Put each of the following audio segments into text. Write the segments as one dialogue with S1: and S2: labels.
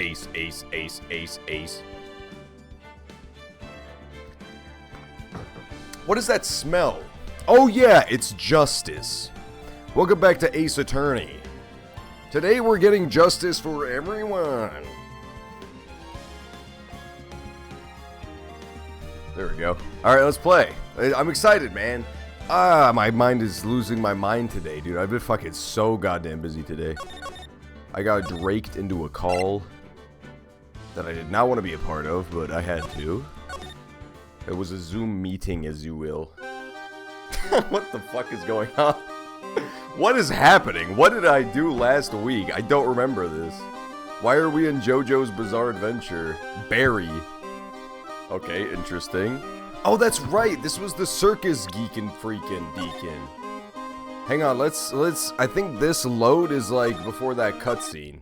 S1: Ace, ace, ace, ace, ace. What is that smell? Oh yeah, it's justice. Welcome back to Ace Attorney. Today we're getting justice for everyone. There we go. Alright, let's play. I'm excited, man. My mind is losing my mind today, dude. I've been fucking so goddamn busy today. I got draked into a call that I did not want to be a part of, but I had to. It was a Zoom meeting, as you will. What the fuck is going on? What is happening? What did I do last week? I don't remember this. Why are we in JoJo's Bizarre Adventure? Barry. Okay, interesting. Oh, that's right. This was the circus geekin' freaking deacon. Hang on, let's I think this load is like before that cutscene.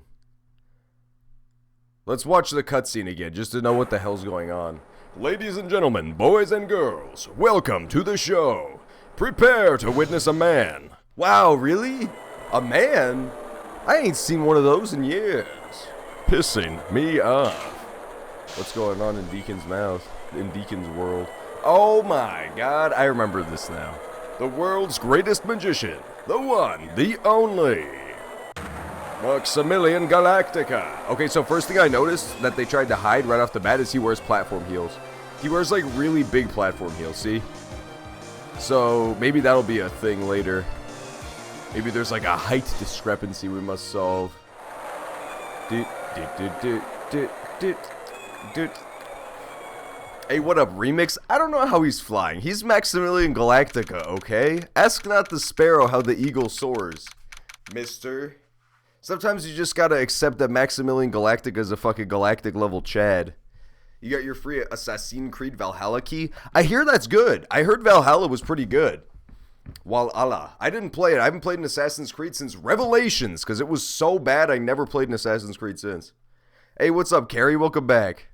S1: Let's watch the cutscene again just to know what the hell's going on. Ladies and gentlemen, boys and girls, welcome to the show. Prepare to witness a man. Wow, really? A man? I ain't seen one of those in years. Pissing me off. What's going on in Deacon's mouth? In Deacon's world? Oh my god, I remember this now. The world's greatest magician. The one, the only. Maximilian Galactica. Okay, so first thing I noticed that they tried to hide right off the bat is he wears platform heels. He wears like really big platform heels, see? So maybe that'll be a thing later. Maybe there's like a height discrepancy we must solve. Hey, what up, Remix? I don't know how he's flying. He's Maximilian Galactica, okay? Ask not the sparrow how the eagle soars, mister. Sometimes you just gotta accept that Maximilian Galactica is a fucking galactic level Chad. You got your free Assassin's Creed Valhalla key? I hear that's good. I heard Valhalla was pretty good. Walhalla. I didn't play it. I haven't played an Assassin's Creed since Revelations, because it was so bad I never played an Assassin's Creed since. Hey, what's up, Carrie? Welcome back.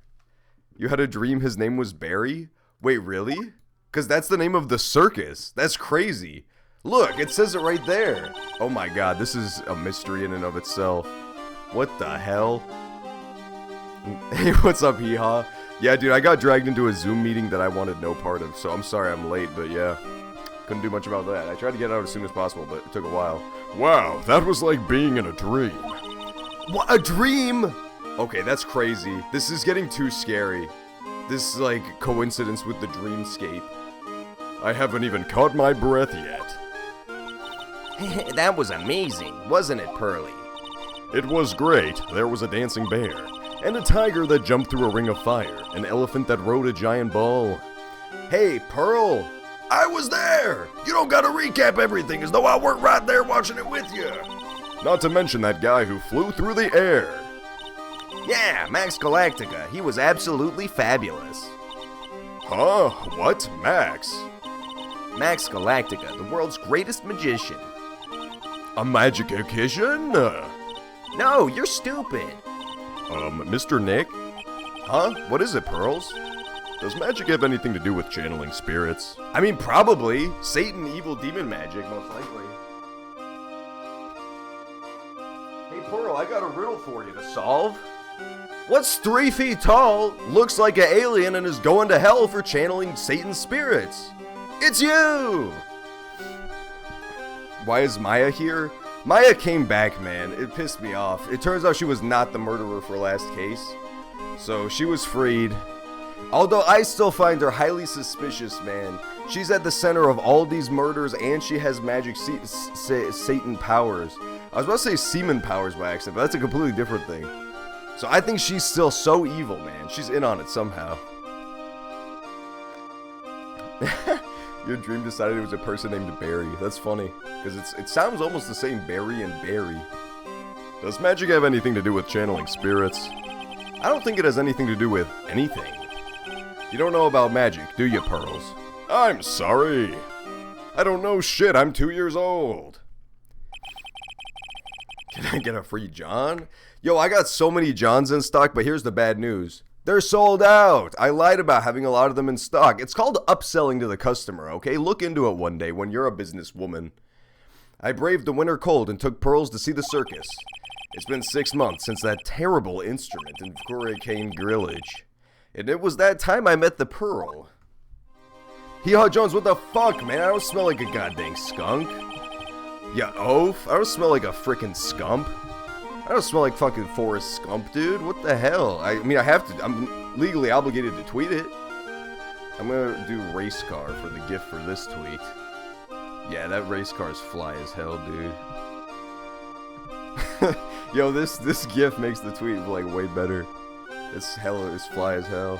S1: You had a dream his name was Barry? Wait, really? Because that's the name of the circus. That's crazy. Look, it says it right there. Oh my god, this is a mystery in and of itself. What the hell? Hey, what's up, Hee-Haw? Yeah, dude, I got dragged into a Zoom meeting that I wanted no part of, so I'm sorry I'm late, but yeah. Couldn't do much about that. I tried to get out as soon as possible, but it took a while. Wow, that was like being in a dream. What, a dream? Okay, that's crazy. This is getting too scary. This is like coincidence with the dreamscape. I haven't even caught my breath yet.
S2: That was amazing, wasn't it, Pearly?
S1: It was great. There was a dancing bear, and a tiger that jumped through a ring of fire, an elephant that rode a giant ball. Hey, Pearl! I was there! You don't gotta recap everything as though I weren't right there watching it with you! Not to mention that guy who flew through the air.
S2: Yeah, Max Galactica. He was absolutely fabulous.
S1: Huh? What? Max?
S2: Max Galactica, the world's greatest magician.
S1: A magician?
S2: No, you're stupid.
S1: Mr. Nick? Huh? What is it, Pearls? Does magic have anything to do with channeling spirits? I mean, probably. Satan, evil demon magic, most likely. Hey, Pearl, I got a riddle for you to solve. What's 3 feet tall, looks like an alien, and is going to hell for channeling Satan's spirits? It's you! Why is Maya here? Maya came back, man. It pissed me off. It turns out she was not the murderer for last case. So she was freed. Although I still find her highly suspicious, man. She's at the center of all these murders and she has magic Satan powers. I was about to say semen powers by accident, but that's a completely different thing. So I think she's still so evil, man. She's in on it somehow. Your dream decided it was a person named Barry. That's funny, because it sounds almost the same, Barry and Barry. Does magic have anything to do with channeling spirits? I don't think it has anything to do with anything. You don't know about magic, do you, Pearls? I'm sorry. I don't know shit, I'm 2 years old. Can I get a free John? Yo, I got so many Johns in stock, but here's the bad news. They're sold out. I lied about having a lot of them in stock. It's called upselling to the customer, okay? Look into it one day when you're a businesswoman. I braved the winter cold and took Pearls to see the circus. It's been 6 months since that terrible instrument in Hurricane Grillage. And it was that time I met the Pearl. Hee-Haw Jones, what the fuck, man? I don't smell like a goddamn skunk. Ya oaf? I don't smell like a frickin' scump. I don't smell like fucking Forrest Scump, dude. What the hell? I mean, I have to. I'm legally obligated to tweet it. I'm gonna do race car for the GIF for this tweet. Yeah, that race car's fly as hell, dude. Yo, this GIF makes the tweet like way better. It's fly as hell.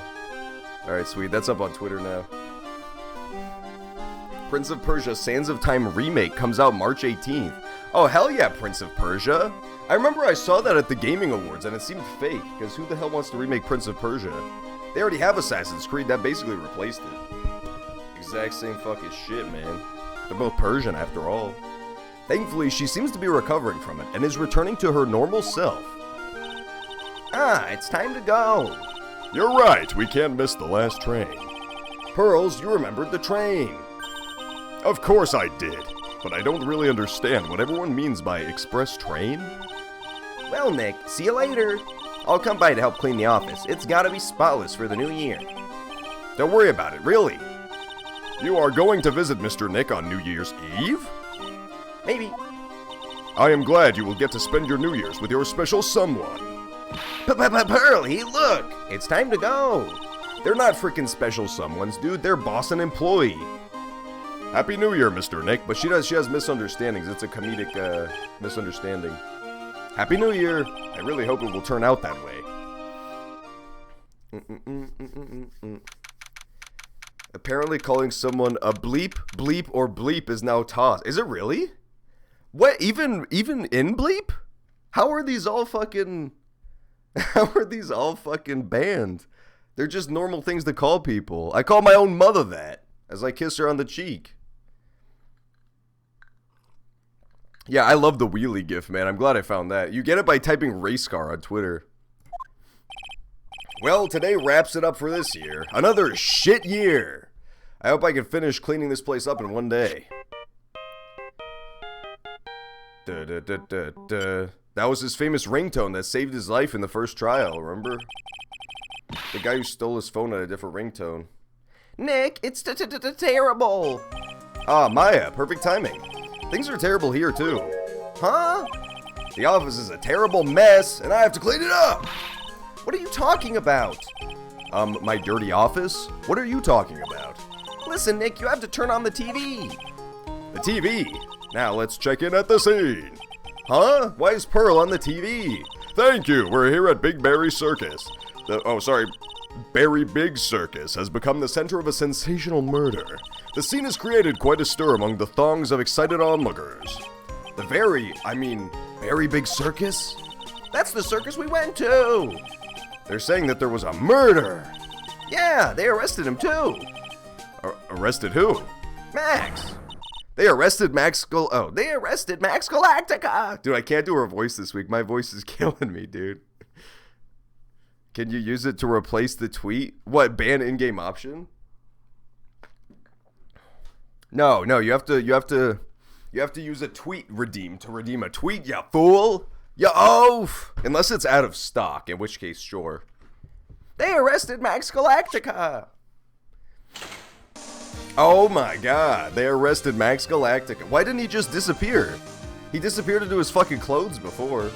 S1: Alright, sweet. That's up on Twitter now. Prince of Persia Sands of Time remake comes out March 18th. Oh, hell yeah, Prince of Persia. I remember I saw that at the Gaming Awards and it seemed fake, because who the hell wants to remake Prince of Persia? They already have Assassin's Creed, that basically replaced it. Exact same fucking shit, man. They're both Persian after all. Thankfully, she seems to be recovering from it and is returning to her normal self.
S2: Ah, it's time to go.
S1: You're right, we can't miss the last train. Pearls, you remembered the train. Of course I did, but I don't really understand what everyone means by express train.
S2: Well, Nick, see you later. I'll come by to help clean the office. It's gotta be spotless for the new year.
S1: Don't worry about it, really. You are going to visit Mr. Nick on New Year's Eve?
S2: Maybe.
S1: I am glad you will get to spend your New Year's with your special someone.
S2: Pearly, look! It's time to go.
S1: They're not freaking special someones, dude. They're boss and employee. Happy New Year, Mr. Nick. But she has misunderstandings. It's a comedic misunderstanding. Happy New Year. I really hope it will turn out that way. Apparently calling someone a bleep, or bleep is now tossed. Is it really? What? Even in bleep? How are these all fucking banned? They're just normal things to call people. I call my own mother that as I kiss her on the cheek. Yeah, I love the wheelie gif, man. I'm glad I found that. You get it by typing race car on Twitter. Well, today wraps it up for this year. Another shit year. I hope I can finish cleaning this place up in one day. That was his famous ringtone that saved his life in the first trial, remember? The guy who stole his phone had a different ringtone.
S2: Nick, it's terrible.
S1: Ah, Maya, perfect timing. Things are terrible here, too.
S2: Huh?
S1: The office is a terrible mess, and I have to clean it up.
S2: What are you talking about?
S1: My dirty office? What are you talking about?
S2: Listen, Nick, you have to turn on the TV.
S1: The TV? Now let's check in at the scene. Huh? Why is Pearl on the TV? Thank you, we're here at Big Berry Circus. Berry Big Circus has become the center of a sensational murder. The scene has created quite a stir among the throngs of excited onlookers. Berry Big Circus?
S2: That's the circus we went to.
S1: They're saying that there was a murder.
S2: Yeah, they arrested him too.
S1: Arrested who?
S2: Max.
S1: They arrested Max
S2: They arrested Max Galactica.
S1: Dude, I can't do her voice this week. My voice is killing me, dude. Can you use it to replace the tweet? What, ban in-game option? No, you have to use a tweet redeem to redeem a tweet, ya fool. Ya oaf. Unless it's out of stock, in which case, sure.
S2: They arrested Max Galactica.
S1: Oh my god, they arrested Max Galactica. Why didn't he just disappear? He disappeared into his fucking clothes before.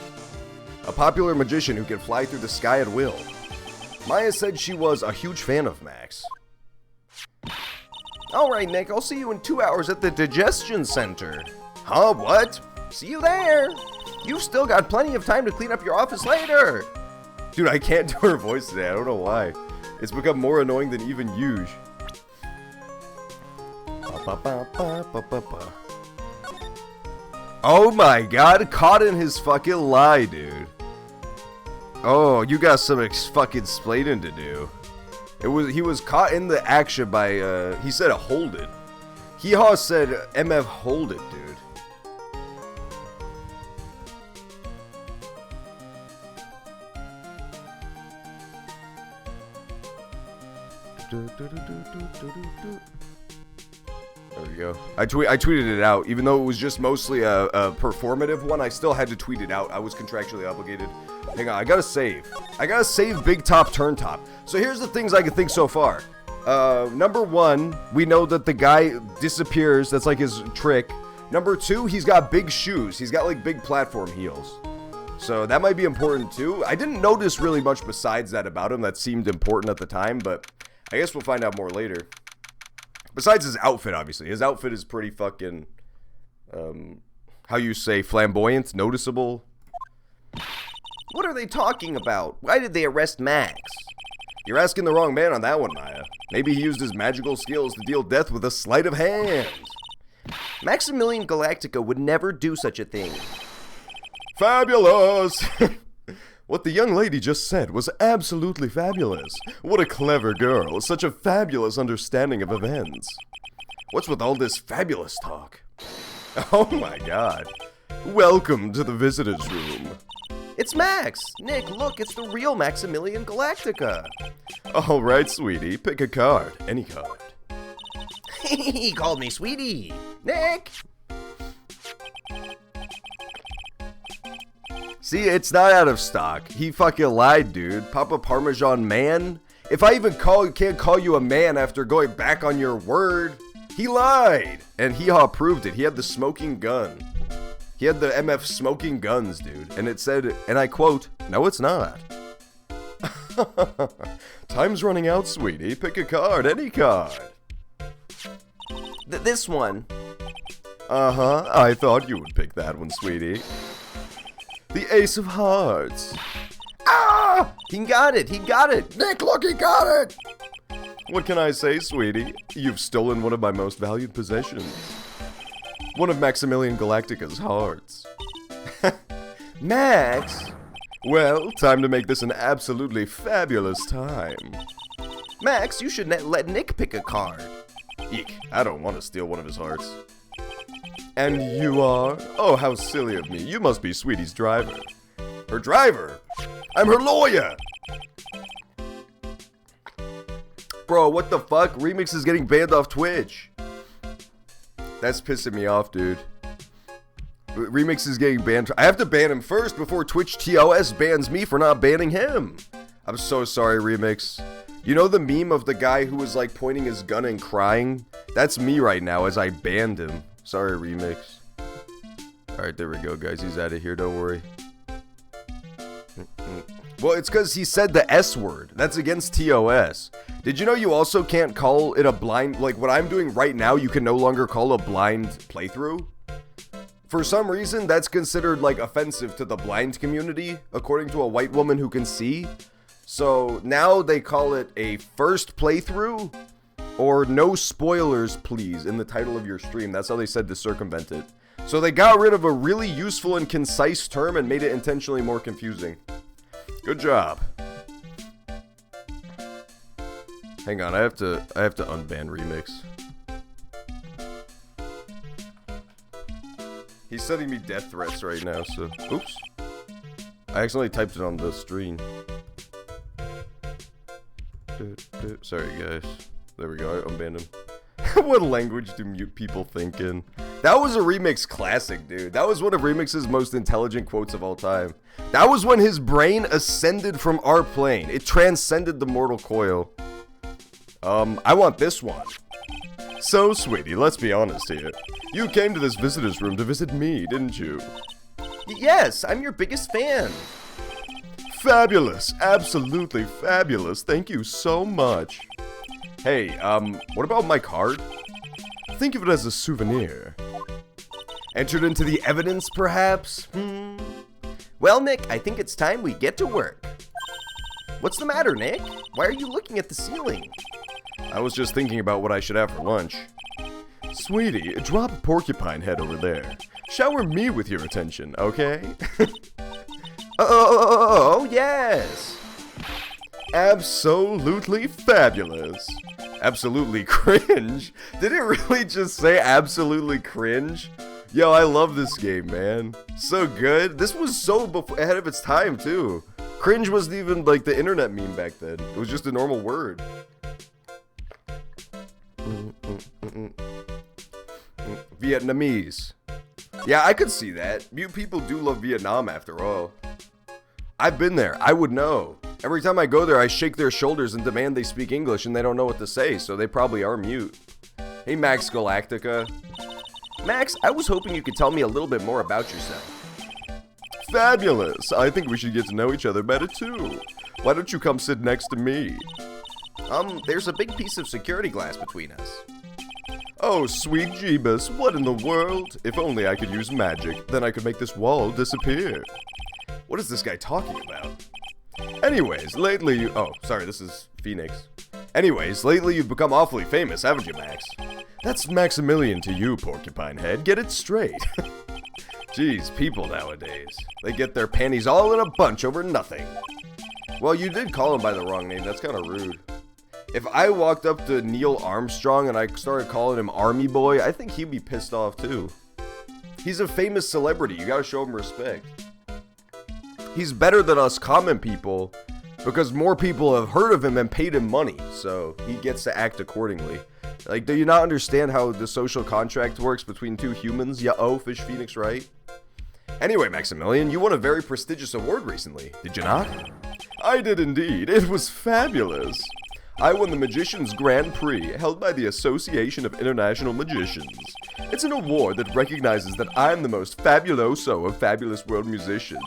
S1: A popular magician who can fly through the sky at will. Maya said she was a huge fan of Max.
S2: Alright, Nick, I'll see you in 2 hours at the Digestion Center.
S1: Huh, what?
S2: See you there. You've still got plenty of time to clean up your office later.
S1: Dude, I can't do her voice today. I don't know why. It's become more annoying than even usual. Oh my god, caught in his fucking lie, dude. Oh, you got some fucking explaining to do. He was caught in the action by, he said hold it. Hee-Haw said, MF hold it, dude. There we go. I tweeted it out. Even though it was just mostly a performative one, I still had to tweet it out. I was contractually obligated. Hang on, I gotta save. I gotta save Big Top Turn Top. So here's the things I can think so far. Number one, we know that the guy disappears. That's like his trick. Number two, he's got big shoes. He's got like big platform heels. So that might be important too. I didn't notice really much besides that about him that seemed important at the time, but I guess we'll find out more later. Besides his outfit, obviously. His outfit is pretty fucking, how you say, flamboyant, noticeable.
S2: What are they talking about? Why did they arrest Max?
S1: You're asking the wrong man on that one, Maya. Maybe he used his magical skills to deal death with a sleight of hand.
S2: Maximilian Galactica would never do such a thing.
S1: Fabulous! What the young lady just said was absolutely fabulous. What a clever girl. Such a fabulous understanding of events. What's with all this fabulous talk? Oh my god. Welcome to the visitors' room.
S2: It's Max! Nick, look, it's the real Maximilian Galactica.
S1: Alright, sweetie. Pick a card. Any card.
S2: He called me sweetie. Nick!
S1: See, it's not out of stock. He fucking lied, dude. Papa Parmesan man? If I even can't call you a man after going back on your word, he lied. And Hee-Haw proved it. He had the smoking gun. He had the MF smoking guns, dude. And it said, and I quote, "No, it's not." Time's running out, sweetie. Pick a card, any card.
S2: This one.
S1: Uh-huh. I thought you would pick that one, sweetie. The Ace of Hearts.
S2: Ah! He got it! He got it!
S1: Nick, look, he got it! What can I say, sweetie? You've stolen one of my most valued possessions. One of Maximilian Galactica's hearts.
S2: Max!
S1: Well, time to make this an absolutely fabulous time.
S2: Max, you should let Nick pick a card.
S1: Eek, I don't want to steal one of his hearts. And you are? Oh, how silly of me. You must be Sweetie's driver. Her driver? I'm her lawyer! Bro, what the fuck? Remix is getting banned off Twitch. That's pissing me off, dude. Remix is getting banned. I have to ban him first before Twitch TOS bans me for not banning him. I'm so sorry, Remix. You know the meme of the guy who was like pointing his gun and crying? That's me right now as I banned him. Sorry, Remix. Alright, there we go, guys. He's out of here, don't worry. Well, it's because he said the S word. That's against TOS. Did you know you also can't call it a blind... Like, what I'm doing right now, you can no longer call a blind playthrough? For some reason, that's considered, like, offensive to the blind community, according to a white woman who can see. So, now they call it a first playthrough, or no spoilers, please, in the title of your stream. That's how they said to circumvent it. So they got rid of a really useful and concise term and made it intentionally more confusing. Good job. Hang on, I have to unban Remix. He's sending me death threats right now, so... Oops. I accidentally typed it on the screen. Sorry, guys. There we go, I unbanned him. What language do mute people think in? That was a Remix classic, dude. That was one of Remix's most intelligent quotes of all time. That was when his brain ascended from our plane. It transcended the mortal coil. I want this one. So, sweetie, let's be honest here. You came to this visitor's room to visit me, didn't you?
S2: Yes, I'm your biggest fan.
S1: Fabulous. Absolutely fabulous. Thank you so much. Hey, what about my card? Think of it as a souvenir. Entered into the evidence, perhaps?
S2: Well, Nick, I think it's time we get to work. What's the matter, Nick? Why are you looking at the ceiling?
S1: I was just thinking about what I should have for lunch. Sweetie, drop a porcupine head over there. Shower me with your attention, okay?
S2: Oh, yes!
S1: Absolutely fabulous. Absolutely cringe. Did it really just say absolutely cringe? Yo, I love this game, man. So good. This was so ahead of its time, too. Cringe wasn't even like the internet meme back then. It was just a normal word. Vietnamese. Yeah, I could see that. Mute people do love Vietnam after all. I've been there. I would know. Every time I go there, I shake their shoulders and demand they speak English, and they don't know what to say, so they probably are mute. Hey, Max Galactica.
S2: Max, I was hoping you could tell me a little bit more about yourself.
S1: Fabulous. I think we should get to know each other better, too. Why don't you come sit next to me?
S2: There's a big piece of security glass between us.
S1: Oh, sweet Jeebus, what in the world? If only I could use magic, then I could make this wall disappear. What is this guy talking about? Anyways, lately you... Oh, sorry, this is Phoenix. Anyways, lately you've become awfully famous, haven't you, Max? That's Maximilian to you, Porcupine Head. Get it straight. Jeez, people nowadays. They get their panties all in a bunch over nothing. Well, you did call him by the wrong name. That's kind of rude. If I walked up to Neil Armstrong and I started calling him Army Boy, I think he'd be pissed off too. He's a famous celebrity. You gotta show him respect. He's better than us common people because more people have heard of him and paid him money, so he gets to act accordingly. Like, do you not understand how the social contract works between two humans? Ya Fish Phoenix, right? Anyway, Maximilian, you won a very prestigious award recently, did you not? I did indeed. It was fabulous. I won the Magician's Grand Prix, held by the Association of International Magicians. It's an award that recognizes that I'm the most fabuloso of fabulous world musicians.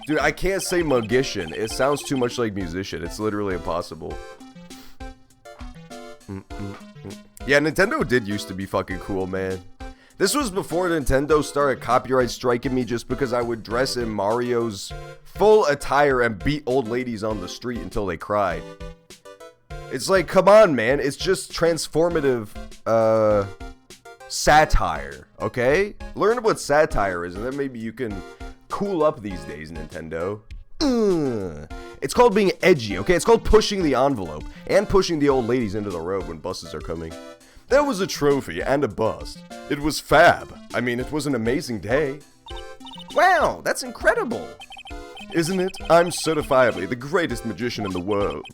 S1: Dude, I can't say magician. It sounds too much like musician. It's literally impossible. Yeah, Nintendo did used to be fucking cool, man. This was before Nintendo started copyright striking me just because I would dress in Mario's full attire and beat old ladies on the street until they cried. It's like, come on, man. It's just transformative, satire, okay? Learn what satire is, and then maybe you can cool up these days, Nintendo. It's called being edgy, okay? It's called pushing the envelope and pushing the old ladies into the road when buses are coming. There was a trophy and a bust. It was fab. I mean, it was an amazing day.
S2: Wow, that's incredible.
S1: Isn't it? I'm certifiably the greatest magician in the world.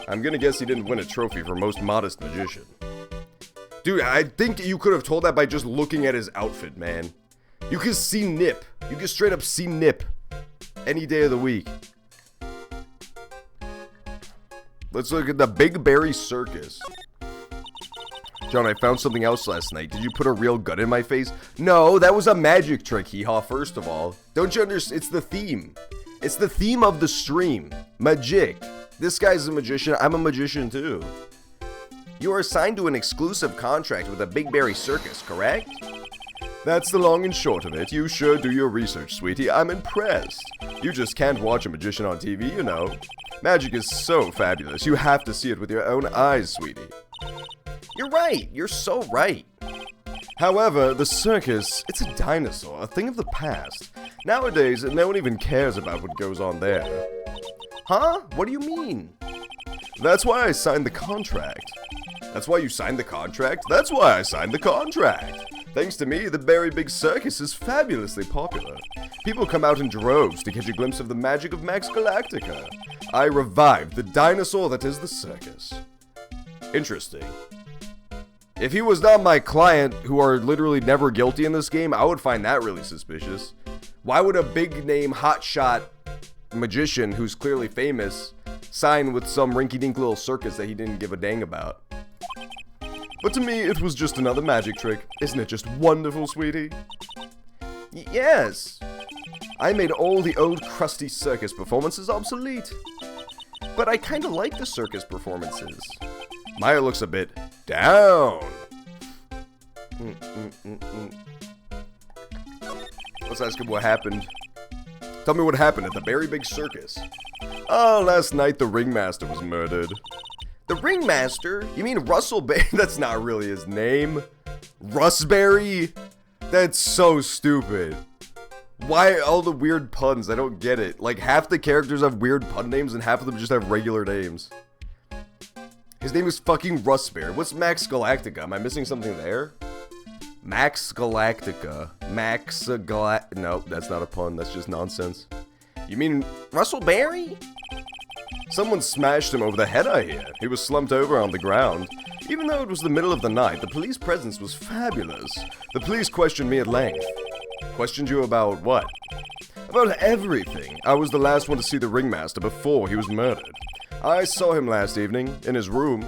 S1: I'm gonna guess he didn't win a trophy for most modest magician. Dude, I think you could have told that by just looking at his outfit, man. You can see Nip. You can straight up see Nip any day of the week. Let's look at the Big Berry Circus. John, I found something else last night. Did you put a real gun in my face? No, that was a magic trick, hee-haw, first of all. Don't you understand? It's the theme. It's the theme of the stream. Magic. This guy's a magician. I'm a magician, too.
S2: You are assigned to an exclusive contract with the Big Berry Circus, correct?
S1: That's the long and short of it. You sure do your research, sweetie. I'm impressed. You just can't watch a magician on TV, you know. Magic is so fabulous. You have to see it with your own eyes, sweetie.
S2: You're right. You're so right.
S1: However, the circus, it's a dinosaur, a thing of the past. Nowadays, no one even cares about what goes on there.
S2: Huh? What do you mean?
S1: That's why I signed the contract. That's why you signed the contract? That's why I signed the contract. Thanks to me, the Berry Big Circus is fabulously popular. People come out in droves to catch a glimpse of the magic of Max Galactica. I revived the dinosaur that is the circus. Interesting. If he was not my client, who are literally never guilty in this game, I would find that really suspicious. Why would a big name hotshot magician who's clearly famous sign with some rinky-dink little circus that he didn't give a dang about? But to me, it was just another magic trick. Isn't it just wonderful, sweetie?
S2: Yes.
S1: I made all the old crusty circus performances obsolete.
S2: But I kinda like the circus performances.
S1: Maya looks a bit down. Let's ask him what happened. Tell me what happened at the Berry Big Circus. Oh, last night the ringmaster was murdered.
S2: The ringmaster? You mean Russell Berry?
S1: That's not really his name. Russberry? That's so stupid. Why all the weird puns? I don't get it. Like, half the characters have weird pun names and half of them just have regular names. His name is fucking Russberry. What's Max Galactica? Am I missing something there? Max Galactica. Nope, that's not a pun. That's just nonsense. You mean
S2: Russell Berry?
S1: Someone smashed him over the head, I hear. He was slumped over on the ground. Even though it was the middle of the night, the police presence was fabulous. The police questioned me at length. Questioned you about what? About everything. I was the last one to see the ringmaster before he was murdered. I saw him last evening, in his room.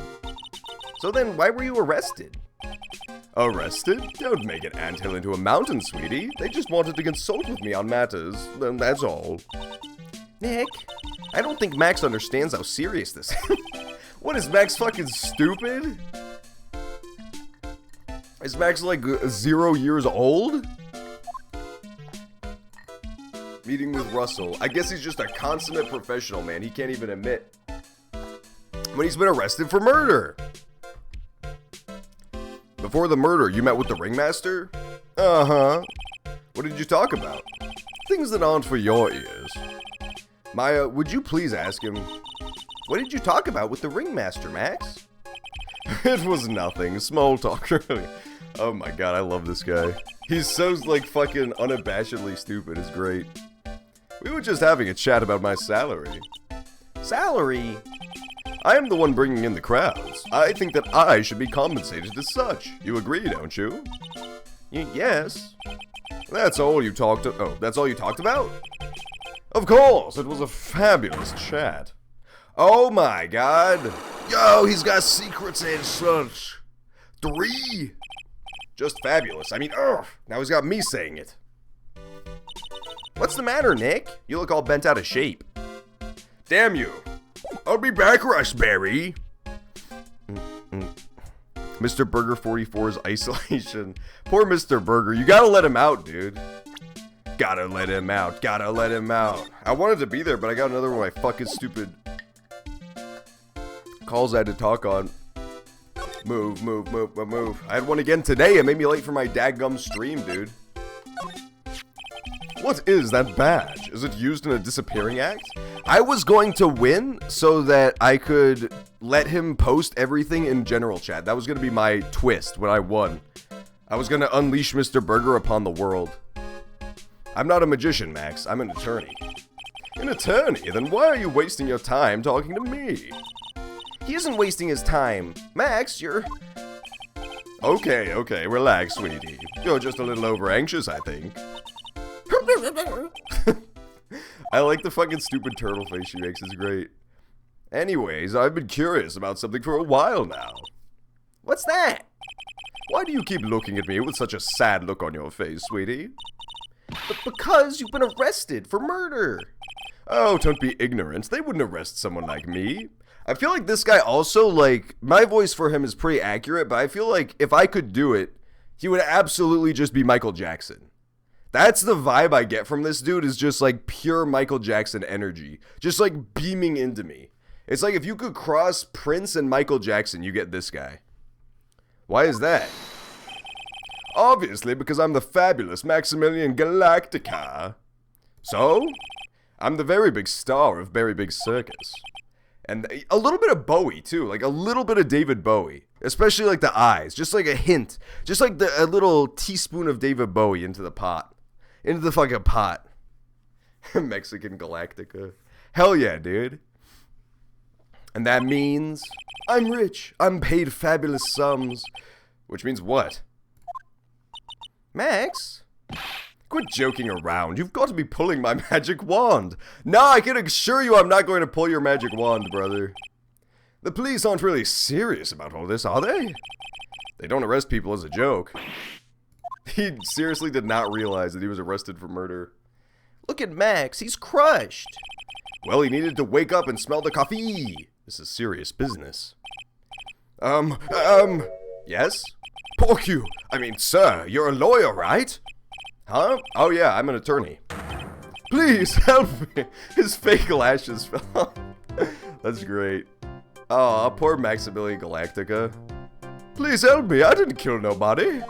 S2: So then, why were you arrested?
S1: Arrested? Don't make an anthill into a mountain, sweetie. They just wanted to consult with me on matters, and that's all.
S2: Nick, I don't think Max understands how serious this is.
S1: What, is Max fucking stupid? Is Max like 0 years old? Meeting with Russell. I guess he's just a consummate professional, man. He can't even admit when he's been arrested for murder. Before the murder, you met with the ringmaster? Uh-huh. What did you talk about? Things that aren't for your ears. Maya, would you please ask him?
S2: What did you talk about with the ringmaster, Max?
S1: It was nothing. Small talk, really. Oh my god, I love this guy. He's so, like, fucking unabashedly stupid. It's great. We were just having a chat about my salary.
S2: Salary?
S1: I am the one bringing in the crowds. I think that I should be compensated as such. You agree, don't you?
S2: Yes.
S1: That's all you talked that's all you talked about? Of course, it was a fabulous chat. Oh my god. Yo, he's got secrets and such. 3? Just fabulous. I mean, now he's got me saying it.
S2: What's the matter, Nick? You look all bent out of shape.
S1: Damn you. I'll be back, Rushberry. Mr. Burger 44's isolation. Poor Mr. Burger. You gotta let him out, dude. Gotta let him out. Gotta let him out. I wanted to be there, but I got another one of my fucking stupid calls I had to talk on. Move. I had one again today. It made me late for my dadgum stream, dude. What is that badge? Is it used in a disappearing act? I was going to win so that I could let him post everything in general chat. That was going to be my twist when I won. I was going to unleash Mr. Burger upon the world. I'm not a magician, Max. I'm an attorney. An attorney? Then why are you wasting your time talking to me?
S2: He isn't wasting his time. Max, you're...
S1: Okay, relax, sweetie. You're just a little over-anxious, I think. I like the fucking stupid turtle face she makes. It's great. Anyways, I've been curious about something for a while now.
S2: What's that?
S1: Why do you keep looking at me with such a sad look on your face, sweetie?
S2: Because you've been arrested for murder.
S1: Oh, don't be ignorant. They wouldn't arrest someone like me. I feel like this guy also, like, my voice for him is pretty accurate, but I feel like if I could do it, he would absolutely just be Michael Jackson. That's the vibe I get from this dude, is just like pure Michael Jackson energy. Just like beaming into me. It's like if you could cross Prince and Michael Jackson, you get this guy. Why is that? Obviously, because I'm the fabulous Maximilian Galactica. So, I'm the very big star of Very Big Circus. And a little bit of Bowie, too. Like, a little bit of David Bowie. Especially, like, the eyes. Just like a hint. Just like a little teaspoon of David Bowie into the pot. Into the fucking pot. Mexican Galactica. Hell yeah, dude. And that means I'm rich. I'm paid fabulous sums. Which means what?
S2: Max?
S1: Quit joking around. You've got to be pulling my magic wand. No, I can assure you I'm not going to pull your magic wand, brother. The police aren't really serious about all this, are they? They don't arrest people as a joke. He seriously did not realize that he was arrested for murder.
S2: Look at Max. He's crushed.
S1: Well, he needed to wake up and smell the coffee. This is serious business. Yes? Pork you. I mean, sir, you're a lawyer, right? Huh? Oh yeah, I'm an attorney. Please help me. His fake lashes fell off. That's great. Oh, poor Maximilian Galactica. Please help me. I didn't kill nobody.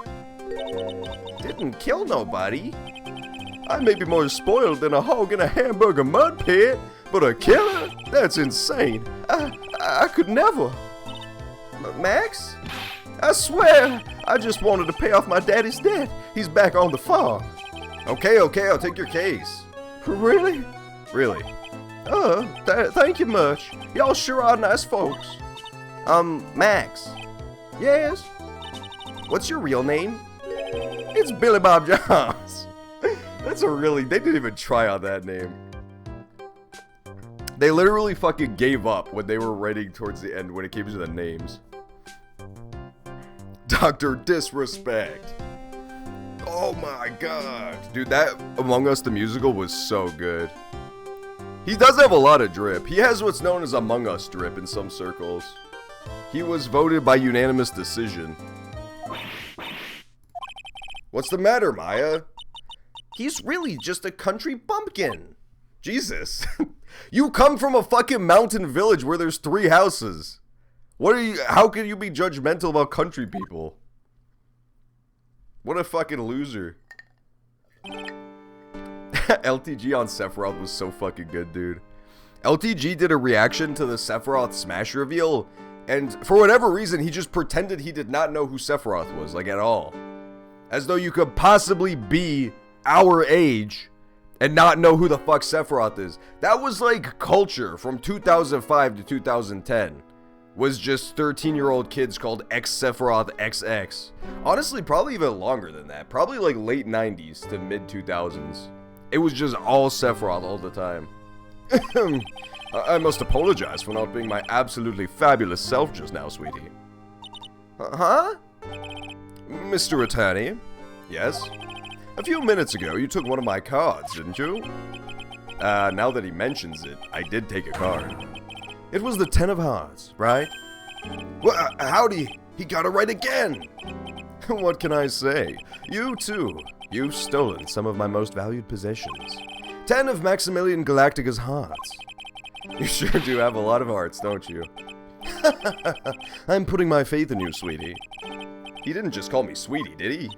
S2: Didn't kill nobody?
S1: I may be more spoiled than a hog in a hamburger mud pit, but a killer? That's insane. I could never.
S2: Max?
S1: I swear, I just wanted to pay off my daddy's debt. He's back on the farm. Okay, I'll take your case. Really? Really.
S2: Thank you much. Y'all sure are nice folks. Max,
S1: Yes? What's your real name? It's Billy Bob Jones. That's a really... They didn't even try on that name. They literally fucking gave up when they were writing towards the end when it came to the names. Dr. Disrespect. Oh my god. Dude, that Among Us the Musical was so good. He does have a lot of drip. He has what's known as Among Us drip in some circles. He was voted by unanimous decision. What's the matter, Maya?
S2: He's really just a country bumpkin.
S1: Jesus. You come from a fucking mountain village where there's 3 houses. What are you... How can you be judgmental about country people? What a fucking loser. LTG on Sephiroth was so fucking good, dude. LTG did a reaction to the Sephiroth Smash reveal, and for whatever reason, he just pretended he did not know who Sephiroth was, like, at all. As though you could possibly be our age and not know who the fuck Sephiroth is. That was like culture from 2005 to 2010. Was just 13-year-old kids called X-Sephiroth XX. Honestly, probably even longer than that. Probably like late 90s to mid 2000s. It was just all Sephiroth all the time. I must apologize for not being my absolutely fabulous self just now, sweetie. Huh? Mr. Attorney? Yes? A few minutes ago, you took one of my cards, didn't you? Now that he mentions it, I did take a card. It was the 10 of hearts, right? Well, howdy, he got it right again! What can I say? You too. You've stolen some of my most valued possessions. 10 of Maximilian Galactica's hearts. You sure do have a lot of hearts, don't you? I'm putting my faith in you, sweetie. He didn't just call me sweetie, did he?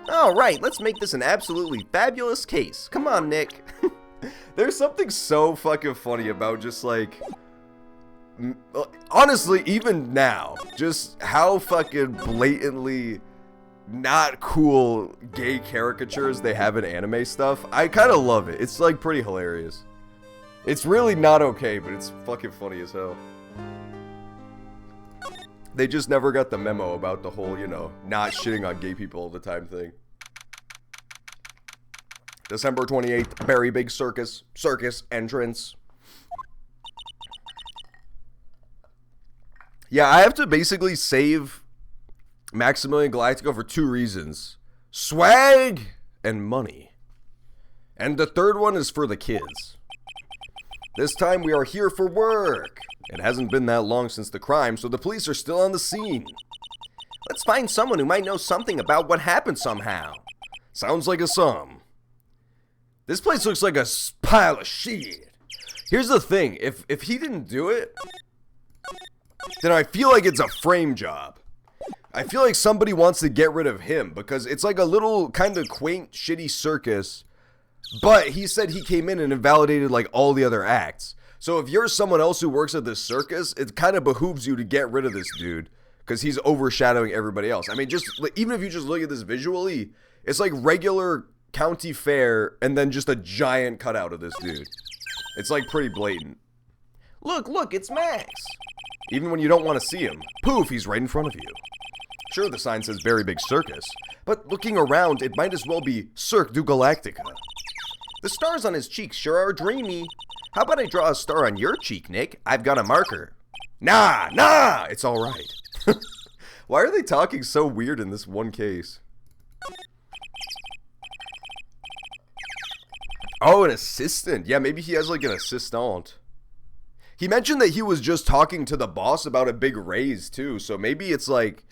S2: Alright, let's make this an absolutely fabulous case. Come on, Nick.
S1: There's something so fucking funny about just like... Honestly, even now, just how fucking blatantly not cool gay caricatures they have in anime stuff. I kind of love it. It's like pretty hilarious. It's really not okay, but it's fucking funny as hell. They just never got the memo about the whole, you know, not shitting on gay people all the time thing. December 28th, very big circus entrance. Yeah, I have to basically save Maximilian Galactica for 2 reasons. Swag and money. And the third one is for the kids. This time we are here for work. It hasn't been that long since the crime, so the police are still on the scene.
S2: Let's find someone who might know something about what happened somehow.
S1: Sounds like a sum. This place looks like a pile of shit. Here's the thing, if he didn't do it, then I feel like it's a frame job. I feel like somebody wants to get rid of him because it's like a little kind of quaint, shitty circus. But he said he came in and invalidated like all the other acts. So if you're someone else who works at this circus, it kind of behooves you to get rid of this dude because he's overshadowing everybody else. I mean, just even if you just look at this visually, it's like regular county fair and then just a giant cutout of this dude. It's like pretty blatant.
S2: Look, it's Max.
S1: Even when you don't want to see him, poof, he's right in front of you. Sure, the sign says Very Big Circus, but looking around, it might as well be Cirque du Galactica.
S2: The stars on his cheeks sure are dreamy. How about I draw a star on your cheek, Nick? I've got a marker.
S1: Nah, it's alright. Why are they talking so weird in this one case? Oh, an assistant. Yeah, maybe he has like an assistant. He mentioned that he was just talking to the boss about a big raise too, so maybe it's like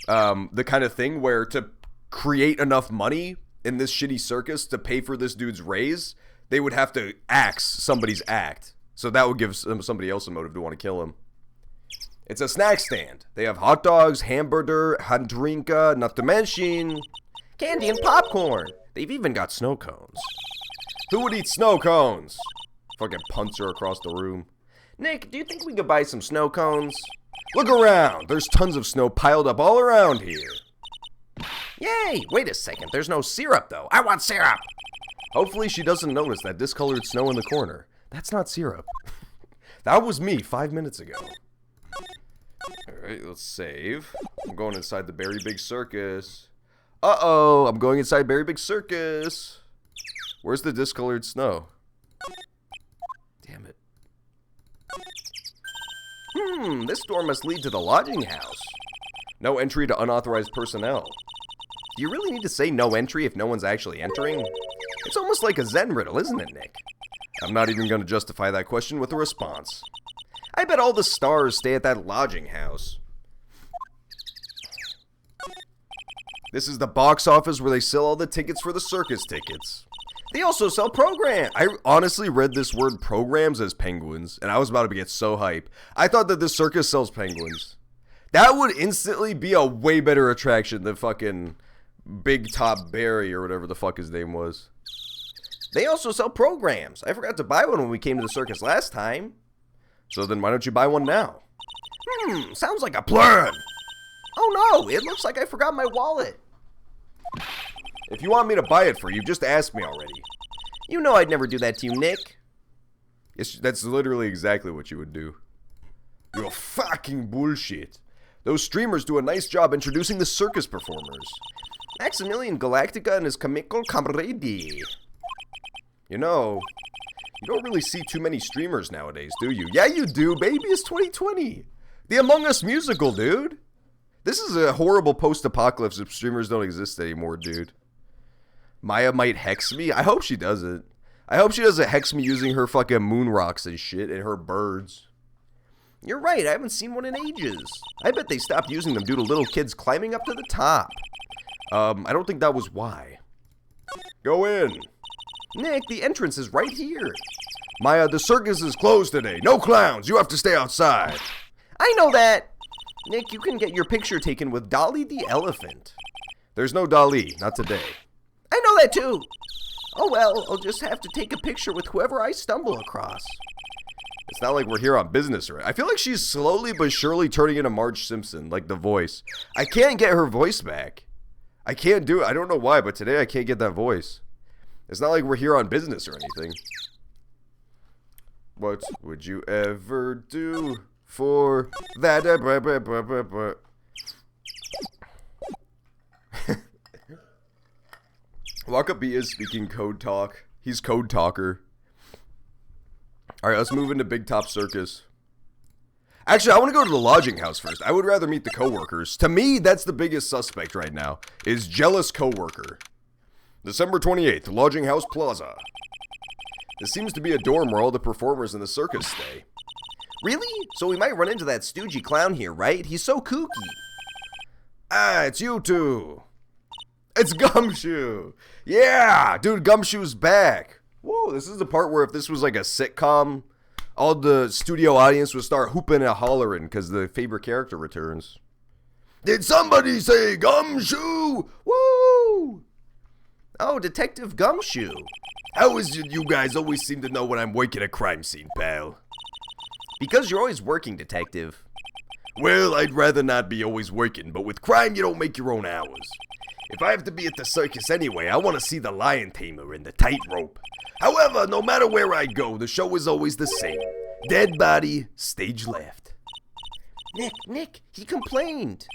S1: the kind of thing where to create enough money in this shitty circus to pay for this dude's raise, they would have to axe somebody's act. So that would give somebody else a motive to want to kill him. It's a snack stand. They have hot dogs, hamburger, handrinka, not to mention
S2: candy and popcorn. They've even got snow cones.
S1: Who would eat snow cones? Fucking punts her across the room.
S2: Nick, do you think we could buy some snow cones?
S1: Look around. There's tons of snow piled up all around here.
S2: Yay! Wait a second. There's no syrup, though. I want syrup!
S1: Hopefully she doesn't notice that discolored snow in the corner. That's not syrup. That was me 5 minutes ago. Alright, let's save. I'm going inside the Berry Big Circus. Uh-oh, I'm going inside Berry Big Circus. Where's the discolored snow? Damn it.
S2: This door must lead to the lodging house.
S1: No entry to unauthorized personnel.
S2: Do you really need to say no entry if no one's actually entering? It's almost like a Zen riddle, isn't it, Nick?
S1: I'm not even going to justify that question with a response.
S2: I bet all the stars stay at that lodging house.
S1: This is the box office where they sell all the tickets for the circus tickets.
S2: They also sell programs.
S1: I honestly read this word programs as penguins, and I was about to get so hype. I thought that this circus sells penguins. That would instantly be a way better attraction than fucking Big Top Barry or whatever the fuck his name was.
S2: They also sell programs. I forgot to buy one when we came to the circus last time.
S1: So then why don't you buy one now?
S2: Sounds like a plan. Oh no, it looks like I forgot my wallet.
S1: If you want me to buy it for you, just ask me already.
S2: You know I'd never do that to you, Nick.
S1: That's literally exactly what you would do. You're fucking bullshit. Those streamers do a nice job introducing the circus performers.
S2: Maximilian Galactica and his comical camaraderie.
S1: You know, you don't really see too many streamers nowadays, do you? Yeah, you do, baby. It's 2020. The Among Us musical, dude. This is a horrible post-apocalypse if streamers don't exist anymore, dude. Maya might hex me. I hope she doesn't. I hope she doesn't hex me using her fucking moon rocks and shit and her birds.
S2: You're right, I haven't seen one in ages. I bet they stopped using them due to little kids climbing up to the top.
S1: I don't think that was why. Go in.
S2: Nick, the entrance is right here.
S1: Maya, the circus is closed today. No clowns. You have to stay outside.
S2: I know that. Nick, you can get your picture taken with Dolly the elephant.
S1: There's no Dolly. Not today.
S2: I know that too. Oh well, I'll just have to take a picture with whoever I stumble across.
S1: It's not like we're here on business, right? I feel like she's slowly but surely turning into Marge Simpson, like the voice. I can't get her voice back. I can't do it. I don't know why, but today I can't get that voice. It's not like we're here on business or anything. What would you ever do for that? Wakabi is speaking code talk. He's code talker. Alright, let's move into Big Top Circus. Actually, I want to go to the lodging house first. I would rather meet the coworkers. To me, that's the biggest suspect right now, is jealous coworker. December 28th, Lodging House Plaza. This seems to be a dorm where all the performers in the circus stay.
S2: Really? So we might run into that stoogey clown here, right? He's so kooky.
S1: Ah, it's you two. It's Gumshoe. Yeah, dude, Gumshoe's back. Whoa, this is the part where if this was like a sitcom, all the studio audience would start hooping and hollering because the favorite character returns. Did somebody say Gumshoe? Woo!
S2: Oh, Detective Gumshoe.
S1: How is it you guys always seem to know when I'm working a crime scene, pal?
S2: Because you're always working, Detective.
S1: Well, I'd rather not be always working, but with crime you don't make your own hours. If I have to be at the circus anyway, I want to see the lion tamer and the tightrope. However, no matter where I go, the show is always the same. Dead body, stage left.
S2: Nick, he complained.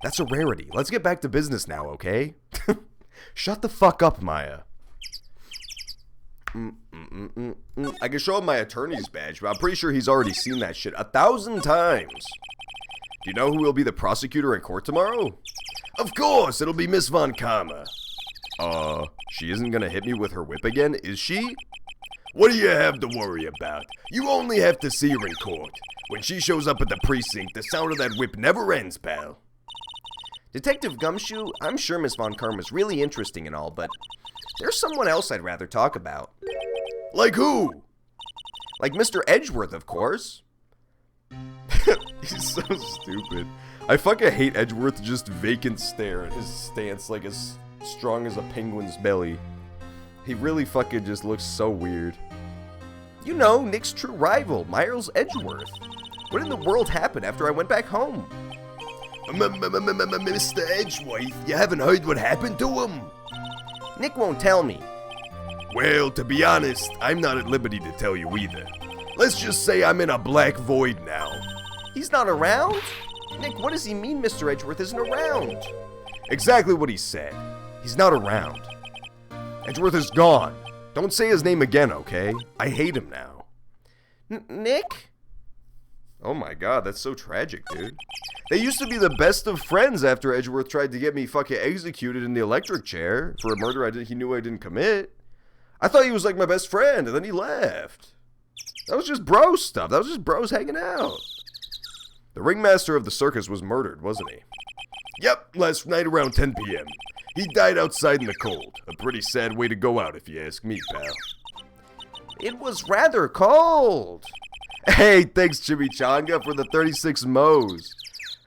S1: That's a rarity. Let's get back to business now, okay? Shut the fuck up, Maya. I can show him my attorney's badge, but I'm pretty sure he's already seen that shit 1,000 times. Do you know who will be the prosecutor in court tomorrow? Of course, it'll be Miss Von Karma. She isn't gonna hit me with her whip again, is she? What do you have to worry about? You only have to see her in court. When she shows up at the precinct, the sound of that whip never ends, pal.
S2: Detective Gumshoe, I'm sure Miss Von Karma's really interesting and all, but there's someone else I'd rather talk about.
S1: Like who?
S2: Like Mr. Edgeworth, of course.
S1: He's so stupid. I fucking hate Edgeworth's just vacant stare and his stance like as strong as a penguin's belly. He really fucking just looks so weird.
S2: You know, Nick's true rival, Miles Edgeworth. What in the world happened after I went back home?
S1: Mr. Edgeworth, you haven't heard what happened to him?
S2: Nick won't tell me.
S1: Well, to be honest, I'm not at liberty to tell you either. Let's just say I'm in a black void now.
S2: He's not around? Nick, what does he mean Mr. Edgeworth isn't around?
S1: Exactly what he said. He's not around. Edgeworth is gone. Don't say his name again, okay? I hate him now.
S2: Nick?
S1: Oh my god, that's so tragic, dude. They used to be the best of friends after Edgeworth tried to get me fucking executed in the electric chair for a murder he knew I didn't commit. I thought he was like my best friend, and then he left. That was just bro stuff. That was just bros hanging out. The ringmaster of the circus was murdered, wasn't he? Yep, last night around 10 p.m. He died outside in the cold. A pretty sad way to go out, if you ask me, pal.
S2: It was rather cold.
S1: Hey, thanks, Chimichanga, for the 36 mo's.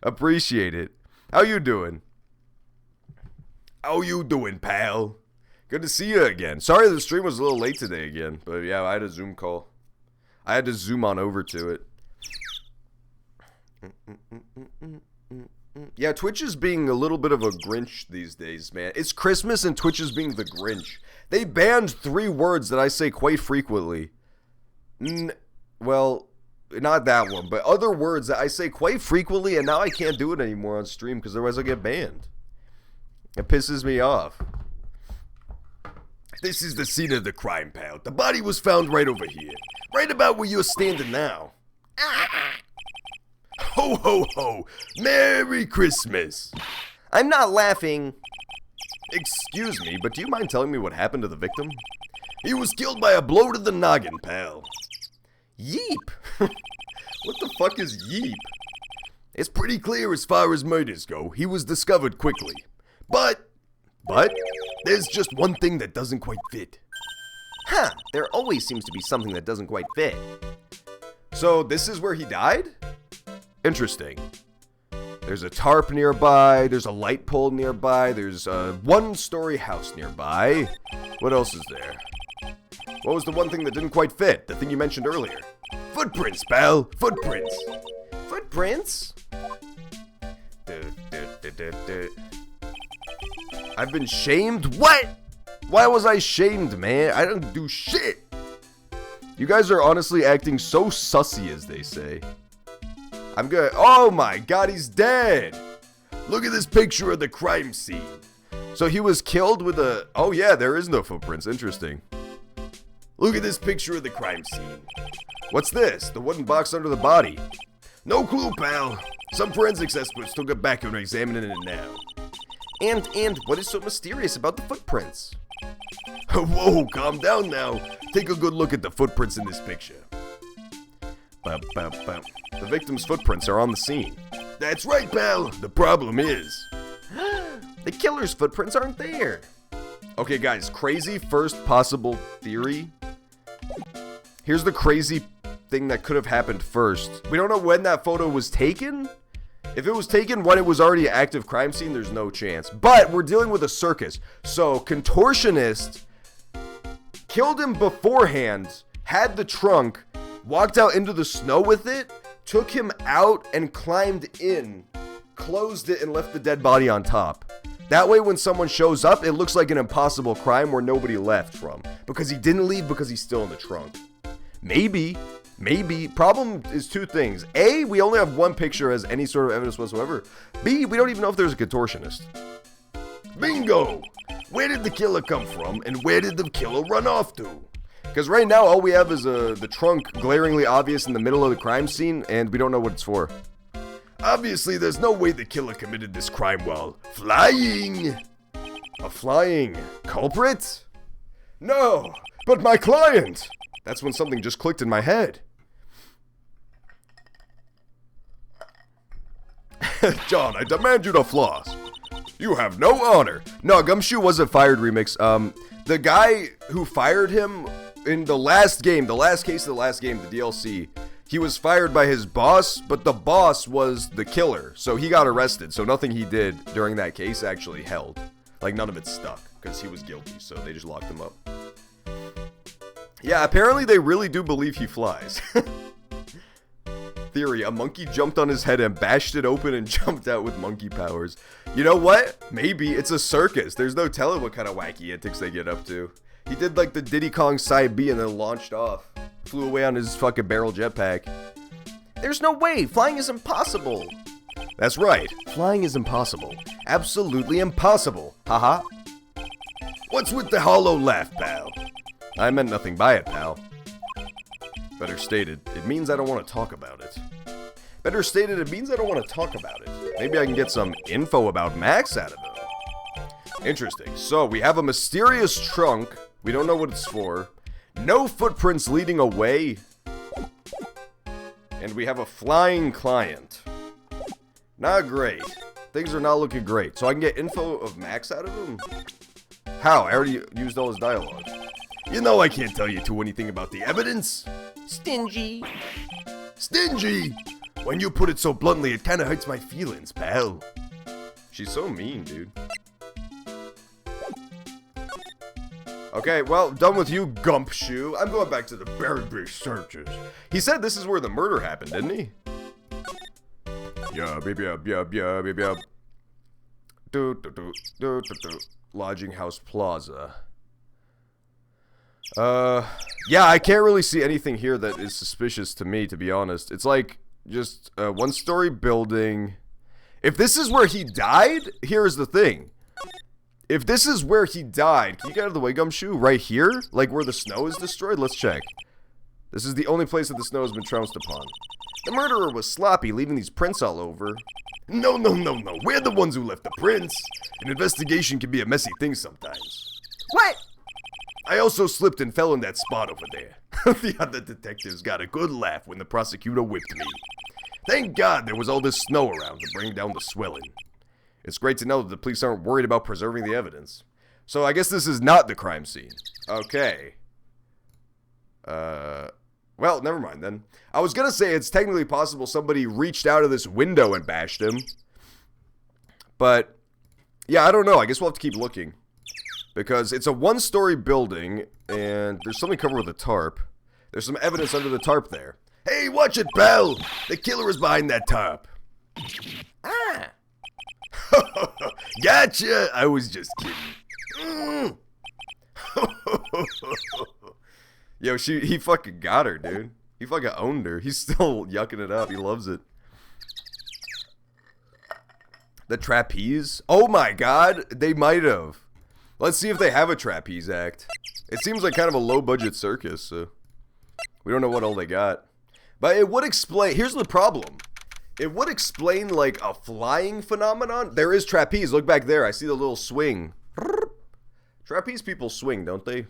S1: Appreciate it. How you doing? How you doing, pal? Good to see you again. Sorry the stream was a little late today again, but yeah, I had a Zoom call. I had to zoom on over to it. Yeah, Twitch is being a little bit of a Grinch these days, man. It's Christmas and Twitch is being the Grinch. They banned 3 words that I say quite frequently. Well, not that one, but other words that I say quite frequently, and now I can't do it anymore on stream because otherwise I'll get banned. It pisses me off. This is the scene of the crime, pal. The body was found right over here. Right about where you're standing now. Ho, ho, ho. Merry Christmas.
S2: I'm not laughing.
S1: Excuse me, but do you mind telling me what happened to the victim? He was killed by a blow to the noggin, pal.
S2: Yeep.
S1: What the fuck is yeep? It's pretty clear as far as murders go. He was discovered quickly. But, there's just one thing that doesn't quite fit.
S2: Huh, there always seems to be something that doesn't quite fit.
S1: So this is where he died? Interesting. There's a tarp nearby, there's a light pole nearby, there's a 1-story house nearby. What else is there? What was the one thing that didn't quite fit? The thing you mentioned earlier. Footprints, pal! Footprints!
S2: Footprints?
S1: I've been shamed? What? Why was I shamed, man? I don't do shit! You guys are honestly acting so sussy, as they say. I'm good. Oh my god, he's dead! Look at this picture of the crime scene. So he was killed with a... Oh yeah, there is no footprints. Interesting. Look at this picture of the crime scene. What's this? The wooden box under the body. No clue, pal. Some forensics experts took it back and are examining it now.
S2: And what is so mysterious about the footprints?
S1: Whoa, calm down now. Take a good look at the footprints in this picture. The victim's footprints are on the scene. That's right, pal. The problem is...
S2: the killer's footprints aren't there.
S1: Okay, guys, crazy first possible theory. Here's the crazy thing that could have happened first. We don't know when that photo was taken. If it was taken when it was already an active crime scene, there's no chance. But we're dealing with a circus. So, contortionist killed him beforehand, had the trunk, walked out into the snow with it, took him out and climbed in, closed it and left the dead body on top. That way when someone shows up, it looks like an impossible crime where nobody left from. Because he didn't leave because he's still in the trunk. Maybe. Problem is 2 things. A, we only have 1 picture as any sort of evidence whatsoever. B, we don't even know if there's a contortionist. Bingo! Where did the killer come from and where did the killer run off to? Because right now all we have is the trunk glaringly obvious in the middle of the crime scene and we don't know what it's for. Obviously, there's no way the killer committed this crime while flying. A flying culprit? No, but my client! That's when something just clicked in my head. John, I demand you to floss. You have no honor. No, Gumshoe wasn't fired, Remix. The guy who fired him in the last game, the last case of the last game, the DLC, he was fired by his boss, but the boss was the killer. So he got arrested. So nothing he did during that case actually held. Like, none of it stuck because he was guilty. So they just locked him up. Yeah, apparently they really do believe he flies. Theory, a monkey jumped on his head and bashed it open and jumped out with monkey powers. You know what? Maybe it's a circus. There's no telling what kind of wacky antics they get up to. He did like the Diddy Kong Side B and then launched off. Flew away on his fucking barrel jetpack.
S2: There's no way. Flying is impossible.
S1: That's right. Flying is impossible. Absolutely impossible. Haha. What's with the hollow laugh, pal? I meant nothing by it, pal. Better stated, it means I don't want to talk about it. Better stated, it means I don't want to talk about it. Maybe I can get some info about Max out of him. Interesting. So, we have a mysterious trunk. We don't know what it's for. No footprints leading away. And we have a flying client. Not great. Things are not looking great. So I can get info of Max out of him? How? I already used all his dialogue. You know I can't tell you anything about the evidence.
S2: Stingy.
S1: Stingy? When you put it so bluntly, it kinda hurts my feelings, pal. She's so mean, dude. Okay, well, done with you, Gumpshoe. I'm going back to the Berry searches. He said this is where the murder happened, didn't he? Yeah, baby, yeah. Lodging House Plaza. Yeah, I can't really see anything here that is suspicious to me, to be honest. It's like just a one-story building. If this is where he died, here's the thing. If this is where he died, can you get out of the way, Gumshoe? Right here? Like where the snow is destroyed? Let's check. This is the only place that the snow has been trounced upon. The murderer was sloppy, leaving these prints all over. No. We're the ones who left the prints. An investigation can be a messy thing sometimes.
S2: What?
S1: I also slipped and fell in that spot over there. The other detectives got a good laugh when the prosecutor whipped me. Thank God there was all this snow around to bring down the swelling. It's great to know that the police aren't worried about preserving the evidence. So I guess this is not the crime scene. Okay. Well, never mind then. I was gonna say it's technically possible somebody reached out of this window and bashed him. But, yeah, I don't know. I guess we'll have to keep looking. Because it's a one-story building, and there's something covered with a tarp. There's some evidence under the tarp there. Hey, watch it, pal! The killer is behind that tarp.
S2: Ah!
S1: Gotcha! I was just kidding. Yo, he fucking got her, dude. He fucking owned her. He's still yucking it up. He loves it. The trapeze? Oh my god, they might have. Let's see if they have a trapeze act. It seems like kind of a low-budget circus, so we don't know what all they got. But it would explain... Here's the problem. It would explain, like, a flying phenomenon. There is trapeze. Look back there. I see the little swing. Trapeze people swing, don't they?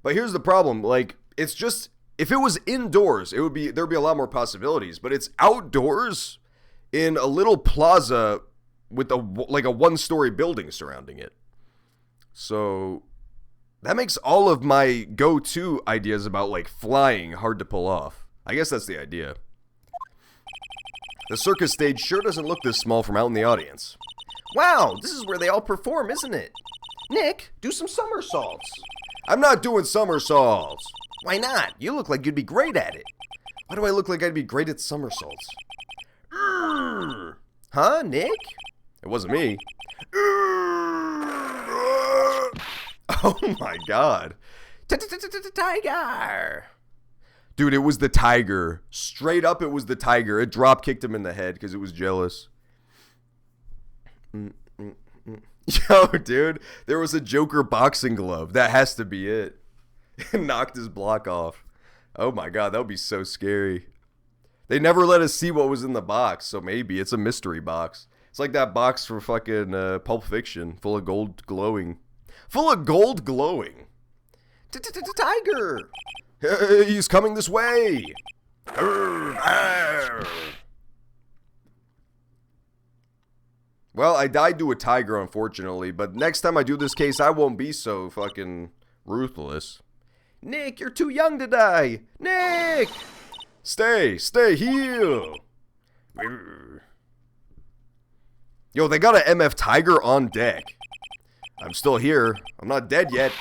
S1: But here's the problem. Like, it's just... If it was indoors, there'd be a lot more possibilities. But it's outdoors in a little plaza with a one-story building surrounding it. So that makes all of my go-to ideas about, like, flying hard to pull off. I guess that's the idea. The circus stage sure doesn't look this small from out in the audience.
S2: Wow, this is where they all perform, isn't it? Nick, do some somersaults.
S1: I'm not doing somersaults.
S2: Why not? You look like you'd be great at it.
S1: Why do I look like I'd be great at somersaults?
S2: Huh, Nick?
S1: It wasn't me. Oh my god.
S2: Tiger!
S1: Dude, it was the tiger. Straight up, it was the tiger. It drop kicked him in the head because it was jealous. Yo, dude, there was a Joker boxing glove. That has to be it. It knocked his block off. Oh my god, that would be so scary. They never let us see what was in the box, so maybe it's a mystery box. It's like that box for fucking Pulp Fiction, full of gold glowing. Full of gold glowing.
S2: Tiger!
S1: He's coming this way. Well, I died to a tiger, unfortunately, but next time I do this case, I won't be so fucking ruthless.
S2: Nick, you're too young to die. Nick!
S1: Stay here. Yo, they got an MF Tiger on deck. I'm still here. I'm not dead yet.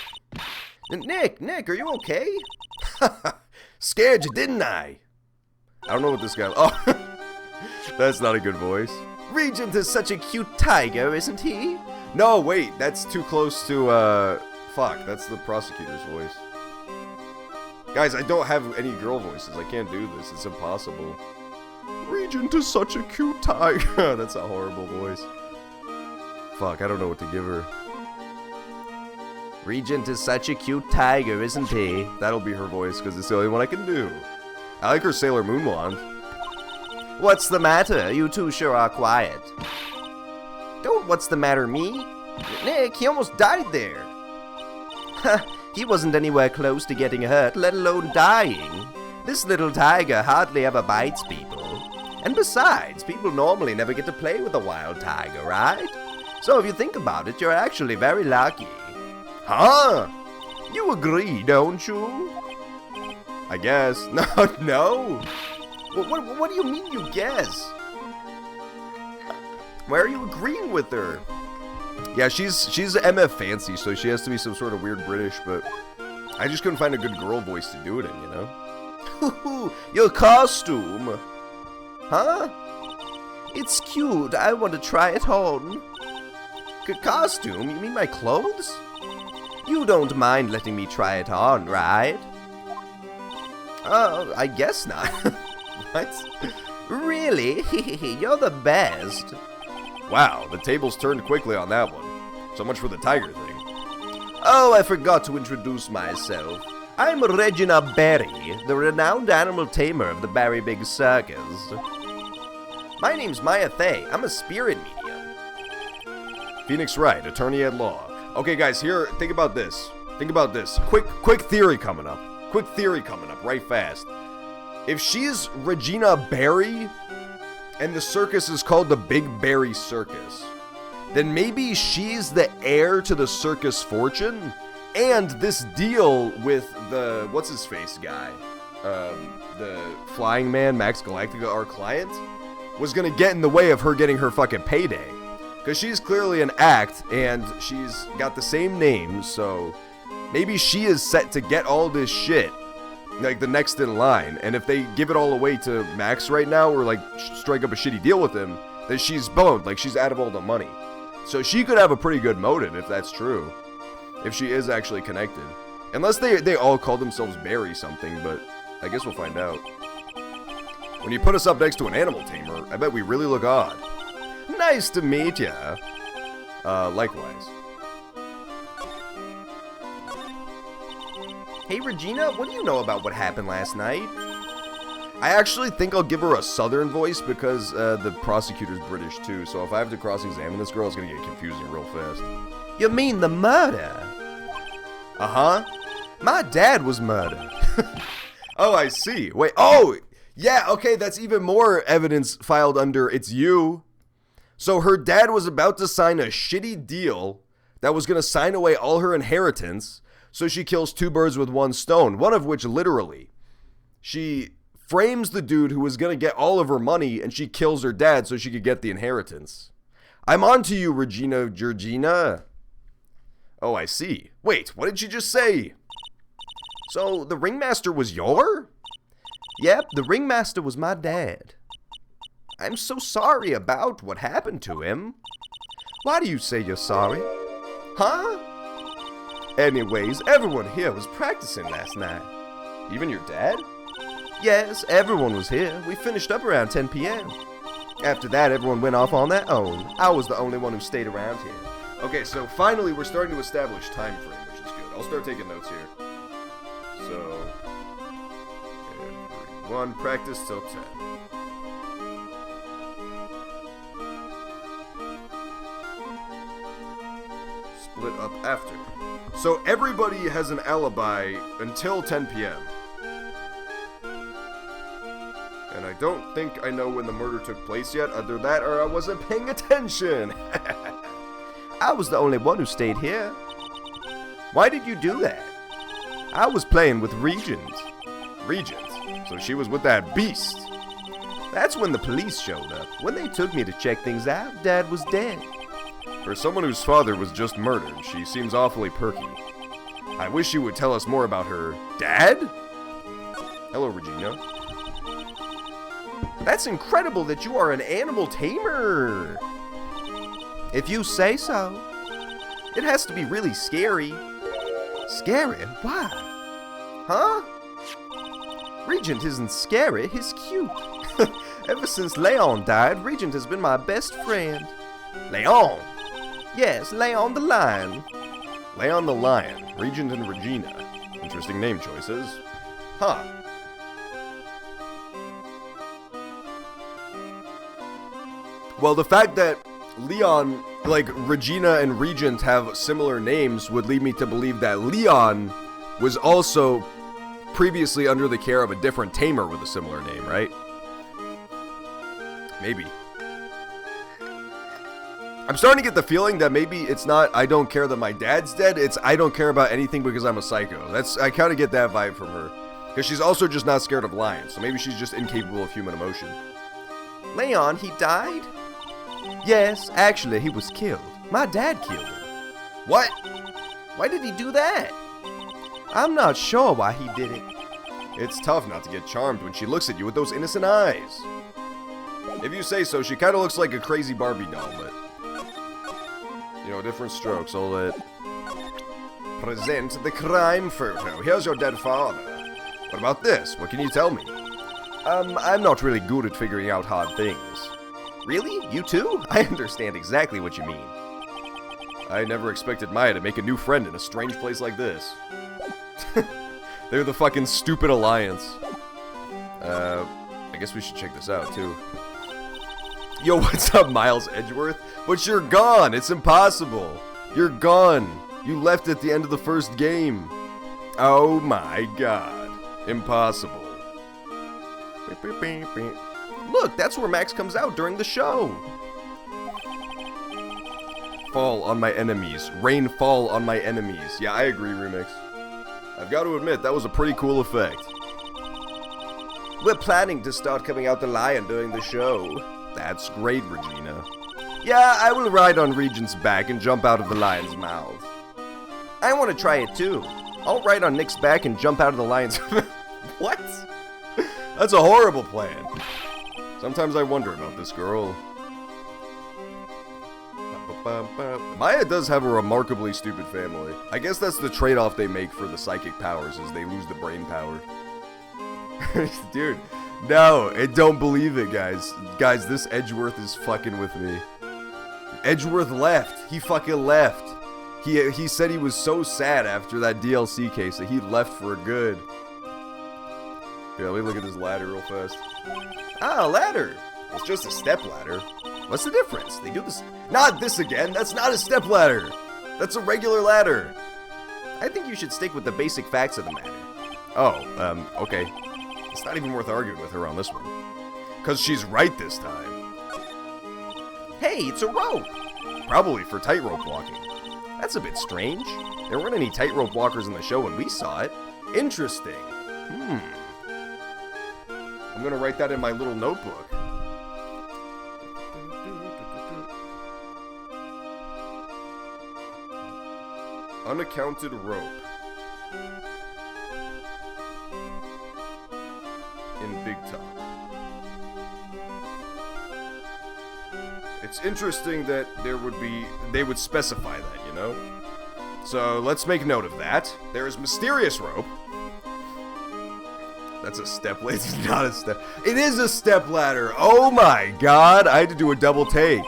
S2: Nick, are you okay?
S1: Scared you, didn't I? I don't know what this guy... Oh, that's not a good voice.
S2: Regent is such a cute tiger, isn't he?
S1: No, wait, that's too close to, fuck, that's the prosecutor's voice. Guys, I don't have any girl voices. I can't do this. It's impossible. Regent is such a cute tiger. That's a horrible voice. Fuck, I don't know what to give her.
S2: Regent is such a cute tiger, isn't he?
S1: That'll be her voice, because it's the only one I can do. I like her Sailor Moon wand.
S2: What's the matter? You two sure are quiet. Don't what's the matter me? Nick, he almost died there. He wasn't anywhere close to getting hurt, let alone dying. This little tiger hardly ever bites people. And besides, people normally never get to play with a wild tiger, right? So if you think about it, you're actually very lucky.
S1: Huh?
S2: You agree, don't you?
S1: I guess. No.
S2: What do you mean you guess?
S1: Why are you agreeing with her? Yeah, she's MF Fancy, so she has to be some sort of weird British, but I just couldn't find a good girl voice to do it in, you know?
S2: Your costume. Huh? It's cute. I want to try it on. Costume? You mean my clothes? You don't mind letting me try it on, right? I guess not. What? Really? You're the best.
S1: Wow, the tables turned quickly on that one. So much for the tiger thing.
S2: Oh, I forgot to introduce myself. I'm Regina Berry, the renowned animal tamer of the Berry Big Circus. My name's Maya Thay. I'm a spirit medium.
S1: Phoenix Wright, attorney at law. Okay, guys, here, think about this. Think about this. Quick theory coming up. Quick theory coming up, right fast. If she's Regina Berry, and the circus is called the Big Berry Circus, then maybe she's the heir to the circus fortune, and this deal with the, what's-his-face guy, the flying man, Max Galactica, our client, was gonna get in the way of her getting her fucking payday. Because she's clearly an act, and she's got the same name, so maybe she is set to get all this shit, like the next in line, and if they give it all away to Max right now, or like strike up a shitty deal with him, then she's boned, like she's out of all the money. So she could have a pretty good motive if that's true, if she is actually connected. Unless they all call themselves Barry something, but I guess we'll find out. When you put us up next to an animal tamer, I bet we really look odd.
S2: Nice to meet ya.
S1: Likewise.
S2: Hey Regina, what do you know about what happened last night?
S1: I actually think I'll give her a southern voice because the prosecutor's British too, so if I have to cross-examine this girl, it's gonna get confusing real fast.
S2: You mean the murder?
S1: Uh-huh.
S2: My dad was murdered.
S1: Oh, I see. Wait, oh! Yeah, okay, that's even more evidence filed under It's You. So her dad was about to sign a shitty deal that was gonna sign away all her inheritance, so she kills two birds with one stone, one of which literally, she frames the dude who was gonna get all of her money, and she kills her dad so she could get the inheritance. I'm on to you, Regina Georgina. Oh, I see. Wait, what did she just say? So, the ringmaster was your?
S2: Yep, the ringmaster was my dad. I'm so sorry about what happened to him. Why do you say you're sorry?
S1: Huh?
S2: Anyways, everyone here was practicing last night.
S1: Even your dad?
S2: Yes, everyone was here. We finished up around 10 p.m. After that, everyone went off on their own. I was the only one who stayed around here.
S1: Okay, so finally we're starting to establish time frame, which is good. I'll start taking notes here. So, everyone practice till 10. Split up after. So everybody has an alibi until 10 p.m. And I don't think I know when the murder took place yet, either that or I wasn't paying attention.
S2: I was the only one who stayed here.
S1: Why did you do that?
S2: I was playing with Regent.
S1: Regent? So she was with that beast.
S2: That's when the police showed up. When they took me to check things out, Dad was dead.
S1: For someone whose father was just murdered, she seems awfully perky. I wish you would tell us more about her dad? Hello, Regina.
S2: That's incredible that you are an animal tamer. If you say so. It has to be really scary. Scary? Why? Huh? Regent isn't scary, he's cute. Ever since Leon died, Regent has been my best friend. Leon? Yes, Leon the Lion.
S1: Leon the Lion, Regent and Regina. Interesting name choices. Huh. Well, the fact that Leon, like Regina and Regent have similar names would lead me to believe that Leon was also previously under the care of a different tamer with a similar name, right? Maybe. I'm starting to get the feeling that maybe it's not I don't care that my dad's dead, it's I don't care about anything because I'm a psycho. I kind of get that vibe from her. Because she's also just not scared of lions, so maybe she's just incapable of human emotion.
S2: Leon, he died? Yes, actually, he was killed. My dad killed him.
S1: What?
S2: Why did he do that? I'm not sure why he did it.
S1: It's tough not to get charmed when she looks at you with those innocent eyes. If you say so, she kind of looks like a crazy Barbie doll, but... You know, different strokes, all that. Present the crime photo. Here's your dead father. What about this? What can you tell me? I'm not really good at figuring out hard things.
S2: Really? You too? I understand exactly what you mean.
S1: I never expected Maya to make a new friend in a strange place like this. They're the fucking stupid alliance. I guess we should check this out, too. Yo, what's up, Miles Edgeworth? But you're gone! It's impossible! You're gone! You left at the end of the first game! Oh my god. Impossible.
S2: Look, that's where Max comes out during the show!
S1: Fall on my enemies. Rain fall on my enemies. Yeah, I agree, Remix. I've got to admit, that was a pretty cool effect.
S2: We're planning to start coming out the lion during the show.
S1: That's great, Regina.
S2: Yeah, I will ride on Regent's back and jump out of the lion's mouth. I want to try it too. I'll ride on Nick's back and jump out of the lion's...
S1: What? That's a horrible plan. Sometimes I wonder about this girl. Maya does have a remarkably stupid family. I guess that's the trade-off they make for the psychic powers, is they lose the brain power. Dude, no, I don't believe it, guys. Guys, this Edgeworth is fucking with me. Edgeworth left. He fucking left. He said he was so sad after that DLC case that he left for good. Here, let me look at this ladder real fast.
S2: Ah, a ladder.
S1: It's just a step ladder. What's the difference? They do this. Not this again. That's not a step ladder. That's a regular ladder.
S2: I think you should stick with the basic facts of the matter.
S1: Oh, okay. It's not even worth arguing with her on this one. Because she's right this time.
S2: Hey, it's a rope.
S1: Probably for tightrope walking.
S2: That's a bit strange.
S1: There weren't any tightrope walkers in the show when we saw it. Interesting. I'm gonna write that in my little notebook. Unaccounted rope. In Big Top. It's interesting that they would specify that, you know? So let's make note of that. There is mysterious rope. That's a step ladder. It's not a step. It is a step ladder. Oh my god. I had to do a double take.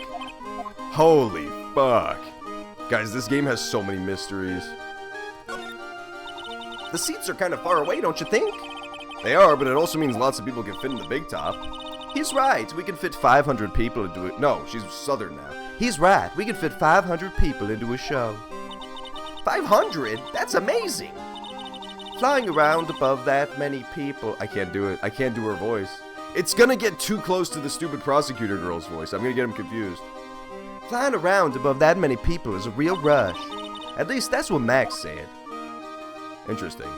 S1: Holy fuck. Guys, this game has so many mysteries.
S2: The seats are kind of far away, don't you think?
S1: They are, but it also means lots of people can fit in the Big Top.
S2: He's right. We can fit 500 people into it.
S1: No, she's Southern now.
S2: He's right. We can fit 500 people into a show. 500? That's amazing. Flying around above that many people.
S1: I can't do it. I can't do her voice. It's gonna get too close to the stupid prosecutor girl's voice. I'm gonna get him confused.
S2: Flying around above that many people is a real rush. At least that's what Max said.
S1: Interesting.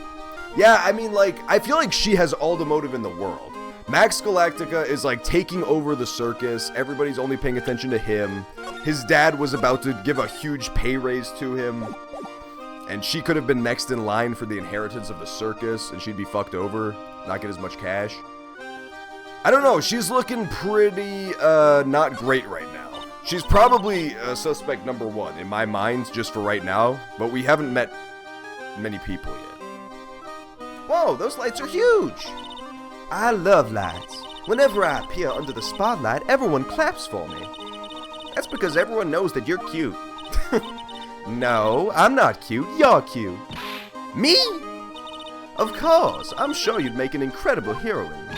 S1: Yeah, I mean, like, I feel like she has all the motive in the world. Max Galactica is, like, taking over the circus. Everybody's only paying attention to him. His dad was about to give a huge pay raise to him. And she could have been next in line for the inheritance of the circus, and she'd be fucked over, not get as much cash. I don't know, she's looking pretty, not great right now. She's probably suspect number one in my mind, just for right now, but we haven't met many people yet.
S2: Whoa, those lights are huge! I love lights. Whenever I appear under the spotlight, everyone claps for me. That's because everyone knows that you're cute. No, I'm not cute. You're cute. Me? Of course. I'm sure you'd make an incredible heroine.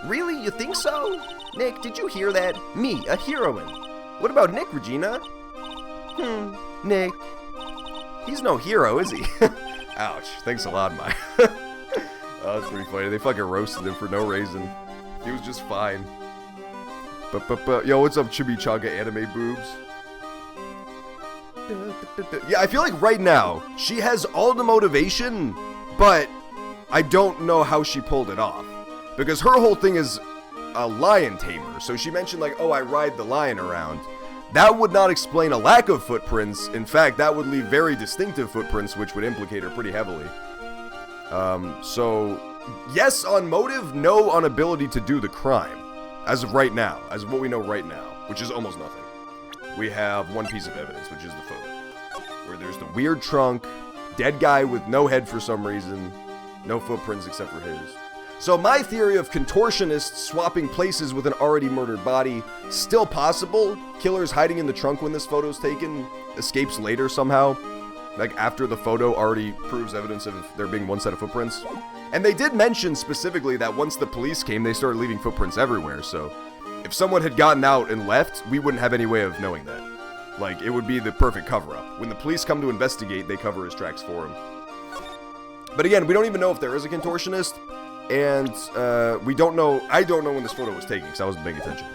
S2: Really? You think so? Nick, did you hear that? Me, a heroine. What about Nick, Regina? Nick. He's no hero, is he?
S1: Ouch. Thanks a lot, Maya. Oh, that's pretty funny. They fucking roasted him for no reason. He was just fine. But, yo, what's up, Chimichanga anime boobs? Yeah, I feel like right now, she has all the motivation, but I don't know how she pulled it off. Because her whole thing is a lion tamer. So she mentioned like, oh, I ride the lion around. That would not explain a lack of footprints. In fact, that would leave very distinctive footprints, which would implicate her pretty heavily. So, yes on motive, no on ability to do the crime. As of right now, as of what we know right now, which is almost nothing. We have one piece of evidence, which is the photo. Where there's the weird trunk, dead guy with no head for some reason, no footprints except for his. So my theory of contortionists swapping places with an already murdered body, still possible. Killer's hiding in the trunk when this photo's taken, escapes later somehow. Like after the photo already proves evidence of there being one set of footprints. And they did mention specifically that once the police came, they started leaving footprints everywhere, so if someone had gotten out and left, we wouldn't have any way of knowing that. Like, it would be the perfect cover-up. When the police come to investigate, they cover his tracks for him. But again, we don't even know if there is a contortionist, and we don't know, I don't know when this photo was taken, because I wasn't paying attention.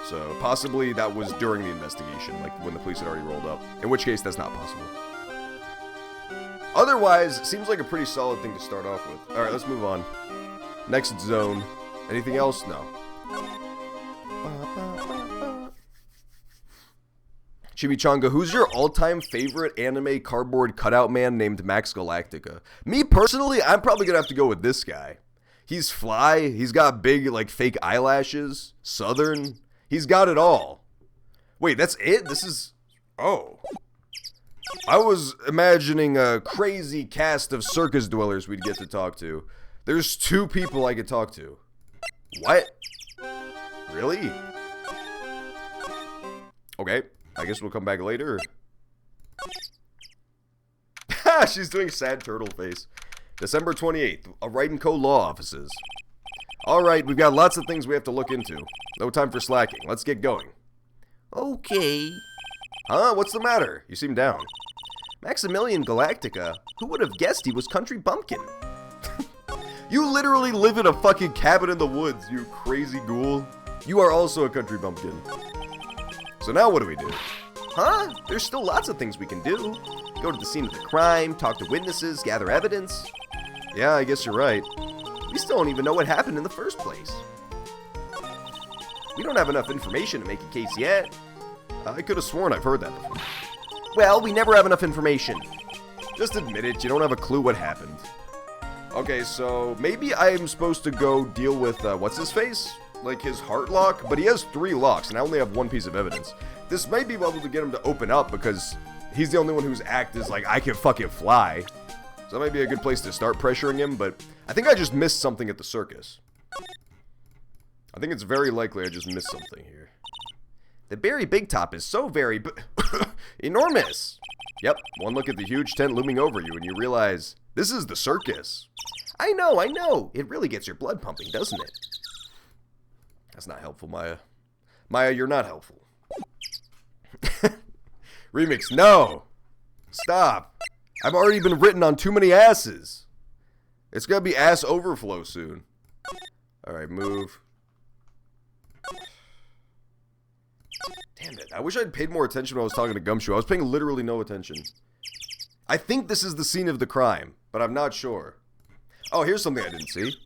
S1: So, possibly that was during the investigation, like when the police had already rolled up. In which case, that's not possible. Otherwise, seems like a pretty solid thing to start off with. Alright, let's move on. Next zone. Anything else? No. Chimichanga, who's your all-time favorite anime cardboard cutout man named Max Galactica? Me, personally, I'm probably gonna have to go with this guy. He's fly, he's got big, like, fake eyelashes, southern. He's got it all. Wait, that's it? This is... Oh. I was imagining a crazy cast of circus dwellers we'd get to talk to. There's 2 people I could talk to. What? Really? Okay, I guess we'll come back later. She's doing sad turtle face. December 28th, Wright & Co. Law Offices. Alright, we've got lots of things we have to look into. No time for slacking. Let's get going.
S2: Okay.
S1: Huh? What's the matter? You seem down.
S2: Maximilian Galactica. Who would have guessed he was Country Bumpkin?
S1: You literally live in a fucking cabin in the woods, you crazy ghoul. You are also a country bumpkin. So now what do we do?
S2: Huh? There's still lots of things we can do. Go to the scene of the crime, talk to witnesses, gather evidence.
S1: Yeah, I guess you're right.
S2: We still don't even know what happened in the first place. We don't have enough information to make a case yet.
S1: I could have sworn I've heard that before.
S2: Well, we never have enough information.
S1: Just admit it, you don't have a clue what happened. Okay, so maybe I am supposed to go deal with, what's his face? Like his heart lock, but he has 3 locks and I only have 1 piece of evidence. This might be able to get him to open up because he's the only one whose act is like, I can fucking fly. So that might be a good place to start pressuring him, but I think I just missed something at the circus. I think it's very likely I just missed something here.
S2: The Berry Big Top is so very enormous.
S1: Yep, one look at the huge tent looming over you and you realize, this is the circus.
S2: I know. It really gets your blood pumping, doesn't it?
S1: That's not helpful, Maya. Maya, you're not helpful. Remix, no! Stop. I've already been written on too many asses. It's gonna be ass overflow soon. Alright, move. Damn it, I wish I'd paid more attention when I was talking to Gumshoe. I was paying literally no attention. I think this is the scene of the crime, but I'm not sure. Oh, here's something I didn't see.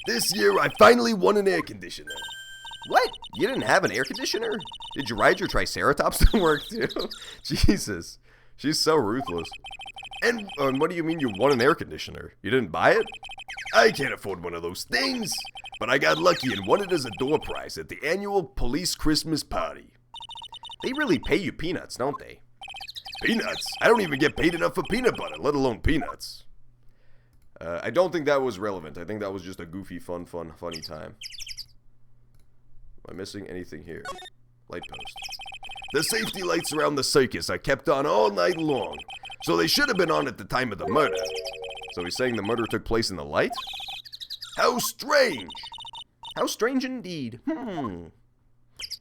S1: This year, I finally won an air conditioner.
S2: What? You didn't have an air conditioner?
S1: Did you ride your Triceratops to work, too? Jesus. She's so ruthless. And what do you mean you won an air conditioner? You didn't buy it? I can't afford one of those things. But I got lucky and won it as a door prize at the annual police Christmas party.
S2: They really pay you peanuts, don't they?
S1: Peanuts? I don't even get paid enough for peanut butter, let alone peanuts. I don't think that was relevant. I think that was just a goofy, funny time. Am I missing anything here? Light post. The safety lights around the circus are kept on all night long, so they should have been on at the time of the murder. So he's saying the murder took place in the light? How strange! How strange indeed.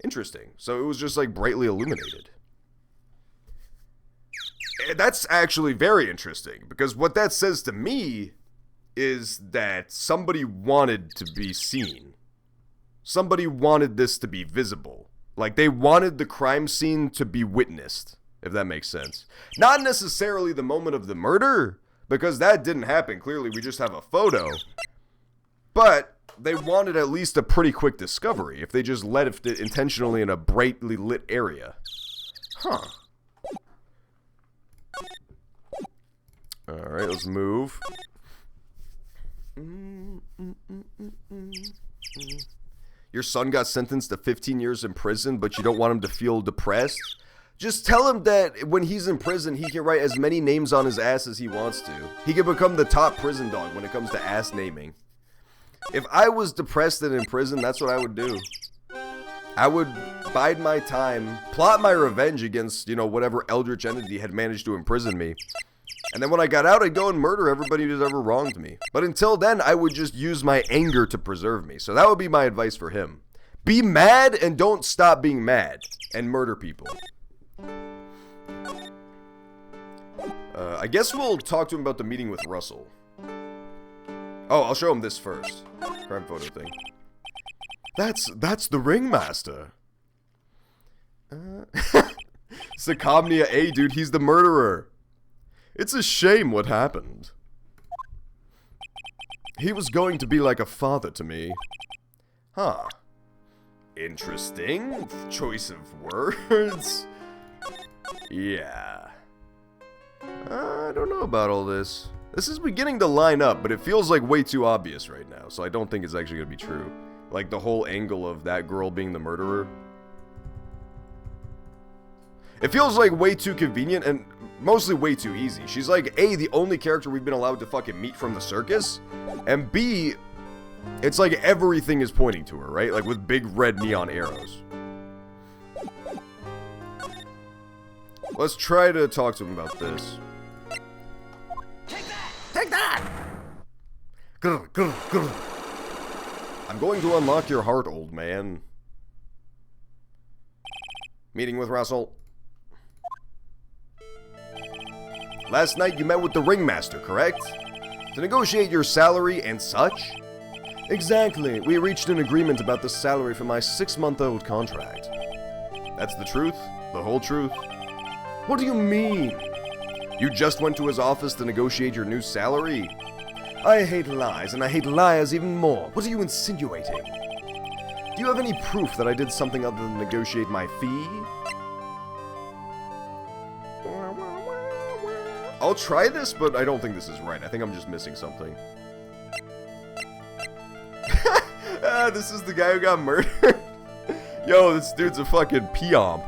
S1: Interesting. So it was just like brightly illuminated. And that's actually very interesting, because what that says to me is that somebody wanted to be seen. Somebody wanted this to be visible. Like, they wanted the crime scene to be witnessed, if that makes sense. Not necessarily the moment of the murder, because that didn't happen. Clearly, we just have a photo. But they wanted at least a pretty quick discovery if they just left it intentionally in a brightly lit area. Huh. Alright, let's move. Your son got sentenced to 15 years in prison, but you don't want him to feel depressed? Just tell him that when he's in prison, he can write as many names on his ass as he wants to. He can become the top prison dog when it comes to ass naming. If I was depressed and in prison, that's what I would do. I would bide my time, plot my revenge against, whatever eldritch entity had managed to imprison me. And then when I got out, I'd go and murder everybody who's ever wronged me. But until then, I would just use my anger to preserve me. So that would be my advice for him. Be mad and don't stop being mad. And murder people. I guess we'll talk to him about the meeting with Russell. Oh, I'll show him this first. Crime photo thing. That's the ringmaster. Sakamnia A, dude, he's the murderer. It's a shame what happened. He was going to be like a father to me. Huh. Interesting choice of words. Yeah. I don't know about all this. This is beginning to line up, but it feels like way too obvious right now, so I don't think it's actually going to be true. Like the whole angle of that girl being the murderer. It feels like way too convenient and mostly way too easy. She's like, A, the only character we've been allowed to fucking meet from the circus, and B, it's like everything is pointing to her, right? Like with big red neon arrows. Let's try to talk to him about this. Take that! Grr, grr, grr. I'm going to unlock your heart, old man. Meeting with Russell. Last night you met with the ringmaster, correct? To negotiate your salary and such? Exactly. We reached an agreement about the salary for my 6-month-old contract. That's the truth? The whole truth? What do you mean? You just went to his office to negotiate your new salary? I hate lies, and I hate liars even more. What are you insinuating? Do you have any proof that I did something other than negotiate my fee? I'll try this, but I don't think this is right. I think I'm just missing something. This is the guy who got murdered. Yo, this dude's a fucking peomp.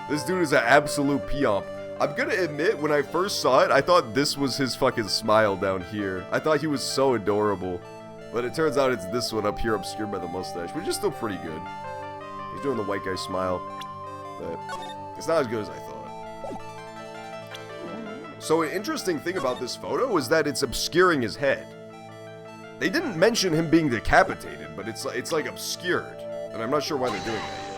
S1: This dude is an absolute peomp. I'm gonna admit, when I first saw it, I thought this was his fucking smile down here. I thought he was so adorable. But it turns out it's this one up here, obscured by the mustache, which is still pretty good. He's doing the white guy smile. But it's not as good as I thought. So an interesting thing about this photo is that it's obscuring his head. They didn't mention him being decapitated, but it's like obscured. And I'm not sure why they're doing that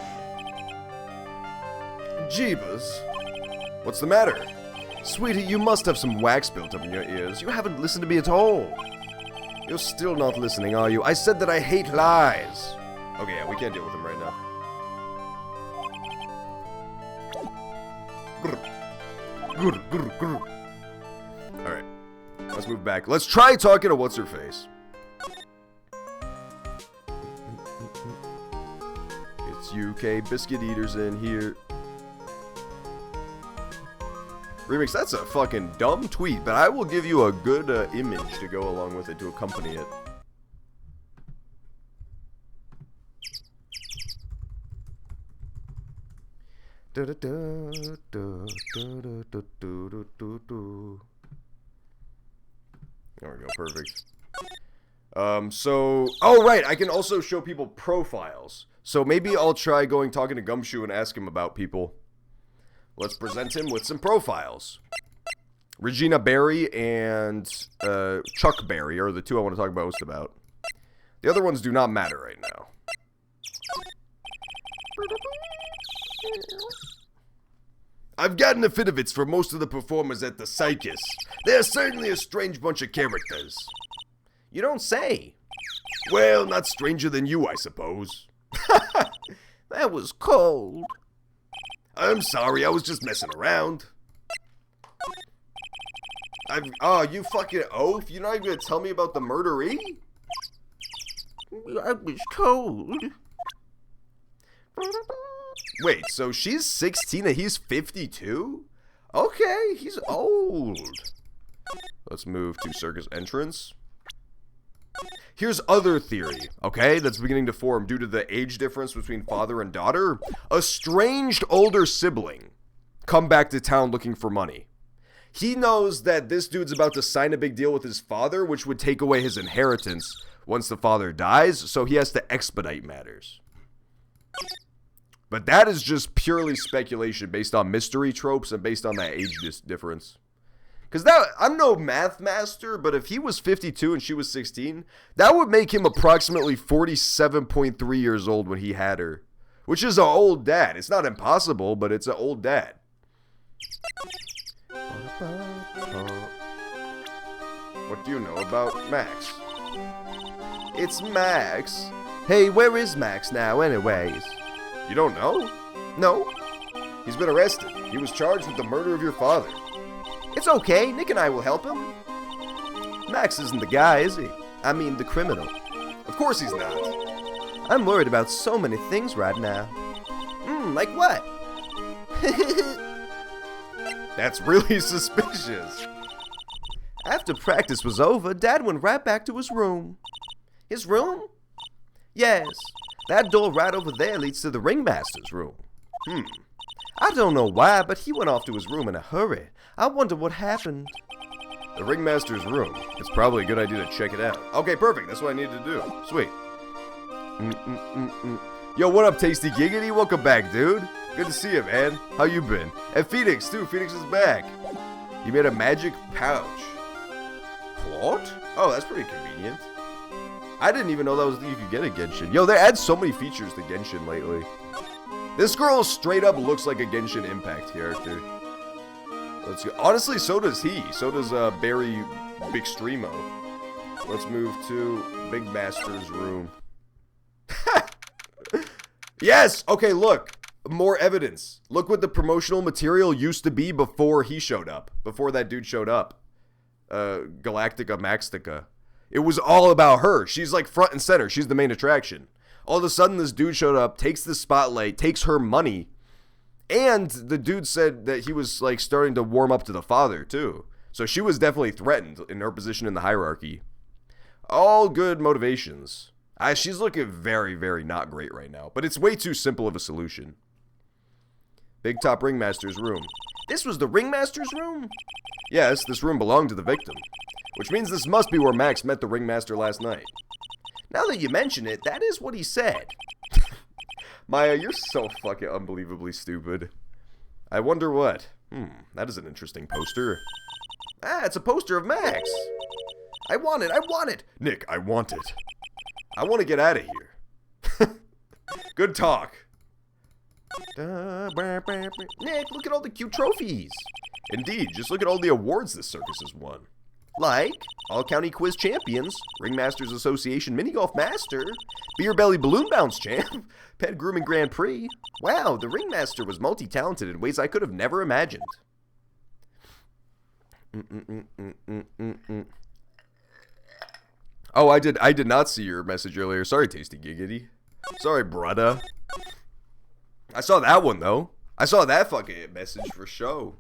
S1: yet. Jeebus. What's the matter? Sweetie, you must have some wax built up in your ears. You haven't listened to me at all. You're still not listening, are you? I said that I hate lies. Okay, yeah, we can't deal with him right now. Grr, grr, grr. Alright, let's move back. Let's try talking to what's-her-face. It's UK Biscuit Eaters in here. Remix, that's a fucking dumb tweet, but I will give you a good image to go along with it to accompany it. There we go, perfect. Oh, right, I can also show people profiles. So maybe I'll try talking to Gumshoe and ask him about people. Let's present him with some profiles. Regina Berry and Chuck Berry are the two I want to talk most about. The other ones do not matter right now. I've gotten a fit of it for most of the performers at the circus. They're certainly a strange bunch of characters.
S2: You don't say.
S1: Well, not stranger than you, I suppose.
S2: That was cold.
S1: I'm sorry, I was just messing around. You fucking oaf? You're not even gonna tell me about the murderee?
S2: I was cold.
S1: Wait, so she's 16 and he's 52? Okay, he's old. Let's move to circus entrance. Here's other theory, okay, that's beginning to form due to the age difference between father and daughter. Estranged older sibling come back to town looking for money. He knows that this dude's about to sign a big deal with his father, which would take away his inheritance once the father dies, so he has to expedite matters. But that is just purely speculation based on mystery tropes and based on that age difference. Because I'm no math master, but if he was 52 and she was 16, that would make him approximately 47.3 years old when he had her. Which is an old dad. It's not impossible, but it's an old dad. What do you know about Max?
S2: It's Max. Hey, where is Max now anyways?
S1: You don't know?
S2: No.
S1: He's been arrested. He was charged with the murder of your father.
S2: It's okay, Nick and I will help him. Max isn't the guy, is he? I mean, the criminal.
S1: Of course he's not.
S2: I'm worried about so many things right now. Like what?
S1: That's really suspicious.
S2: After practice was over, Dad went right back to his room. His room? Yes. That door right over there leads to the ringmaster's room. I don't know why, but he went off to his room in a hurry. I wonder what happened.
S1: The ringmaster's room. It's probably a good idea to check it out. Okay, perfect. That's what I need to do. Sweet. Yo, what up, Tasty Giggity? Welcome back, dude. Good to see you, man. How you been? And Phoenix, too. Phoenix is back. You made a magic pouch. What? Oh, that's pretty convenient. I didn't even know that was you could get a Genshin. Yo, they add so many features to Genshin lately. This girl straight up looks like a Genshin Impact character. Let's go. Honestly, so does he. So does Barry Bigstremo. Let's move to Big Master's room. Yes! Okay, look. More evidence. Look what the promotional material used to be before he showed up. Before that dude showed up. Galactica Maxtica. It was all about her. She's like front and center. She's the main attraction. All of a sudden, this dude showed up, takes the spotlight, takes her money. And the dude said that he was like starting to warm up to the father, too. So she was definitely threatened in her position in the hierarchy. All good motivations. She's looking very, very not great right now. But it's way too simple of a solution. Big Top Ringmaster's room.
S2: This was the ringmaster's room?
S1: Yes, this room belonged to the victim. Which means this must be where Max met the ringmaster last night.
S2: Now that you mention it, that is what he said.
S1: Maya, you're so fucking unbelievably stupid. I wonder what. That is an interesting poster.
S2: It's a poster of Max. I want it.
S1: Nick, I want it. I want to get out of here. Good talk.
S2: Nick, look at all the cute trophies.
S1: Indeed, just look at all the awards this circus has won.
S2: Like All-County Quiz Champions, Ringmasters Association Mini Golf Master, Beer Belly Balloon Bounce Champ, Pet Grooming Grand Prix. Wow, the Ringmaster was multi-talented in ways I could have never imagined.
S1: Oh, I did not see your message earlier. Sorry, Tasty Giggity. Sorry, brother. I saw that one, though. I saw that fucking message for show.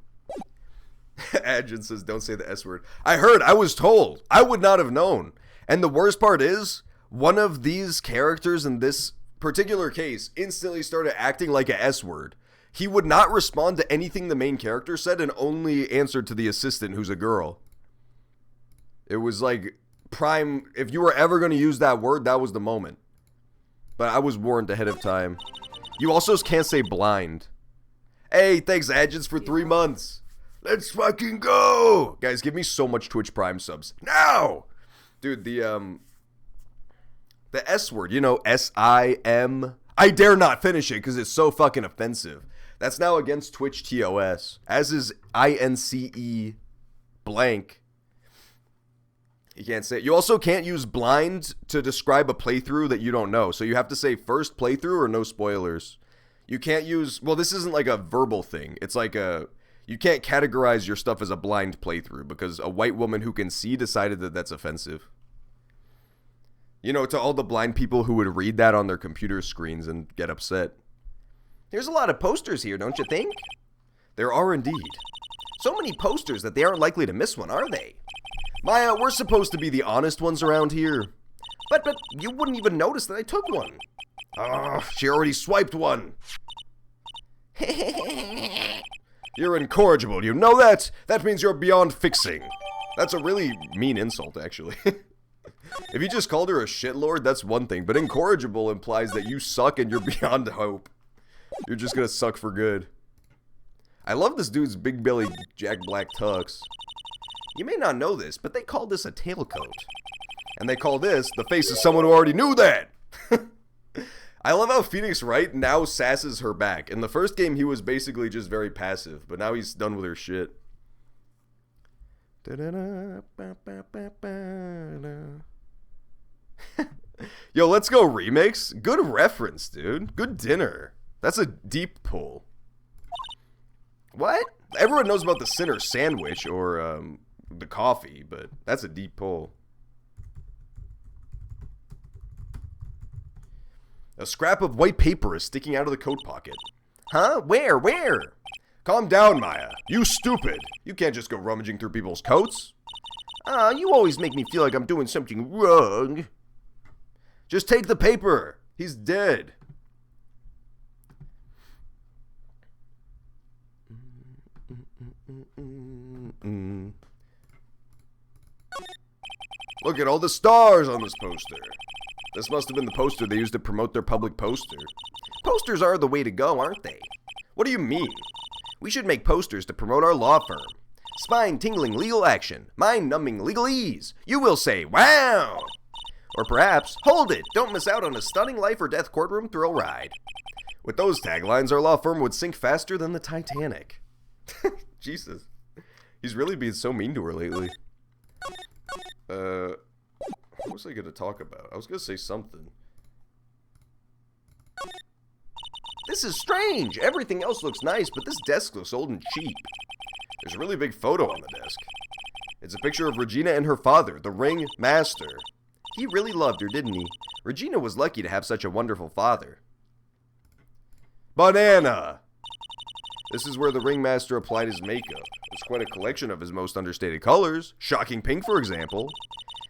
S1: Adjun says, don't say the S word. I heard, I was told. I would not have known. And the worst part is, one of these characters in this particular case instantly started acting like a S word. He would not respond to anything the main character said and only answered to the assistant, who's a girl. It was like prime, if you were ever going to use that word, that was the moment. But I was warned ahead of time. You also can't say blind. Hey, thanks, Agents, for 3 months. Let's fucking go! Guys, give me so much Twitch Prime subs. Now! Dude, the S word, you know, S-I-M. I dare not finish it because it's so fucking offensive. That's now against Twitch TOS. As is I-N-C-E blank. You can't say it. You also can't use blind to describe a playthrough that you don't know. So you have to say first playthrough or no spoilers. You can't use, well, this isn't like a verbal thing. It's like you can't categorize your stuff as a blind playthrough because a white woman who can see decided that that's offensive. You know, to all the blind people who would read that on their computer screens and get upset.
S2: There's a lot of posters here, don't you think?
S1: There are indeed.
S2: So many posters that they aren't likely to miss one, are they?
S1: Maya, we're supposed to be the honest ones around here.
S2: But you wouldn't even notice that I took one.
S1: Oh, she already swiped one. You're incorrigible, you know that? That means you're beyond fixing. That's a really mean insult, actually. If you just called her a shitlord, that's one thing. But incorrigible implies that you suck and you're beyond hope. You're just gonna suck for good. I love this dude's big belly Jack Black tux.
S2: You may not know this, but they call this a tailcoat.
S1: And they call this the face of someone who already knew that. I love how Phoenix Wright now sasses her back. In the first game, he was basically just very passive, but now he's done with her shit. Yo, let's go remix. Good reference, dude. Good dinner. That's a deep pull. What? Everyone knows about the Sinner sandwich or the coffee, but that's a deep pull. A scrap of white paper is sticking out of the coat pocket.
S2: Huh? Where? Where?
S1: Calm down, Maya. You stupid. You can't just go rummaging through people's coats.
S2: You always make me feel like I'm doing something wrong.
S1: Just take the paper. He's dead. Look at all the stars on this poster. This must have been the poster they used to promote their public poster.
S2: Posters are the way to go, aren't they?
S1: What do you mean?
S2: We should make posters to promote our law firm. Spine-tingling legal action, mind-numbing legalese. You will say, wow! Or perhaps, hold it, don't miss out on a stunning life or death courtroom thrill ride.
S1: With those taglines, our law firm would sink faster than the Titanic. Jesus. He's really being so mean to her lately. What was I going to talk about? I was going to say something.
S2: This is strange. Everything else looks nice, but this desk looks old and cheap.
S1: There's a really big photo on the desk. It's a picture of Regina and her father, the ring master.
S2: He really loved her, didn't he? Regina was lucky to have such a wonderful father.
S1: Banana! This is where the ringmaster applied his makeup. It's quite a collection of his most understated colors. Shocking pink, for example.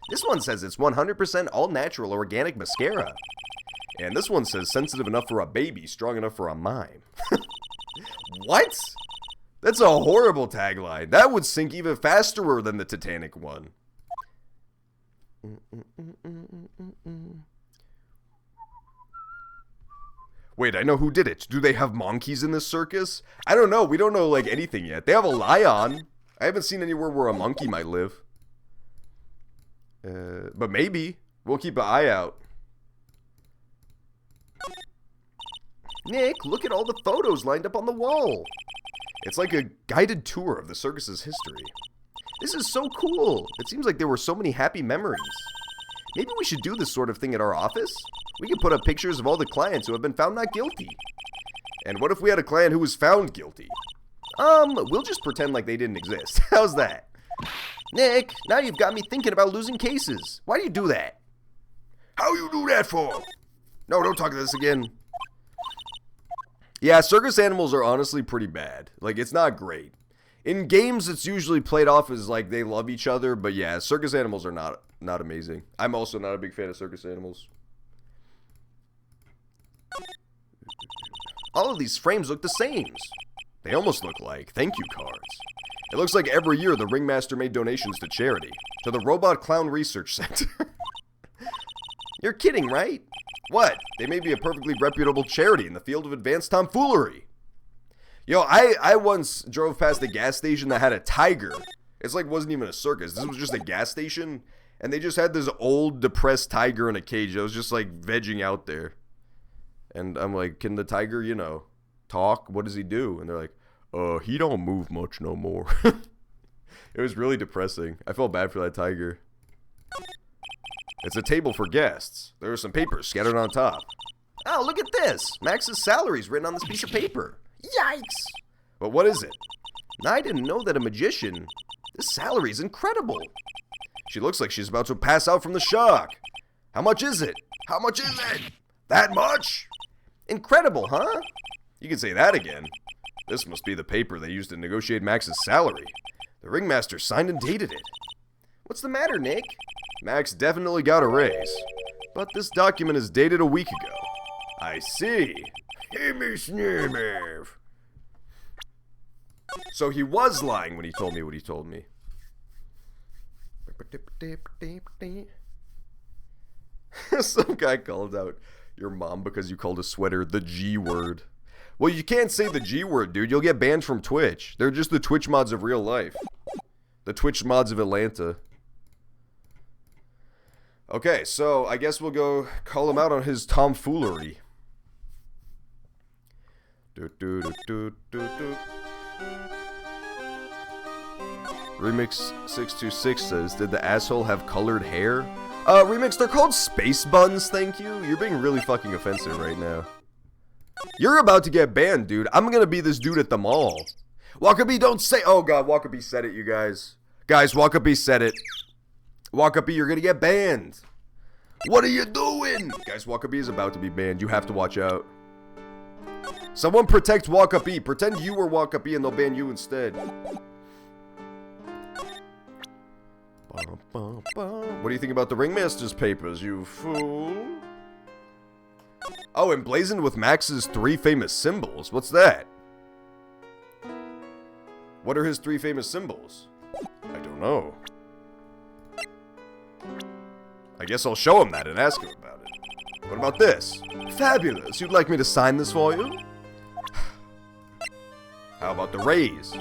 S2: This one says it's 100% all-natural organic mascara.
S1: And this one says sensitive enough for a baby, strong enough for a mime. What? That's a horrible tagline. That would sink even faster than the Titanic one. Wait, I know who did it. Do they have monkeys in this circus? I don't know. We don't know, like, anything yet. They have a lion. I haven't seen anywhere where a monkey might live. But maybe. We'll keep an eye out.
S2: Nick, look at all the photos lined up on the wall.
S1: It's like a guided tour of the circus's history.
S2: This is so cool. It seems like there were so many happy memories. Maybe we should do this sort of thing at our office? We could put up pictures of all the clients who have been found not guilty.
S1: And what if we had a client who was found guilty?
S2: We'll just pretend like they didn't exist. How's that? Nick, now you've got me thinking about losing cases. Why do you do that?
S1: How you do that for? No, don't talk to this again. Yeah, circus animals are honestly pretty bad. Like, it's not great. In games, it's usually played off as, like, they love each other. But yeah, circus animals are not amazing. I'm also not a big fan of circus animals.
S2: All of these frames look the same.
S1: They almost look like thank you cards. It looks like every year the ringmaster made donations to charity. To the Robot Clown Research Center.
S2: You're kidding, right?
S1: What? They may be a perfectly reputable charity in the field of advanced tomfoolery. Yo, I once drove past a gas station that had a tiger. It's like wasn't even a circus. This was just a gas station. And they just had this old, depressed tiger in a cage that was just like vegging out there. And I'm like, can the tiger, you know, talk? What does he do? And they're like, he don't move much no more. It was really depressing. I felt bad for that tiger. It's a table for guests. There are some papers scattered on top.
S2: Oh, look at this. Max's salary's written on this piece of paper. Yikes!
S1: But what is it?
S2: I didn't know that a magician... This salary's incredible.
S1: She looks like she's about to pass out from the shock. How much is it? How much is it? That much?
S2: Incredible, huh?
S1: You can say that again. This must be the paper they used to negotiate Max's salary. The ringmaster signed and dated it.
S2: What's the matter, Nick?
S1: Max definitely got a raise. But this document is dated a week ago. I see. So he was lying when he told me what he told me. Some guy called out your mom because you called a sweater the G word. Well, you can't say the G word, dude. You'll get banned from Twitch. They're just the Twitch mods of real life. The Twitch mods of Atlanta. Okay, so I guess we'll go call him out on his tomfoolery. Remix 626 says, did the asshole have colored hair? Remix, they're called space buns, thank you. You're being really fucking offensive right now. You're about to get banned, dude. I'm gonna be this dude at the mall. Wakabi, don't say... Oh, God, Wakabi said it, you guys. Guys, Wakabi said it. Wakabi, you're gonna get banned. What are you doing? Guys, Wakabi is about to be banned. You have to watch out. Someone protect Wakabi. Pretend you were Wakabi and they'll ban you instead. What do you think about the Ringmaster's papers, you fool? Oh, emblazoned with Max's 3 famous symbols. What's that? What are his 3 famous symbols? I don't know. I guess I'll show him that and ask him about it. What about this? Fabulous. You'd like me to sign this for you? How about the raise?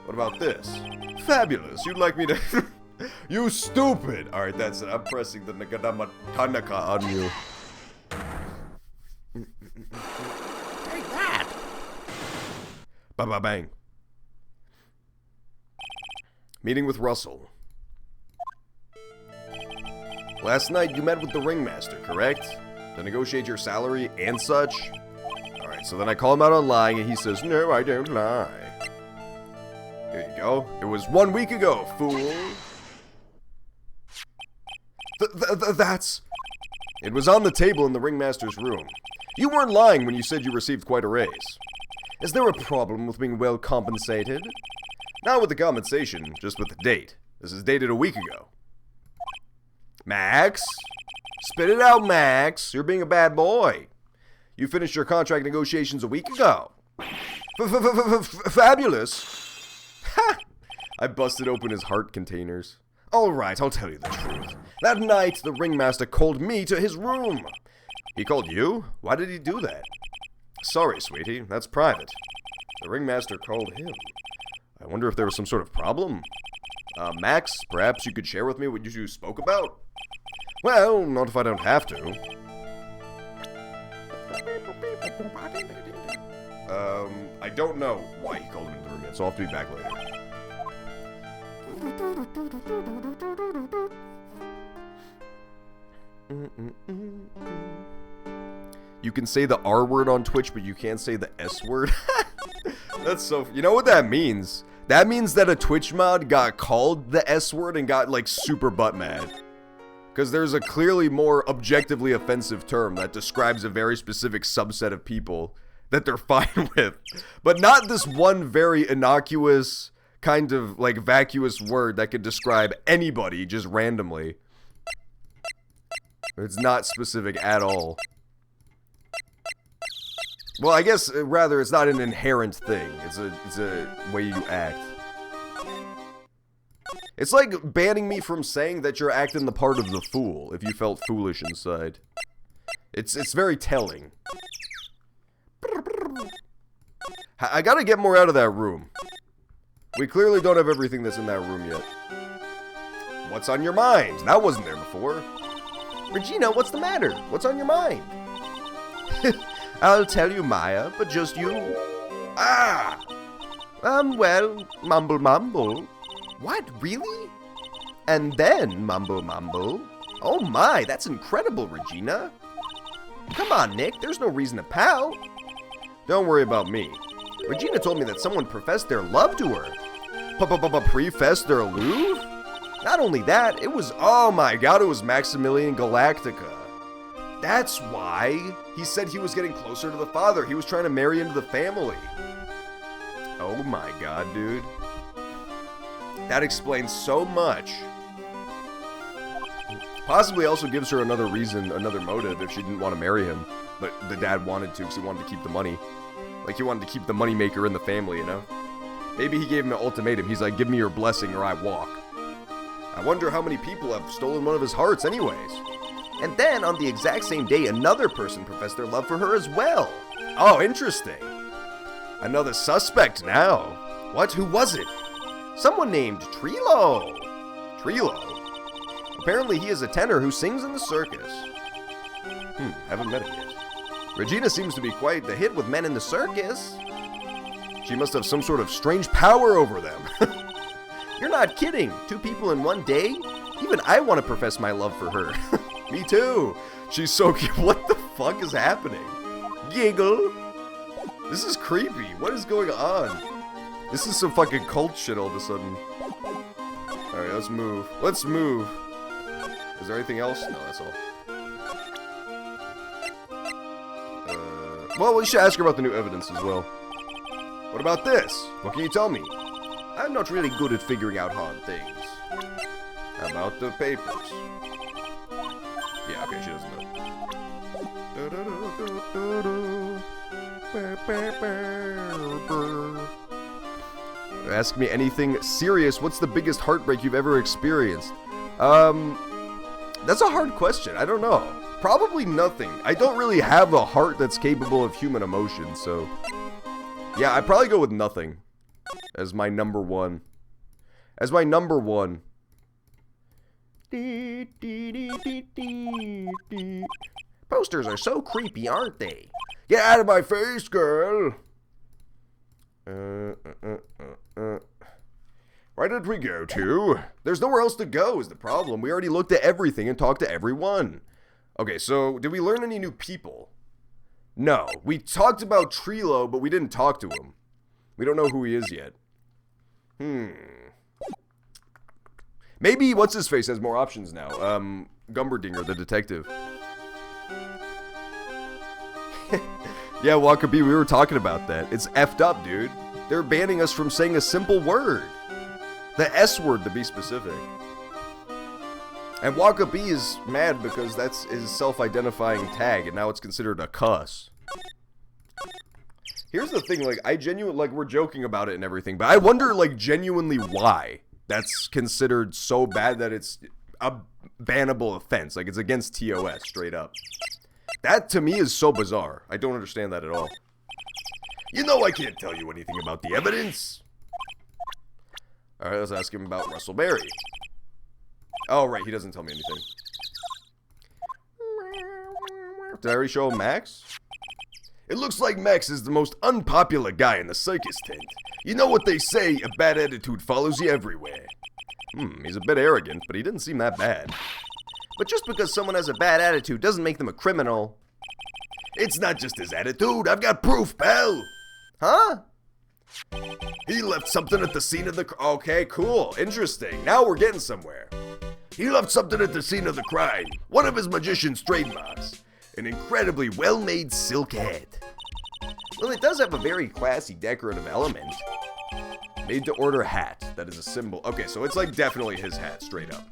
S1: What about this? Fabulous. You'd like me to... You stupid! Alright, that's it. I'm pressing the Nagadama Tanaka on you.
S2: Take that!
S1: Ba-ba-bang. Meeting with Russell. Last night you met with the Ringmaster, correct? To negotiate your salary and such? Alright, so then I call him out on lying and he says, no, I don't lie. There you go. It was 1 week ago, fool. That's... It was on the table in the Ringmaster's room. You weren't lying when you said you received quite a raise. Is there a problem with being well compensated? Not with the compensation, just with the date. This is dated a week ago. Max? Spit it out, Max. You're being a bad boy. You finished your contract negotiations a week ago. Fabulous. Ha! I busted open his heart containers. Alright, I'll tell you the truth. That night, the Ringmaster called me to his room. He called you? Why did he do that? Sorry, sweetie, that's private. The Ringmaster called him. I wonder if there was some sort of problem. Max, perhaps you could share with me what you two spoke about? Well, not if I don't have to. I don't know why he called him into the room yet, so I'll have to be back later. You can say the R word on Twitch, but you can't say the S word. That's so... You know what that means? That means that a Twitch mod got called the S word and got, like, super butt mad. Because there's a clearly more objectively offensive term that describes a very specific subset of people that they're fine with. But not this one very innocuous, kind of, like, vacuous word that could describe anybody just randomly. It's not specific at all. Well, I guess, rather, it's not an inherent thing. It's a way you act. It's like banning me from saying that you're acting the part of the fool if you felt foolish inside. It's very telling. I gotta get more out of that room. We clearly don't have everything that's in that room yet. What's on your mind? That wasn't there before.
S2: Regina, what's the matter? What's on your mind? I'll tell you, Maya, but just you.
S1: Ah!
S2: Well, mumble mumble. What, really? And then mumble mumble. Oh my, that's incredible, Regina. Come on, Nick, there's no reason to pout.
S1: Don't worry about me.
S2: Regina told me that someone professed their love to her.
S1: Prefessed their love?
S2: Not only that, it was...
S1: Oh my god, it was Maximilian Galactica. That's why he said he was getting closer to the father. He was trying to marry into the family. Oh my god, dude. That explains so much. Possibly also gives her another reason, another motive if she didn't want to marry him. But the dad wanted to because he wanted to keep the money. Like he wanted to keep the moneymaker in the family, you know? Maybe he gave him an ultimatum. He's like, give me your blessing or I walk. I wonder how many people have stolen one of his hearts anyways.
S2: And then, on the exact same day, another person professed their love for her as well.
S1: Oh, interesting. Another suspect now. What? Who was it?
S2: Someone named Trilo.
S1: Trilo?
S2: Apparently he is a tenor who sings in the circus.
S1: Haven't met him yet.
S2: Regina seems to be quite the hit with men in the circus.
S1: She must have some sort of strange power over them.
S2: You're not kidding. 2 people in one day? Even I want to profess my love for her.
S1: Me too. She's so cute. What the fuck is happening?
S2: Giggle.
S1: This is creepy. What is going on? This is some fucking cult shit all of a sudden. Alright, let's move. Let's move. Is there anything else? No, that's all. Well, we should ask her about the new evidence as well. What about this? What can you tell me?
S2: I'm not really good at figuring out hard things.
S1: How about the papers? Yeah, okay, she doesn't know. Ask me anything serious. What's the biggest heartbreak you've ever experienced? That's a hard question. I don't know. Probably nothing. I don't really have a heart that's capable of human emotion, so... Yeah, I'd probably go with nothing. As my number one. As my number one.
S2: Posters are so creepy, aren't they?
S1: Get out of my face, girl! Where did we go to? There's nowhere else to go is the problem. We already looked at everything and talked to everyone. Okay, so did we learn any new people? No. We talked about Trilo, but we didn't talk to him. We don't know who he is yet. Maybe What's-His-Face has more options now. Gumberdinger, the detective. Yeah, Walker B, we were talking about that. It's effed up, dude. They're banning us from saying a simple word. The S word, to be specific. And Walker B is mad because that's his self-identifying tag, and now it's considered a cuss. Here's the thing, like, I genuinely, like, we're joking about it and everything, but I wonder, like, genuinely why that's considered so bad that it's a bannable offense. Like, it's against TOS, straight up. That, to me, is so bizarre. I don't understand that at all. You know I can't tell you anything about the evidence. Alright, let's ask him about Russell Berry. Oh, right, he doesn't tell me anything. Did I already show Max? It looks like Max is the most unpopular guy in the circus tent. You know what they say, a bad attitude follows you everywhere. He's a bit arrogant, but he didn't seem that bad.
S2: But just because someone has a bad attitude doesn't make them a criminal.
S1: It's not just his attitude, I've got proof, pal!
S2: Huh?
S1: He left something at the scene of the... Okay, cool, interesting. Now we're getting somewhere. He left something at the scene of the crime. One of his magician's trademarks. An incredibly well-made silk hat.
S2: Well, it does have a very classy decorative element.
S1: Made to order hat. That is a symbol. Okay, so it's like definitely his hat, straight up.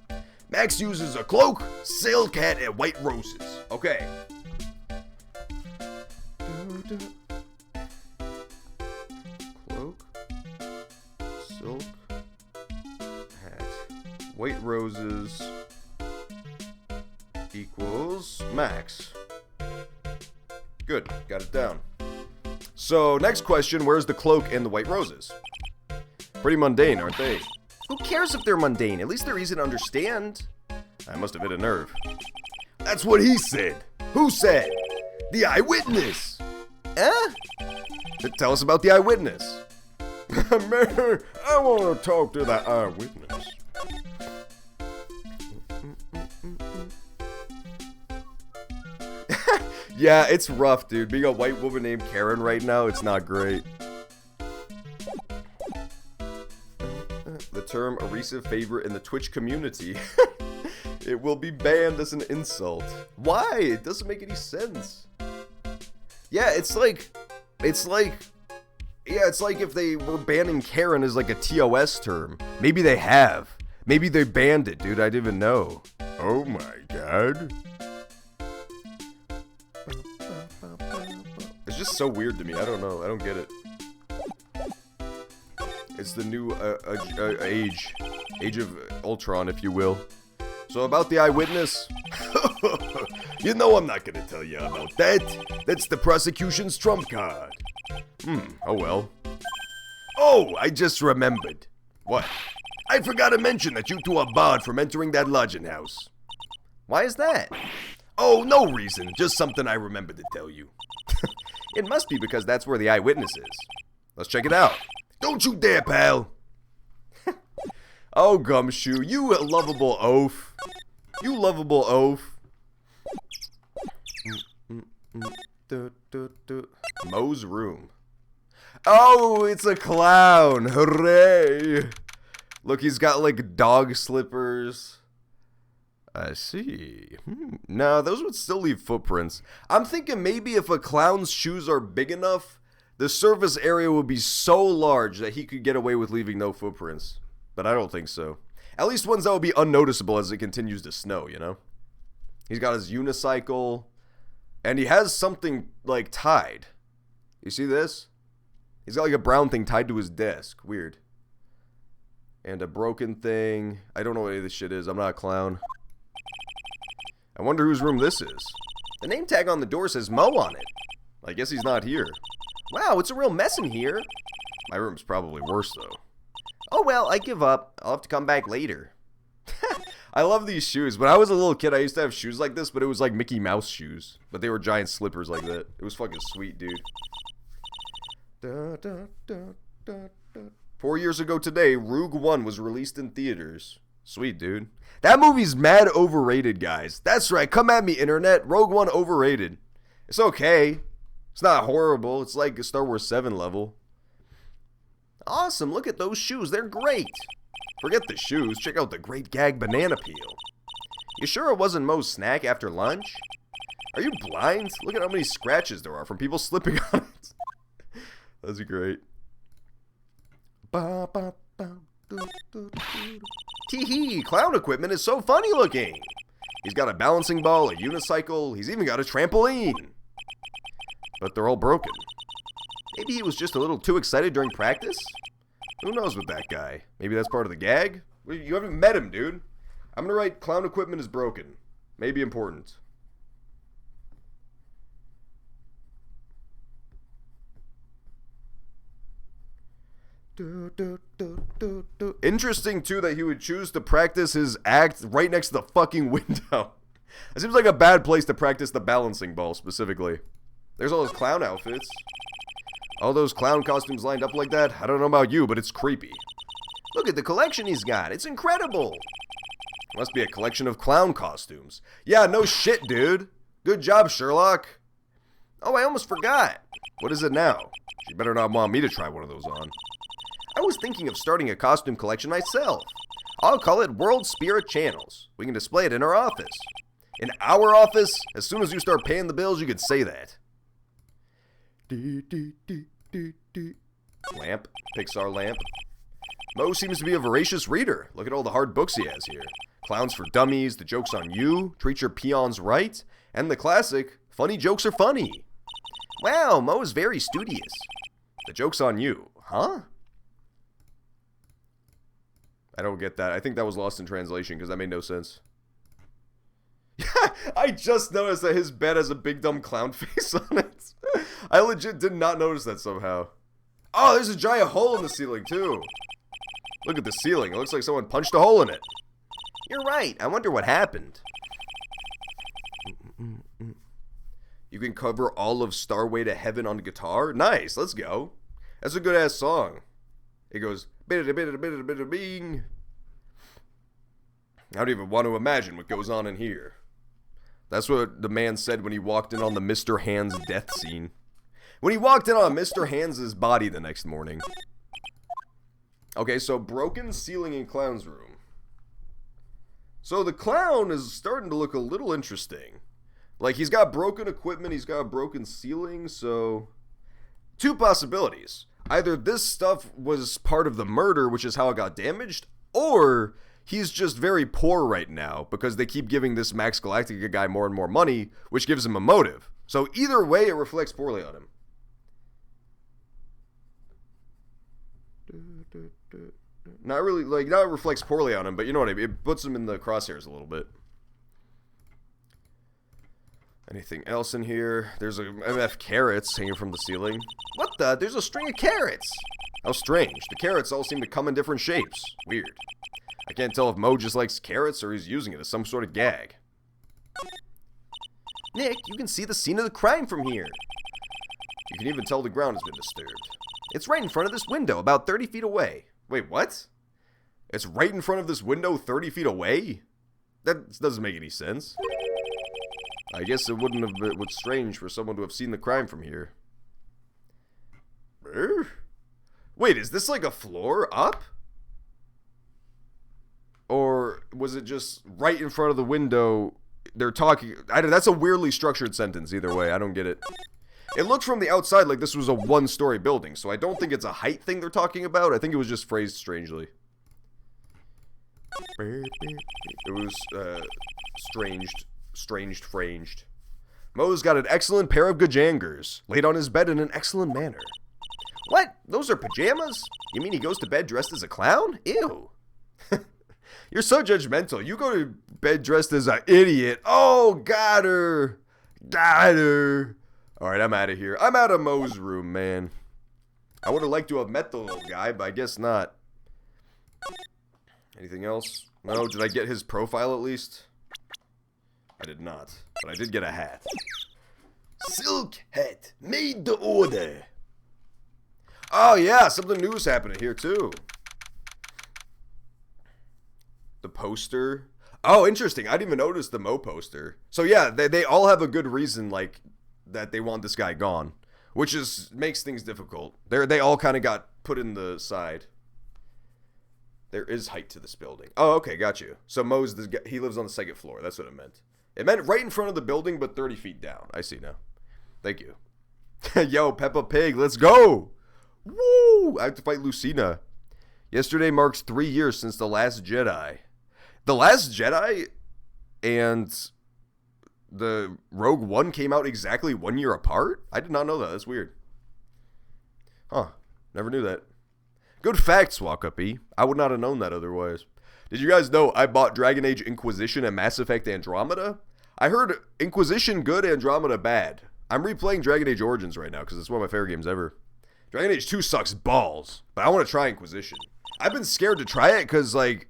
S1: Max uses a cloak, silk hat, and white roses. Okay. Cloak, silk, hat. White roses equals max. Good, got it down. So, next question, where's the cloak and the white roses? Pretty mundane, aren't they?
S2: Who cares if they're mundane? At least they're easy to understand.
S1: I must have hit a nerve. That's what he said. Who said? The eyewitness. Tell us about the eyewitness. Man, I want to talk to the eyewitness. Yeah, it's rough, dude. Being a white woman named Karen right now, it's not great. The term a recent favorite in the Twitch community. It will be banned as an insult. Why? It doesn't make any sense. Yeah, it's like if they were banning Karen as like a TOS term. Maybe they have. Maybe they banned it, dude. I didn't even know. Oh my god. It's just so weird to me. I don't know. I don't get it. It's the new age of Ultron, if you will. So about the eyewitness, you know I'm not gonna tell you about that. That's the prosecution's trump card. Oh well. Oh, I just remembered. What? I forgot to mention that you two are barred from entering that lodging house.
S2: Why is that?
S1: Oh, no reason. Just something I remembered to tell you.
S2: It must be because that's where the eyewitness is.
S1: Let's check it out. Don't you dare, pal. Oh, Gumshoe, you lovable oaf. You lovable oaf. Mo's room. Oh, it's a clown. Hooray. Look, he's got like dog slippers. I see. No, those would still leave footprints. I'm thinking maybe if a clown's shoes are big enough, the surface area would be so large that he could get away with leaving no footprints. But I don't think so. At least ones that would be unnoticeable as it continues to snow, you know? He's got his unicycle. And he has something, like, tied. You see this? He's got, like, a brown thing tied to his desk. Weird. And a broken thing. I don't know what any of this shit is. I'm not a clown. I wonder whose room this is.
S2: The name tag on the door says Mo on it.
S1: I guess he's not here.
S2: Wow, it's a real mess in here.
S1: My room's probably worse, though.
S2: Oh well, I give up. I'll have to come back later.
S1: I love these shoes. When I was a little kid, I used to have shoes like this, but it was like Mickey Mouse shoes. But they were giant slippers like that. It was fucking sweet, dude. 4 years ago today, Rogue One was released in theaters. Sweet, dude. That movie's mad overrated, guys. That's right. Come at me, internet. Rogue One overrated. It's okay. It's not horrible. It's like a Star Wars 7 level.
S2: Awesome. Look at those shoes. They're great.
S1: Forget the shoes. Check out the great gag banana peel.
S2: You sure it wasn't Mo's snack after lunch?
S1: Are you blind? Look at how many scratches there are from people slipping on it. That's great.
S2: Tee-hee, clown equipment is so funny looking.
S1: He's got a balancing ball, a unicycle, he's even got a trampoline. But they're all broken.
S2: Maybe he was just a little too excited during practice?
S1: Who knows with that guy? Maybe that's part of the gag? You haven't met him, dude. I'm gonna write clown equipment is broken. Maybe important. Interesting, too, that he would choose to practice his act right next to the fucking window. It seems like a bad place to practice the balancing ball, specifically. There's all those clown outfits. All those clown costumes lined up like that. I don't know about you, but it's creepy.
S2: Look at the collection he's got. It's incredible.
S1: Must be a collection of clown costumes. Yeah, no shit, dude. Good job, Sherlock.
S2: Oh, I almost forgot.
S1: What is it now? You better not want me to try one of those on.
S2: I was thinking of starting a costume collection myself. I'll call it World Spirit Channels. We can display it in our office.
S1: In our office? As soon as you start paying the bills, you could say that. Lamp. Pixar lamp. Mo seems to be a voracious reader. Look at all the hard books he has here. Clowns for Dummies, The Joke's on You, Treat Your Peons Right, and the classic, Funny Jokes Are Funny.
S2: Wow, Mo is very studious.
S1: The Joke's on You. Huh? I don't get that. I think that was lost in translation because that made no sense. I just noticed that his bed has a big dumb clown face on it. I legit did not notice that somehow. Oh, there's a giant hole in the ceiling too. Look at the ceiling. It looks like someone punched a hole in it.
S2: You're right. I wonder what happened.
S1: You can cover all of Starway to Heaven on guitar? Nice, let's go. That's a good ass song. It goes bing. I don't even want to imagine what goes on in here. That's what the man said when he walked in on the Mr. Hands death scene. When he walked in on Mr. Hands' body the next morning. Okay, so broken ceiling in clown's room. So the clown is starting to look a little interesting. Like, he's got broken equipment, he's got a broken ceiling, so... Two possibilities. Either this stuff was part of the murder, which is how it got damaged, or he's just very poor right now because they keep giving this Max Galactica guy more and more money, which gives him a motive. So either way, it reflects poorly on him. Not really, like, not it reflects poorly on him, but you know what I mean? It puts him in the crosshairs a little bit. Anything else in here? There's a MF carrots hanging from the ceiling.
S2: What the? There's a string of carrots.
S1: How strange. The carrots all seem to come in different shapes. Weird. I can't tell if Mo just likes carrots or he's using it as some sort of gag.
S2: Nick, you can see the scene of the crime from here.
S1: You can even tell the ground has been disturbed.
S2: It's right in front of this window, about 30 feet away.
S1: Wait, what? It's right in front of this window 30 feet away? That doesn't make any sense. I guess it wouldn't have been strange for someone to have seen the crime from here. Wait, is this like a floor up? Or was it just right in front of the window? They're talking... that's a weirdly structured sentence either way. I don't get it. It looked from the outside like this was a one-story building, so I don't think it's a height thing they're talking about. I think it was just phrased strangely. It was, franged. Mo's got an excellent pair of gajangers, laid on his bed in an excellent manner.
S2: What? Those are pajamas? You mean he goes to bed dressed as a clown? Ew.
S1: You're so judgmental. You go to bed dressed as an idiot. Oh, got her. Alright, I'm out of here. I'm out of Mo's room, man. I would have liked to have met the little guy, but I guess not. Anything else? No, did I get his profile at least? I did not, but I did get a hat.
S2: Silk hat, made to order.
S1: Oh yeah, something new is happening here too. The poster. Oh, interesting. I didn't even notice the Mo poster. So yeah, they all have a good reason, like, that they want this guy gone, which makes things difficult. They all kind of got put in the side. There is height to this building. Oh, okay, got you. So Mo's he lives on the second floor. That's what it meant. It meant right in front of the building, but 30 feet down. I see now. Thank you. Yo, Peppa Pig, let's go! Woo! I have to fight Lucina. Yesterday marks 3 years since The Last Jedi. The Last Jedi and the Rogue One came out exactly 1 year apart? I did not know that. That's weird. Huh. Never knew that. Good facts, Walkup-y. I would not have known that otherwise. Did you guys know I bought Dragon Age Inquisition and Mass Effect Andromeda? I heard Inquisition good, Andromeda bad. I'm replaying Dragon Age Origins right now because it's one of my favorite games ever. Dragon Age 2 sucks balls, but I want to try Inquisition. I've been scared to try it because, like,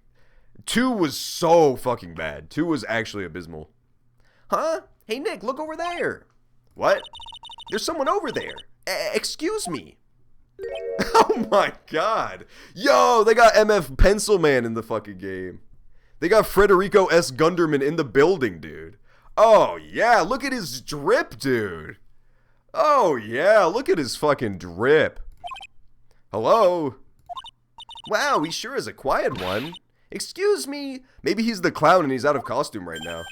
S1: 2 was so fucking bad. 2 was actually abysmal.
S2: Huh? Hey, Nick, look over there.
S1: What?
S2: There's someone over there. Excuse me.
S1: Oh my god. Yo, they got MF Pencil Man in the fucking game. They got Federico S. Gunderman in the building, dude. Oh yeah, look at his drip, dude. Oh yeah, look at his fucking drip. Hello?
S2: Wow, he sure is a quiet one.
S1: Excuse me. Maybe he's the clown and he's out of costume right now.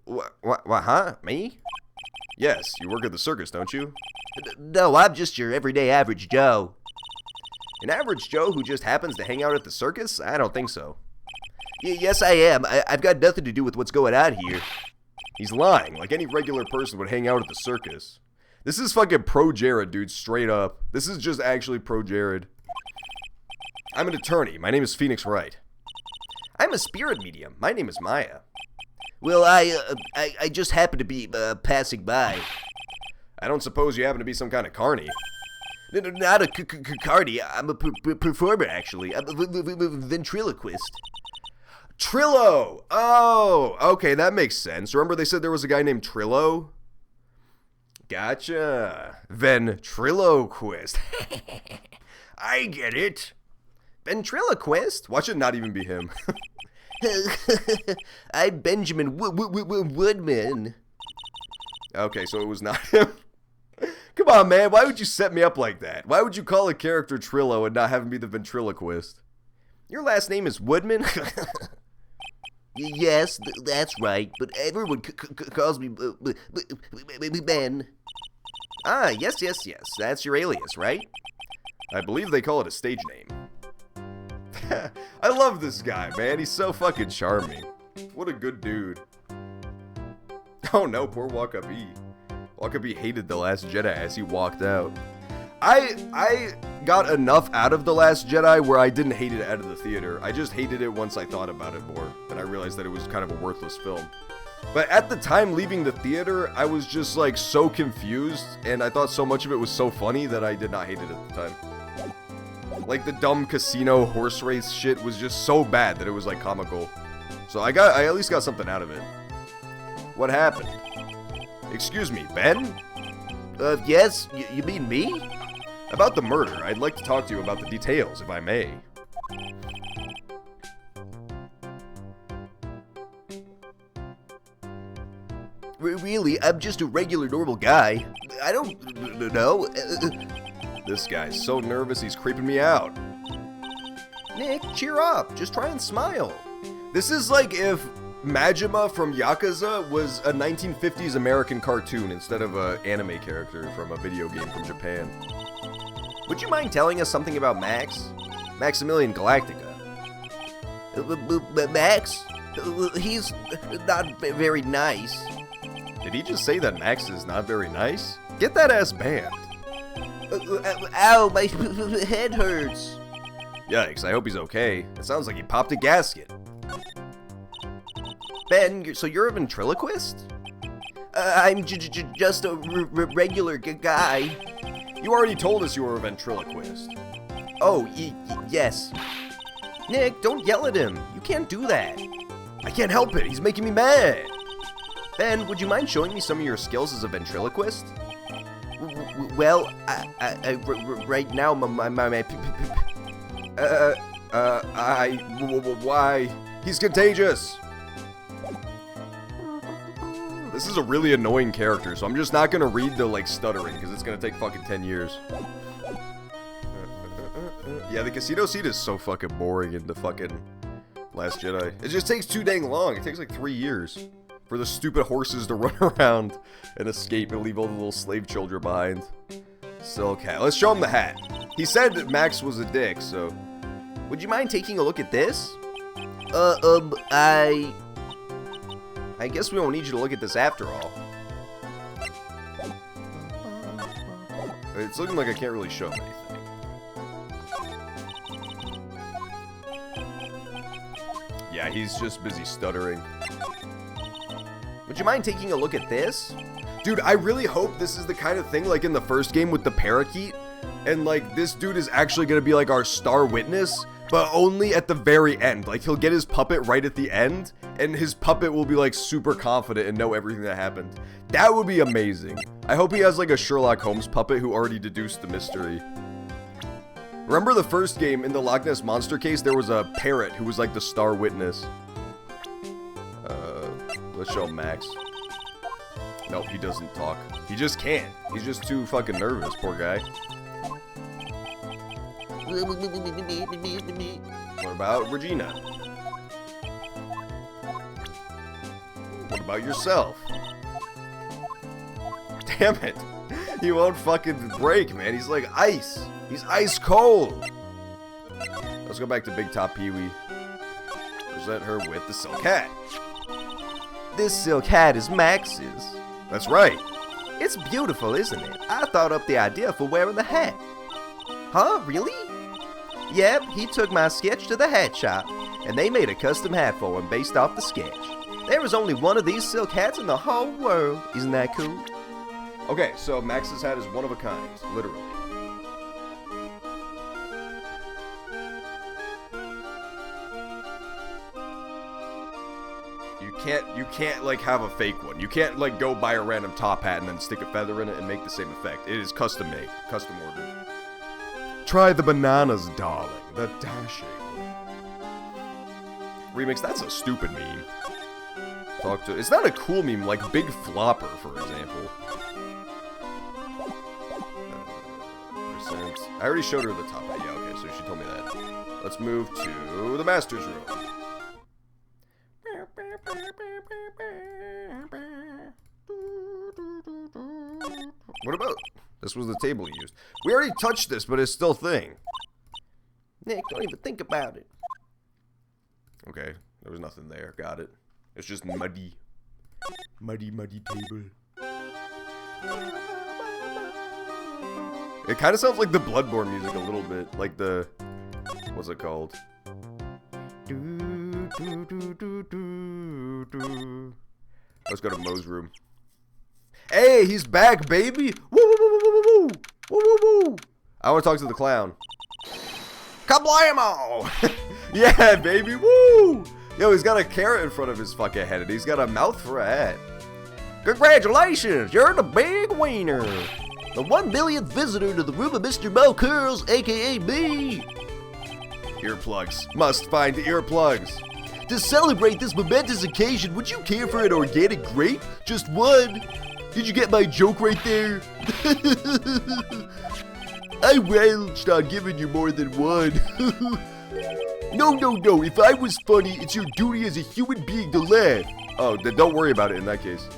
S2: What, huh? Me?
S1: Yes, you work at the circus, don't you?
S2: No, I'm just your everyday average Joe.
S1: An average Joe who just happens to hang out at the circus? I don't think so.
S2: Yes, I am. I've got nothing to do with what's going on here.
S1: He's lying, like any regular person would hang out at the circus. This is fucking pro-Jared, dude, straight up. This is just actually pro-Jared. I'm an attorney. My name is Phoenix Wright.
S2: I'm a spirit medium. My name is Maya. Well, I just happen to be passing by.
S1: I don't suppose you happen to be some kind of carny.
S2: No, not a carny. I'm a performer, actually. I'm a ventriloquist.
S1: Trillo! Oh, okay, that makes sense. Remember they said there was a guy named Trillo? Gotcha. Ventriloquist. I get it.
S2: Ventriloquist?
S1: Why should it not even be him?
S2: I'm Benjamin Woodman.
S1: Okay, so it was not him. Come on, man. Why would you set me up like that? Why would you call a character Trillo and not have him be the ventriloquist?
S2: Your last name is Woodman? Yes, that's right, but everyone calls me Ben. Ah, yes, that's your alias, right?
S1: I believe they call it a stage name. I love this guy, man. He's so fucking charming. What a good dude. Oh no, poor Wakabi. Wakabi hated The Last Jedi as he walked out. I got enough out of The Last Jedi where I didn't hate it out of the theater. I just hated it once I thought about it more, and I realized that it was kind of a worthless film. But at the time leaving the theater, I was just like so confused, and I thought so much of it was so funny that I did not hate it at the time. Like the dumb casino horse race shit was just so bad that it was like comical. So I at least got something out of it. What happened? Excuse me, Ben?
S2: Yes, you mean me?
S1: About the murder, I'd like to talk to you about the details, if I may.
S2: Really, I'm just a regular normal guy. I don't know.
S1: This guy's so nervous he's creeping me out.
S2: Nick, cheer up. Just try and smile.
S1: This is like if Majima from Yakuza was a 1950s American cartoon instead of an anime character from a video game from Japan.
S2: Would you mind telling us something about Max?
S1: Maximilian Galactica.
S2: Max? He's not very nice.
S1: Did he just say that Max is not very nice? Get that ass banned.
S2: Ow, my head hurts.
S1: Yikes, I hope he's okay. It sounds like he popped a gasket.
S2: Ben, so you're a ventriloquist? I'm just a regular guy.
S1: You already told us you were a ventriloquist.
S2: Oh, yes. Nick, don't yell at him. You can't do that.
S1: I can't help it. He's making me mad.
S2: Ben, would you mind showing me some of your skills as a ventriloquist? Well, right now,
S1: why? He's contagious. This is a really annoying character, so I'm just not gonna read the, like, stuttering, because it's gonna take fucking 10 years. Yeah, the casino scene is so fucking boring in the fucking Last Jedi. It just takes too dang long. It takes like 3 years for the stupid horses to run around and escape and leave all the little slave children behind. Silk hat. Let's show him the hat. He said Max was a dick, so...
S2: Would you mind taking a look at this? I guess we won't need you to look at this after all.
S1: It's looking like I can't really show him anything. Yeah, he's just busy stuttering.
S2: Would you mind taking a look at this?
S1: Dude, I really hope this is the kind of thing like in the first game with the parakeet, and like this dude is actually gonna be like our star witness, but only at the very end. Like he'll get his puppet right at the end, and his puppet will be like super confident and know everything that happened. That would be amazing. I hope he has like a Sherlock Holmes puppet who already deduced the mystery. Remember the first game in the Loch Ness Monster case, there was a parrot who was like the star witness. Let's show Max. Nope, he doesn't talk. He just can't. He's just too fucking nervous, poor guy. What about Regina? What about yourself? Damn it. He won't fucking break, man. He's like ice. He's ice cold. Let's go back to Big Top Pee-wee. Present her with the silk hat.
S2: This silk hat is Max's.
S1: That's right.
S2: It's beautiful, isn't it? I thought up the idea for wearing the hat. Huh? Really? Yep, he took my sketch to the hat shop, and they made a custom hat for him based off the sketch. There was only one of these silk hats in the whole world. Isn't that cool?
S1: Okay, so Max's hat is one of a kind, literally. You can't like have a fake one. You can't like go buy a random top hat and then stick a feather in it and make the same effect. It is custom made, custom ordered. Try the bananas, darling. The dashing. Remix, that's a stupid meme. It's not a cool meme like Big Flopper, for example. I already showed her the top hat. Yeah, okay, so she told me that. Let's move to the master's room. What about... This was the table he used. We already touched this, but it's still a thing.
S2: Nick, don't even think about it.
S1: Okay, there was nothing there. Got it. It's just muddy. Muddy table. It kind of sounds like the Bloodborne music a little bit. Like the... What's it called? Let's go to Mo's room. Hey, he's back, baby! Woo, woo, woo, woo, woo, woo, woo, woo, woo. I want to talk to the clown. Kablamo! Yeah, baby, woo! Yo, he's got a carrot in front of his fucking head, and he's got a mouth for a hat.
S2: Congratulations, you're the big wiener. The 1 millionth visitor to the room of Mr. Mo Curls, aka me.
S1: Earplugs. Must find earplugs.
S2: To celebrate this momentous occasion, would you care for an organic grape? Just one. Did you get my joke right there? I waged on giving you more than one. No. If I was funny, it's your duty as a human being to laugh.
S1: Oh, then don't worry about it in that case.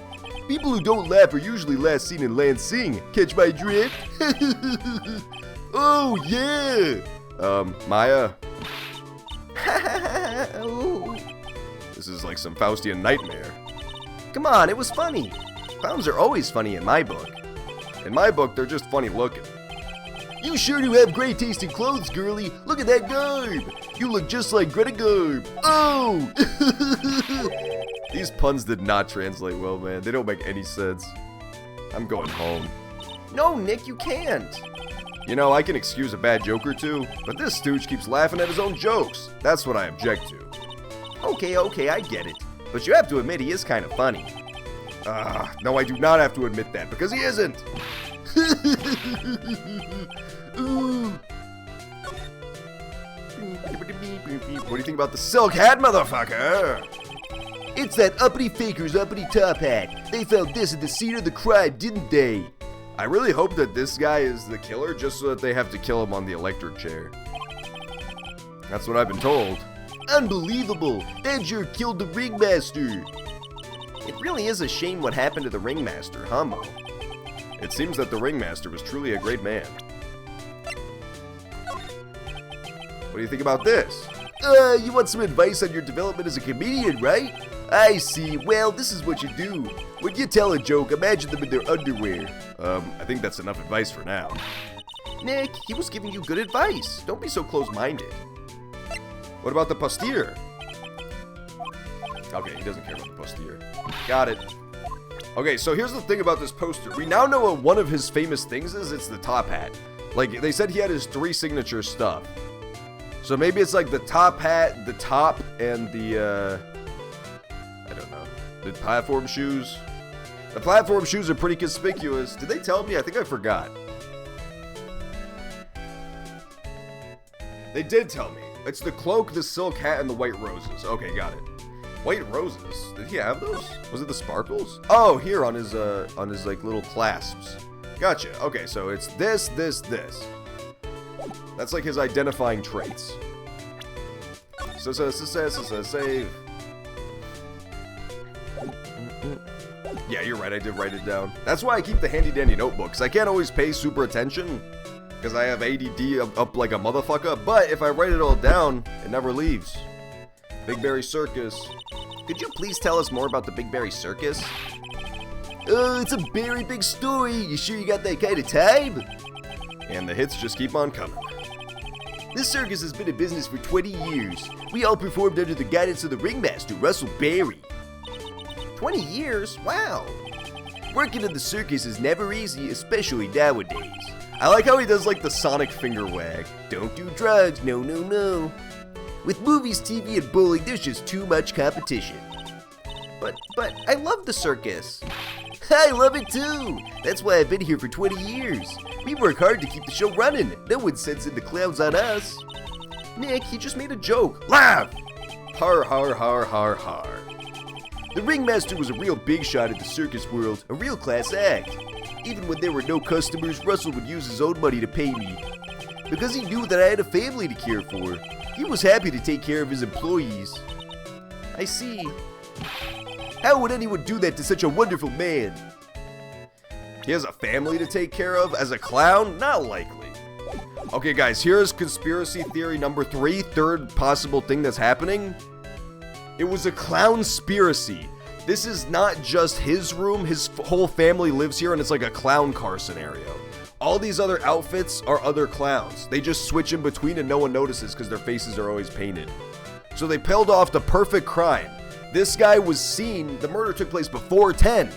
S2: People who don't laugh are usually last seen in Lansing. Catch my drift? Oh, yeah.
S1: Maya. This is like some Faustian nightmare.
S2: Come on, it was funny. Clowns are always funny in my book.
S1: In my book, they're just funny looking.
S2: You sure do have great tasting clothes, girlie. Look at that garb. You look just like Greta Garb. Oh!
S1: These puns did not translate well, man. They don't make any sense. I'm going home.
S2: No, Nick, you can't.
S1: You know, I can excuse a bad joke or two, but this stooge keeps laughing at his own jokes. That's what I object to.
S2: Okay, I get it. But you have to admit he is kind of funny.
S1: No, I do not have to admit that, because he isn't. What do you think about the silk hat, motherfucker?
S2: It's that uppity faker's uppity top hat. They found this at the scene of the crime, didn't they?
S1: I really hope that this guy is the killer just so that they have to kill him on the electric chair. That's what I've been told.
S2: Unbelievable! That jerk killed the ringmaster. It really is a shame what happened to the ringmaster, huh, Mo?
S1: It seems that the ringmaster was truly a great man. What do you think about this?
S2: You want some advice on your development as a comedian, right? I see. Well, this is what you do. When you tell a joke, imagine them in their underwear.
S1: I think that's enough advice for now.
S2: Nick, he was giving you good advice. Don't be so close-minded.
S1: What about the posterior? Okay, he doesn't care about the posterior. Got it. Okay, so here's the thing about this poster. We now know what one of his famous things is. It's the top hat. Like, they said he had his 3 signature stuff. So maybe it's like the top hat, the top, and the, I don't know, the platform shoes. The platform shoes are pretty conspicuous. Did they tell me? I think I forgot. They did tell me. It's the cloak, the silk hat, and the white roses. Okay, got it. White roses? Did he have those? Was it the sparkles? Oh, here on his like little clasps. Gotcha. Okay, so it's this. That's like his identifying traits. Save. Yeah, you're right. I did write it down. That's why I keep the handy dandy notebooks. I can't always pay super attention because I have ADD up like a motherfucker. But if I write it all down, it never leaves. Big Berry Circus.
S2: Could you please tell us more about the Big Berry Circus? Oh, it's a very big story. You sure you got that kind of time?
S1: And the hits just keep on coming.
S2: This circus has been in business for 20 years. We all performed under the guidance of the ringmaster, Russell Berry. 20 years? Wow. Working in the circus is never easy, especially nowadays.
S1: I like how he does like the Sonic finger wag.
S2: Don't do drugs, no, no, no. With movies, TV, and bowling, there's just too much competition. But I love the circus. I love it too. That's why I've been here for 20 years. We work hard to keep the show running. No one sends in the clowns on us.
S1: Nick, he just made a joke. Laugh! Har har har har har.
S2: The ringmaster was a real big shot in the circus world, a real class act. Even when there were no customers, Russell would use his own money to pay me. Because he knew that I had a family to care for, he was happy to take care of his employees.
S1: I see.
S2: How would anyone do that to such a wonderful man?
S1: He has a family to take care of? As a clown? Not likely. Okay, guys, here's conspiracy theory number 3, third possible thing that's happening. It was a clown-spiracy. This is not just his room, his whole family lives here, and it's like a clown car scenario. All these other outfits are other clowns. They just switch in between and no one notices because their faces are always painted. So they pulled off the perfect crime. This guy was seen, the murder took place before 10,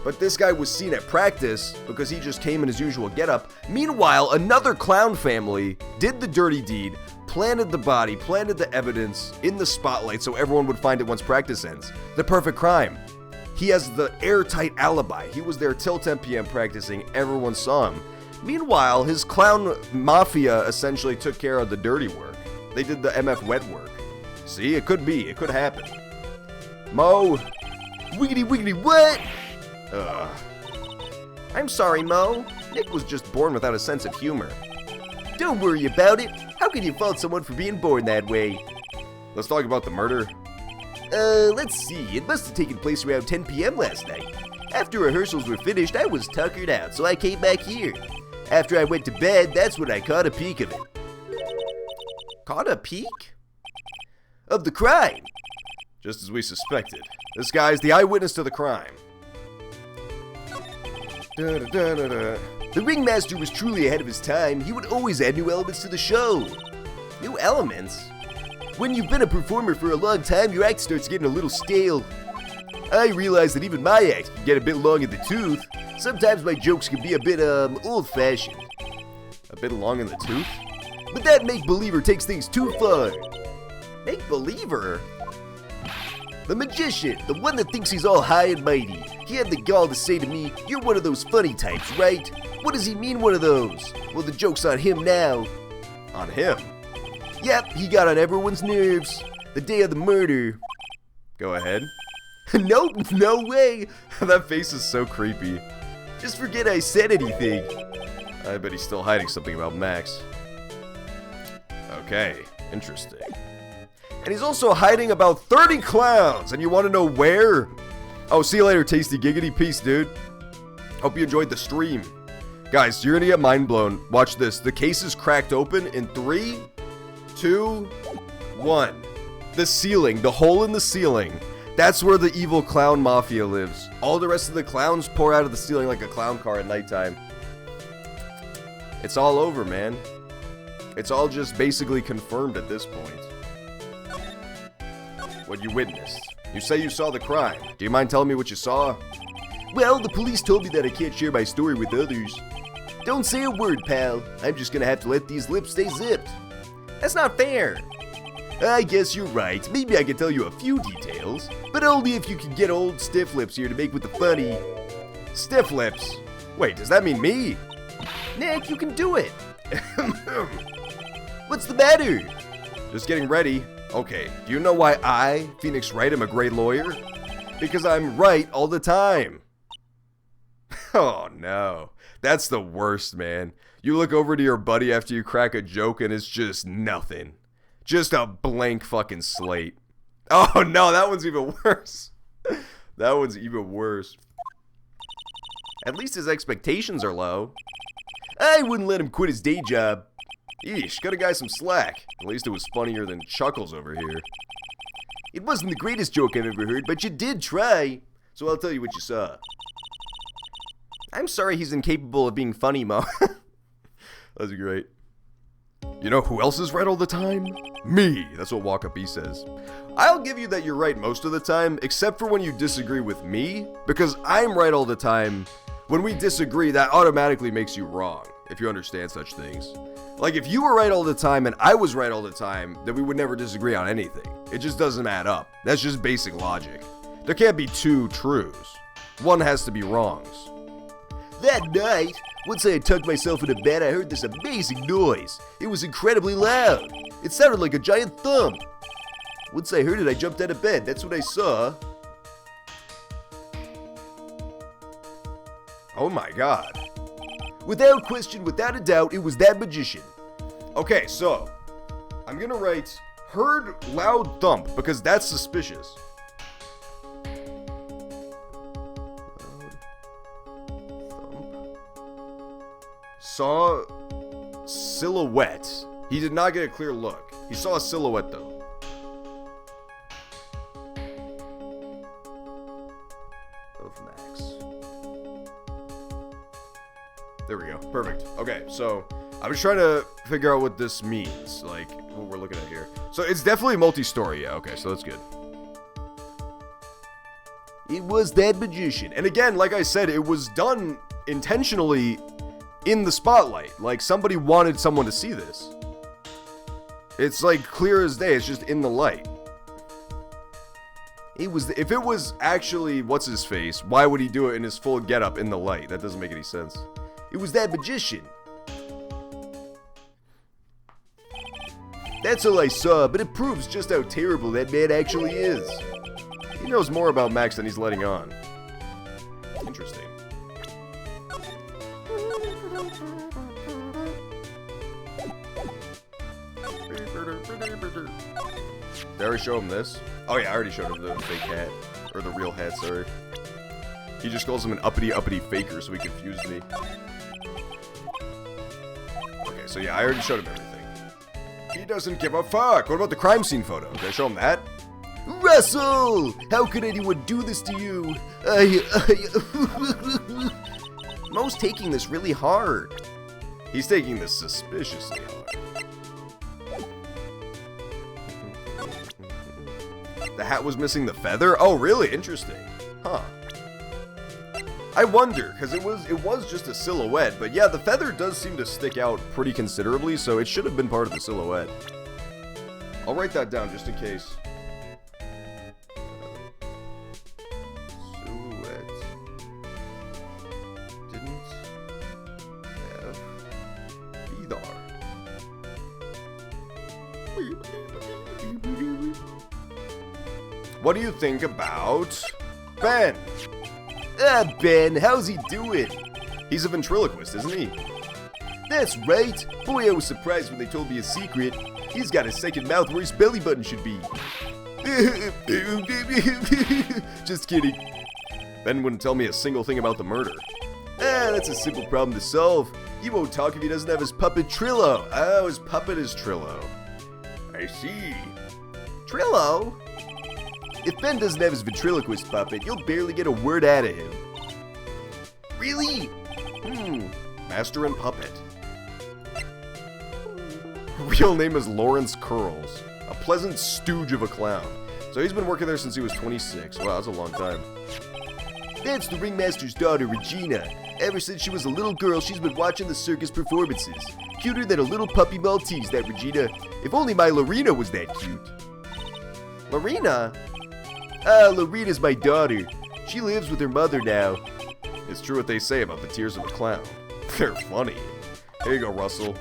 S1: but this guy was seen at practice because he just came in his usual getup. Meanwhile, another clown family did the dirty deed, planted the body, planted the evidence in the spotlight so everyone would find it once practice ends. The perfect crime. He has the airtight alibi. He was there till 10 p.m. practicing. Everyone saw him. Meanwhile, his clown mafia essentially took care of the dirty work. They did the MF wet work. See, it could be. It could happen. Mo.
S2: Wiggity wiggity what?
S1: Ugh.
S2: I'm sorry, Mo. Nick was just born without a sense of humor. Don't worry about it. How can you fault someone for being born that way?
S1: Let's talk about the murder.
S2: Let's see. It must have taken place around 10 p.m. last night. After rehearsals were finished, I was tuckered out, so I came back here. After I went to bed, that's when I caught a peek of it.
S1: Caught a peek?
S2: Of the crime.
S1: Just as we suspected. This guy's the eyewitness to the crime.
S2: The ringmaster was truly ahead of his time. He would always add new elements to the show.
S1: New elements?
S2: When you've been a performer for a long time, your act starts getting a little stale. I realize that even my act can get a bit long in the tooth. Sometimes my jokes can be a bit, old-fashioned.
S1: A bit long in the tooth?
S2: But that make-believer takes things too far.
S1: Make-believer?
S2: The magician, the one that thinks he's all high and mighty. He had the gall to say to me, "You're one of those funny types, right?" What does he mean, one of those? Well, the joke's on him now.
S1: On him?
S2: Yep, he got on everyone's nerves. The day of the murder.
S1: Go ahead.
S2: Nope, no way.
S1: That face is so creepy.
S2: Just forget I said anything.
S1: I bet he's still hiding something about Max. Okay, interesting. And he's also hiding about 30 clowns, and you want to know where? Oh, see you later, Tasty Giggity. Peace, dude. Hope you enjoyed the stream. Guys, you're gonna get mind blown. Watch this. The case is cracked open in 3, 2, 1. The ceiling, the hole in the ceiling. That's where the evil clown mafia lives. All the rest of the clowns pour out of the ceiling like a clown car at nighttime. It's all over, man. It's all just basically confirmed at this point. What you witnessed. You say you saw the crime. Do you mind telling me what you saw?
S2: Well, the police told me that I can't share my story with others. Don't say a word, pal. I'm just gonna have to let these lips stay zipped.
S1: That's not fair.
S2: I guess you're right. Maybe I can tell you a few details, but only if you can get old Stiff Lips here to make with the funny.
S1: Stiff Lips? Wait, does that mean me?
S2: Nick, you can do it. What's the matter?
S1: Just getting ready. Okay, do you know why I, Phoenix Wright, am a great lawyer? Because I'm right all the time. Oh no, that's the worst, man. You look over to your buddy after you crack a joke and it's just nothing. Just a blank fucking slate. Oh no, that one's even worse. That one's even worse. At least his expectations are low.
S2: I wouldn't let him quit his day job.
S1: Yeesh, cut a guy some slack. At least it was funnier than Chuckles over here.
S2: It wasn't the greatest joke I've ever heard, but you did try. So I'll tell you what you saw.
S1: I'm sorry he's incapable of being funny, Mo. That's great. You know who else is right all the time? Me. That's what Walk Up E says. I'll give you that you're right most of the time, except for when you disagree with me, because I'm right all the time. When we disagree, that automatically makes you wrong, if you understand such things. Like, if you were right all the time and I was right all the time, then we would never disagree on anything. It just doesn't add up. That's just basic logic. There can't be two truths. One has to be wrongs.
S2: That night, once I had tucked myself into bed, I heard this amazing noise. It was incredibly loud. It sounded like a giant thump. Once I heard it, I jumped out of bed. That's what I saw.
S1: Oh my god.
S2: Without question, without a doubt, it was that magician.
S1: Okay, so I'm gonna write heard loud thump because that's suspicious. Saw silhouette. He did not get a clear look. He saw a silhouette though. Of Max. There we go. Perfect. Okay, so I was trying to figure out what this means, like what we're looking at here. So it's definitely multi-story. Yeah, okay, so that's good.
S2: It was that magician.
S1: And again, like I said, it was done intentionally in the spotlight. Like somebody wanted someone to see this. It's like clear as day. It's just in the light. If it was actually what's his face, why would he do it in his full getup in the light? That doesn't make any sense.
S2: It was that magician. That's all I saw, but it proves just how terrible that man actually is.
S1: He knows more about Max than he's letting on. Interesting. Did I already show him this? Oh yeah, I already showed him the fake hat. Or the real hat, sorry. He just calls him an uppity faker, so he confused me. Okay, so yeah, I already showed him everything. He doesn't give a fuck! What about the crime scene photo? Did I show him that?
S2: Russell! How could anyone do this to you?
S1: Mo's taking this really hard. He's taking this suspiciously hard. The hat was missing the feather? Oh, really? Interesting. Huh. I wonder, because it was just a silhouette, but yeah, the feather does seem to stick out pretty considerably, so it should have been part of the silhouette. I'll write that down just in case. Silhouette didn't have feather. What do you think about Ben?
S2: Ben, how's he doing?
S1: He's a ventriloquist, isn't he?
S2: That's right. Boy, I was surprised when they told me a secret. He's got a second mouth where his belly button should be.
S1: Just kidding. Ben wouldn't tell me a single thing about the murder.
S2: That's a simple problem to solve. He won't talk if he doesn't have his puppet Trillo.
S1: Oh, his puppet is Trillo. I see.
S2: Trillo? If Ben doesn't have his ventriloquist puppet, you'll barely get a word out of him.
S1: Really? Master and puppet. Real name is Lawrence Curls. A pleasant stooge of a clown. So he's been working there since he was 26. Wow, that's a long time.
S2: That's the ringmaster's daughter, Regina. Ever since she was a little girl, she's been watching the circus performances. Cuter than a little puppy Maltese, that Regina. If only my Lorena was that cute.
S1: Lorena?
S2: Lorena's my daughter. She lives with her mother now.
S1: It's true what they say about the tears of a clown. They're funny. Here you go, Russell.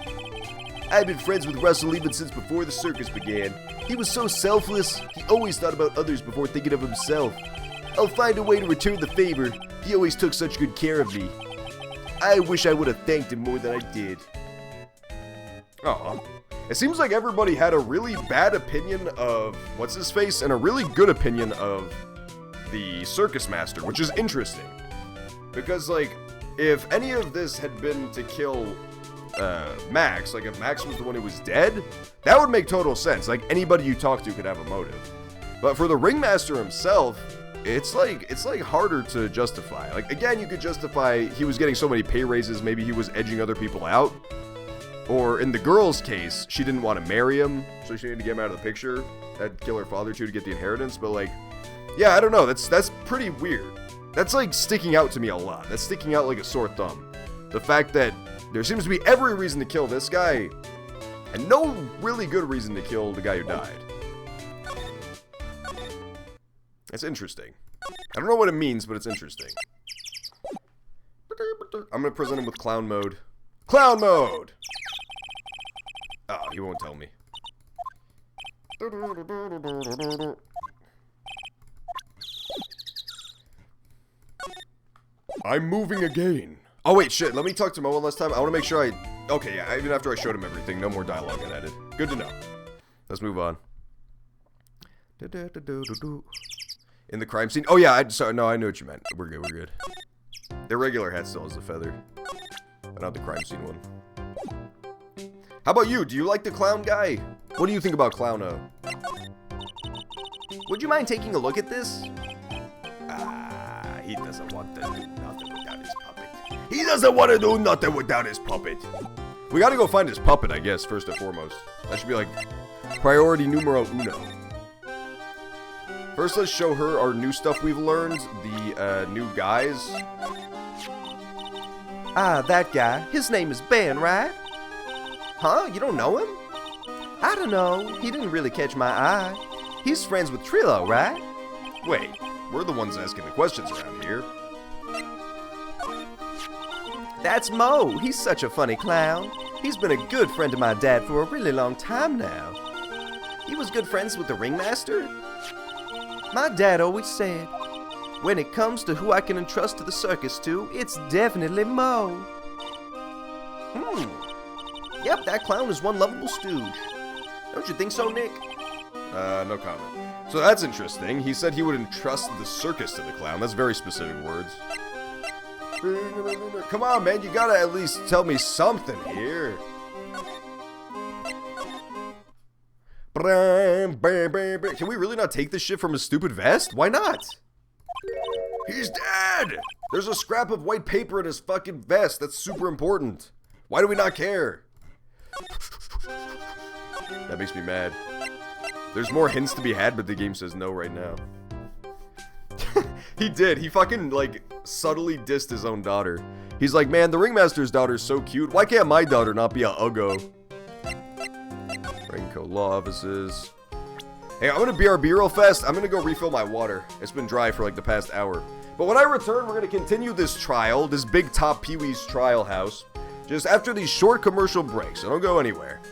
S2: I've been friends with Russell even since before the circus began. He was so selfless. He always thought about others before thinking of himself. I'll find a way to return the favor. He always took such good care of me. I wish I would have thanked him more than I did.
S1: Aw. It seems like everybody had a really bad opinion of what's-his-face and a really good opinion of the circus master, which is interesting. Because, like, if any of this had been to kill Max, like if Max was the one who was dead, that would make total sense. Like, anybody you talk to could have a motive. But for the ringmaster himself, it's like harder to justify. Like, again, you could justify he was getting so many pay raises, maybe he was edging other people out. Or in the girl's case, she didn't want to marry him, so she needed to get him out of the picture. That'd kill her father too to get the inheritance, but like, yeah, I don't know. That's pretty weird. That's like sticking out to me a lot. That's sticking out like a sore thumb. The fact that there seems to be every reason to kill this guy, and no really good reason to kill the guy who died. It's interesting. I don't know what it means, but it's interesting. I'm gonna present him with clown mode. Clown mode! Oh, he won't tell me. I'm moving again. Oh wait, shit, let me talk to Mo one last time. I want to make sure okay, yeah, even after I showed him everything, no more dialogue got added. Good to know. Let's move on. In the crime scene. Oh yeah, sorry, no, I knew what you meant. We're good. Their regular hat still has the feather, but not the crime scene one. How about you? Do you like the clown guy? What do you think about Clowno?
S2: Would you mind taking a look at this?
S1: He doesn't want to do nothing without his puppet. He doesn't want to do nothing without his puppet. We gotta go find his puppet, I guess, first and foremost. That should be like priority numero uno. First, let's show her our new stuff we've learned. The new guys.
S2: Ah, that guy. His name is Ben, right? Huh? You don't know him? I don't know. He didn't really catch my eye. He's friends with Trillo, right?
S1: Wait, we're the ones asking the questions around here.
S2: That's Mo. He's such a funny clown. He's been a good friend of my dad for a really long time now. He was good friends with the ringmaster? My dad always said, when it comes to who I can entrust to the circus to, it's definitely Mo. Yep, that clown is one lovable stooge. Don't you think so, Nick?
S1: No comment. So that's interesting. He said he would entrust the circus to the clown. That's very specific words. Come on, man. You gotta at least tell me something here. Can we really not take this shit from his stupid vest? Why not? He's dead! There's a scrap of white paper in his fucking vest. That's super important. Why do we not care? That makes me mad. There's more hints to be had, but the game says no right now. He did. He fucking, like, subtly dissed his own daughter. He's like, man, the ringmaster's daughter's so cute. Why can't my daughter not be a Uggo? Raincoat law offices. Hey, I'm gonna BRB real fast. I'm gonna go refill my water. It's been dry for like the past hour. But when I return, we're gonna continue this trial, this Big Top Pee-wee's trial house, just after these short commercial breaks. So don't go anywhere.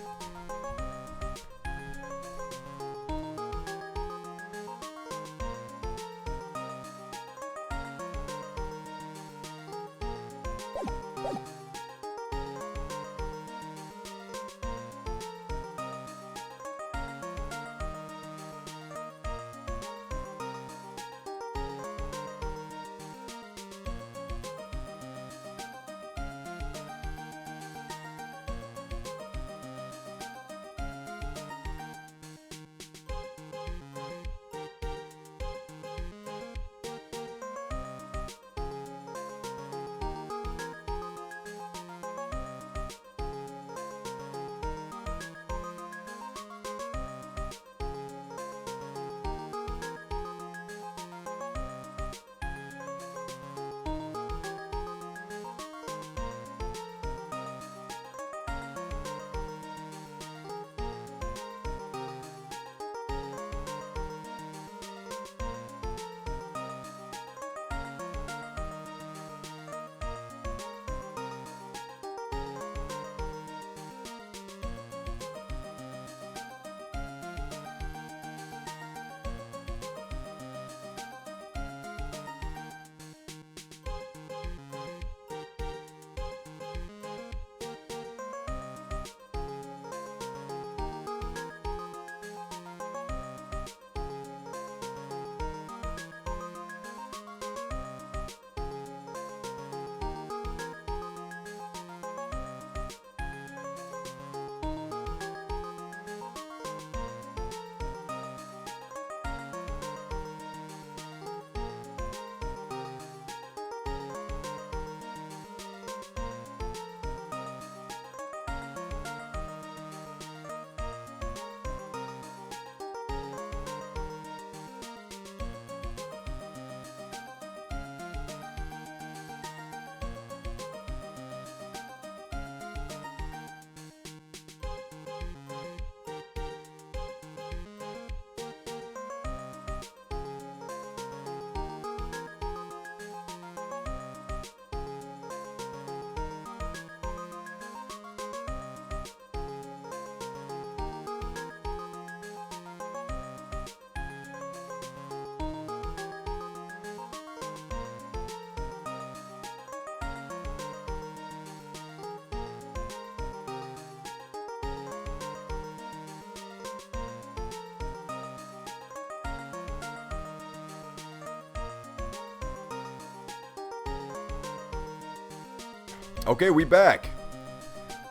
S1: Okay, we back.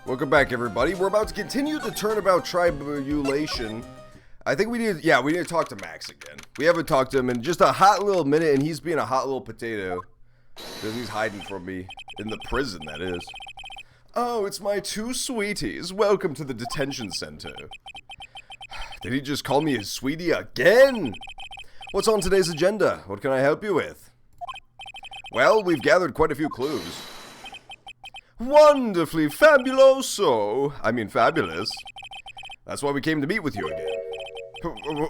S1: Welcome back, everybody. We're about to continue the turnabout tribulation. I think we need to talk to Max again. We haven't talked to him in just a hot little minute, and he's being a hot little potato. Because he's hiding from me. In the prison, that is. Oh, it's my two sweeties. Welcome to the detention center. Did he just call me his sweetie again? What's on today's agenda? What can I help you with? Well, we've gathered quite a few clues. Wonderfully fabuloso. I mean fabulous. That's why we came to meet with you again.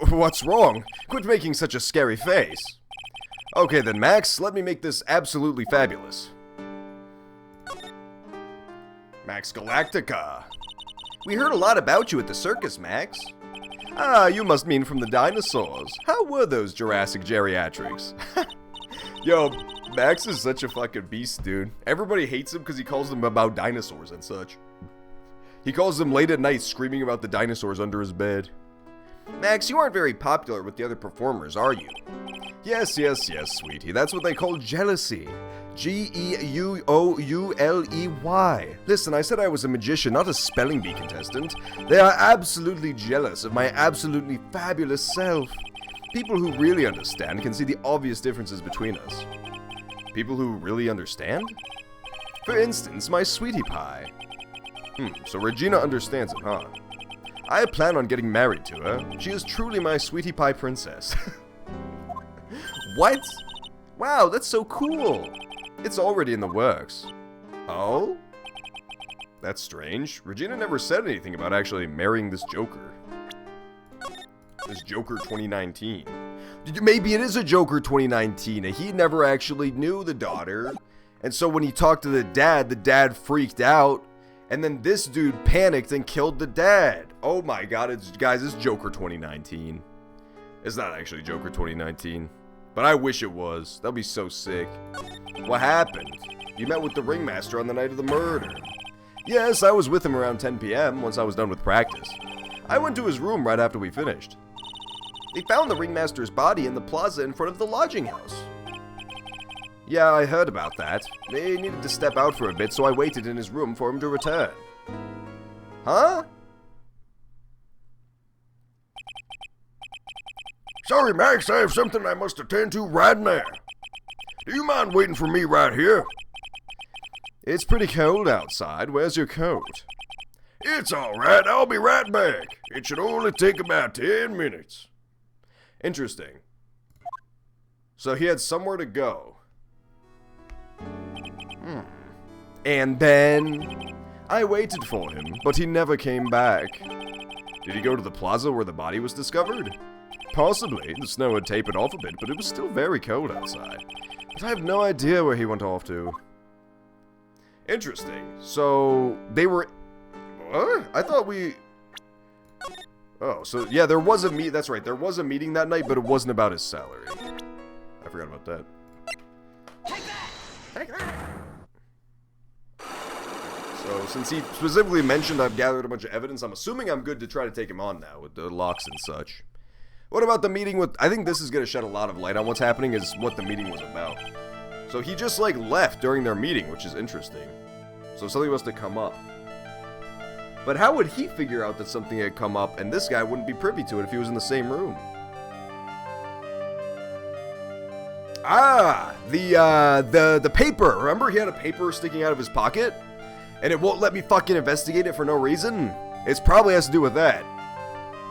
S1: What's wrong? Quit making such a scary face. Okay then, Max, let me make this absolutely fabulous. Max Galactica.
S2: We heard a lot about you at the circus, Max.
S1: Ah, you must mean from the dinosaurs. How were those Jurassic geriatrics? Yo, Max is such a fucking beast, dude. Everybody hates him because he calls them about dinosaurs and such. He calls them late at night screaming about the dinosaurs under his bed.
S2: Max, you aren't very popular with the other performers, are you?
S1: Yes, sweetie. That's what they call jealousy. Geouley. Listen, I said I was a magician, not a spelling bee contestant. They are absolutely jealous of my absolutely fabulous self. People who really understand can see the obvious differences between us. People who really understand? For instance, my sweetie pie. So Regina understands it, huh? I plan on getting married to her. She is truly my sweetie pie princess. What? Wow, that's so cool. It's already in the works. Oh? That's strange. Regina never said anything about actually marrying this Joker. This Joker 2019. Maybe it is a Joker 2019. He never actually knew the daughter. And so when he talked to the dad freaked out. And then this dude panicked and killed the dad. Oh my god, guys, it's Joker 2019. It's not actually Joker 2019. But I wish it was. That'd be so sick. What happened? You met with the ringmaster on the night of the murder. Yes, I was with him around 10 p.m. once I was done with practice. I went to his room right after we finished.
S2: They found the ringmaster's body in the plaza in front of the lodging house.
S1: Yeah, I heard about that. They needed to step out for a bit, so I waited in his room for him to return. Huh?
S3: Sorry, Max, I have something I must attend to right now. Do you mind waiting for me right here?
S1: It's pretty cold outside. Where's your coat?
S3: It's alright, I'll be right back. It should only take about 10 minutes.
S1: Interesting. So he had somewhere to go. And then I waited for him, but he never came back. Did he go to the plaza where the body was discovered? Possibly. The snow had tapered off a bit, but it was still very cold outside. But I have no idea where he went off to. Interesting. So they were... What? I thought we... Oh, so yeah, there was a meet. That's right. There was a meeting that night, but it wasn't about his salary. I forgot about that.
S3: Take that! Take that!
S1: So since he specifically mentioned I've gathered a bunch of evidence, I'm assuming I'm good to try to take him on now with the locks and such. What about the meeting with... I think this is going to shed a lot of light on what's happening, is what the meeting was about. So he just, like, left during their meeting, which is interesting. So something must have come up. But how would he figure out that something had come up, and this guy wouldn't be privy to it if he was in the same room? Ah! The paper! Remember he had a paper sticking out of his pocket? And it won't let me fucking investigate it for no reason? It probably has to do with that.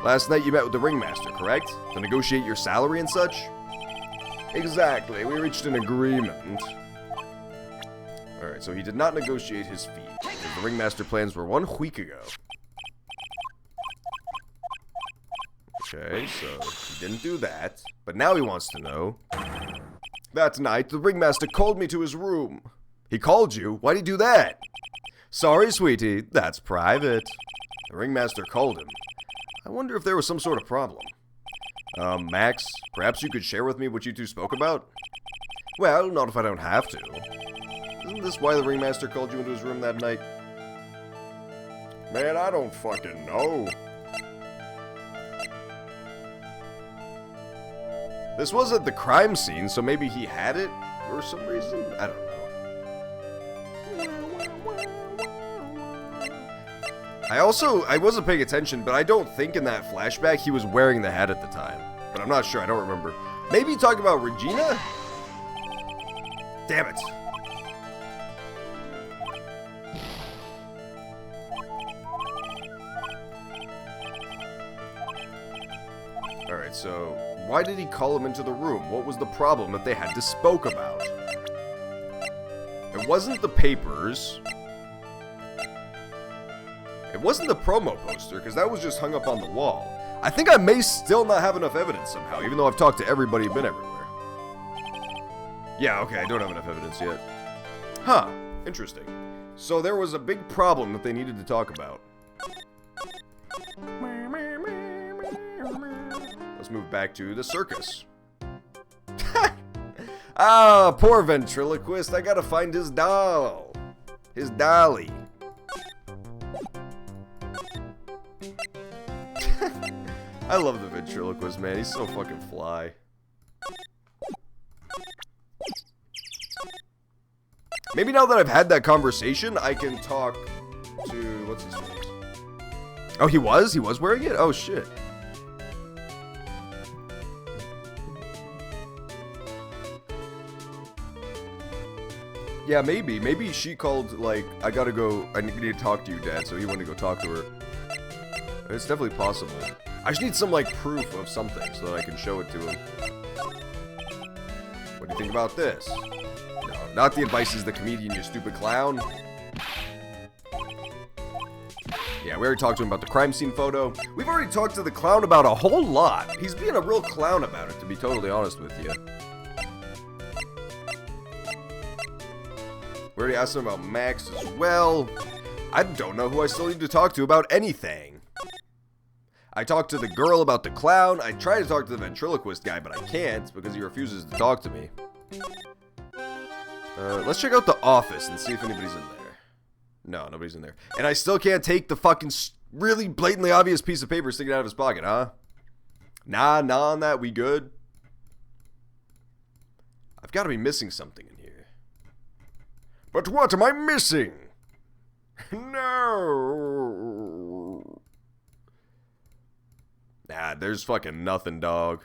S1: Last night you met with the ringmaster, correct? To negotiate your salary and such? Exactly, we reached an agreement. Alright, so he did not negotiate his fee, because the ringmaster plans were 1 week ago. Okay, so he didn't do that, but now he wants to know. That night, the ringmaster called me to his room. He called you? Why'd he do that? Sorry, sweetie, that's private. The ringmaster called him. I wonder if there was some sort of problem. Max, perhaps you could share with me what you two spoke about? Well, not if I don't have to. Isn't this why the ringmaster called you into his room that night?
S3: Man, I don't fucking know.
S1: This wasn't the crime scene, so maybe he had it for some reason? I don't know. I wasn't paying attention, but I don't think in that flashback he was wearing the hat at the time. But I'm not sure, I don't remember. Maybe talking about Regina? Damn it. Alright, so why did he call him into the room? What was the problem that they had to spoke about? It wasn't the papers. It wasn't the promo poster, because that was just hung up on the wall. I think I may still not have enough evidence somehow, even though I've talked to everybody and been everywhere. Yeah, okay, I don't have enough evidence yet. Huh, interesting. So there was a big problem that they needed to talk about. Let's move back to the circus. Ah, poor ventriloquist, I gotta find his doll. His dolly. I love the ventriloquist, man. He's so fucking fly. Maybe now that I've had that conversation, I can talk to... what's his face? Oh, he was? He was wearing it? Oh, shit. Yeah, maybe. Maybe she called, like, I gotta go... I need to talk to you, Dad, so he wanted to go talk to her. It's definitely possible. I just need some, like, proof of something so that I can show it to him. What do you think about this? No, not the advice is the comedian, you stupid clown. Yeah, we already talked to him about the crime scene photo. We've already talked to the clown about a whole lot. He's being a real clown about it, to be totally honest with you. We already asked him about Max as well. I don't know who I still need to talk to about anything. I talked to the girl about the clown. I tried to talk to the ventriloquist guy, but I can't because he refuses to talk to me. Let's check out the office and see if anybody's in there. No, nobody's in there. And I still can't take the fucking really blatantly obvious piece of paper sticking out of his pocket, huh? Nah on that. We good? I've got to be missing something in here.
S3: But what am I missing? No.
S1: Nah, there's fucking nothing, dog.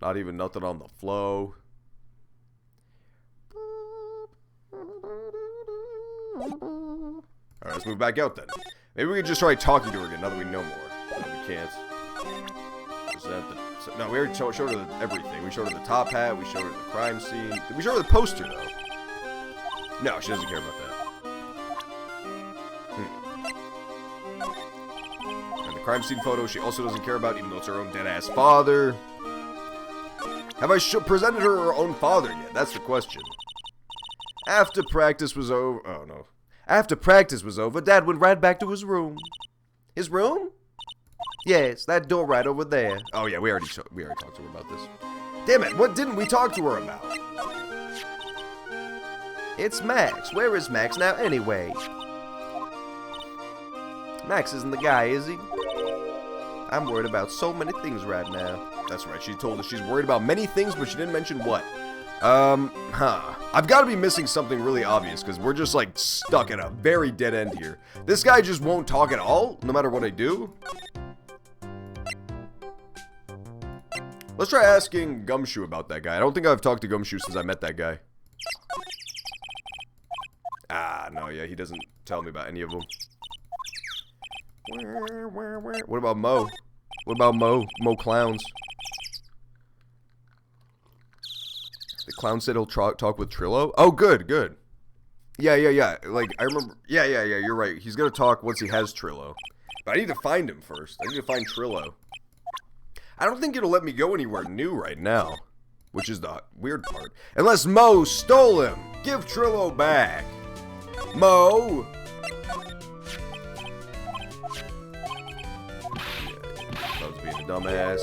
S1: Not even nothing on the flow. Alright, let's move back out then. Maybe we can just try talking to her again now that we know more. No, we can't. No, we already showed her everything. We showed her the top hat, we showed her the crime scene. Did we show her the poster, though? No, she doesn't care about that. And the crime scene photo she also doesn't care about, even though it's her own dead-ass father. Have I presented her own father yet? That's the question. After practice was over... Oh, no. After practice was over, Dad went right back to his room. His room? Yes, that door right over there. Oh, yeah, we already talked to her about this. Damn it, what didn't we talk to her about?
S2: It's Max. Where is Max now anyway? Max isn't the guy, is he? I'm worried about so many things right now.
S1: That's right, she told us she's worried about many things, but she didn't mention what. I've got to be missing something really obvious, because we're just, like, stuck at a very dead end here. This guy just won't talk at all, no matter what I do. Let's try asking Gumshoe about that guy. I don't think I've talked to Gumshoe since I met that guy. Ah, no, yeah, he doesn't tell me about any of them. What about Mo? What about Mo? Mo Clowns. The clown said he'll talk with Trillo? Oh, good. Yeah. Like, I remember... Yeah, you're right. He's gonna talk once he has Trillo. But I need to find him first. I need to find Trillo. I don't think it'll let me go anywhere new right now. Which is the weird part. Unless Mo stole him! Give Trillo back! Mo! Loves being a dumbass.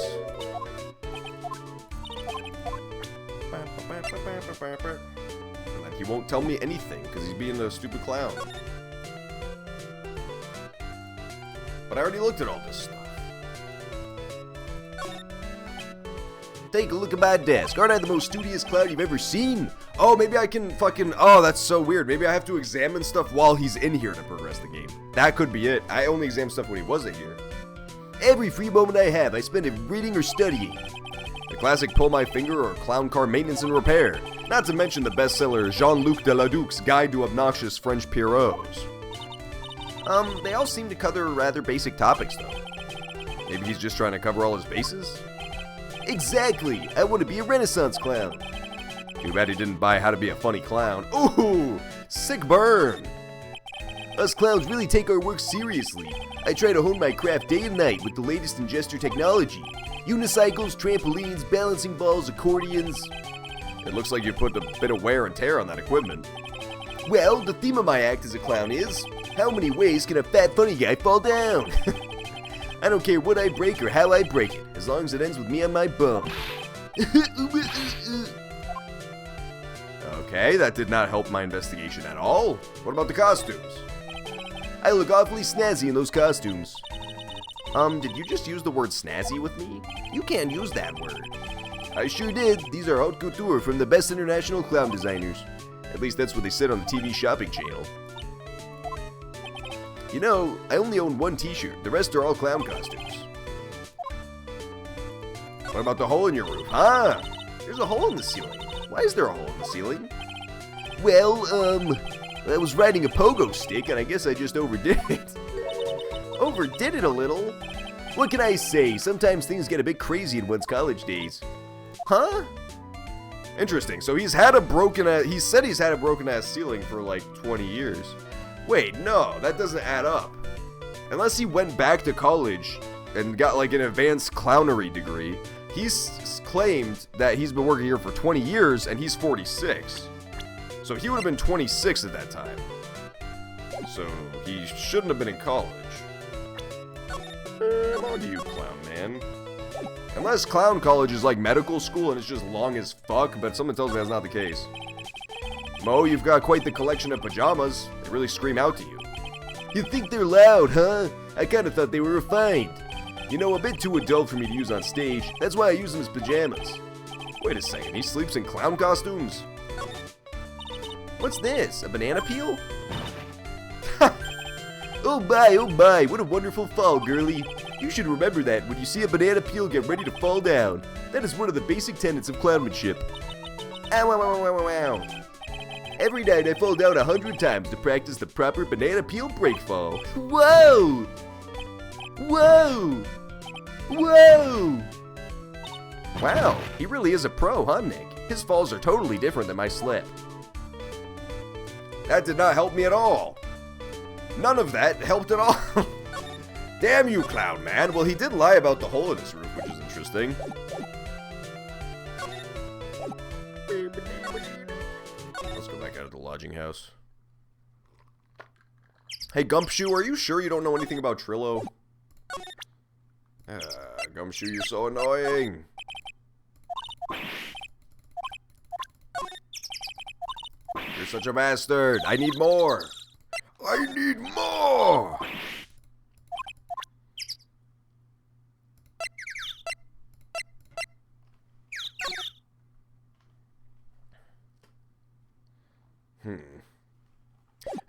S1: And then he won't tell me anything because he's being a stupid clown. But I already looked at all this stuff.
S2: Take a look at my desk. Aren't I the most studious clown you've ever seen?
S1: Oh, maybe I can fucking... Oh, that's so weird. Maybe I have to examine stuff while he's in here to progress the game. That could be it. I only examine stuff when he wasn't here.
S2: Every free moment I have, I spend it reading or studying.
S1: The classic Pull My Finger or Clown Car Maintenance and Repair. Not to mention the bestseller Jean-Luc Deladuc's Guide to Obnoxious French Pierrots.
S2: They all seem to cover rather basic topics, though.
S1: Maybe he's just trying to cover all his bases?
S2: Exactly! I want to be a Renaissance clown.
S1: Too bad he didn't buy How to Be a Funny Clown. Ooh! Sick burn!
S2: Us clowns really take our work seriously. I try to hone my craft day and night with the latest in gesture technology. Unicycles, trampolines, balancing balls, accordions.
S1: It looks like you put a bit of wear and tear on that equipment.
S2: Well, the theme of my act as a clown is, how many ways can a fat funny guy fall down? I don't care what I break or how I break it, as long as it ends with me on my bum.
S1: Okay, that did not help my investigation at all. What about the costumes?
S2: I look awfully snazzy in those costumes.
S1: Did you just use the word snazzy with me?
S2: You can't use that word. I sure did. These are haute couture from the best international clown designers.
S1: At least that's what they said on the TV shopping channel.
S2: You know, I only own one t-shirt. The rest are all clown costumes.
S1: What about the hole in your roof? Ah, there's a hole in the ceiling. Why is there a hole in the ceiling?
S2: Well, I was riding a pogo stick and I guess I just overdid it. Overdid it a little? What can I say? Sometimes things get a bit crazy in one's college days. Huh?
S1: Interesting. So he said he's had a broken ass ceiling for like 20 years. Wait, no, that doesn't add up. Unless he went back to college and got like an advanced clownery degree, he's claimed that he's been working here for 20 years and he's 46. So he would have been 26 at that time. So he shouldn't have been in college. How do you, clown man? Unless clown college is like medical school and it's just long as fuck, but someone tells me that's not the case. Mo, you've got quite the collection of pajamas. They really scream out to you.
S2: You think they're loud, huh? I kinda thought they were refined. You know, a bit too adult for me to use on stage. That's why I use them as pajamas.
S1: Wait a second, he sleeps in clown costumes?
S2: What's this? A banana peel? Oh my, what a wonderful fall, girlie. You should remember that when you see a banana peel get ready to fall down. That is one of the basic tenets of clownmanship. Ow, ow, ow, ow, ow, ow. Every night I fall down 100 times to practice the proper banana peel break fall. Whoa! Whoa! Whoa!
S1: Wow, he really is a pro, huh, Nick? His falls are totally different than my slip. That did not help me at all. None of that helped at all. Damn you, clown man. Well, he did lie about the hole in his roof, which is interesting. Let's go back out of the lodging house. Hey, Gumpshoe, are you sure you don't know anything about Trillo? Gumshoe, you're so annoying. You're such a bastard. I need more. I need more.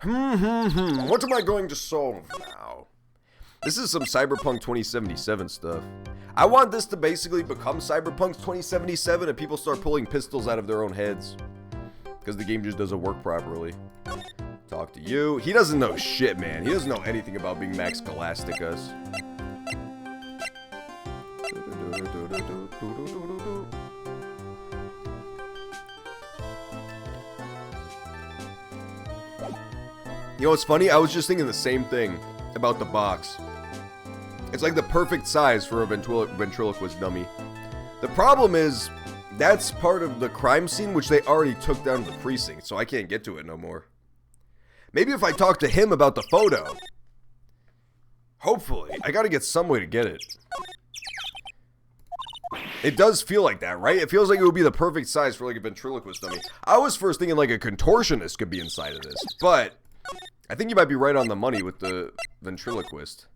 S1: What am I going to solve now? This is some Cyberpunk 2077 stuff. I want this to basically become Cyberpunk 2077 and people start pulling pistols out of their own heads. Because the game just doesn't work properly. Talk to you. He doesn't know shit, man. He doesn't know anything about being Max Galacticus. You know what's funny? I was just thinking the same thing about the box. It's like the perfect size for a ventriloquist dummy. The problem is, that's part of the crime scene, which they already took down to the precinct, so I can't get to it no more. Maybe if I talk to him about the photo. Hopefully. I gotta get some way to get it. It does feel like that, right? It feels like it would be the perfect size for like a ventriloquist dummy. I was first thinking like a contortionist could be inside of this, but I think you might be right on the money with the ventriloquist.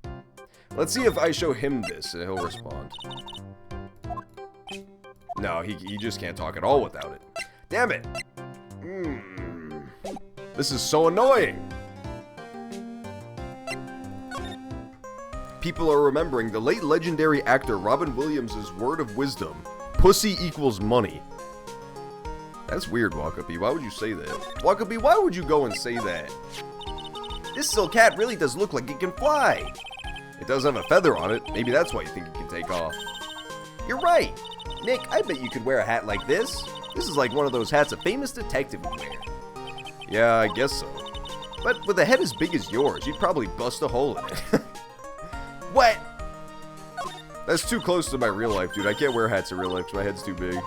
S1: Let's see if I show him this and he'll respond. No, he just can't talk at all without it. Damn it. This is so annoying. People are remembering the late legendary actor Robin Williams' word of wisdom. Pussy equals money. That's weird, Wakabi. Why would you say that? Wakabi, why would you go and say that?
S2: This silk hat really does look like it can fly.
S1: It does have a feather on it. Maybe that's why you think it can take off.
S2: You're right. Nick, I bet you could wear a hat like this. This is like one of those hats a famous detective would wear.
S1: Yeah, I guess so.
S2: But with a head as big as yours, you'd probably bust a hole in it.
S1: What? That's too close to my real life, dude. I can't wear hats in real life because my head's too big.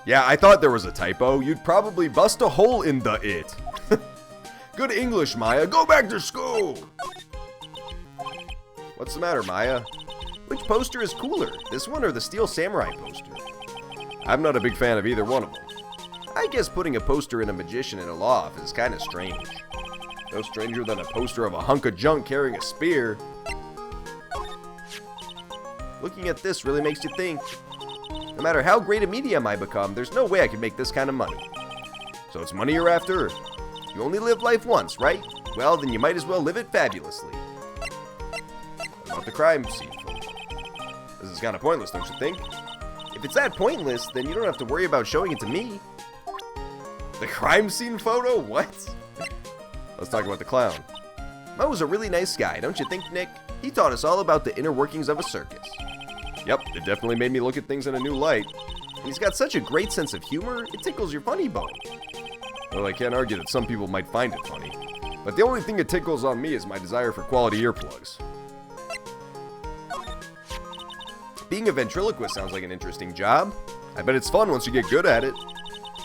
S1: Yeah, I thought there was a typo. You'd probably bust a hole in the it. Good English, Maya. Go back to school! What's the matter, Maya?
S2: Which poster is cooler, this one or the Steel Samurai poster?
S1: I'm not a big fan of either one of them.
S2: I guess putting a poster in a magician in a loft is kinda strange.
S1: No stranger than a poster of a hunk of junk carrying a spear.
S2: Looking at this really makes you think. No matter how great a medium I become, there's no way I can make this kind of money.
S1: So it's money you're after?
S2: You only live life once, right? Well, then you might as well live it fabulously.
S1: What about the crime scene photo? This is kind of pointless, don't you think?
S2: If it's that pointless, then you don't have to worry about showing it to me.
S1: The crime scene photo? What? Let's talk about the clown.
S2: Mo's a really nice guy, don't you think, Nick? He taught us all about the inner workings of a circus.
S1: Yep, it definitely made me look at things in a new light.
S2: And he's got such a great sense of humor, it tickles your funny bone.
S1: Well, I can't argue that some people might find it funny. But the only thing it tickles on me is my desire for quality earplugs.
S2: Being a ventriloquist sounds like an interesting job.
S1: I bet it's fun once you get good at it.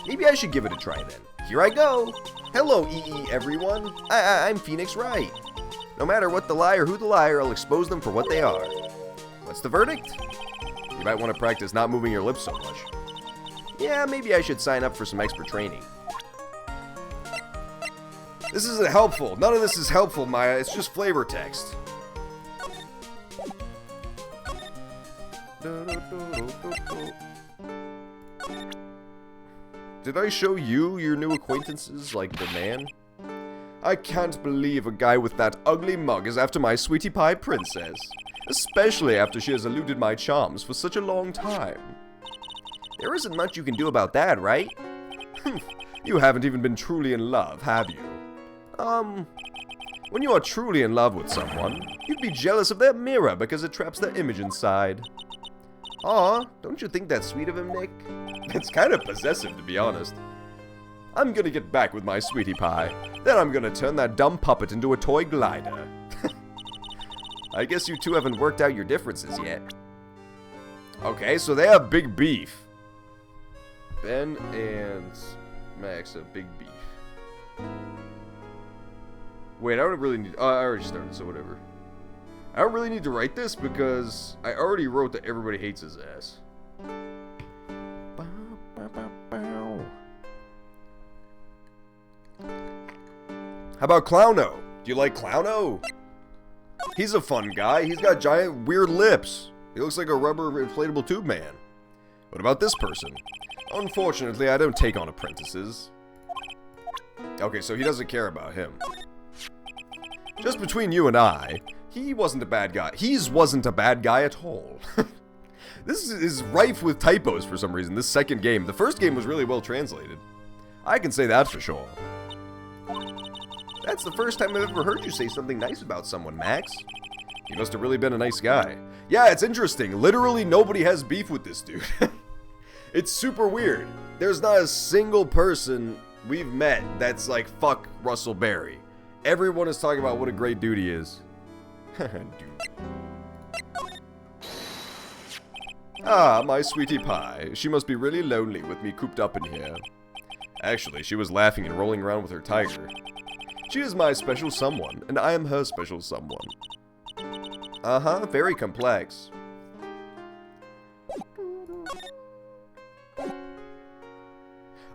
S2: Maybe I should give it a try then. Here I go. Hello, EE everyone. I'm Phoenix Wright. No matter what the lie or who the liar, I'll expose them for what they are. What's the verdict?
S1: You might want to practice not moving your lips so much.
S2: Yeah, maybe I should sign up for some expert training.
S1: This isn't helpful. None of this is helpful, Maya. It's just flavor text. Did I show you your new acquaintances like the man? I can't believe a guy with that ugly mug is after my sweetie pie princess. Especially after she has eluded my charms for such a long time.
S2: There isn't much you can do about that, right?
S1: You haven't even been truly in love, have you? When you are truly in love with someone, you'd be jealous of their mirror because it traps their image inside.
S2: Aw, don't you think that's sweet of him, Nick?
S1: It's kind of possessive, to be honest. I'm gonna get back with my sweetie pie. Then I'm gonna turn that dumb puppet into a toy glider.
S2: I guess you two haven't worked out your differences yet.
S1: Okay, so they have big beef. Ben and Max have big beef. Wait, I don't really need... I already started, so whatever. I don't really need to write this because I already wrote that everybody hates his ass. How about Clowno? Do you like Clowno? He's a fun guy. He's got giant weird lips. He looks like a rubber inflatable tube man. What about this person? Unfortunately, I don't take on apprentices. Okay, so he doesn't care about him. Just between you and I, he wasn't a bad guy. Wasn't a bad guy at all. This is rife with typos for some reason, this second game. The first game was really well translated. I can say that for sure.
S2: That's the first time I've ever heard you say something nice about someone, Max.
S1: He must have really been a nice guy. Yeah, it's interesting. Literally nobody has beef with this dude. It's super weird. There's not a single person we've met that's like, fuck Russell Berry. Everyone is talking about what a great dude he is. Dude. Ah, my sweetie pie. She must be really lonely with me cooped up in here. Actually, she was laughing and rolling around with her tiger. She is my special someone, and I am her special someone.
S2: Uh-huh, very complex.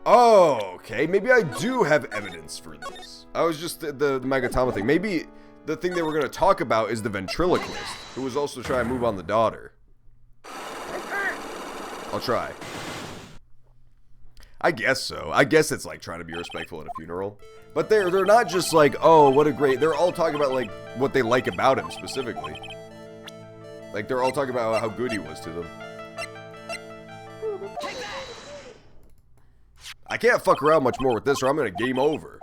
S1: Oh, okay. Maybe I do have evidence for this. I was just the Magatama thing. Maybe the thing they were going to talk about is the ventriloquist, who was also trying to move on the daughter. I'll try. I guess so. I guess it's like trying to be respectful at a funeral. But they're not just like, oh, what a great... They're all talking about like what they like about him specifically. Like they're all talking about how good he was to them. I can't fuck around much more with this or I'm gonna game over.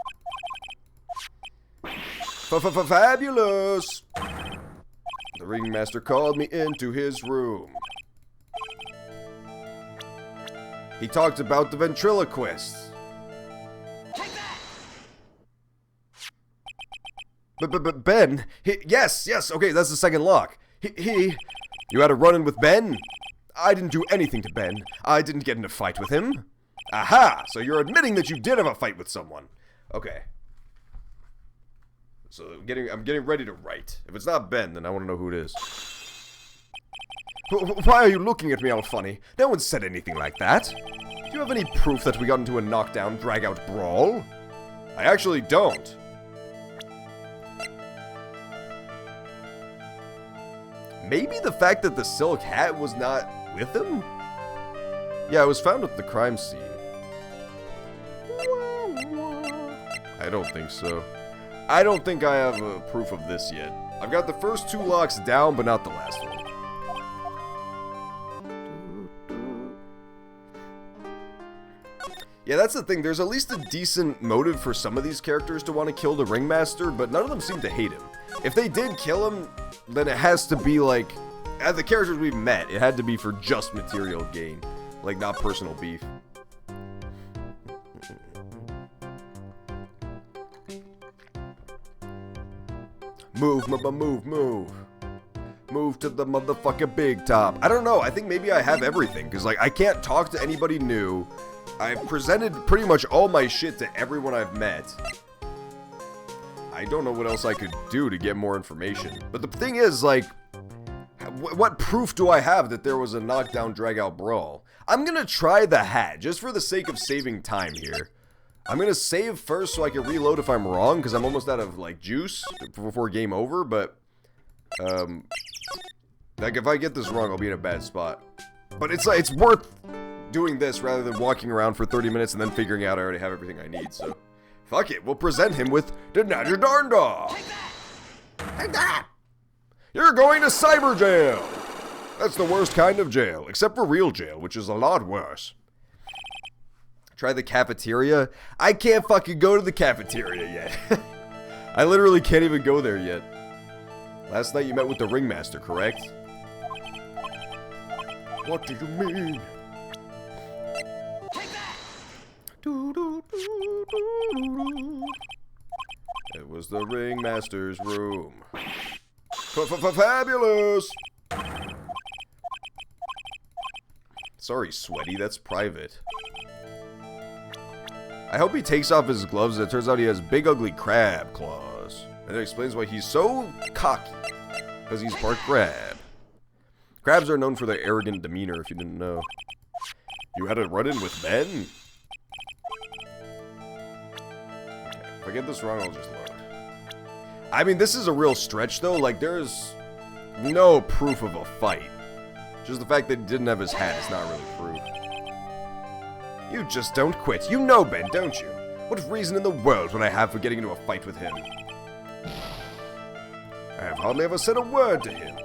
S1: Fabulous! The ringmaster called me into his room. He talked about the ventriloquists. But Ben, yes, okay, that's the second lock. You had a run-in with Ben? I didn't do anything to Ben. I didn't get in a fight with him. Aha! So you're admitting that you did have a fight with someone. Okay. So I'm getting ready to write. If it's not Ben, then I want to know who it is. Why are you looking at me all funny? No one said anything like that. Do you have any proof that we got into a knockdown, drag-out brawl? I actually don't. Maybe the fact that the silk hat was not with him? Yeah, it was found at the crime scene. I don't think so. I don't think I have proof of this yet. I've got the first two locks down, but not the last one. Yeah, that's the thing. There's at least a decent motive for some of these characters to want to kill the ringmaster, but none of them seem to hate him. If they did kill him, then it has to be like... the characters we've met, it had to be for just material gain. Like, not personal beef. Move. Move to the motherfucking big top. I don't know, I think maybe I have everything, because, like, I can't talk to anybody new. I've presented pretty much all my shit to everyone I've met. I don't know what else I could do to get more information. But the thing is, like, what proof do I have that there was a knockdown, drag-out brawl? I'm gonna try the hat, just for the sake of saving time here. I'm gonna save first so I can reload if I'm wrong, because I'm almost out of, like, juice before game over, but... like, if I get this wrong, I'll be in a bad spot. But it's, like, it's worth doing this rather than walking around for 30 minutes and then figuring out I already have everything I need, so... Fuck it, we'll present him with the Nadger Darndaw! Take that! You're going to cyber jail! That's the worst kind of jail, except for real jail, which is a lot worse. Try the cafeteria? I can't fucking go to the cafeteria yet. I literally can't even go there yet. Last night you met with the ringmaster, correct? What do you mean? It was the ringmaster's room. Fabulous! Sorry, Sweaty, that's private. I hope he takes off his gloves and it turns out he has big ugly crab claws. And it explains why he's so cocky. Because he's part crab. Crabs are known for their arrogant demeanor, if you didn't know. You had a run-in with Ben? If I get this wrong, I'll just load. I mean, this is a real stretch, though. Like, there's no proof of a fight. Just the fact that he didn't have his hat is not really proof. You just don't quit. You know Ben, don't you? What reason in the world would I have for getting into a fight with him? I have hardly ever said a word to him.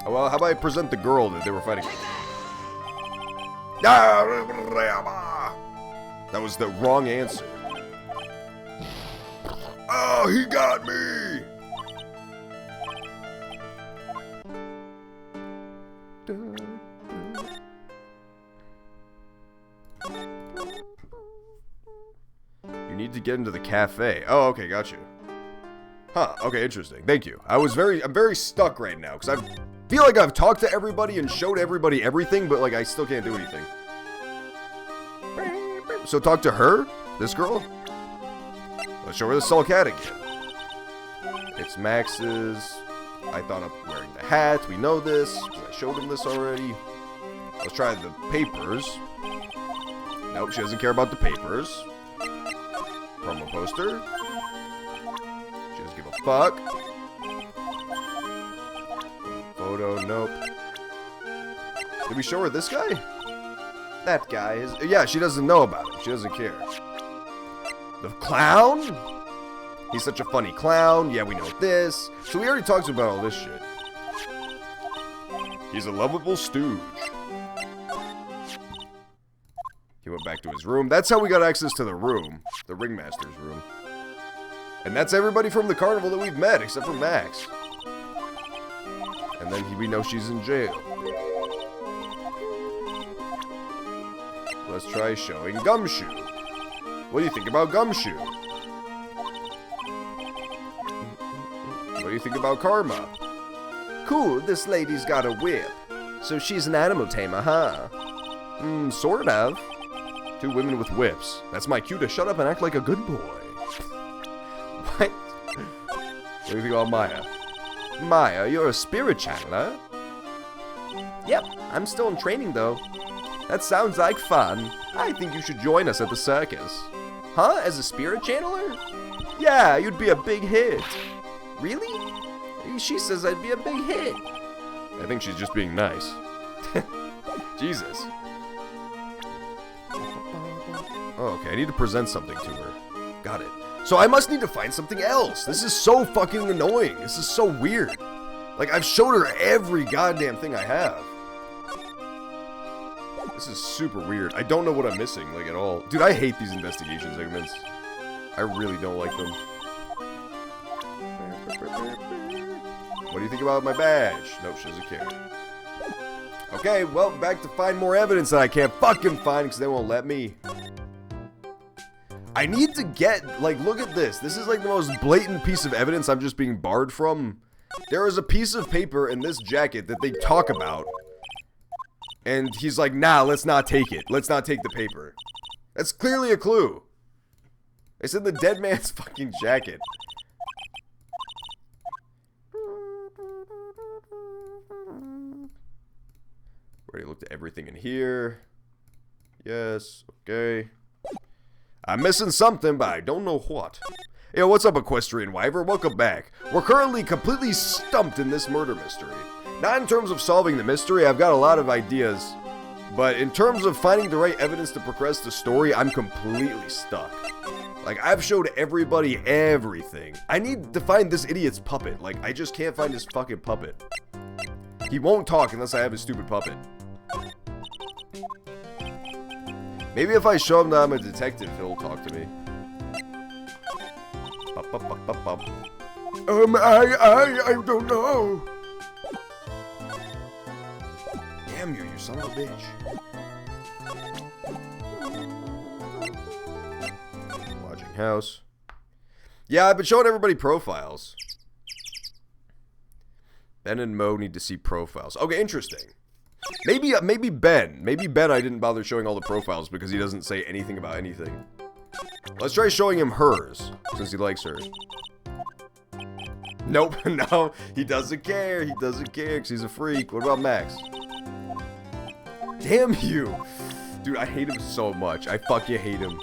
S1: Oh, well, how about I present the girl that they were fighting with? That was the wrong answer.
S3: Oh, he got me!
S1: You need to get into the cafe. Oh, okay, got you. Huh, okay, interesting. Thank you. I'm very stuck right now, because I feel like I've talked to everybody and showed everybody everything, but, like, I still can't do anything. So talk to her? This girl? Let's show her the Sulk hat again. It's Max's. I thought of wearing the hat. We know this. I showed him this already. Let's try the papers. Nope, she doesn't care about the papers. Promo poster. She doesn't give a fuck. Photo, nope. Did we show her this guy?
S2: That guy is...
S1: Yeah, she doesn't know about it. She doesn't care. The clown? He's such a funny clown. Yeah, we know this. So we already talked about all this shit. He's a lovable stooge. He went back to his room. That's how we got access to the room. The ringmaster's room. And that's everybody from the carnival that we've met, except for Max. And then we know she's in jail. Let's try showing Gumshoe. What do you think about Gumshoe? What do you think about Karma?
S2: Cool, this lady's got a whip. So she's an animal tamer, huh? Sort of.
S1: 2 women with whips. That's my cue to shut up and act like a good boy. What? What do you think about Maya?
S2: Maya, you're a spirit channeler? Yep, I'm still in training though. That sounds like fun.
S1: I think you should join us at the circus.
S2: Huh? As a spirit channeler?
S1: Yeah, you'd be a big hit.
S2: Really? She says I'd be a big hit.
S1: I think she's just being nice. Jesus. Oh, okay, I need to present something to her. Got it. So I must need to find something else. This is so fucking annoying. This is so weird. Like, I've showed her every goddamn thing I have. This is super weird. I don't know what I'm missing, like, at all. Dude, I hate these investigation segments. I really don't like them. What do you think about my badge? Nope, she doesn't care. Okay, well, back to find more evidence that I can't fucking find because they won't let me. I need to get, like, look at this. This is like the most blatant piece of evidence I'm just being barred from. There is a piece of paper in this jacket that they talk about. And he's like, nah, let's not take it. Let's not take the paper. That's clearly a clue. They said the dead man's fucking jacket. Already looked at everything in here. Yes, okay. I'm missing something, but I don't know what. Yo, what's up, Equestrian Wyver? Welcome back. We're currently completely stumped in this murder mystery. Not in terms of solving the mystery, I've got a lot of ideas. But in terms of finding the right evidence to progress the story, I'm completely stuck. Like, I've showed everybody everything. I need to find this idiot's puppet. Like, I just can't find his fucking puppet. He won't talk unless I have his stupid puppet. Maybe if I show him that I'm a detective, he'll talk to me.
S3: I don't know.
S1: Damn you, you son of a bitch. Lodging house. Yeah, I've been showing everybody profiles. Ben and Mo need to see profiles. Okay, interesting. Maybe Ben. Maybe Ben I didn't bother showing all the profiles because he doesn't say anything about anything. Let's try showing him hers, since he likes her. Nope, no, he doesn't care. He doesn't care because he's a freak. What about Max? Damn you. Dude, I hate him so much. I fucking hate him.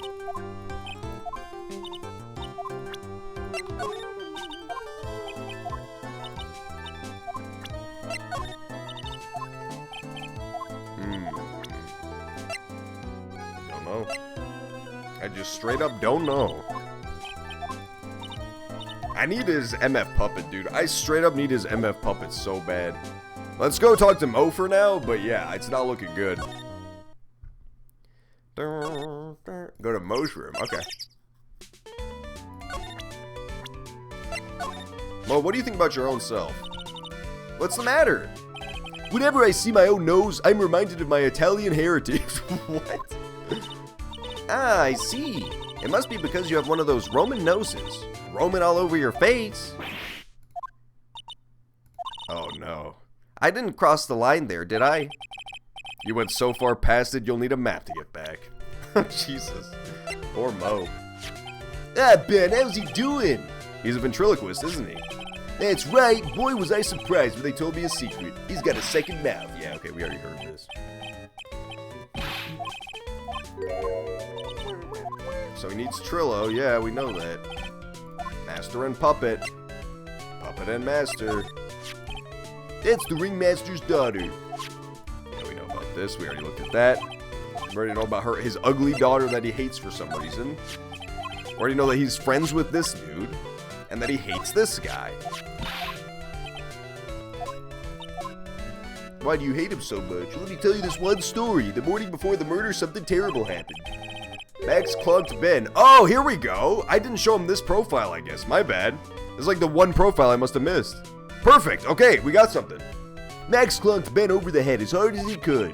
S1: Don't know. I just straight up don't know. I need his MF puppet, dude. I straight up need his MF puppet so bad. Let's go talk to Mo for now, but yeah, it's not looking good. Go to Mo's room, okay. Mo, what do you think about your own self? What's the matter? Whenever I see my own nose, I'm reminded of my Italian heritage. What?
S2: Ah, I see. It must be because you have one of those Roman noses. Roman all over your face.
S1: Oh no.
S2: I didn't cross the line there, did I?
S1: You went so far past it, you'll need a map to get back. Jesus. Poor Mo.
S2: Ah, Ben, how's he doing?
S1: He's a ventriloquist, isn't he?
S2: That's right. Boy, was I surprised when they told me a secret. He's got a second mouth.
S1: Yeah, okay, we already heard this. So he needs Trillo. Yeah, we know that. Master and Puppet. Puppet and Master.
S2: That's the ringmaster's daughter.
S1: Yeah, we know about this. We already looked at that. We already know about his ugly daughter that he hates for some reason. We already know that he's friends with this dude. And that he hates this guy. Why do you hate him so much? Let me tell you this one story. The morning before the murder, something terrible happened. Max clunked Ben. Oh, here we go. I didn't show him this profile, I guess. My bad. It's like the one profile I must have missed. Perfect. Okay, we got something. Max clunked Ben over the head as hard as he could.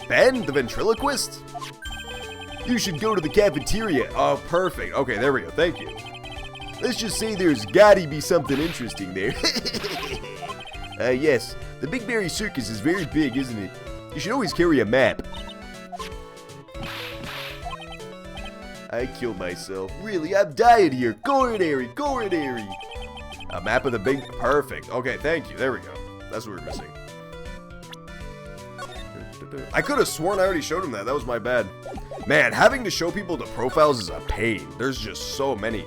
S1: Ben, the ventriloquist? You should go to the cafeteria. Oh, perfect. Okay, there we go. Thank you. Let's just say there's gotta be something interesting there. Yes. The Big Berry Circus is very big, isn't it? You should always carry a map. I killed myself. Really, I'm dying here. Coronary. A map of the big... Perfect. Okay, thank you. There we go. That's what we're missing. I could have sworn I already showed him that. That was my bad. Man, having to show people the profiles is a pain. There's just so many.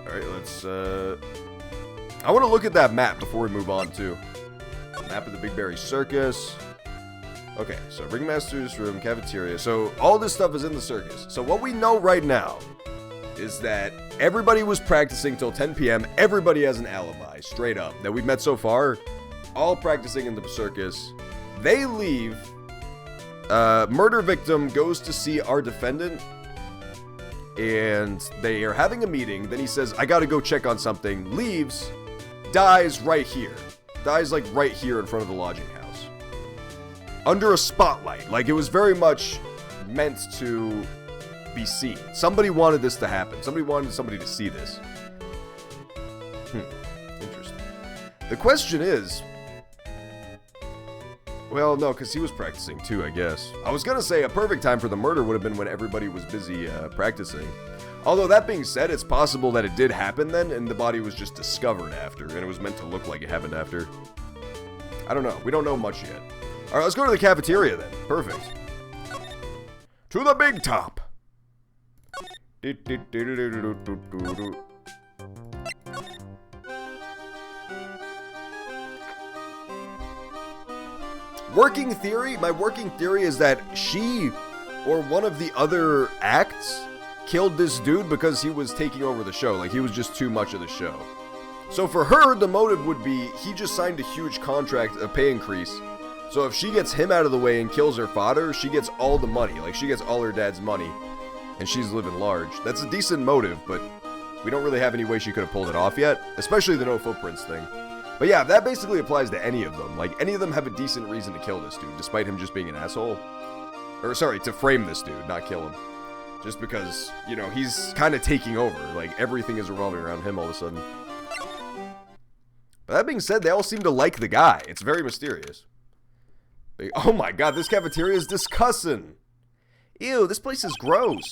S1: Alright, let's... I want to look at that map before we move on, too. Map of the Big Berry Circus. Okay, so Ringmaster's room, cafeteria. So all this stuff is in the circus. So what we know right now is that everybody was practicing till 10 p.m. Everybody has an alibi, straight up, that we've met so far. All practicing in the circus. They leave. Murder victim goes to see our defendant. And they are having a meeting. Then he says, I gotta go check on something. Leaves. Dies right here. Dies like right here in front of the lodging house. Under a spotlight. Like it was very much meant to be seen. Somebody wanted this to happen. Somebody wanted somebody to see this. Interesting. The question is... Well, no, because he was practicing too, I guess. I was going to say a perfect time for the murder would have been when everybody was busy practicing. Although, that being said, it's possible that it did happen then, and the body was just discovered after, and it was meant to look like it happened after. I don't know. We don't know much yet. Alright, let's go to the cafeteria then. Perfect. To the big top! Working theory? My working theory is that she, or one of the other acts, killed this dude because he was taking over the show. Like, he was just too much of the show. So for her, the motive would be, he just signed a huge contract, a pay increase. So if she gets him out of the way and kills her father, she gets all the money. Like, she gets all her dad's money. And she's living large. That's a decent motive, but we don't really have any way she could have pulled it off yet. Especially the no footprints thing. But yeah, that basically applies to any of them. Like, any of them have a decent reason to kill this dude, despite him just being an asshole. Or, sorry, to frame this dude, not kill him. Just because, you know, he's kind of taking over. Like, everything is revolving around him all of a sudden. But that being said, they all seem to like the guy. It's very mysterious. Oh my god, this cafeteria is disgusting. Ew, this place is gross.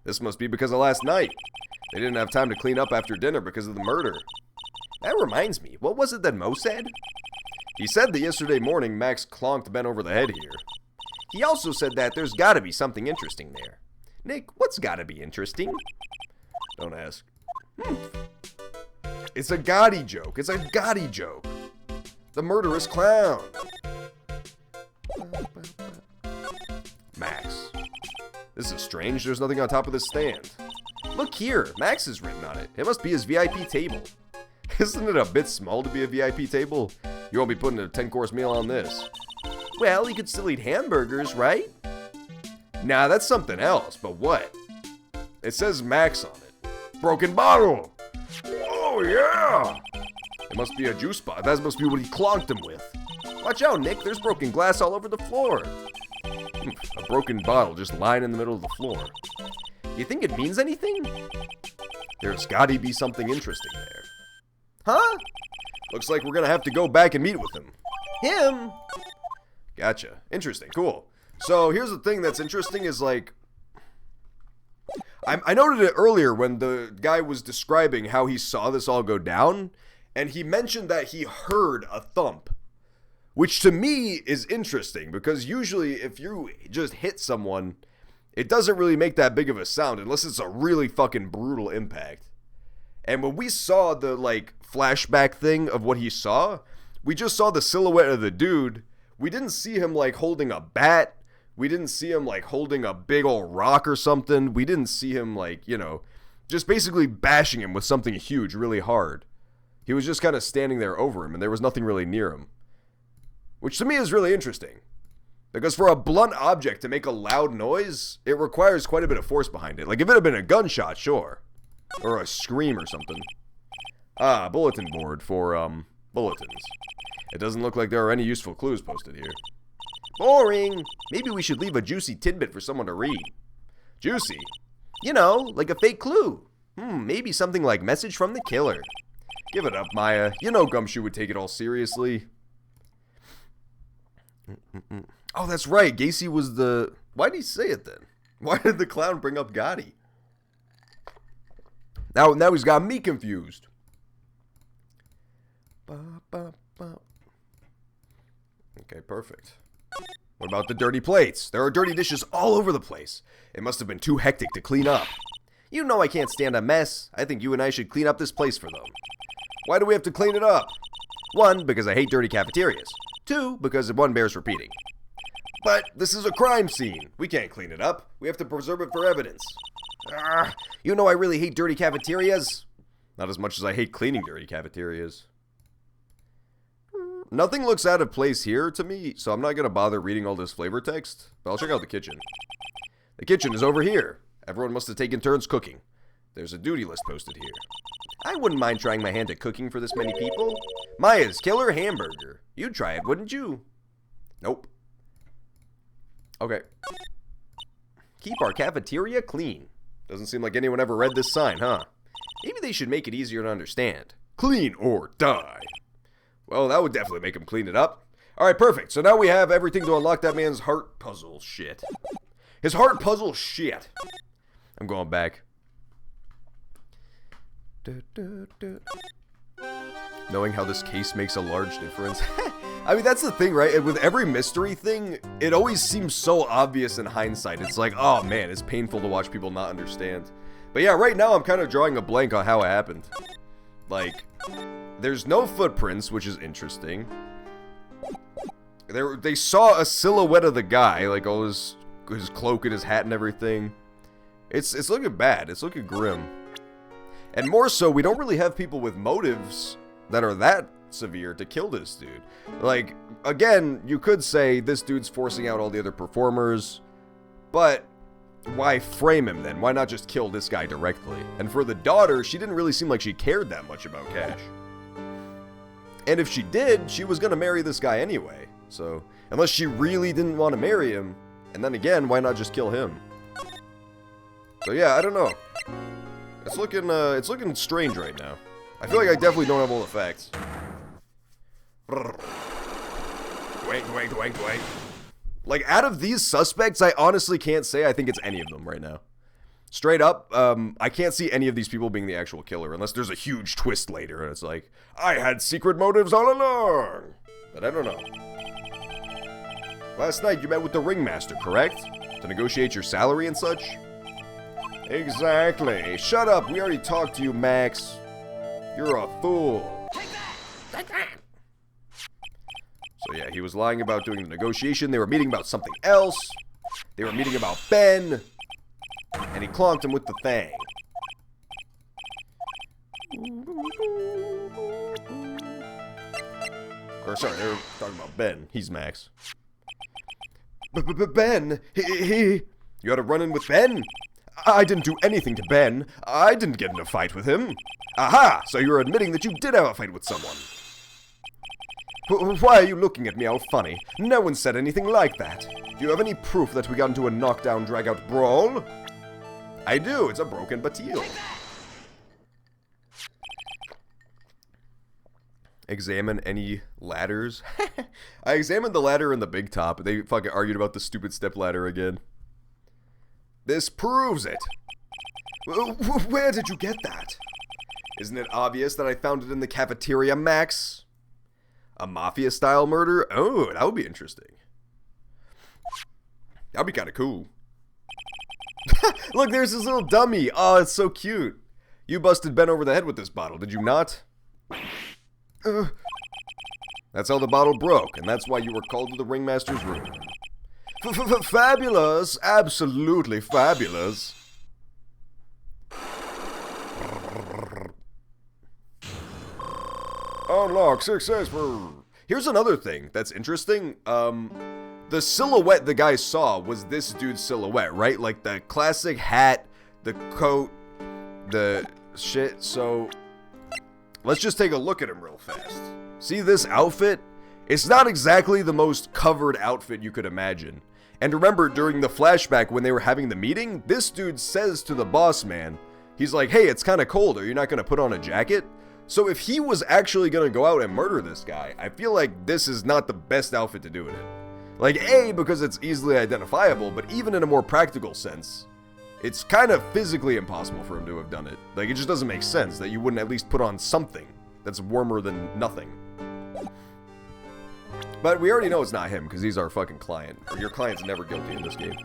S1: This must be because of last night. They didn't have time to clean up after dinner because of the murder. That reminds me, what was it that Mo said? He said that yesterday morning Max clonked Ben over the head here. He also said that there's gotta be something interesting there. Nick, what's gotta be interesting? Don't ask. It's a Gotti joke. It's a Gotti joke. The murderous clown. Max. This is strange. There's nothing on top of this stand. Look here. Max is written on it. It must be his VIP table. Isn't it a bit small to be a VIP table? You won't be putting a 10-course meal on this. Well, you could still eat hamburgers, right? Nah, that's something else, but what? It says Max on it. Broken bottle! Oh, yeah! It must be a juice bottle. That must be what he clonked him with. Watch out, Nick. There's broken glass all over the floor. A broken bottle just lying in the middle of the floor. You think it means anything? There's gotta be something interesting there. Huh? Looks like we're gonna have to go back and meet with him. Him? Gotcha. Interesting. Cool. So here's the thing that's interesting is like... I noted it earlier when the guy was describing how he saw this all go down. And he mentioned that he heard a thump. Which to me is interesting. Because usually if you just hit someone, it doesn't really make that big of a sound. Unless it's a really fucking brutal impact. And when we saw the, like, flashback thing of what he saw, we just saw the silhouette of the dude. We didn't see him, like, holding a bat. We didn't see him, like, holding a big old rock or something. We didn't see him, like, you know, just basically bashing him with something huge really hard. He was just kind of standing there over him, and there was nothing really near him. Which to me is really interesting. Because for a blunt object to make a loud noise, it requires quite a bit of force behind it. Like, if it had been a gunshot, sure. Or a scream or something. Ah, bulletin board for, bulletins. It doesn't look like there are any useful clues posted here.
S2: Boring. Maybe we should leave a juicy tidbit for someone to read.
S1: Juicy?
S2: You know, like a fake clue. Maybe something like message from the killer.
S1: Give it up, Maya. You know Gumshoe would take it all seriously. Oh, that's right. Gacy was the... Why did he say it then? Why did the clown bring up Gotti? Now he's got me confused. Okay, perfect. What about the dirty plates? There are dirty dishes all over the place. It must have been too hectic to clean up.
S2: You know I can't stand a mess. I think you and I should clean up this place for them.
S1: Why do we have to clean it up?
S2: 1, because I hate dirty cafeterias. 2, because one bears repeating.
S1: But this is a crime scene. We can't clean it up. We have to preserve it for evidence.
S2: You know I really hate dirty cafeterias.
S1: Not as much as I hate cleaning dirty cafeterias. Nothing looks out of place here to me, so I'm not going to bother reading all this flavor text, but I'll check out the kitchen. The kitchen is over here. Everyone must have taken turns cooking. There's a duty list posted here.
S2: I wouldn't mind trying my hand at cooking for this many people.
S1: Maya's killer hamburger. You'd try it, wouldn't you? Nope. Okay.
S2: Keep our cafeteria clean.
S1: Doesn't seem like anyone ever read this sign, huh?
S2: Maybe they should make it easier to understand.
S1: Clean or die. Well, that would definitely make him clean it up. Alright, perfect. So now we have everything to unlock that man's heart puzzle shit. His heart puzzle shit. I'm going back. Knowing how this case makes a large difference. I mean, that's the thing, right? With every mystery thing, it always seems so obvious in hindsight. It's like, oh man, it's painful to watch people not understand. But yeah, right now I'm kind of drawing a blank on how it happened. Like, there's no footprints, which is interesting. They saw a silhouette of the guy, like all his cloak and his hat and everything. It's looking bad. It's looking grim. And more so, we don't really have people with motives that are that severe to kill this dude. Like, again, you could say this dude's forcing out all the other performers, but why frame him then? Why not just kill this guy directly? And for the daughter, she didn't really seem like she cared that much about Cash. And if she did, she was gonna marry this guy anyway. So, unless she really didn't want to marry him, and then again, why not just kill him? So yeah, I don't know. It's looking strange right now. I feel like I definitely don't have all the facts. Dwank, dwank, dwank, dwank. Like, out of these suspects, I honestly can't say I think it's any of them right now. Straight up, I can't see any of these people being the actual killer, unless there's a huge twist later, and it's like, I had secret motives all along! But I don't know. Last night, you met with the ringmaster, correct? To negotiate your salary and such? Exactly. Shut up, we already talked to you, Max. You're a fool.
S2: Take that!
S1: So yeah, he was lying about doing the negotiation. They were meeting about something else. They were meeting about Ben. And he clonked him with the thing. Or sorry, they were talking about Ben. He's Max. Ben, he... You had a run-in with Ben? I didn't do anything to Ben. I didn't get in a fight with him. Aha! So you're admitting that you did have a fight with someone. Why are you looking at me all funny? No one said anything like that. Do you have any proof that we got into a knockdown, drag-out brawl? I do. It's a broken batil. Examine any ladders. I examined the ladder and the big top. They fucking argued about the stupid step ladder again. This proves it. Where did you get that? Isn't it obvious that I found it in the cafeteria, Max? A mafia-style murder? Oh, that would be interesting. That'd be kind of cool. Look, there's this little dummy. Oh, it's so cute. You busted Ben over the head with this bottle, did you not? That's how the bottle broke, and that's why you were called to the ringmaster's room. Fabulous, absolutely fabulous. Unlock successful. Here's another thing that's interesting. The silhouette the guy saw was this dude's silhouette, right? Like the classic hat, the coat, the shit. So let's just take a look at him real fast. See this outfit? It's not exactly the most covered outfit you could imagine. And remember, during the flashback when they were having the meeting, this dude says to the boss man, he's like, hey, it's kind of cold. Are you not going to put on a jacket? So if he was actually going to go out and murder this guy, I feel like this is not the best outfit to do it in. Like, A, because it's easily identifiable, but even in a more practical sense, it's kind of physically impossible for him to have done it. Like, it just doesn't make sense that you wouldn't at least put on something that's warmer than nothing. But we already know it's not him, because he's our fucking client. Your client's never guilty in this game.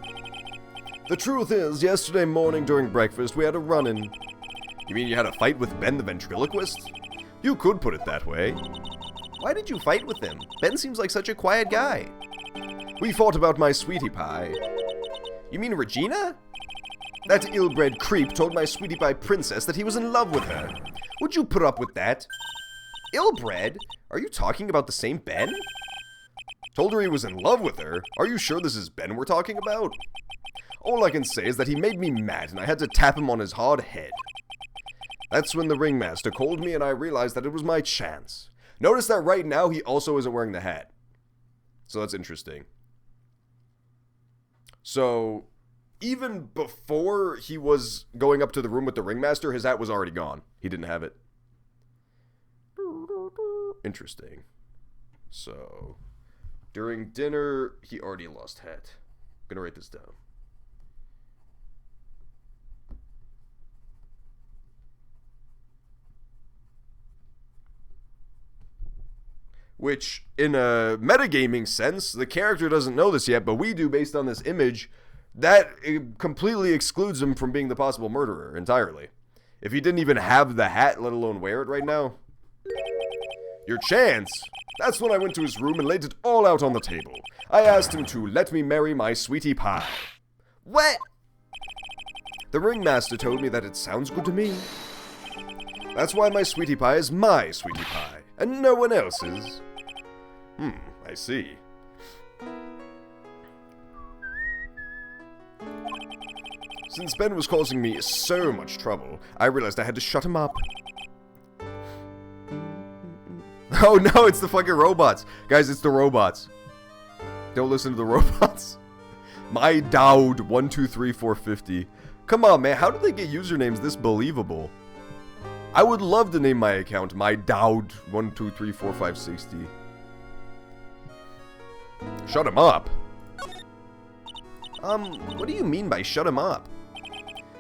S1: The truth is, yesterday morning during breakfast, we had a run-in. You mean you had a fight with Ben the ventriloquist? You could put it that way.
S2: Why did you fight with him? Ben seems like such a quiet guy.
S1: We fought about my sweetie pie.
S2: You mean Regina?
S1: That ill-bred creep told my sweetie pie princess that he was in love with her. Would you put up with that?
S2: Ill-bred? Are you talking about the same Ben?
S1: Told her he was in love with her? Are you sure this is Ben we're talking about? All I can say is that he made me mad and I had to tap him on his hard head. That's when the ringmaster called me and I realized that it was my chance. Notice that right now he also isn't wearing the hat. So that's interesting. So, even before he was going up to the room with the ringmaster, his hat was already gone. He didn't have it. Interesting. So, during dinner, he already lost hat. I'm gonna write this down. Which, in a metagaming sense, the character doesn't know this yet, but we do based on this image. That completely excludes him from being the possible murderer entirely. If he didn't even have the hat, let alone wear it right now. Your chance? That's when I went to his room and laid it all out on the table. I asked him to let me marry my sweetie pie.
S2: What?
S1: The ringmaster told me that it sounds good to me. That's why my sweetie pie is my sweetie pie, and no one else's. I see. Since Ben was causing me so much trouble, I realized I had to shut him up. Oh no, it's the fucking robots. Guys, it's the robots. Don't listen to the robots. My Dowd 123450. Come on, man. How did they get usernames this believable? I would love to name my account My Dowd 123456. Shut him up.
S2: What do you mean by shut him up?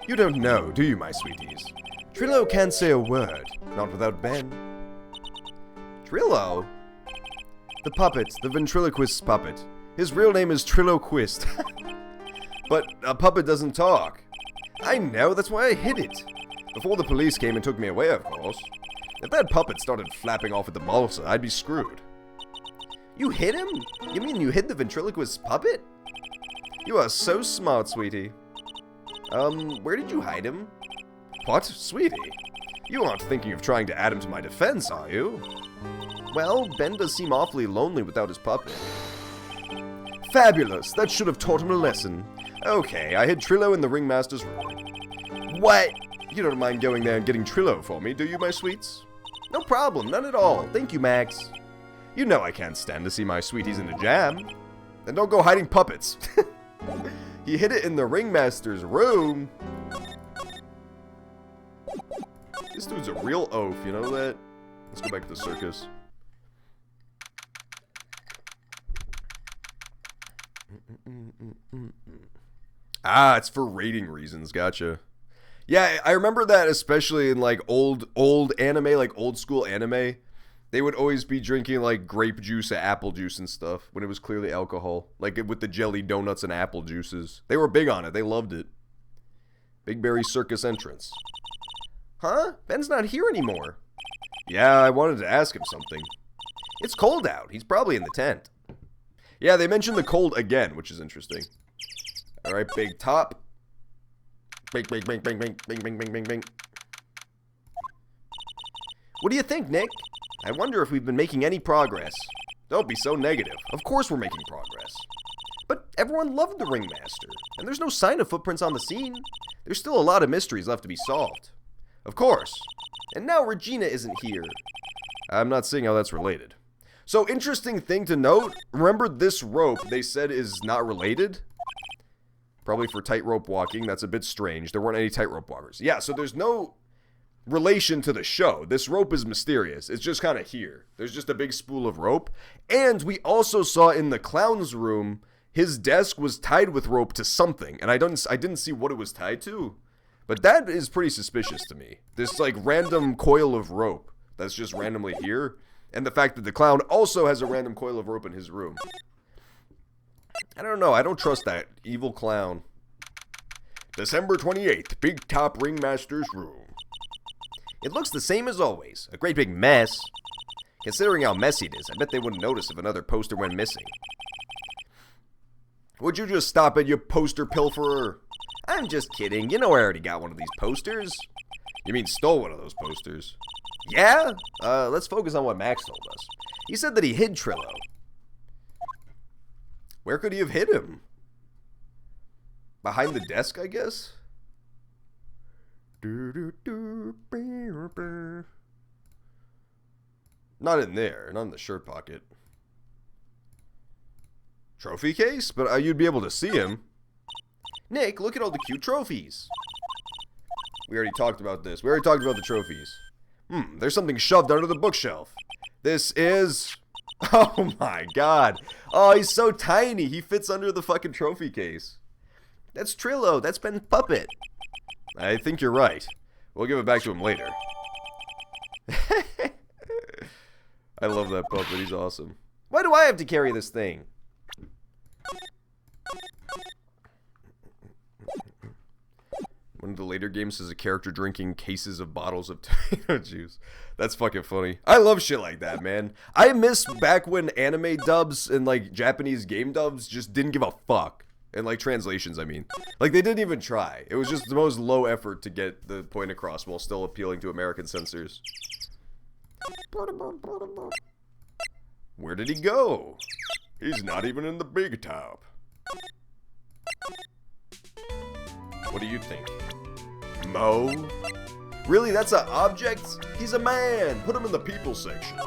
S1: You don't know, do you, my sweeties? Trillo can't say a word, not without Ben.
S2: Trillo?
S1: The puppet, the ventriloquist's puppet. His real name is Trilloquist. But a puppet doesn't talk. I know, that's why I hid it. Before the police came and took me away, of course. If that puppet started flapping off at the balsa, I'd be screwed.
S2: You hid him? You mean you hid the ventriloquist's puppet?
S1: You are so smart, sweetie.
S2: Where did you hide him?
S1: What? Sweetie? You aren't thinking of trying to add him to my defense, are you?
S2: Well, Ben does seem awfully lonely without his puppet.
S1: Fabulous! That should have taught him a lesson. Okay, I hid Trillo in the ringmaster's room.
S2: What?
S1: You don't mind going there and getting Trillo for me, do you, my sweets?
S2: No problem, none at all. Thank you, Max.
S1: You know I can't stand to see my sweeties in a jam. Then don't go hiding puppets. He hid it in the ringmaster's room. This dude's a real oaf, you know that? Let's go back to the circus. Ah, it's for rating reasons, gotcha. Yeah, I remember that especially in like old anime, like old school anime. They would always be drinking like grape juice and apple juice and stuff when it was clearly alcohol. Like with the jelly donuts and apple juices. They were big on it. They loved it. Big Berry Circus entrance.
S2: Huh? Ben's not here anymore.
S1: Yeah, I wanted to ask him something.
S2: It's cold out. He's probably in the tent.
S1: Yeah, they mentioned the cold again, which is interesting. Alright, big top. Bing, bing, bing, bing, bing, bing, bing, bing, bing, bing.
S2: What do you think, Nick? I wonder if we've been making any progress.
S1: Don't be so negative. Of course we're making progress.
S2: But everyone loved the Ringmaster, and there's no sign of footprints on the scene. There's still a lot of mysteries left to be solved.
S1: Of course.
S2: And now Regina isn't here.
S1: I'm not seeing how that's related. So, interesting thing to note, remember this rope they said is not related? Probably for tightrope walking, that's a bit strange. There weren't any tightrope walkers. Yeah, so there's no relation to the show. This rope is mysterious. It's just kind of here. There's just a big spool of rope. And we also saw in the clown's room, his desk was tied with rope to something. And I didn't see what it was tied to. But that is pretty suspicious to me. This, like, random coil of rope that's just randomly here. And the fact that the clown also has a random coil of rope in his room. I don't know. I don't trust that evil clown.
S3: December 28th, Big Top Ringmaster's room.
S2: It looks the same as always. A great big mess. Considering how messy it is, I bet they wouldn't notice if another poster went missing.
S1: Would you just stop it, you poster pilferer?
S2: I'm just kidding. You know I already got one of these posters.
S1: You mean stole one of those posters?
S2: Yeah? Let's focus on what Max told us. He said that he hid Trillo.
S1: Where could he have hid him? Behind the desk, I guess? Not in there. Not in the shirt pocket. Trophy case? But you'd be able to see him.
S2: Nick, look at all the cute trophies.
S1: We already talked about this. We already talked about the trophies. There's something shoved under the bookshelf. This is... Oh my god. Oh, he's so tiny. He fits under the fucking trophy case.
S2: That's Trillo. That's Ben's puppet.
S1: I think you're right. We'll give it back to him later. I love that puppet. He's awesome.
S2: Why do I have to carry this thing?
S1: One of the later games has a character drinking cases of bottles of tomato juice. That's fucking funny. I love shit like that, man. I miss back when anime dubs and like Japanese game dubs just didn't give a fuck. And like translations, I mean. Like they didn't even try. It was just the most low effort to get the point across while still appealing to American censors. Where did he go?
S3: He's not even in the big top.
S1: What do you think? Mo? Really, that's an object? He's a man! Put him in the people section.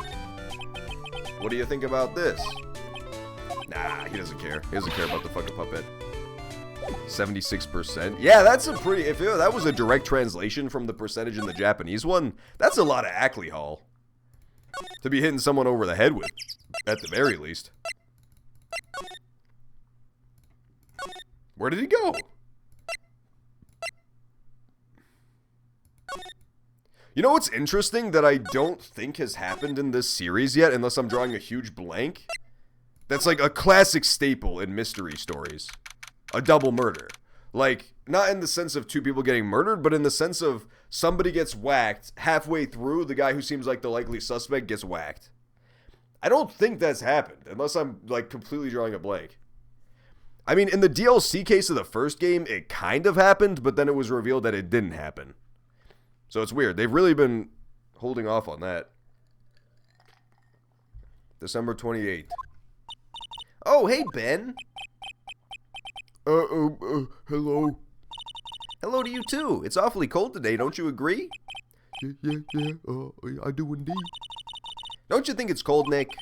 S1: What do you think about this? Nah, he doesn't care. He doesn't care about the fucking puppet. 76%? Yeah, that's a pretty... If that was a direct translation from the percentage in the Japanese one, that's a lot of Ackley Hall. To be hitting someone over the head with, at the very least. Where did he go? You know what's interesting that I don't think has happened in this series yet, unless I'm drawing a huge blank? That's like a classic staple in mystery stories. A double murder. Like, not in the sense of two people getting murdered, but in the sense of somebody gets whacked, halfway through, the guy who seems like the likely suspect gets whacked. I don't think that's happened, unless I'm, like, completely drawing a blank. I mean, in the DLC case of the first game, it kind of happened, but then it was revealed that it didn't happen. So it's weird. They've really been holding off on that. December 28th.
S2: Oh, hey, Ben.
S3: Hello?
S2: Hello to you, too. It's awfully cold today, don't you agree?
S3: Yeah, I do indeed.
S2: Don't you think it's cold, Nick?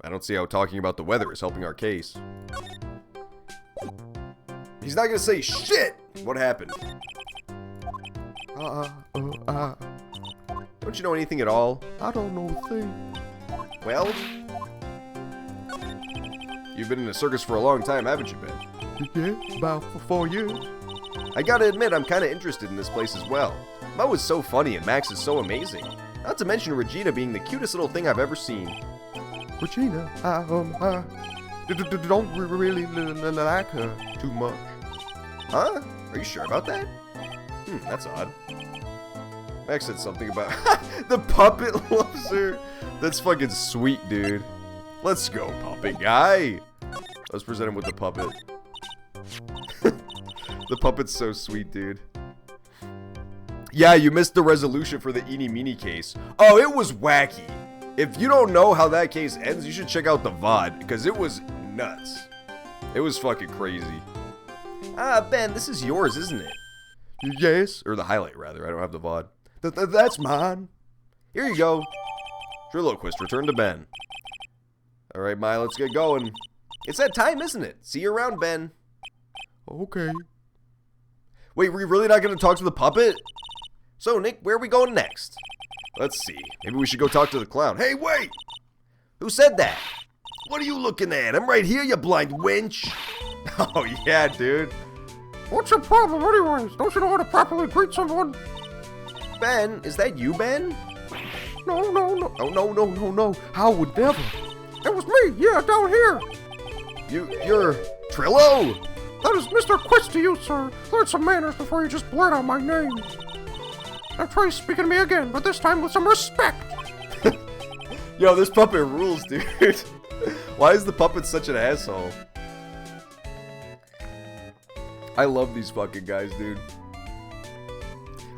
S1: I don't see how talking about the weather is helping our case. He's not gonna say shit! What happened? Don't you know anything at all?
S3: I don't know a thing.
S1: Well, you've been in a circus for a long time, haven't you, Ben?
S3: Yeah, about for 4 years.
S1: I gotta admit, I'm kinda interested in this place as well. Mo is so funny and Max is so amazing. Not to mention Regina being the cutest little thing I've ever seen.
S3: Regina, don't really like her too much.
S1: Huh? Are you sure about that? That's odd. Max said something about the puppet loves her. That's fucking sweet, dude. Let's go, puppet guy. Let's present him with the puppet. The puppet's so sweet, dude. Yeah, you missed the resolution for the Eeny Meeny case. Oh, it was wacky. If you don't know how that case ends, you should check out the VOD, because it was nuts. It was fucking crazy.
S2: Ah, Ben, this is yours, isn't it?
S1: Yes. Or the highlight, rather. I don't have the VOD. That's mine. Here you go. Triloquist, return to Ben. Alright, Mai, let's get going.
S2: It's that time, isn't it? See you around, Ben.
S1: Okay. Wait, we're really not going to talk to the puppet?
S2: So, Nick, where are we going next?
S1: Let's see. Maybe we should go talk to the clown.
S3: Hey, wait!
S2: Who said that?
S3: What are you looking at? I'm right here, you blind wench!
S1: Oh, yeah, dude.
S4: What's your problem anyways? Don't you know how to properly greet someone?
S2: Ben, is that you, Ben?
S4: No.
S1: Oh, no. How would never?
S4: It was me, yeah, down here.
S1: You're Trillo?
S4: That is Mr. Quist to you, sir. Learn some manners before you just blurt out my name. Now try speaking to me again, but this time with some respect.
S1: Yo, this puppet rules, dude. Why is the puppet such an asshole? I love these fucking guys, dude.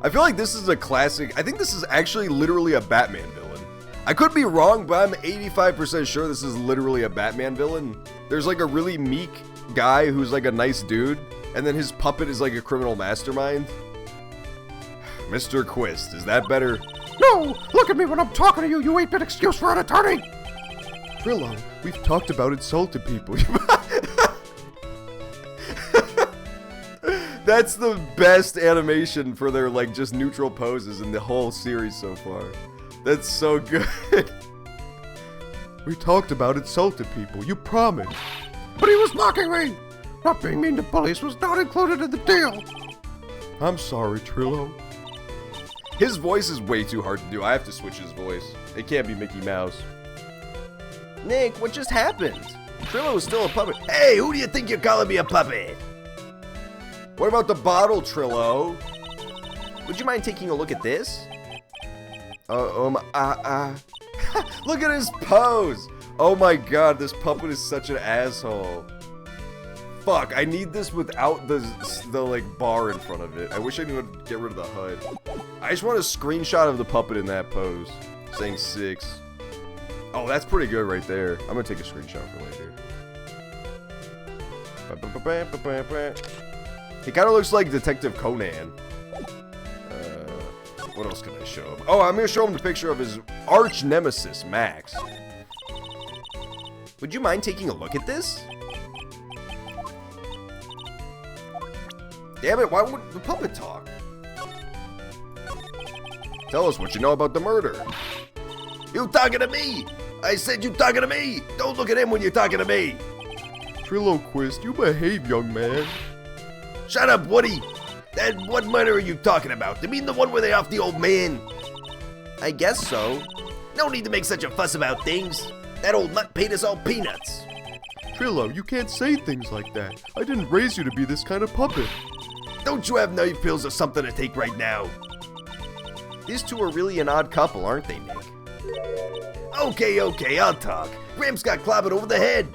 S1: I feel like this is a classic. I think this is actually literally a Batman villain. I could be wrong, but I'm 85% sure this is literally a Batman villain. There's like a really meek guy who's like a nice dude, and then his puppet is like a criminal mastermind. Mr. Quist, is that better?
S4: No, look at me when I'm talking to you, you 8-bit excuse for an attorney.
S1: Trillo, we've talked about insulting people. That's the best animation for their like just neutral poses in the whole series so far. That's so good. We talked about insulting people, you promised.
S4: But he was mocking me. Not being mean to bullies was not included in the deal.
S1: I'm sorry, Trillo. His voice is way too hard to do. I have to switch his voice. It can't be Mickey Mouse.
S2: Nick, what just happened? Trillo is still a puppet.
S3: Hey, who do you think you're calling me a puppet?
S1: What about the bottle, Trillo?
S2: Would you mind taking a look at this?
S1: Look at his pose. Oh my god, this puppet is such an asshole. Fuck, I need this without the like bar in front of it. I wish I knew how to get rid of the HUD. I just want a screenshot of the puppet in that pose, saying 6. Oh, that's pretty good right there. I'm gonna take a screenshot for later. He kind of looks like Detective Conan. What else can I show him? Oh, I'm gonna show him the picture of his arch nemesis, Max.
S2: Would you mind taking a look at this?
S1: Damn it, why would the puppet talk? Tell us what you know about the murder.
S3: You talking to me? I said you talking to me. Don't look at him when you're talking to me.
S1: Trillo Quist, you behave, young man.
S3: Shut up, Woody. What murder are you talking about? You mean the one where they off the old man?
S2: I guess so.
S3: No need to make such a fuss about things. That old nut paid us all peanuts.
S1: Trillo, you can't say things like that. I didn't raise you to be this kind of puppet.
S3: Don't you have knife pills or something to take right now?
S2: These two are really an odd couple, aren't they, Nick?
S3: Okay, I'll talk. Gramps got clobbered over the head.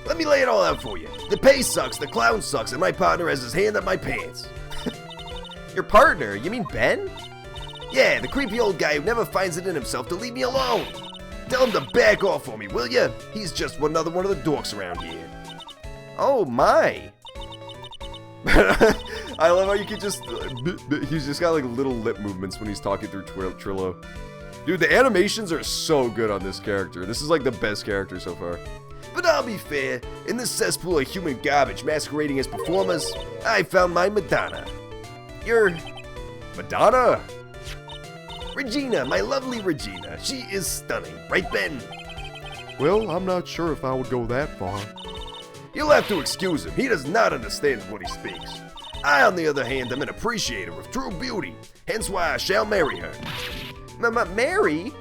S3: Let me lay it all out for you. The pay sucks, the clown sucks, and my partner has his hand up my pants.
S2: Your partner? You mean Ben?
S3: Yeah, the creepy old guy who never finds it in himself to leave me alone. Tell him to back off for me, will ya? He's just another one of the dorks around here.
S2: Oh my.
S1: I love how you can just... he's just got like little lip movements when he's talking through Trillo. Dude, the animations are so good on this character. This is like the best character so far.
S3: But I'll be fair, in this cesspool of human garbage masquerading as performers, I found my Madonna.
S1: You're... Madonna?
S3: Regina, my lovely Regina. She is stunning, right, Ben?
S1: Well, I'm not sure if I would go that far.
S3: You'll have to excuse him. He does not understand what he speaks. I, on the other hand, am an appreciator of true beauty, hence why I shall marry her.
S2: Mary?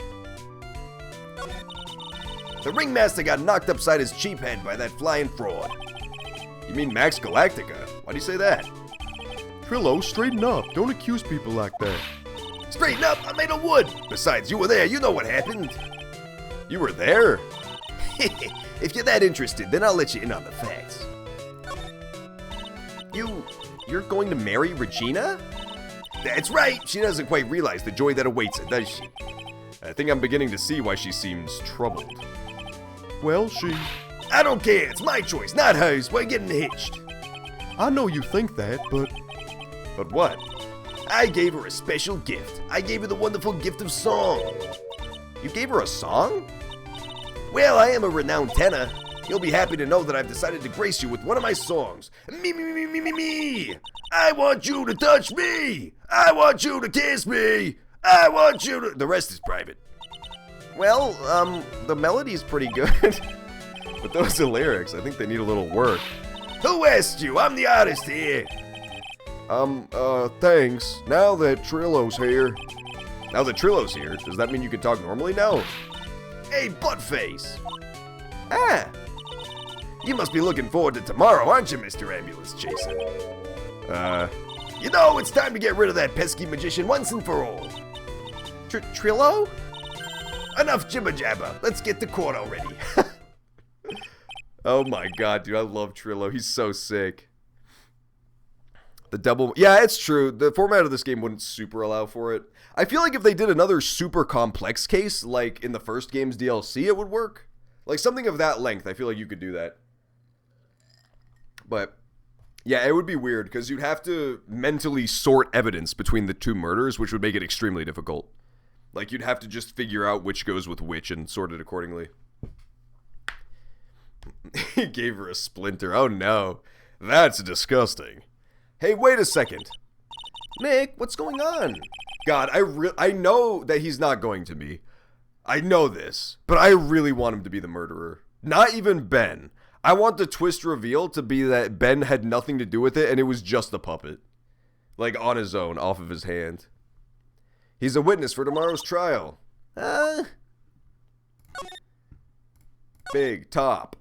S3: The ringmaster got knocked upside his cheap head by that flying fraud.
S1: You mean Max Galactica? Why do you say that? Trillo, straighten up. Don't accuse people like that.
S3: Straighten up, I'm made of wood. Besides, you were there, you know what happened.
S1: You were there?
S3: If you're that interested, then I'll let you in on the facts.
S1: You're going to marry Regina?
S3: That's right. She doesn't quite realize the joy that awaits her, does she?
S1: I think I'm beginning to see why she seems troubled. Well,
S3: I don't care. It's my choice, not hers. We're getting hitched.
S1: I know you think that, but... But what?
S3: I gave her a special gift. I gave her the wonderful gift of song.
S1: You gave her a song?
S3: Well, I am a renowned tenor. You'll be happy to know that I've decided to grace you with one of my songs. Me. I want you to touch me. I want you to kiss me. I want you to... The rest is private.
S1: Well, the melody's pretty good. But those are lyrics. I think they need a little work.
S3: Who asked you? I'm the artist here.
S1: Thanks. Now that Trillo's here. Now that Trillo's here, does that mean you can talk normally now?
S3: Hey, buttface.
S1: Ah!
S3: You must be looking forward to tomorrow, aren't you, Mr. Ambulance Chaser? You know, it's time to get rid of that pesky magician once and for all.
S1: Trillo?
S3: Enough jibber-jabber. Let's get to court already.
S1: Oh my god, dude, I love Trillo. He's so sick. The double... Yeah, it's true. The format of this game wouldn't super allow for it. I feel like if they did another super complex case, like in the first game's DLC, it would work. Like something of that length, I feel like you could do that. But, yeah, it would be weird, because you'd have to mentally sort evidence between the two murders, which would make it extremely difficult. Like, you'd have to just figure out which goes with which and sort it accordingly. He gave her a splinter. Oh no. That's disgusting. Hey, wait a second. Nick, what's going on? God, I know that he's not going to be. I know this, but I really want him to be the murderer. Not even Ben. I want the twist reveal to be that Ben had nothing to do with it and it was just a puppet. Like, on his own, off of his hand. He's a witness for tomorrow's trial. Big Top.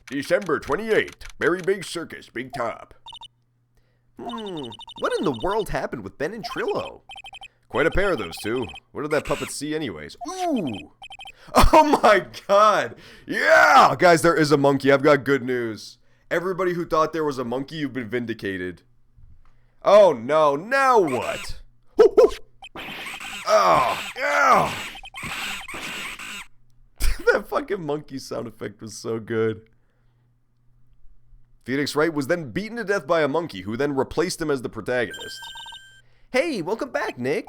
S1: December 28th. Very big circus, Big Top. What in the world happened with Ben and Trillo? Quite a pair of those two. What did that puppet see anyways? Ooh! Oh my god! Yeah! Guys, there is a monkey. I've got good news. Everybody who thought there was a monkey, you've been vindicated. Oh no, now what? Oh, yeah! That fucking monkey sound effect was so good. Phoenix Wright was then beaten to death by a monkey, who then replaced him as the protagonist. Hey, welcome back, Nick.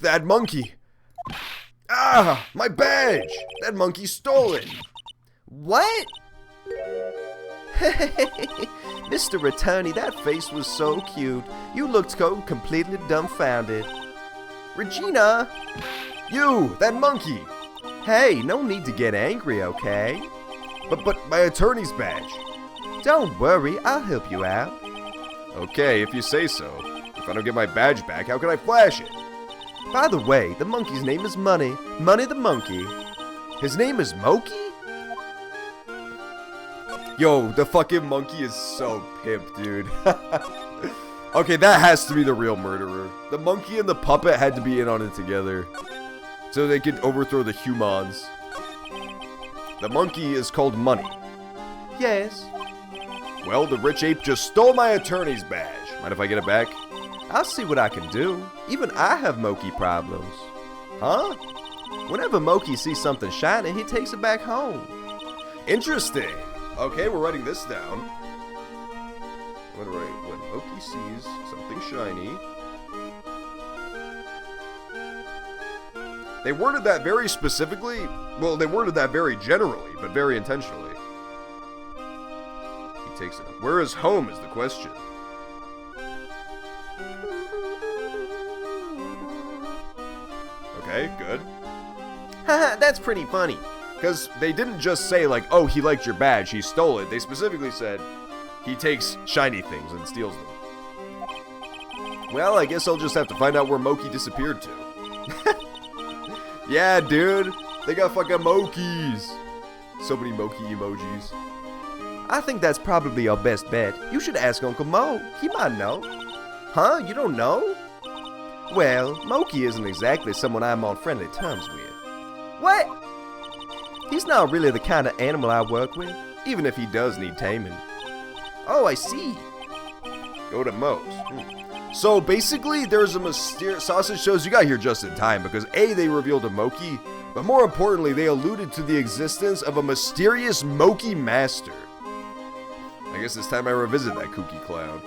S1: That monkey. Ah, my badge. That monkey stole it. What?
S2: Mr. Attorney, that face was so cute. You looked completely dumbfounded.
S1: Regina! You, that monkey.
S2: Hey, no need to get angry, okay?
S1: But my attorney's badge.
S2: Don't worry, I'll help you out.
S1: Okay, if you say so. If I don't get my badge back, how can I flash it?
S2: By the way, the monkey's name is Money. Money the monkey.
S1: His name is Moki? Yo, the fucking monkey is so pimp, dude. Okay, that has to be the real murderer. The monkey and the puppet had to be in on it together, so they could overthrow the humans. The monkey is called Money.
S2: Yes.
S1: Well, the rich ape just stole my attorney's badge. Mind if I get it back?
S2: I'll see what I can do. Even I have Moki problems.
S1: Huh?
S2: Whenever Moki sees something shiny, he takes it back home.
S1: Interesting. Okay, we're writing this down. I'm gonna write, when Moki sees something shiny. They worded that very specifically. Well, they worded that very generally, but very intentionally. He takes it up. Where is home is the question. Okay, good.
S2: Haha, that's pretty funny.
S1: Because they didn't just say, like, oh, he liked your badge, he stole it. They specifically said he takes shiny things and steals them. Well, I guess I'll just have to find out where Moki disappeared to. Yeah, dude. They got fucking Mokis. So many Moki emojis.
S2: I think that's probably our best bet. You should ask Uncle Mo. He might know. Huh? You don't know? Well, Moki isn't exactly someone I'm on friendly terms with. What? He's not really the kind of animal I work with.
S1: Even if he does need taming.
S2: Oh, I see.
S1: Go to Moe's. So basically, there's a mysterious sausage shows. You got here just in time because A, they revealed a Moki, but more importantly, they alluded to the existence of a mysterious Moki master. I guess it's time I revisit that kooky clown.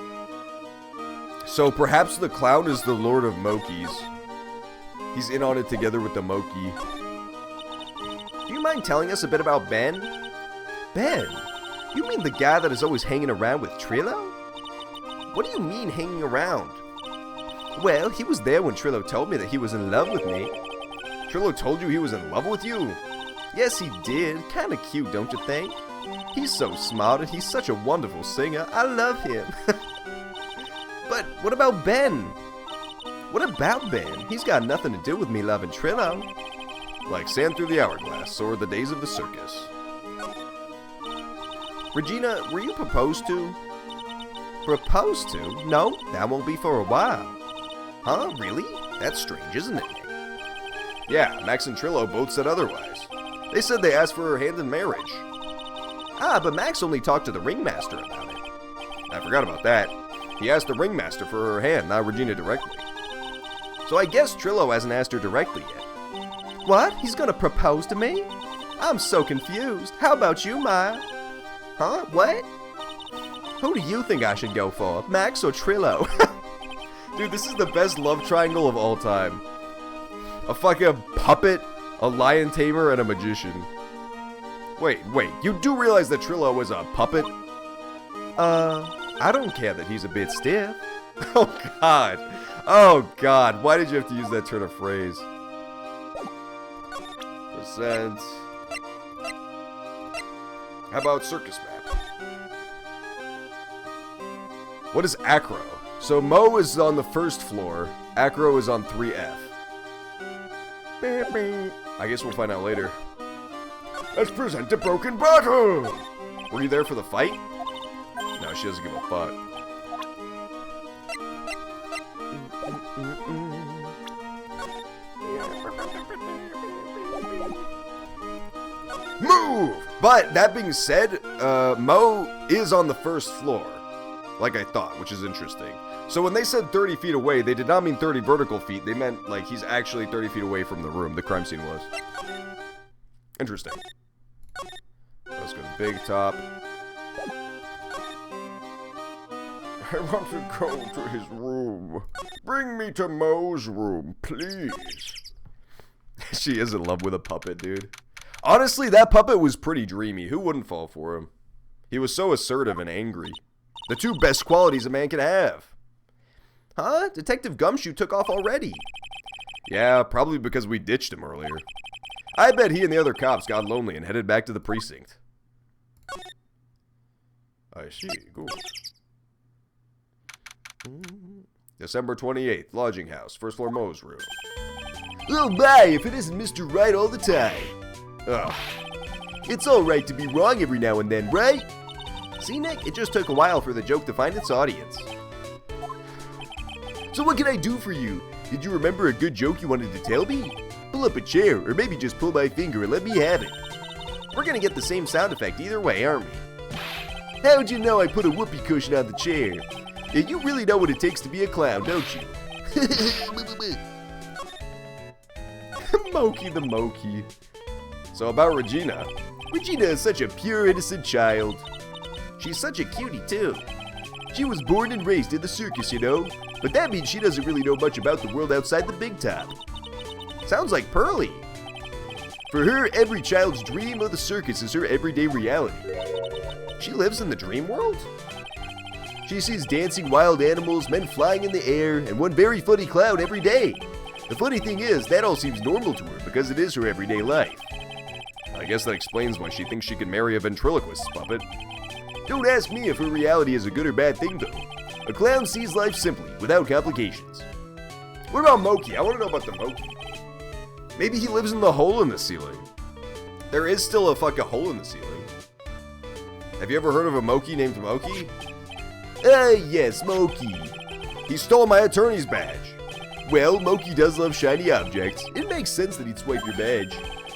S1: So perhaps the clown is the Lord of Mokis. He's in on it together with the Moki.
S2: Do you mind telling us a bit about Ben? Ben? You mean the guy that is always hanging around with Trillo? What do you mean hanging around? Well, he was there when Trillo told me that he was in love with me.
S1: Trillo told you he was in love with you?
S2: Yes, he did. Kinda cute, don't you think? He's so smart and he's such a wonderful singer. I love him. But what about Ben? What about Ben? He's got nothing to do with me loving Trillo.
S1: Like sand through the hourglass, so are the days of the circus.
S2: Regina, were you proposed to? Proposed to? No, that won't be for a while. Huh? Really? That's strange, isn't it?
S1: Yeah, Max and Trillo both said otherwise. They said they asked for her hand in marriage.
S2: Ah, but Max only talked to the ringmaster about it.
S1: I forgot about that. He asked the ringmaster for her hand, not Regina directly.
S2: So I guess Trillo hasn't asked her directly yet. What? He's gonna propose to me? I'm so confused. How about you, Maya? Huh? What? Who do you think I should go for? Max or Trillo?
S1: Dude, this is the best love triangle of all time. A fucking puppet, a lion tamer, and a magician. Wait, you do realize that Trillo is a puppet?
S2: I don't care that he's a bit stiff.
S1: Oh god, why did you have to use that turn of phrase? Percent. How about circus map? What is acro? So Mo is on the first floor, acro is on 3F. I guess we'll find out later. Let's present a broken bottle! Were you there for the fight? No, she doesn't give a fuck. Move! But that being said, Mo is on the first floor, like I thought, which is interesting. So when they said 30 feet away, they did not mean 30 vertical feet. They meant like he's actually 30 feet away from the room. The crime scene was. Interesting. Let's go to Big Top. I want to go to his room. Bring me to Mo's room, please. She is in love with a puppet, dude. Honestly, that puppet was pretty dreamy. Who wouldn't fall for him? He was so assertive and angry. The two best qualities a man can have.
S2: Huh? Detective Gumshoe took off already.
S1: Yeah, probably because we ditched him earlier. I bet he and the other cops got lonely and headed back to the precinct. I see. Good. December 28th, lodging house, first floor Mo's room.
S3: Oh my, if it isn't Mr. Wright all the time.
S1: Ugh.
S3: It's alright to be wrong every now and then, right?
S2: See, Nick, it just took a while for the joke to find its audience.
S3: So what can I do for you? Did you remember a good joke you wanted to tell me? Pull up a chair, or maybe just pull my finger and let me have it.
S2: We're gonna get the same sound effect either way, aren't we?
S3: How'd you know I put a whoopee cushion on the chair? Yeah, you really know what it takes to be a clown, don't you?
S1: Moki the Moki. So about Regina.
S3: Regina is such a pure, innocent child.
S2: She's such a cutie, too.
S3: She was born and raised in the circus, you know, but that means she doesn't really know much about the world outside the big top.
S2: Sounds like Pearly.
S3: For her, every child's dream of the circus is her everyday reality.
S2: She lives in the dream world?
S3: She sees dancing wild animals, men flying in the air, and one very funny clown every day. The funny thing is, that all seems normal to her because it is her everyday life.
S1: I guess that explains why she thinks she can marry a ventriloquist puppet.
S3: Don't ask me if her reality is a good or bad thing, though. A clown sees life simply, without complications.
S1: What about Moki? I want to know about the Moki. Maybe he lives in the hole in the ceiling. There is still a fucking hole in the ceiling. Have you ever heard of a Moki named Moki?
S3: Yes, Moki.
S1: He stole my attorney's badge.
S3: Well, Moki does love shiny objects. It makes sense that he'd swipe your badge.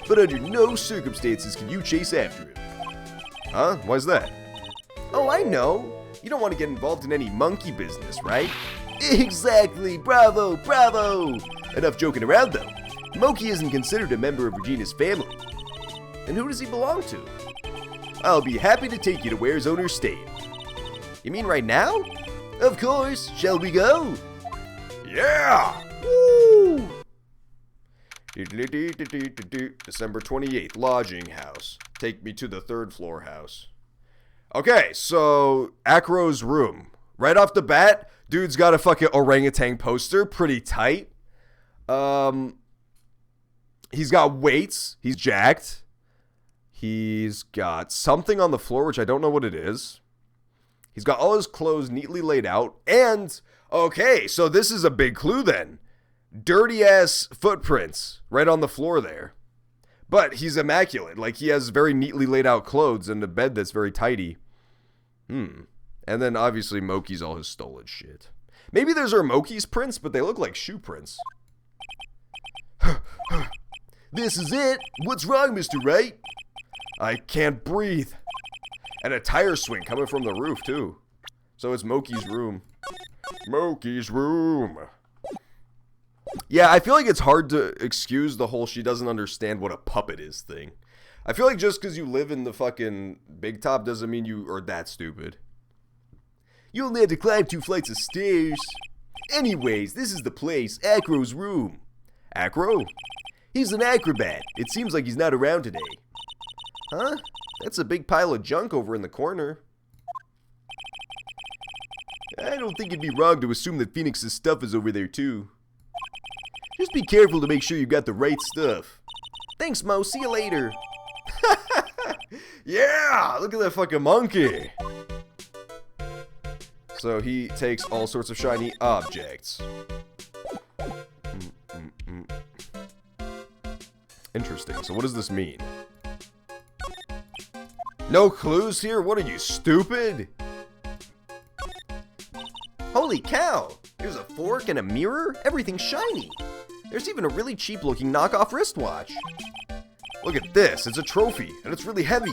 S3: but under no circumstances can you chase after him.
S1: Huh? Why's that?
S3: Oh, I know. You don't want to get involved in any monkey business, right? Exactly. Bravo, bravo. Enough joking around, though. Moki isn't considered a member of Regina's family. And who does he belong to? I'll be happy to take you to where his owners stay. You mean right now? Of course. Shall we go?
S1: Yeah! Woo! December 28th, lodging house. Take me to the 3rd floor house. Okay, so Acro's room. Right off the bat, dude's got a fucking orangutan poster, pretty tight. He's got weights. He's jacked. He's got something on the floor, which I don't know what it is. He's got all his clothes neatly laid out. And, okay, so this is a big clue then. Dirty-ass footprints right on the floor there. But he's immaculate. Like, he has very neatly laid out clothes and a bed that's very tidy. And then, obviously, Moki's all his stolen shit. Maybe those are Moki's prints, but they look like shoe prints.
S3: This is it. What's wrong, Mr. Wright?
S1: I can't breathe. And a tire swing coming from the roof, too. So it's Moki's room. Moki's room. Yeah, I feel like it's hard to excuse the whole she doesn't understand what a puppet is thing. I feel like just because you live in the fucking Big Top doesn't mean you are that stupid.
S3: You only had to climb 2 flights of stairs. Anyways, this is the place, Acro's room.
S1: Acro?
S3: He's an acrobat. It seems like he's not around today.
S1: Huh? That's a big pile of junk over in the corner.
S3: I don't think it'd be wrong to assume that Phoenix's stuff is over there too. Just be careful to make sure you got the right stuff.
S2: Thanks, Mo. See you later.
S1: Yeah! Look at that fucking monkey! So he takes all sorts of shiny objects. Interesting. So what does this mean? No clues here? What are you, stupid?
S2: Holy cow! There's a fork and a mirror. Everything's shiny. There's even a really cheap looking knockoff wristwatch.
S1: Look at this. It's a trophy, and it's really heavy.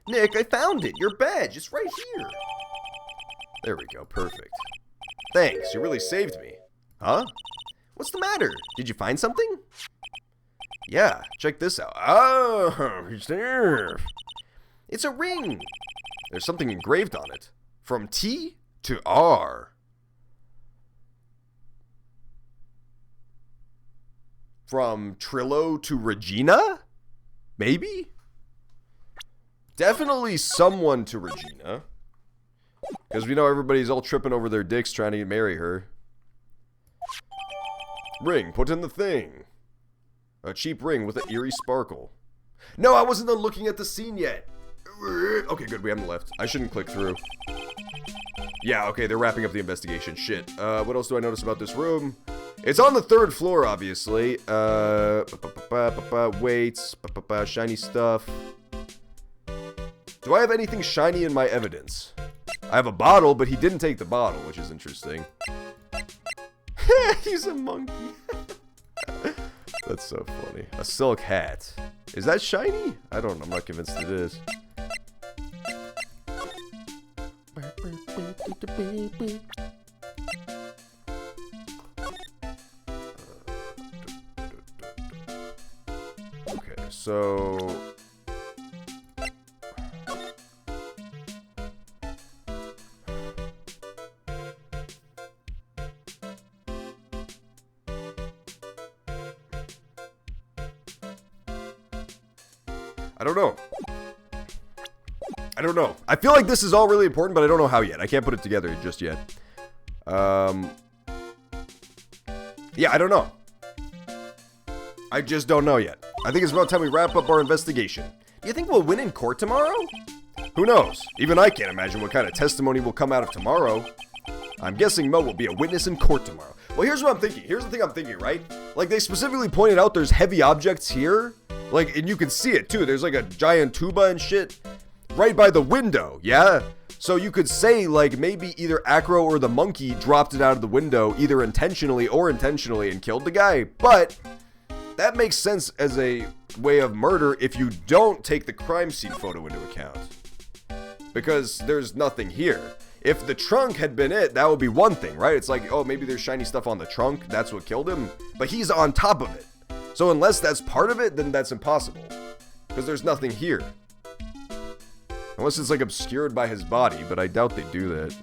S2: Nick, I found it. Your badge. It's right here.
S1: There we go. Perfect. Thanks. You really saved me. Huh?
S2: What's the matter? Did you find something?
S1: Yeah. Check this out. Oh, it's there.
S2: It's a ring.
S1: There's something engraved on it. From T to R. From Trillo to Regina? Maybe? Definitely someone to Regina. Because we know everybody's all tripping over their dicks trying to marry her. Ring, put in the thing. A cheap ring with an eerie sparkle. No, I wasn't done looking at the scene yet. Okay, good, we haven't left. I shouldn't click through. Yeah, okay, they're wrapping up the investigation. Shit. What else do I notice about this room? It's on the 3rd floor, obviously. Weights, shiny stuff. Do I have anything shiny in my evidence? I have a bottle, but he didn't take the bottle, which is interesting. He's a monkey. That's so funny. A silk hat. Is that shiny? I don't know. I'm not convinced it is. Okay, so... I don't know. I feel like this is all really important, but I don't know how yet. I can't put it together just yet. Yeah, I don't know. I just don't know yet. I think it's about time we wrap up our investigation.
S2: Do you think we'll win in court tomorrow?
S1: Who knows? Even I can't imagine what kind of testimony will come out of tomorrow. I'm guessing Mo will be a witness in court tomorrow. Well, here's what I'm thinking. Here's the thing I'm thinking, right? Like, they specifically pointed out there's heavy objects here. Like, and you can see it, too. There's, like, a giant tuba and shit right by the window, yeah? So you could say, like, maybe either Acro or the monkey dropped it out of the window, either intentionally or intentionally, and killed the guy. But that makes sense as a way of murder if you don't take the crime scene photo into account. Because there's nothing here. If the trunk had been it, that would be one thing, right? It's like, oh, maybe there's shiny stuff on the trunk, that's what killed him. But he's on top of it. So unless that's part of it, then that's impossible. Because there's nothing here. Unless it's like obscured by his body, but I doubt they do that.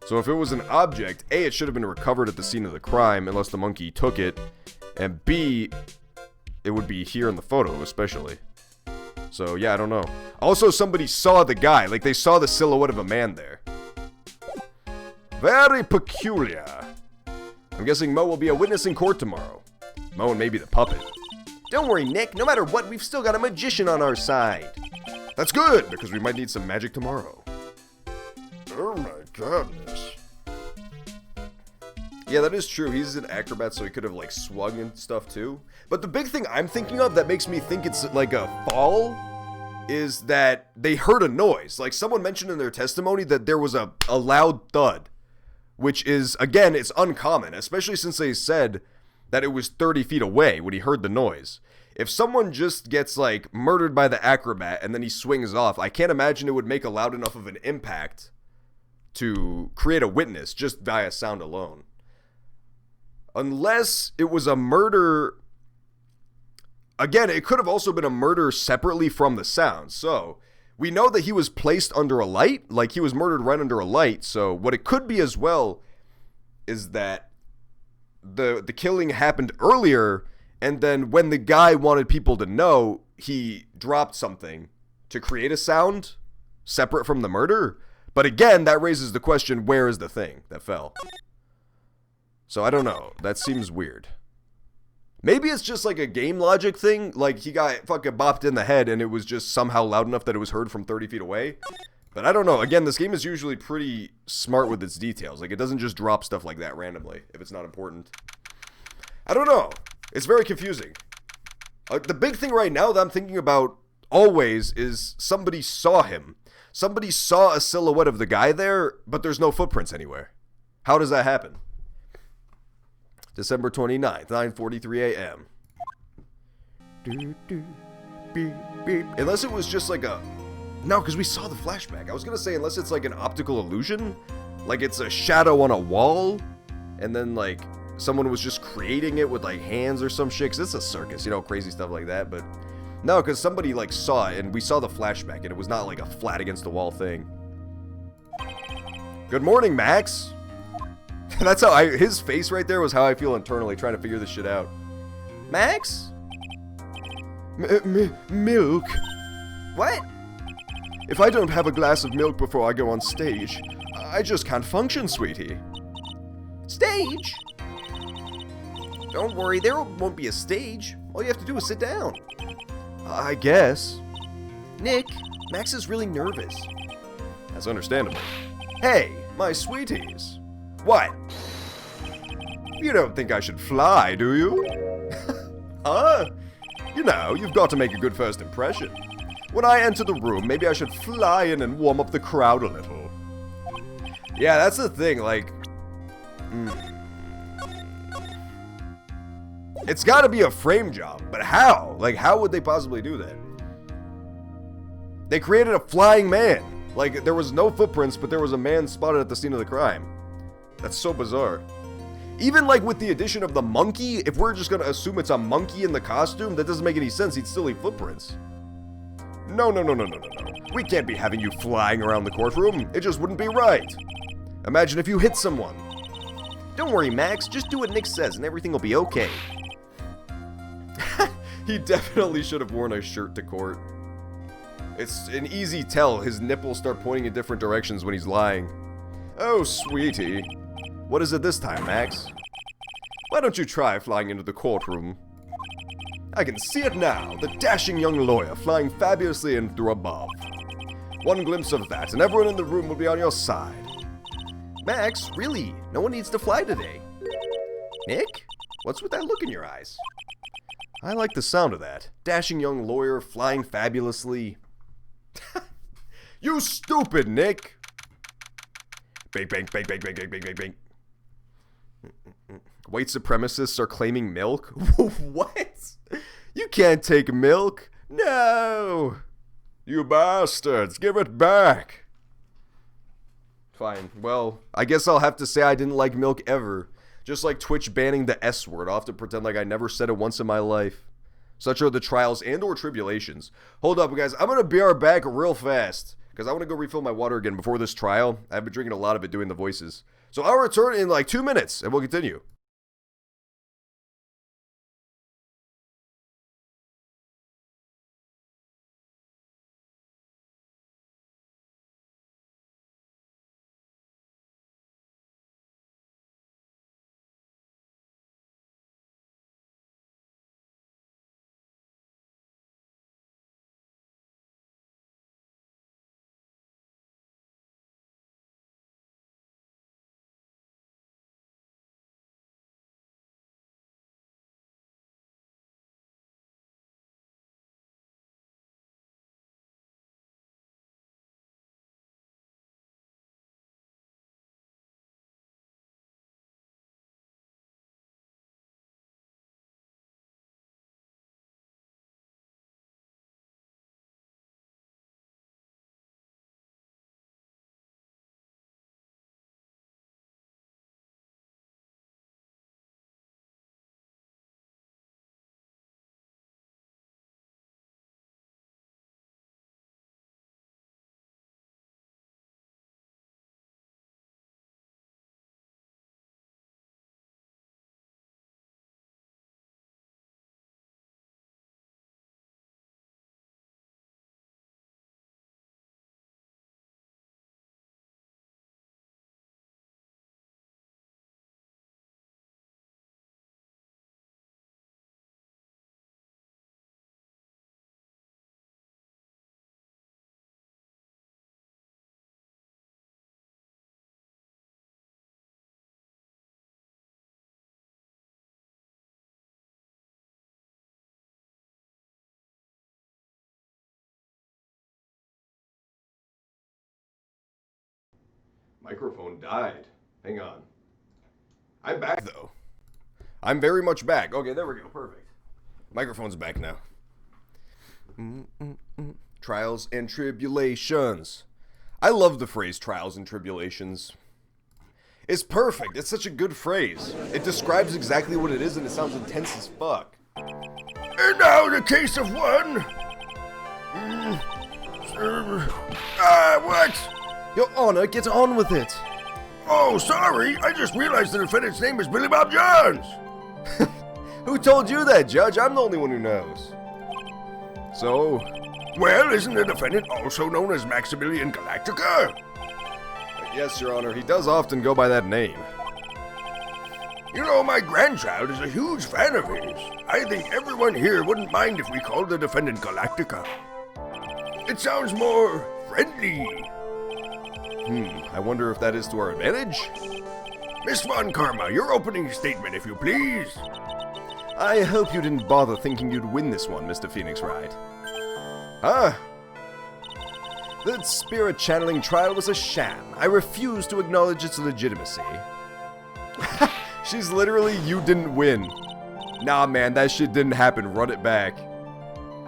S1: So if it was an object, A, it should have been recovered at the scene of the crime, unless the monkey took it. And B, it would be here in the photo, especially. So yeah, I don't know. Also, somebody saw the guy, like they saw the silhouette of a man there. Very peculiar. I'm guessing Mo will be a witness in court tomorrow. Mo and maybe the puppet.
S2: Don't worry, Nick. No matter what, we've still got a magician on our side.
S1: That's good, because we might need some magic tomorrow.
S3: Oh my goodness.
S1: Yeah, that is true. He's an acrobat, so he could have, like, swung and stuff, too. But the big thing I'm thinking of that makes me think it's, like, a fall is that they heard a noise. Like, someone mentioned in their testimony that there was a loud thud, which is, again, it's uncommon, especially since they said that it was 30 feet away when he heard the noise. If someone just gets, like, murdered by the acrobat and then he swings off, I can't imagine it would make a loud enough of an impact to create a witness just via sound alone. Unless it was a murder. Again, it could have also been a murder separately from the sound. So, we know that he was placed under a light. Like, he was murdered right under a light. So, what it could be as well is that the killing happened earlier. And then when the guy wanted people to know, he dropped something to create a sound separate from the murder. But again, that raises the question, where is the thing that fell? So I don't know. That seems weird. Maybe it's just like a game logic thing. Like he got fucking bopped in the head and it was just somehow loud enough that it was heard from 30 feet away. But I don't know. Again, this game is usually pretty smart with its details. Like it doesn't just drop stuff like that randomly if it's not important. I don't know. It's very confusing. The big thing right now that I'm thinking about always is somebody saw him. Somebody saw a silhouette of the guy there, but there's no footprints anywhere. How does that happen? December 29th, 9:43 a.m. Unless it was just like a... No, because we saw the flashback. I was going to say, unless it's like an optical illusion. Like it's a shadow on a wall. And then like someone was just creating it with like hands or some shit. 'Cause it's a circus, you know, crazy stuff like that. But no, because somebody like saw it and we saw the flashback. And it was not like a flat against the wall thing. Good morning, Max. That's how his face right there was how I feel internally trying to figure this shit out.
S2: Max?
S1: Milk.
S2: What?
S1: If I don't have a glass of milk before I go on stage, I just can't function, sweetie.
S2: Stage? Don't worry, there won't be a stage. All you have to do is sit down.
S1: I guess.
S2: Nick, Max is really nervous.
S1: That's understandable. Hey, my sweeties. What? You don't think I should fly, do you? Huh? You know, you've got to make a good first impression. When I enter the room, maybe I should fly in and warm up the crowd a little. Yeah, that's the thing, like... It's gotta be a frame job, but how? Like, how would they possibly do that? They created a flying man. Like, there was no footprints, but there was a man spotted at the scene of the crime. That's so bizarre. Even like with the addition of the monkey, if we're just gonna assume it's a monkey in the costume, that doesn't make any sense. He'd still leave footprints. No. We can't be having you flying around the courtroom. It just wouldn't be right. Imagine if you hit someone.
S2: Don't worry, Max. Just do what Nick says and everything will be okay.
S1: He definitely should have worn a shirt to court. It's an easy tell. His nipples start pointing in different directions when he's lying. Oh, sweetie. What is it this time, Max? Why don't you try flying into the courtroom? I can see it now, the dashing young lawyer flying fabulously in through above. One glimpse of that, and everyone in the room will be on your side.
S2: Max, really, no one needs to fly today. Nick, what's with that look in your eyes?
S1: I like the sound of that. Dashing young lawyer flying fabulously. You stupid, Nick! Bang, bang, bang, bang, bang, bang, bang, bang, bang. White supremacists are claiming milk? What? You can't take milk. No. You bastards, give it back. Fine. Well, I guess I'll have to say I didn't like milk ever. Just like Twitch banning the S word, I'll have to pretend like I never said it once in my life. Such are the trials and or tribulations. Hold up, guys. I'm going to be right back real fast, because I want to go refill my water again before this trial. I've been drinking a lot of it doing the voices. So I'll return in like 2 minutes, and we'll continue. Microphone died. Hang on. I'm back, though. I'm very much back. Okay, there we go. Perfect. Microphone's back now. Trials and tribulations. I love the phrase trials and tribulations. It's perfect. It's such a good phrase. It describes exactly what it is, and it sounds intense as fuck.
S3: And now the case of one. What?
S1: Your Honor, get on with it.
S3: Oh, sorry. I just realized the defendant's name is Billy Bob Jones.
S1: Who told you that, Judge? I'm the only one who knows. So?
S3: Well, isn't the defendant also known as Maximilian Galactica?
S1: Yes, Your Honor. He does often go by that name.
S3: You know, my grandchild is a huge fan of his. I think everyone here wouldn't mind if we called the defendant Galactica. It sounds more friendly.
S1: I wonder if that is to our advantage?
S3: Miss Von Karma, your opening statement, if you please.
S1: I hope you didn't bother thinking you'd win this one, Mr. Phoenix Wright. Huh? The spirit channeling trial was a sham. I refuse to acknowledge its legitimacy. She's literally, you didn't win. Nah, man, that shit didn't happen. Run it back.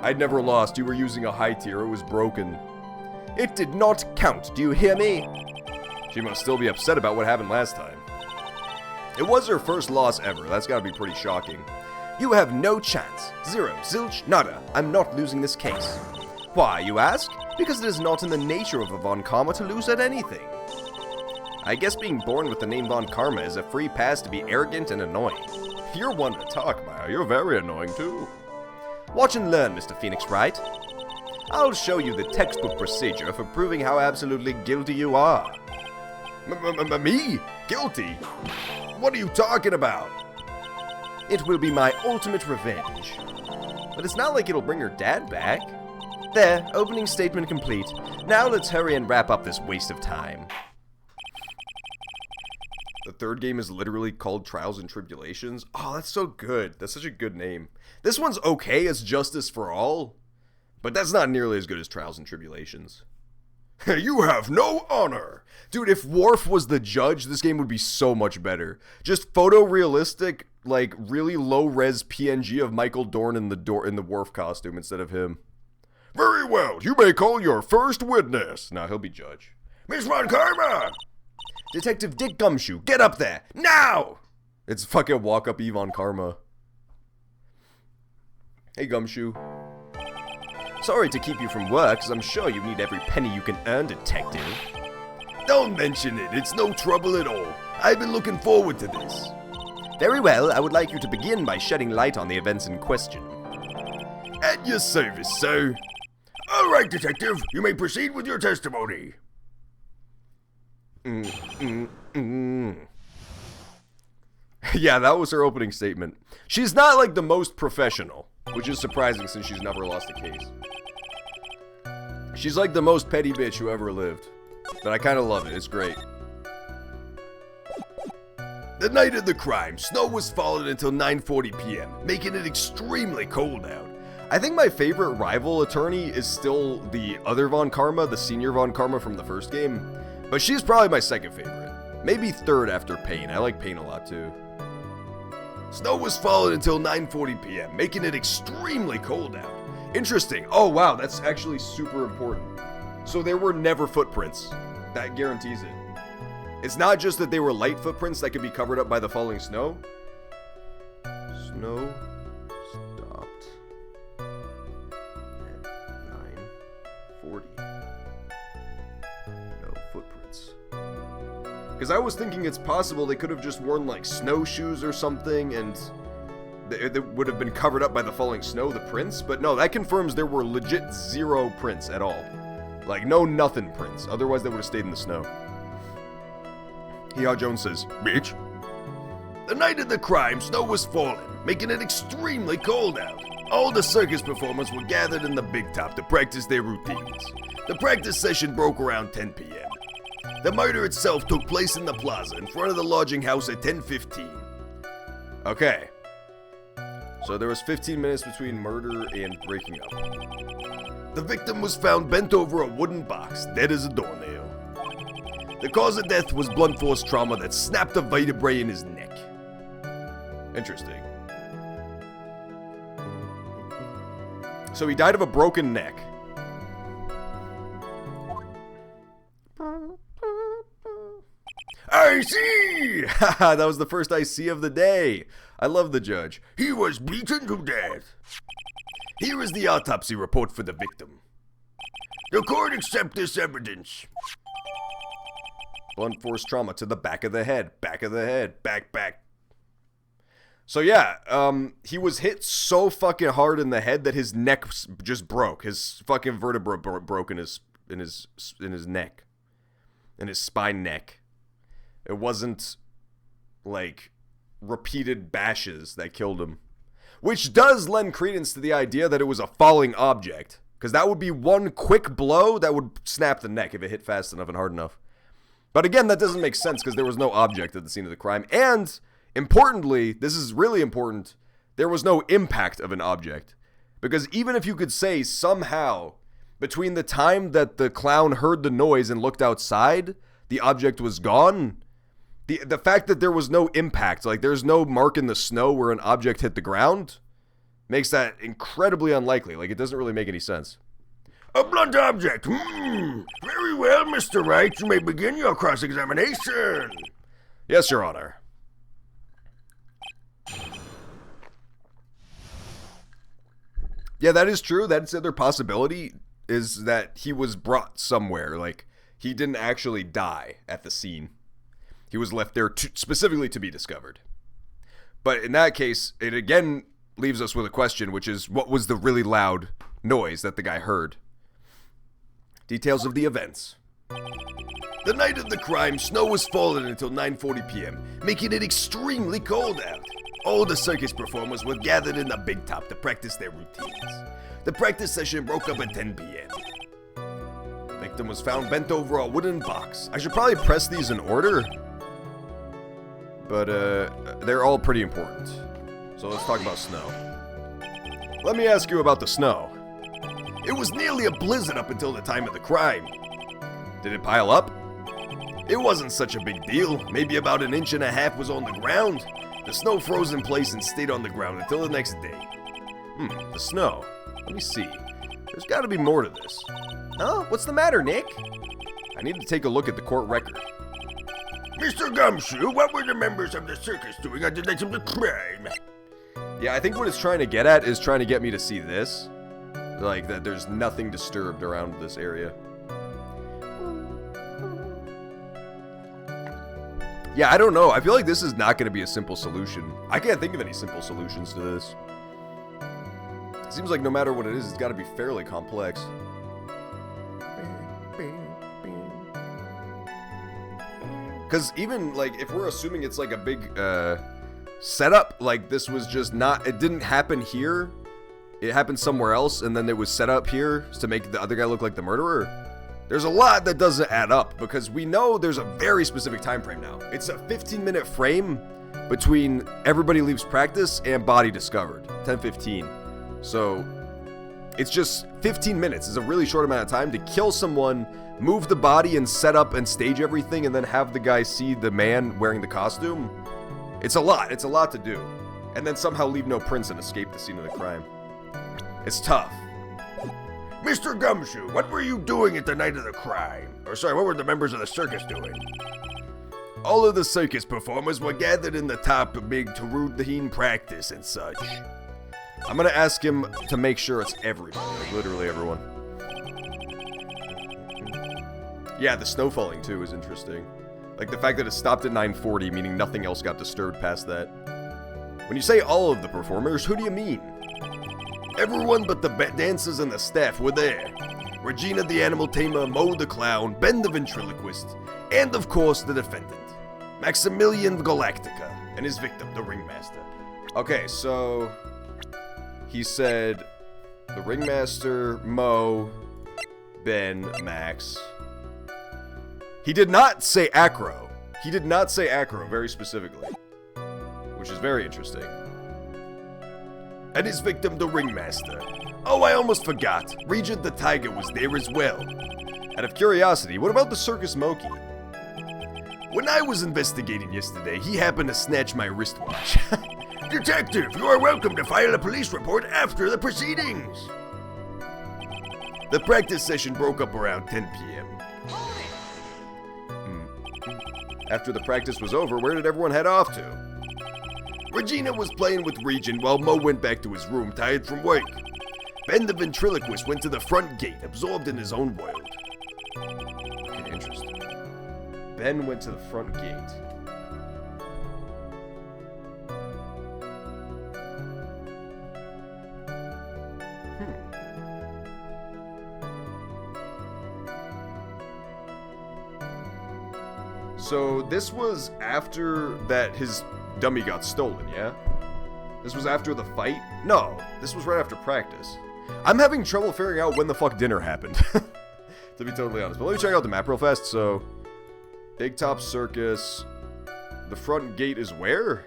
S1: I'd never lost. You were using a high tier. It was broken. It did not count. Do you hear me? She must still be upset about what happened last time. It was her first loss ever. That's gotta be pretty shocking. You have no chance. Zero, zilch, nada. I'm not losing this case. Why, you ask? Because it is not in the nature of a Von Karma to lose at anything. I guess being born with the name Von Karma is a free pass to be arrogant and annoying. You're one to talk, Maya. You're very annoying, too. Watch and learn, Mr. Phoenix Wright. I'll show you the textbook procedure for proving how absolutely guilty you are.
S3: Me? Guilty? What are you talking about?
S1: It will be my ultimate revenge. But it's not like it'll bring her dad back. There, opening statement complete. Now let's hurry and wrap up this waste of time. The third game is literally called Trials and Tribulations. Oh, that's so good. That's such a good name. This one's okay as Justice for All, but that's not nearly as good as Trials and Tribulations.
S3: You have no honor.
S1: Dude, if Worf was the judge, this game would be so much better. Just photorealistic, like, really low-res PNG of Michael Dorn in the Worf costume instead of him.
S3: Very well, you may call your first witness.
S1: Nah, he'll be judge.
S3: Miss Von Karma!
S1: Detective Dick Gumshoe, get up there!
S3: Now!
S1: It's fucking walk-up Yvonne Karma. Hey, Gumshoe. Sorry to keep you from work, as I'm sure you need every penny you can earn, detective.
S3: Don't mention it, it's no trouble at all. I've been looking forward to this.
S1: Very well, I would like you to begin by shedding light on the events in question.
S3: At your service, sir. All right, detective, you may proceed with your testimony.
S1: Yeah, that was her opening statement. She's not like the most professional, which is surprising since she's never lost a case. She's like the most petty bitch who ever lived. But I kind of love it, it's great.
S3: The night of the crime, snow was falling until 9:40 p.m., making it extremely cold out.
S1: I think my favorite rival attorney is still the other Von Karma, the senior Von Karma from the first game. But she's probably my second favorite. Maybe third after Payne. I like Payne a lot too.
S3: Snow was falling until 9:40 p.m., making it extremely cold out.
S1: Interesting. Oh wow, that's actually super important. So there were never footprints. That guarantees it. It's not just that they were light footprints that could be covered up by the falling snow. Snow stopped at 9:40. No footprints. Because I was thinking it's possible they could have just worn like snowshoes or something and they would have been covered up by the falling snow, the prints. But no, that confirms there were legit zero prints at all. Like no nothing prints. Otherwise they would have stayed in the snow. Hee-Haw Jones says, bitch.
S3: The night of the crime, snow was falling, making it extremely cold out. All the circus performers were gathered in the big top to practice their routines. The practice session broke around 10 p.m. The murder itself took place in the plaza in front of the lodging house at 10:15.
S1: Okay. So there was 15 minutes between murder and breaking up.
S3: The victim was found bent over a wooden box, dead as a doornail. The cause of death was blunt force trauma that snapped a vertebrae in his neck.
S1: Interesting. So he died of a broken neck.
S3: I see!
S1: Haha, that was the first I see of the day. I love the judge.
S3: He was beaten to death. Here is the autopsy report for the victim. The court accepts this evidence.
S1: Blunt force trauma to the back of the head. Back of the head. Back. So yeah, he was hit so fucking hard in the head that his neck just broke. His fucking vertebra broke in his neck. In his spine neck. It wasn't like repeated bashes that killed him. Which does lend credence to the idea that it was a falling object. Because that would be one quick blow that would snap the neck if it hit fast enough and hard enough. But again, that doesn't make sense because there was no object at the scene of the crime. And, importantly, this is really important, there was no impact of an object. Because even if you could say somehow, between the time that the clown heard the noise and looked outside, the object was gone, the fact that there was no impact, like there's no mark in the snow where an object hit the ground, makes that incredibly unlikely. Like, it doesn't really make any sense.
S3: A blunt object. Very well, Mr. Wright. You may begin your cross-examination.
S1: Yes, Your Honor. Yeah, that is true. That's the other possibility, is that he was brought somewhere. Like, he didn't actually die at the scene. He was left there specifically to be discovered. But in that case, it again leaves us with a question, which is, what was the really loud noise that the guy heard? Details of the events.
S3: The night of the crime, snow was falling until 9:40 p.m., making it extremely cold out. All the circus performers were gathered in the big top to practice their routines. The practice session broke up at 10 p.m.
S1: The victim was found bent over a wooden box. I should probably press these in order, but they're all pretty important. So let's talk about snow. Let me ask you about the snow.
S3: It was nearly a blizzard up until the time of the crime.
S1: Did it pile up?
S3: It wasn't such a big deal. Maybe about 1.5 inches was on the ground. The snow froze in place and stayed on the ground until the next day.
S1: The snow. Let me see. There's gotta be more to this.
S2: Huh? What's the matter, Nick?
S1: I need to take a look at the court record.
S3: Mr. Gumshoe, what were the members of the circus doing on the night of the crime?
S1: Yeah, I think what it's trying to get at is trying to get me to see this. Like, that there's nothing disturbed around this area. Yeah, I don't know. I feel like this is not going to be a simple solution. I can't think of any simple solutions to this. It seems like no matter what it is, it's got to be fairly complex. Because even, like, if we're assuming it's like a big setup, like this was just not, it didn't happen here. It happened somewhere else, and then it was set up here to make the other guy look like the murderer. There's a lot that doesn't add up, because we know there's a very specific time frame now. It's a 15-minute frame between everybody leaves practice and body discovered, 10:15. So it's just 15 minutes is a really short amount of time to kill someone, move the body and set up and stage everything, and then have the guy see the man wearing the costume. It's a lot to do. And then somehow leave no prints and escape the scene of the crime. It's tough.
S3: Mr. Gumshoe, what were you doing at the night of the crime? Or sorry, what were the members of the circus doing? All of the circus performers were gathered in the top big to routine practice and such.
S1: I'm gonna ask him to make sure it's everybody, like literally everyone. Yeah, the snow falling too is interesting. Like the fact that it stopped at 9:40, meaning nothing else got disturbed past that. When you say all of the performers, who do you mean?
S3: Everyone but the dancers and the staff were there. Regina the animal tamer, Mo the clown, Ben the ventriloquist, and of course the defendant, Maximilian Galactica, and his victim, the ringmaster.
S1: Okay, so he said the ringmaster, Mo, Ben, Max. He did not say Acro. He did not say Acro very specifically, which is very interesting.
S3: And his victim, the ringmaster. Oh, I almost forgot. Regent the tiger was there as well.
S1: Out of curiosity, what about the circus Monkey?
S3: When I was investigating yesterday, he happened to snatch my wristwatch. Detective, you are welcome to file a police report after the proceedings. The practice session broke up around 10 p.m.
S1: After the practice was over, where did everyone head off to?
S3: Regina was playing with Regent while Mo went back to his room, tired from work. Ben the ventriloquist went to the front gate, absorbed in his own world.
S1: Okay, interesting. Ben went to the front gate. So this was after that his dummy got stolen, yeah? This was after the fight? No, this was right after practice. I'm having trouble figuring out when the fuck dinner happened, to be totally honest. But let me check out the map real fast. So, Big Top Circus. The front gate is where?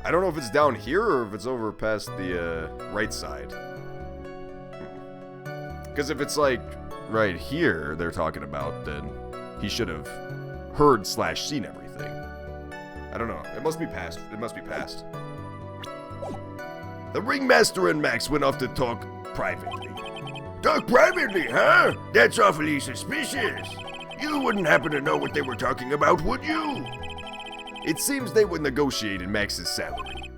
S1: I don't know if it's down here or if it's over past the right side. Because if it's like right here they're talking about, then he should have heard / seen everything. I don't know. It must be past. It must be past.
S3: The ringmaster and Max went off to talk privately. Talk privately, huh? That's awfully suspicious. You wouldn't happen to know what they were talking about, would you?
S1: It seems they were negotiating Max's salary.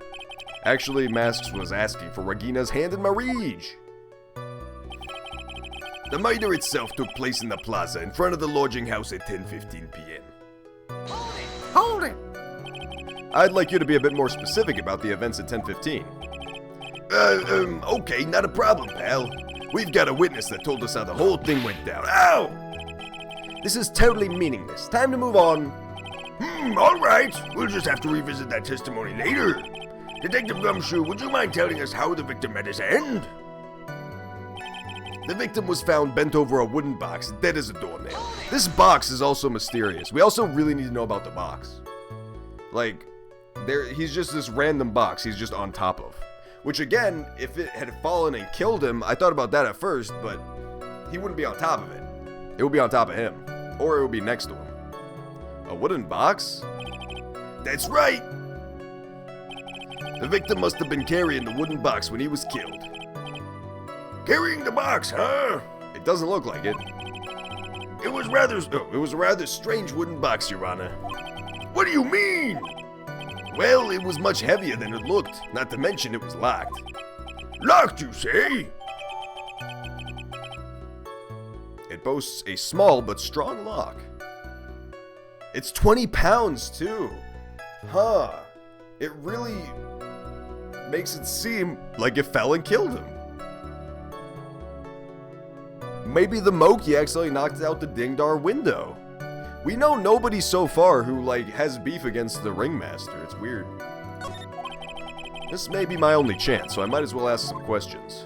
S1: Actually, Max was asking for Regina's hand in marriage.
S3: The murder itself took place in the plaza in front of the lodging house at 10:15 p.m.
S4: Hold it!
S1: I'd like you to be a bit more specific about the events at 10:15.
S3: Okay, not a problem, pal. We've got a witness that told us how the whole thing went down. Ow!
S2: This is totally meaningless. Time to move on.
S3: Alright. We'll just have to revisit that testimony later. Detective Gumshoe, would you mind telling us how the victim met his end?
S1: The victim was found bent over a wooden box, dead as a doornail. This box is also mysterious. We also really need to know about the box. Like, he's just this random box he's just on top of. Which again, if it had fallen and killed him, I thought about that at first, but he wouldn't be on top of it. It would be on top of him. Or it would be next to him. A wooden box?
S3: That's right! The victim must have been carrying the wooden box when he was killed. Carrying the box, huh?
S1: It doesn't look like it.
S3: It was a rather strange wooden box, Your Honor. What do you mean? Well, it was much heavier than it looked, not to mention it was locked. Locked, you say?
S1: It boasts a small but strong lock. It's 20 pounds, too. Huh. It really makes it seem like it fell and killed him. Maybe the Moki accidentally knocked out the Dingdar window. We know nobody so far who, has beef against the Ringmaster. It's weird. This may be my only chance, so I might as well ask some questions.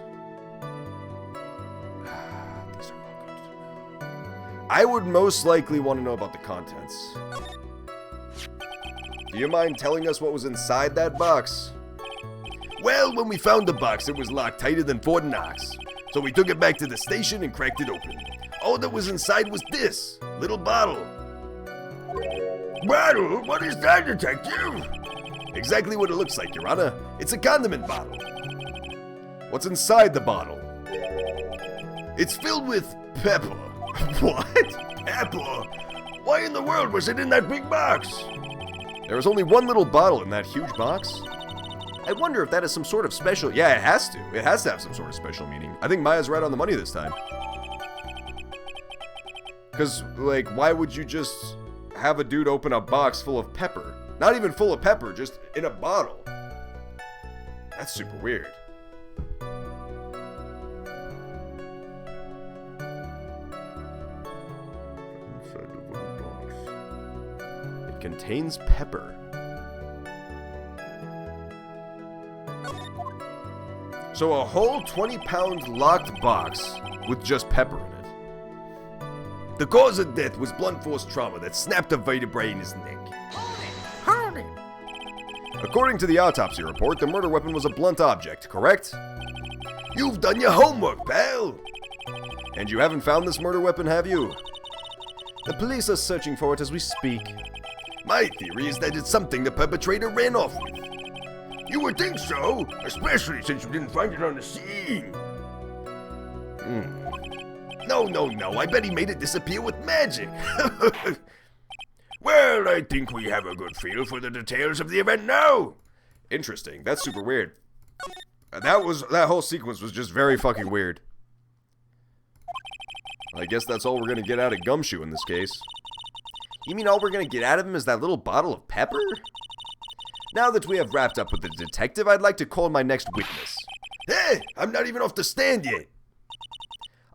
S1: These are all good to know. I would most likely want to know about the contents. Do you mind telling us what was inside that box?
S3: Well, when we found the box, it was locked tighter than Fort Knox. So we took it back to the station and cracked it open. All that was inside was this little bottle. Bottle? What is that, detective?
S1: Exactly what it looks like, Your Honor. It's a condiment bottle. What's inside the bottle?
S3: It's filled with pepper.
S1: What?
S3: Pepper? Why in the world was it in that big box?
S1: There was only one little bottle in that huge box. I wonder if that is some sort of special... Yeah, it has to. It has to have some sort of special meaning. I think Maya's right on the money this time. Because, why would you just have a dude open a box full of pepper? Not even full of pepper, just in a bottle. That's super weird. Inside the wooden box. It contains pepper. So a whole 20-pound locked box with just pepper in it.
S3: The cause of death was blunt force trauma that snapped a vertebrae in his neck.
S4: Hold it.
S1: According to the autopsy report, the murder weapon was a blunt object, correct?
S3: You've done your homework, pal!
S1: And you haven't found this murder weapon, have you?
S2: The police are searching for it as we speak.
S3: My theory is that it's something the perpetrator ran off with. You would think so, especially since you didn't find it on the scene. No, I bet he made it disappear with magic. Well, I think we have a good feel for the details of the event now.
S1: Interesting. That's super weird. That whole sequence was just very fucking weird. I guess that's all we're gonna get out of Gumshoe in this case.
S2: You mean all we're gonna get out of him is that little bottle of pepper? Now that we have wrapped up with the detective, I'd like to call my next witness.
S3: Hey, I'm not even off the stand yet.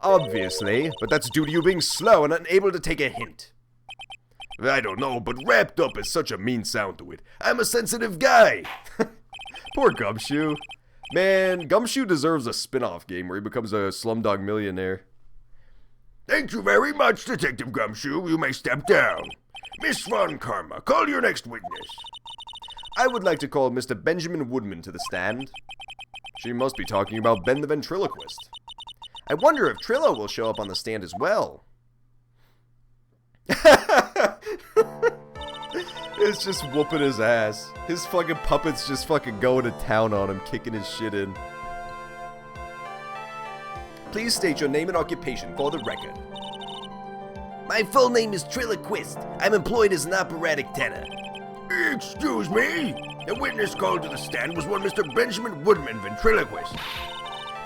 S2: Obviously, but that's due to you being slow and unable to take a hint.
S3: I don't know, but wrapped up has such a mean sound to it. I'm a sensitive guy.
S1: Poor Gumshoe. Man, Gumshoe deserves a spin-off game where he becomes a Slumdog Millionaire.
S3: Thank you very much, Detective Gumshoe. You may step down. Miss Von Karma, call your next witness.
S2: I would like to call Mr. Benjamin Woodman to the stand.
S1: She must be talking about Ben the Ventriloquist.
S2: I wonder if Trillo will show up on the stand as well.
S1: It's just whooping his ass. His fucking puppet's just fucking going to town on him, kicking his shit in.
S2: Please state your name and occupation for the record.
S3: My full name is Triloquist. I'm employed as an operatic tenor. Excuse me? The witness called to the stand was one Mr. Benjamin Woodman, ventriloquist.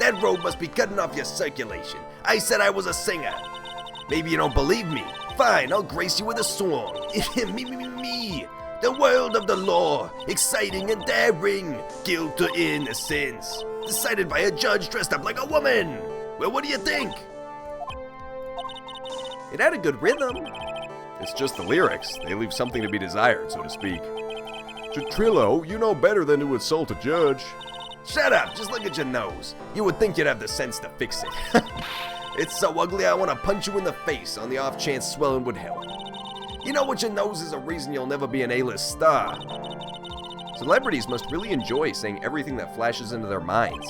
S3: That robe must be cutting off your circulation. I said I was a singer. Maybe you don't believe me. Fine, I'll grace you with a song. me. The world of the law, exciting and daring, guilt or innocence. Decided by a judge dressed up like a woman. Well, what do you think?
S2: It had a good rhythm.
S1: It's just the lyrics. They leave something to be desired, so to speak. Trillo, you know better than to insult a judge.
S3: Shut up, just look at your nose. You would think you'd have the sense to fix it. It's so ugly I want to punch you in the face on the off chance swelling would help. You know what, your nose is a reason you'll never be an A-list star.
S2: Celebrities must really enjoy saying everything that flashes into their minds.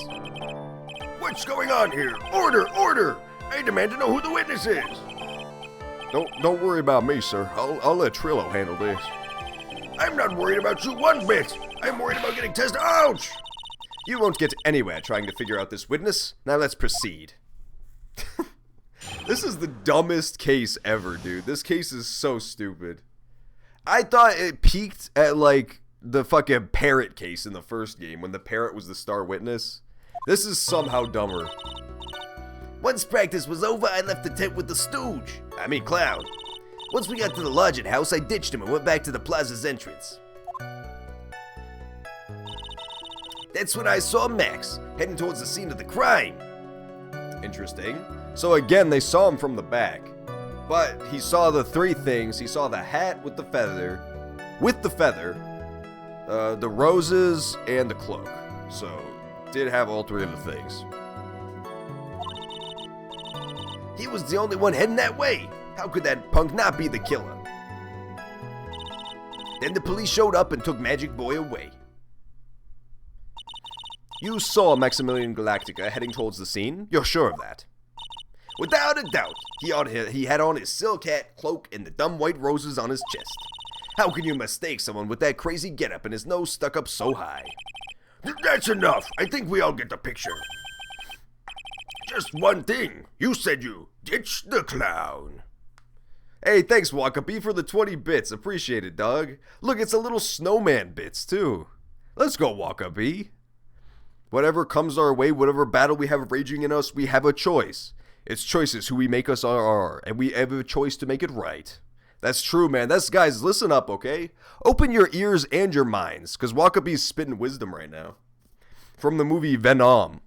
S3: What's going on here? Order! I demand to know who the witness is.
S1: Don't worry about me, sir. I'll let Trillo handle this.
S3: I'm not worried about you one bit. I'm worried about getting tested. Ouch!
S1: You won't get anywhere trying to figure out this witness. Now let's proceed. This is the dumbest case ever, dude. This case is so stupid. I thought it peaked at, like, the fucking parrot case in the first game, when the parrot was the star witness. This is somehow dumber.
S3: Once practice was over, I left the tent with the stooge. I mean clown. Once we got to the lodging house, I ditched him and went back to the plaza's entrance. That's when I saw Max, heading towards the scene of the crime.
S1: Interesting. So again, they saw him from the back. But he saw the three things. He saw the hat with the feather, the roses, and the cloak. So, did have all three of the things.
S3: He was the only one heading that way. How could that punk not be the killer? Then the police showed up and took Magic Boy away.
S1: You saw Maximilian Galactica heading towards the scene? You're sure of that?
S3: Without a doubt, he had on his silk hat, cloak, and the dumb white roses on his chest. How can you mistake someone with that crazy getup and his nose stuck up so high? That's enough. I think we all get the picture. Just one thing. You said you ditched the clown.
S1: Hey, thanks, Wakabi, for the 20 bits. Appreciate it, dog. Look, it's a little snowman bits, too. Let's go, Wakabi. Whatever comes our way, whatever battle we have raging in us, we have a choice. It's choices who we make us are, and we have a choice to make it right. That's true, man. That's, guys, listen up, okay? Open your ears and your minds, because Wakabi's spitting wisdom right now. From the movie Venom.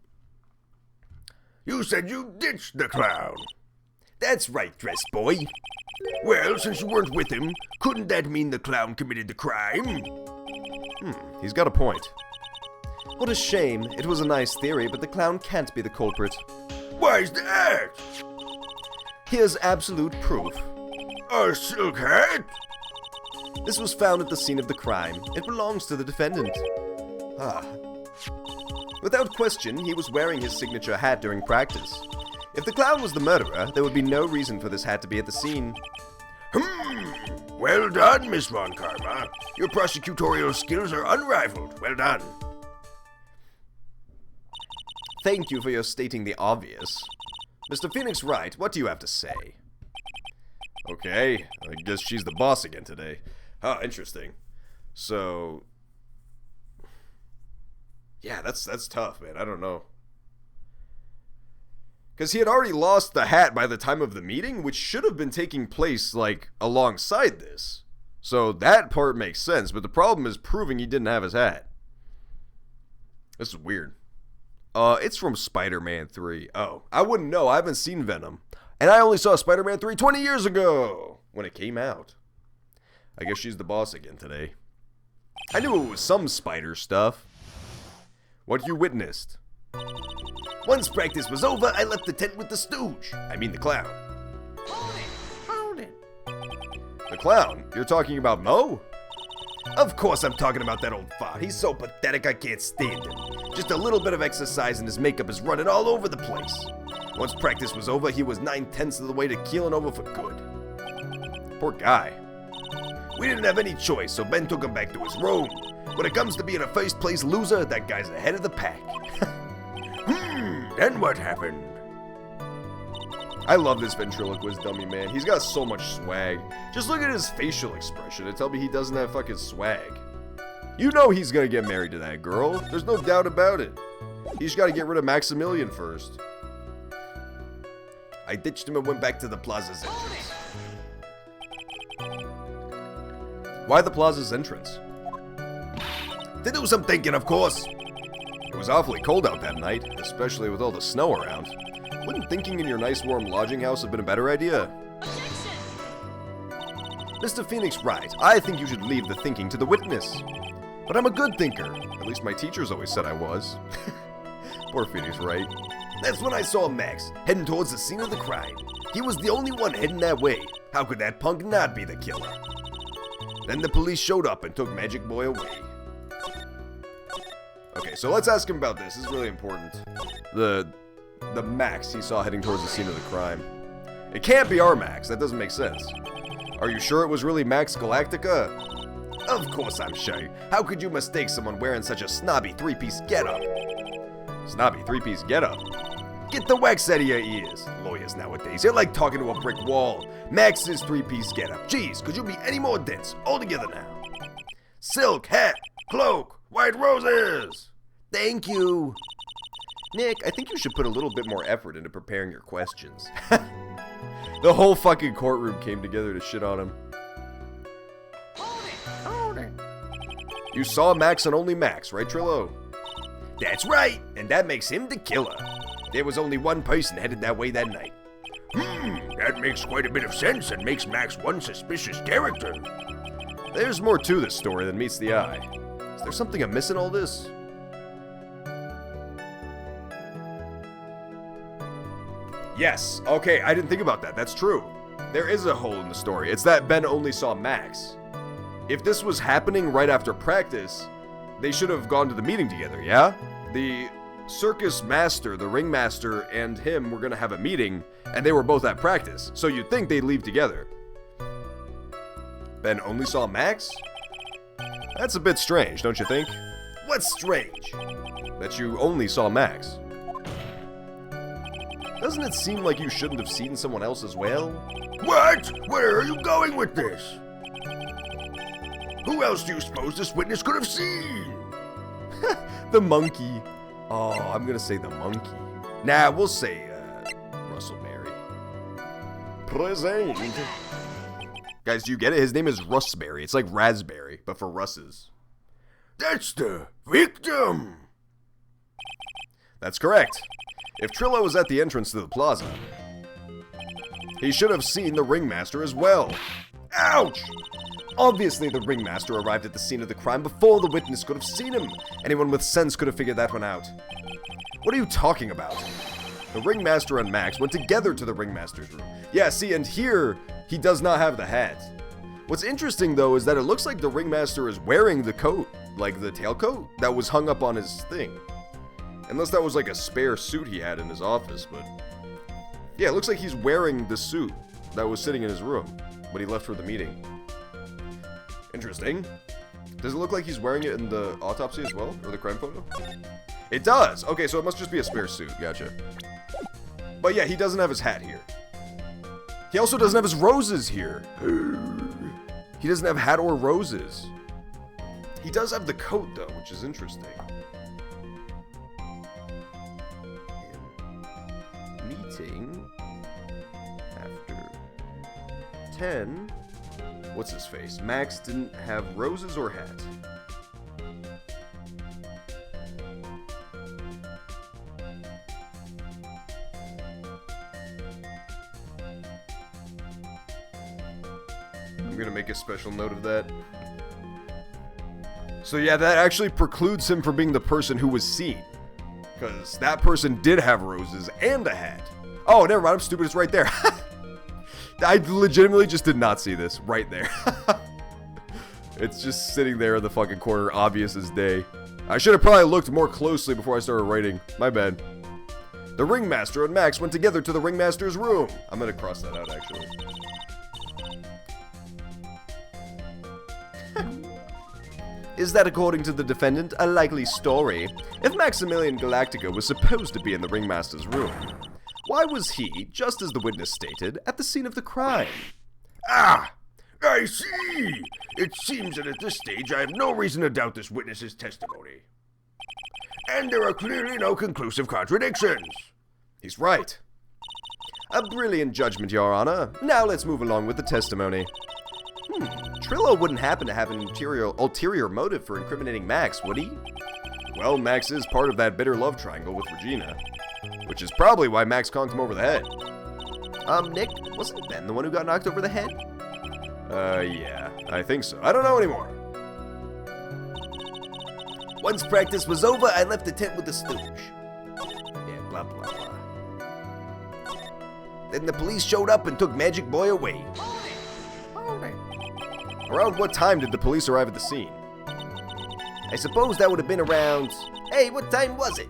S3: You said you ditched the clown.
S2: That's right, dress boy.
S3: Well, since you weren't with him, couldn't that mean the clown committed the crime?
S1: He's got a point.
S2: What a shame. It was a nice theory, but the clown can't be the culprit.
S3: Why's that?
S2: Here's absolute proof.
S3: A silk hat?
S2: This was found at the scene of the crime. It belongs to the defendant. Without question, he was wearing his signature hat during practice. If the clown was the murderer, there would be no reason for this hat to be at the scene.
S3: Well done, Miss Von Karma. Your prosecutorial skills are unrivaled. Well done.
S2: Thank you for your stating the obvious. Mr. Phoenix Wright, what do you have to say?
S1: Okay, I guess she's the boss again today. Oh, interesting. So... yeah, that's tough, man. I don't know. Because he had already lost the hat by the time of the meeting, which should have been taking place, like, alongside this. So that part makes sense, but the problem is proving he didn't have his hat. This is weird. It's from Spider-Man 3. Oh, I wouldn't know. I haven't seen Venom. And I only saw Spider-Man 3 20 years ago, when it came out. I guess she's the boss again today. I knew it was some spider stuff. What you witnessed?
S3: Once practice was over, I left the tent with the stooge. I mean the clown.
S4: Hold it.
S1: The clown? You're talking about Mo?
S3: Of course I'm talking about that old fart. He's so pathetic I can't stand him. Just a little bit of exercise and his makeup is running all over the place. Once practice was over, he was 9/10 of the way to keeling over for good.
S1: Poor guy.
S3: We didn't have any choice, so Ben took him back to his room. When it comes to being a first place loser, that guy's ahead of the pack. Then what happened?
S1: I love this ventriloquist dummy, man. He's got so much swag. Just look at his facial expression and tell me he doesn't have fucking swag. You know he's gonna get married to that girl. There's no doubt about it. He's gotta get rid of Maximilian first.
S3: I ditched him and went back to the plaza's entrance.
S1: Why the plaza's entrance?
S3: To do some thinking, of course.
S1: It was awfully cold out that night, especially with all the snow around. Wouldn't thinking in your nice warm lodging house have been a better idea? Mr. Phoenix Wright, I think you should leave the thinking to the witness. But I'm a good thinker. At least my teachers always said I was. Poor Phoenix Wright.
S3: That's when I saw Max, heading towards the scene of the crime. He was the only one heading that way. How could that punk not be the killer? Then the police showed up and took Magic Boy away.
S1: Okay, so let's ask him about this. This is really important. The Max he saw heading towards the scene of the crime. It can't be our Max. That doesn't make sense. Are you sure it was really Max Galactica?
S3: Of course I'm sure. How could you mistake someone wearing such a snobby three-piece getup?
S1: Snobby three-piece getup.
S3: Get the wax out of your ears. Lawyers nowadays, they're like talking to a brick wall. Max's three-piece getup. Jeez, could you be any more dense? All together now. Silk, hat, cloak, white roses.
S2: Thank you.
S1: Nick, I think you should put a little bit more effort into preparing your questions. The whole fucking courtroom came together to shit on him.
S4: Hold it.
S1: You saw Max and only Max, right, Trillo?
S3: That's right, and that makes him the killer. There was only one person headed that way that night. That makes quite a bit of sense and makes Max one suspicious character.
S1: There's more to this story than meets the eye. Is there something amiss in all this? Yes, okay, I didn't think about that. That's true. There is a hole in the story. It's that Ben only saw Max. If this was happening right after practice, they should have gone to the meeting together, yeah? The circus master, the ringmaster, and him were gonna have a meeting, and they were both at practice, so you'd think they'd leave together. Ben only saw Max? That's a bit strange, don't you think?
S3: What's strange?
S1: That you only saw Max. Doesn't it seem like you shouldn't have seen someone else as well?
S3: What? Where are you going with this? Who else do you suppose this witness could have seen?
S1: The monkey. Oh, I'm gonna say the monkey. Nah, we'll say, Russell Berry. Present. Guys, do you get it? His name is Russberry. It's like raspberry, but for Russes.
S3: That's the victim!
S1: That's correct. If Trillo was at the entrance to the plaza, he should have seen the ringmaster as well.
S3: Ouch!
S1: Obviously, the ringmaster arrived at the scene of the crime before the witness could have seen him. Anyone with sense could have figured that one out. What are you talking about? The ringmaster and Max went together to the ringmaster's room. Yeah, see, and here, he does not have the hat. What's interesting, though, is that it looks like the ringmaster is wearing the coat, like the tailcoat, that was hung up on his thing. Unless that was like a spare suit he had in his office, but... yeah, it looks like he's wearing the suit that was sitting in his room when he left for the meeting. Interesting. Does it look like he's wearing it in the autopsy as well? Or the crime photo? It does! Okay, so it must just be a spare suit. Gotcha. But yeah, he doesn't have his hat here. He also doesn't have his roses here. He doesn't have hat or roses. He does have the coat, though, which is interesting. Meeting after 10. What's his face? Max didn't have roses or hat. I'm gonna make a special note of that. So yeah, that actually precludes him from being the person who was seen. Because that person did have roses and a hat. Oh, never mind, I'm stupid, it's right there. I legitimately just did not see this right there. It's just sitting there in the fucking corner, obvious as day. I should have probably looked more closely before I started writing. My bad. The ringmaster and Max went together to the ringmaster's room. I'm gonna cross that out, actually.
S2: Is that, according to the defendant, a likely story? If Maximilian Galactica was supposed to be in the ringmaster's room, why was he, just as the witness stated, at the scene of the crime?
S3: Ah! I see! It seems that at this stage I have no reason to doubt this witness's testimony. And there are clearly no conclusive contradictions.
S1: He's right.
S2: A brilliant judgment, Your Honor. Now let's move along with the testimony. Trillo wouldn't happen to have an ulterior motive for incriminating Max, would he?
S1: Well, Max is part of that bitter love triangle with Regina, which is probably why Max conked him over the head.
S2: Nick, wasn't Ben the one who got knocked over the head?
S1: Yeah, I think so. I don't know anymore.
S2: Once practice was over, I left the tent with the stooge. Yeah, blah, blah, blah. Then the police showed up and took Magic Boy away.
S1: Around what time did the police arrive at the scene?
S2: I suppose that would have been around... Hey, what time was it?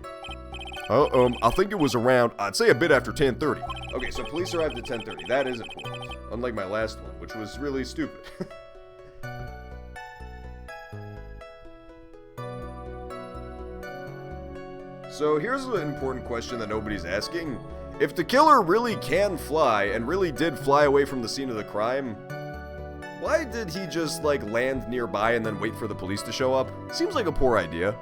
S1: I think it was around, I'd say a bit after 10:30. Okay, so police arrived at 10:30. That is important. Unlike my last one, which was really stupid. So here's an important question that nobody's asking. If the killer really can fly, and really did fly away from the scene of the crime, why did he just, like, land nearby and then wait for the police to show up? Seems like a poor idea.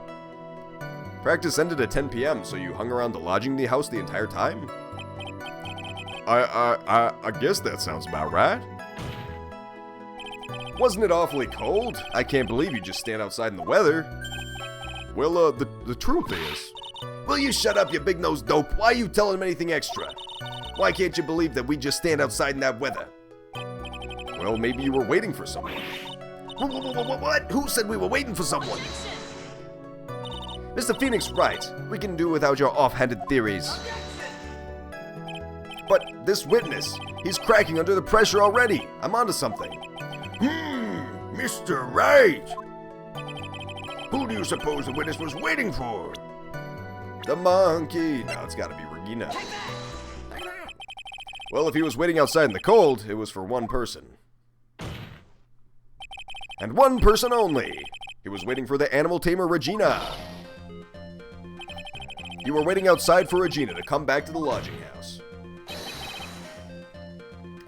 S1: Practice ended at 10 p.m., so you hung around the lodging house the entire time? I guess that sounds about right. Wasn't it awfully cold? I can't believe you just stand outside in the weather. Well, the truth is...
S3: Will you shut up, you big-nosed dope? Why are you telling him anything extra? Why can't you believe that we just stand outside in that weather?
S1: Well, maybe you were waiting for someone.
S3: What? Who said we were waiting for someone?
S2: Mr. Phoenix Wright, we can do without your offhanded theories.
S1: But this witness, he's cracking under the pressure already. I'm onto something.
S3: Mr. Wright. Who do you suppose the witness was waiting for?
S1: The monkey. No, it's gotta be Regina. Well, if he was waiting outside in the cold, it was for one person. And one person only. He was waiting for the animal tamer Regina. You were waiting outside for Regina to come back to the lodging house.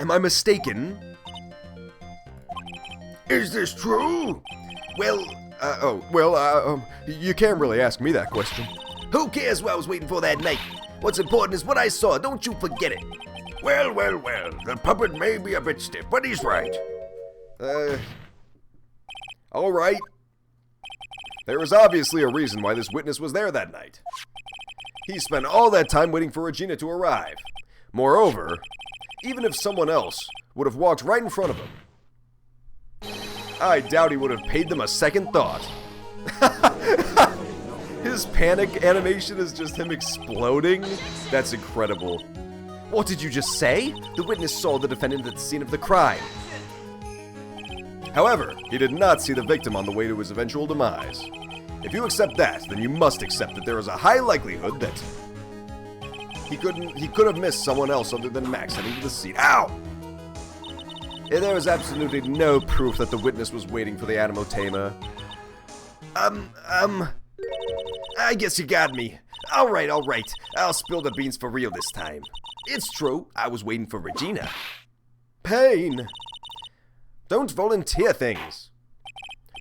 S1: Am I mistaken?
S3: Is this true?
S1: Well, you can't really ask me that question.
S3: Who cares what I was waiting for that night? What's important is what I saw. Don't you forget it. Well. The puppet may be a bit stiff, but he's right.
S1: All right. There is obviously a reason why this witness was there that night. He spent all that time waiting for Regina to arrive. Moreover, even if someone else would have walked right in front of him, I doubt he would have paid them a second thought. His panic animation is just him exploding. That's incredible.
S2: What did you just say? The witness saw the defendant at the scene of the crime.
S1: However, he did not see the victim on the way to his eventual demise. If you accept that, then you must accept that there is a high likelihood that he could have missed someone else other than Max heading to the scene. Ow! And there is absolutely no proof that the witness was waiting for the animal tamer.
S3: I guess you got me. All right. I'll spill the beans for real this time. It's true, I was waiting for Regina.
S1: Payne! Don't volunteer things.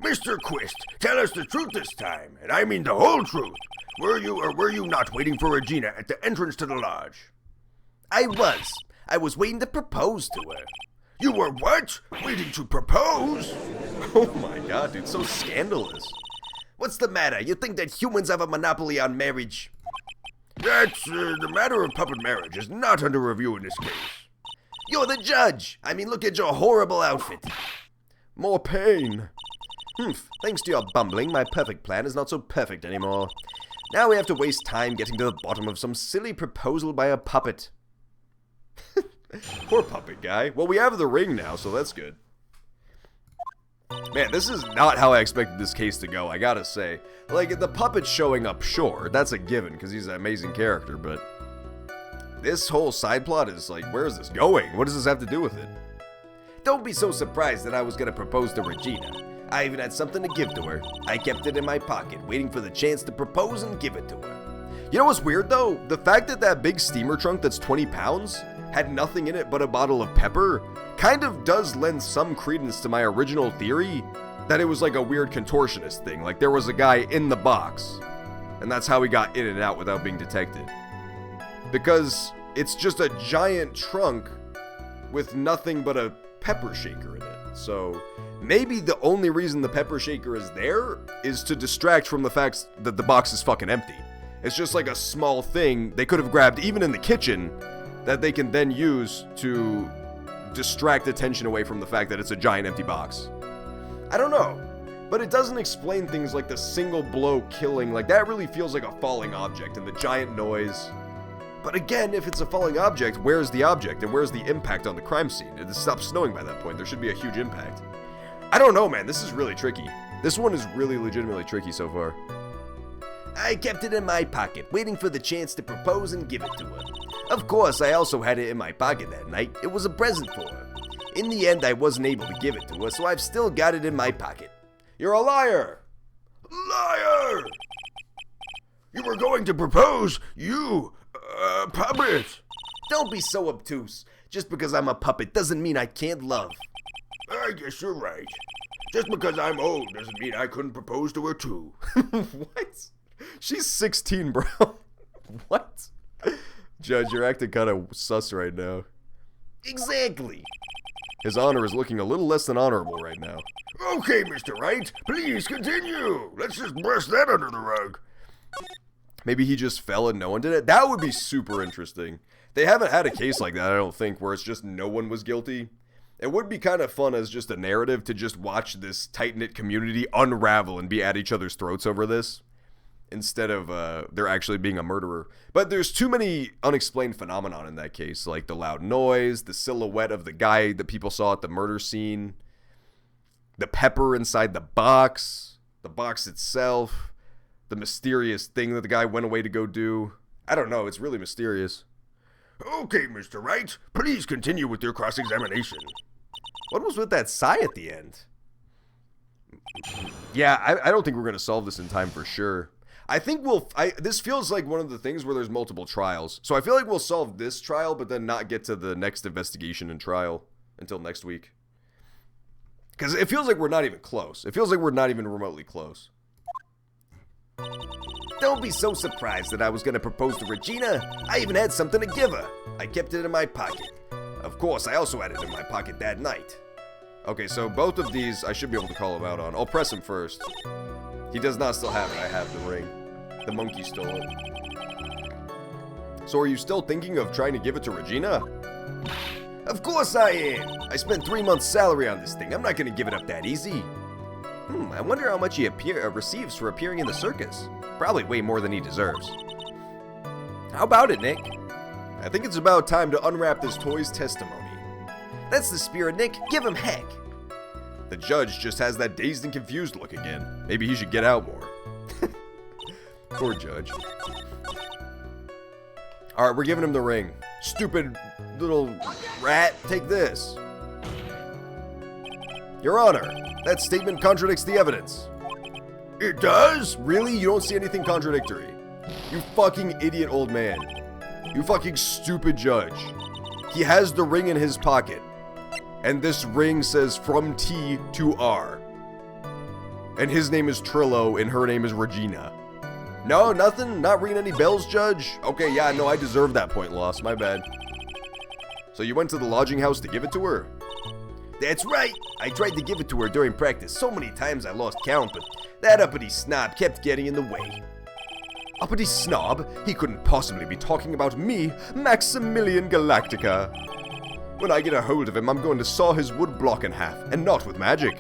S3: Mr. Quist, tell us the truth this time, and I mean the whole truth. Were you or were you not waiting for Regina at the entrance to the lodge?
S2: I was waiting to propose to her.
S3: You were what? Waiting to propose?
S1: Oh my god, dude, so scandalous.
S2: What's the matter? You think that humans have a monopoly on marriage?
S3: That's, the matter of puppet marriage is not under review in this case.
S2: You're the judge! I mean, look at your horrible outfit.
S1: More pain.
S2: Humph, thanks to your bumbling, my perfect plan is not so perfect anymore. Now we have to waste time getting to the bottom of some silly proposal by a puppet.
S1: Poor puppet guy. Well, we have the ring now, so that's good. Man, this is not how I expected this case to go, I gotta say. Like, the puppet showing up, sure, that's a given, because he's an amazing character, but this whole side plot is like, where is this going? What does this have to do with it?
S2: Don't be so surprised that I was gonna propose to Regina. I even had something to give to her. I kept it in my pocket, waiting for the chance to propose and give it to her.
S1: You know what's weird, though? The fact that that big steamer trunk that's 20 pounds had nothing in it but a bottle of pepper kind of does lend some credence to my original theory that it was like a weird contortionist thing. Like, there was a guy in the box, and that's how he got in and out without being detected. Because it's just a giant trunk with nothing but a pepper shaker in it. So maybe the only reason the pepper shaker is there is to distract from the fact that the box is fucking empty. It's just like a small thing they could have grabbed even in the kitchen that they can then use to distract attention away from the fact that it's a giant empty box. I don't know, but it doesn't explain things like the single blow killing. Like, that really feels like a falling object and the giant noise. But again, if it's a falling object, where's the object and where's the impact on the crime scene? It stops snowing by that point. There should be a huge impact. I don't know, man. This is really tricky. This one is really legitimately tricky so far.
S2: I kept it in my pocket, waiting for the chance to propose and give it to her.
S3: Of course, I also had it in my pocket that night. It was a present for her. In the end, I wasn't able to give it to her, so I've still got it in my pocket.
S1: You're a liar!
S3: Liar! You were going to propose, you, puppet. Don't be so obtuse. Just because I'm a puppet doesn't mean I can't love. I guess you're right. Just because I'm old doesn't mean I couldn't propose to her too.
S1: What? She's 16, bro. What? Judge, you're acting kind of sus right now.
S3: Exactly.
S1: His honor is looking a little less than honorable right now.
S3: Okay, Mr. Wright, please continue. Let's just brush that under the rug.
S1: Maybe he just fell and no one did it. That would be super interesting. They haven't had a case like that, I don't think, where it's just no one was guilty. It would be kind of fun as just a narrative to just watch this tight-knit community unravel and be at each other's throats over this, instead of there actually being a murderer. But there's too many unexplained phenomenon in that case, like the loud noise, the silhouette of the guy that people saw at the murder scene, the pepper inside the box itself, the mysterious thing that the guy went away to go do. I don't know, it's really mysterious.
S3: Okay, Mr. Wright, please continue with your cross-examination.
S1: What was with that sigh at the end? Yeah, I don't think we're going to solve this in time for sure. I think this feels like one of the things where there's multiple trials. So I feel like we'll solve this trial, but then not get to the next investigation and trial until next week. Because it feels like we're not even close. It feels like we're not even remotely close.
S3: Don't be so surprised that I was going to propose to Regina. I even had something to give her. I kept it in my pocket. Of course, I also had it in my pocket that night.
S1: Okay, so both of these I should be able to call him out on. I'll press him first. He does not still have it. I have the ring. The monkey stole it. So are you still thinking of trying to give it to Regina?
S3: Of course I am. I spent 3 months' salary on this thing. I'm not going to give it up that easy.
S2: I wonder how much he receives for appearing in the circus. Probably way more than he deserves. How about it, Nick?
S1: I think it's about time to unwrap this toy's testimony.
S2: That's the spirit, Nick. Give him heck.
S1: The judge just has that dazed and confused look again. Maybe he should get out more. Poor judge. Alright, we're giving him the ring. Stupid little rat, take this. Your Honor, that statement contradicts the evidence.
S3: It does?
S1: Really? You don't see anything contradictory? You fucking idiot old man. You fucking stupid judge. He has the ring in his pocket. And this ring says from T to R. And his name is Trillo and her name is Regina. No, nothing? Not ringing any bells, Judge? Okay, yeah, no, I deserve that point loss. My bad. So you went to the lodging house to give it to her?
S3: That's right. I tried to give it to her during practice so many times I lost count, but that uppity snob kept getting in the way.
S1: Uppity snob? He couldn't possibly be talking about me, Maximilian Galactica. When I get a hold of him, I'm going to saw his wood block in half, and not with magic.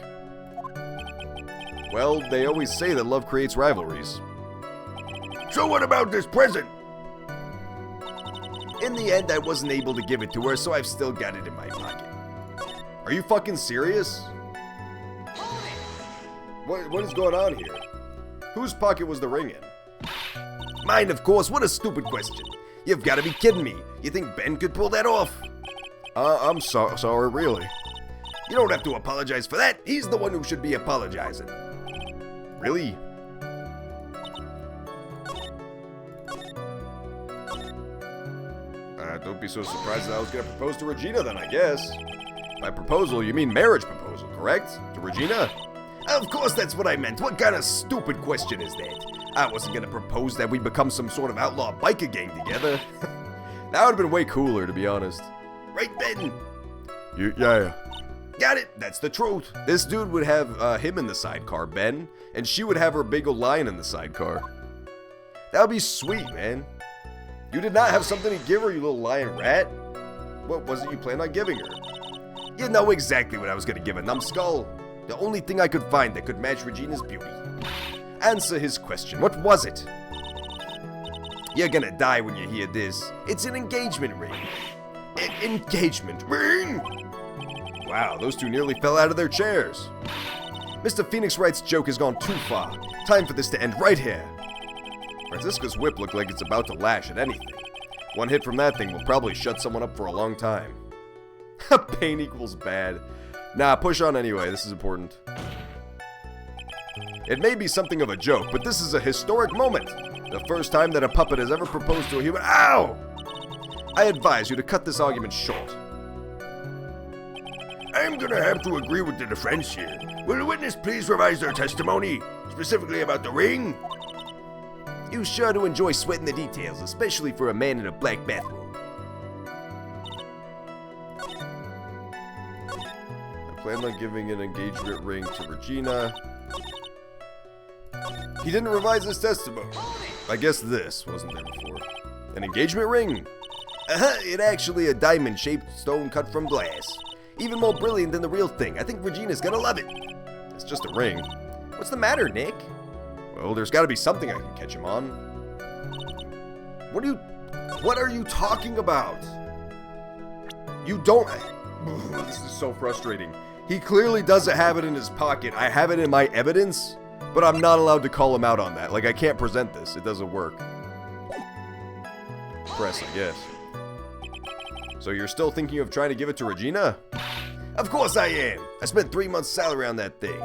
S1: Well, they always say that love creates rivalries.
S3: So what about this present?
S2: In the end, I wasn't able to give it to her, so I've still got it in my pocket.
S1: Are you fucking serious? What is going on here? Whose pocket was the ring in?
S3: Mine, of course. What a stupid question. You've got to be kidding me. You think Ben could pull that off?
S1: I'm sorry, really.
S3: You don't have to apologize for that. He's the one who should be apologizing.
S1: Really? Don't be so surprised that I was going to propose to Regina then, I guess. By proposal, you mean marriage proposal, correct? To Regina?
S3: Of course that's what I meant. What kind of stupid question is that? I wasn't going to propose that we become some sort of outlaw biker gang together.
S1: That would have been way cooler, to be honest.
S3: Right, Ben?
S1: Yeah.
S3: Got it. That's the truth.
S1: This dude would have him in the sidecar, Ben, and she would have her big old lion in the sidecar. That would be sweet, man. You did not have something to give her, you little lion rat? What was it you planned on giving her?
S3: You know exactly what I was going to give a numbskull. The only thing I could find that could match Regina's beauty.
S1: Answer his question. What was it?
S3: You're gonna die when you hear this. It's an engagement ring.
S1: Engagement ring? Wow, those two nearly fell out of their chairs. Mr. Phoenix Wright's joke has gone too far. Time for this to end right here. Francisca's whip looked like it's about to lash at anything. One hit from that thing will probably shut someone up for a long time. Pain equals bad. Nah, push on anyway, this is important. It may be something of a joke, but this is a historic moment. The first time that a puppet has ever proposed to a human— Ow! I advise you to cut this argument short.
S3: I'm gonna have to agree with the defense here. Will the witness please revise their testimony, specifically about the ring?
S2: You sure to enjoy sweating the details, especially for a man in a black bathrobe.
S1: I planned on giving an engagement ring to Regina. He didn't revise his testimony. I guess this wasn't there before. An engagement ring?
S2: It's actually a diamond-shaped stone cut from glass. Even more brilliant than the real thing. I think Regina's gonna love it.
S1: It's just a ring.
S2: What's the matter, Nick?
S1: Well, there's gotta be something I can catch him on. What are you talking about? You don't— This is so frustrating. He clearly doesn't have it in his pocket. I have it in my evidence, but I'm not allowed to call him out on that. Like, I can't present this. It doesn't work. Press, I guess. So you're still thinking of trying to give it to Regina?
S3: Of course I am. I spent 3 months' salary on that thing.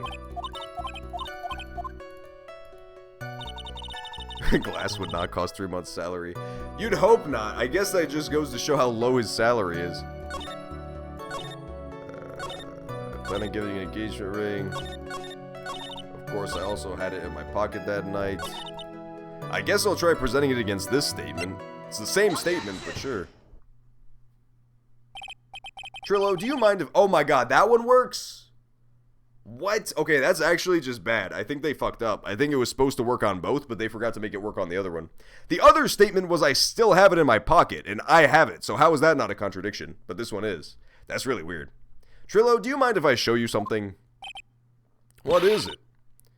S1: Glass would not cost 3 months' salary. You'd hope not. I guess that just goes to show how low his salary is. I plan on giving an engagement ring. Of course, I also had it in my pocket that night. I guess I'll try presenting it against this statement. It's the same statement, but sure. Trillo, do you mind if— Oh my god, that one works? What? Okay, that's actually just bad. I think they fucked up. I think it was supposed to work on both, but they forgot to make it work on the other one. The other statement was I still have it in my pocket, and I have it, so how is that not a contradiction? But this one is. That's really weird. Trillo, do you mind if I show you something? What is it?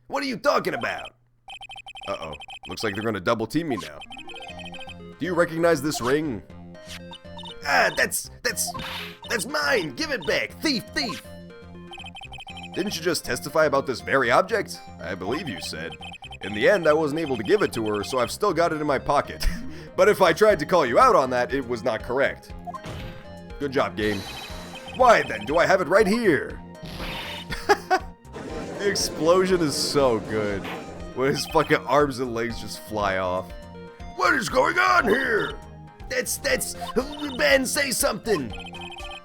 S3: What are you talking about?
S1: Uh-oh. Looks like they're gonna double team me now. Do you recognize this ring?
S3: Ah, that's mine! Give it back! Thief! Thief!
S1: Didn't you just testify about this very object? I believe you said. In the end, I wasn't able to give it to her, so I've still got it in my pocket. But if I tried to call you out on that, it was not correct. Good job, game. Why then do I have it right here? The explosion is so good. When his fucking arms and legs just fly off.
S3: What is going on here? That's Ben, say something.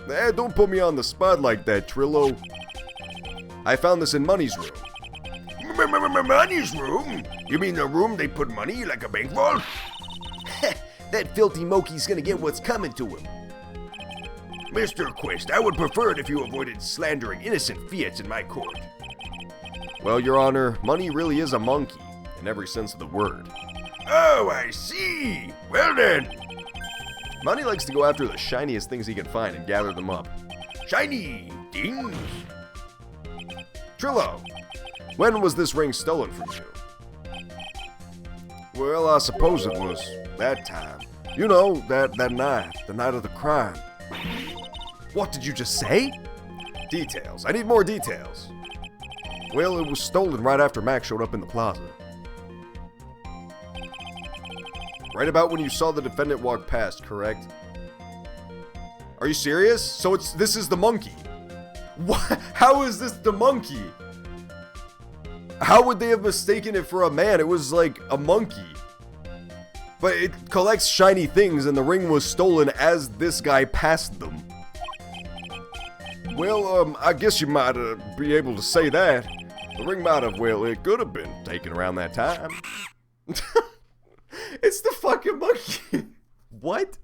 S1: Don't put me on the spot like that, Trillo. I found this in Money's room.
S3: Money's room? You mean the room they put money, like a bank vault?
S2: That filthy Moki's gonna get what's coming to him.
S3: Mr. Quist, I would prefer it if you avoided slandering innocent fiats in my court.
S1: Well, Your Honor, Money really is a monkey, in every sense of the word.
S3: Oh, I see. Well then.
S1: Money likes to go after the shiniest things he can find and gather them up.
S3: Shiny things?
S1: Trillo, when was this ring stolen from you? Well, I suppose it was that time. You know, that night, the night of the crime. What did you just say? Details. I need more details. Well, it was stolen right after Max showed up in the plaza. Right about when you saw the defendant walk past, correct? Are you serious? So this is the monkey. What? How is this the monkey? How would they have mistaken it for a man? It was like a monkey. But it collects shiny things and the ring was stolen as this guy passed them. Well, I guess you might be able to say that. The ring might have, well, it could have been taken around that time. It's the fucking monkey. What?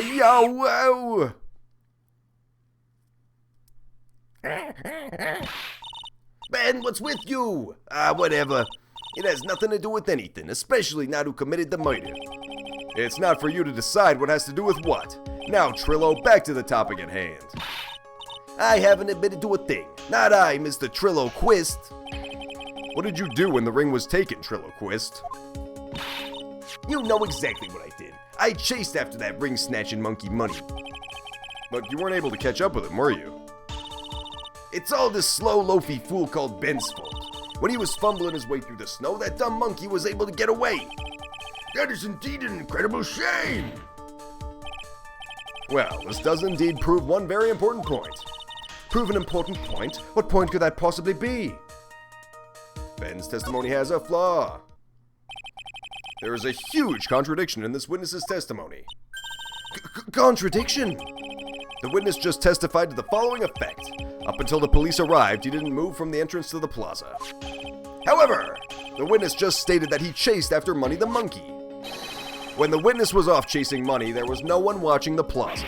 S1: Yo, whoa.
S3: Ben, what's with you? Whatever. It has nothing to do with anything, especially not who committed the murder.
S1: It's not for you to decide what has to do with what. Now, Trillo, back to the topic at hand.
S3: I haven't admitted to a thing. Not I, Mr. Trillo Quist.
S1: What did you do when the ring was taken, Trillo Quist?
S3: You know exactly what I did. I chased after that ring-snatching monkey Money.
S1: But you weren't able to catch up with him, were you?
S3: It's all this slow, loafy fool called Ben's fault. When he was fumbling his way through the snow, that dumb monkey was able to get away. That is indeed an incredible shame.
S1: Well, this does indeed prove one very important point. Prove an important point? What point could that possibly be? Ben's testimony has a flaw. There is a huge contradiction in this witness's testimony. Contradiction? The witness just testified to the following effect. Up until the police arrived, he didn't move from the entrance to the plaza. However, the witness just stated that he chased after Money the monkey. When the witness was off chasing Money, there was no one watching the plaza.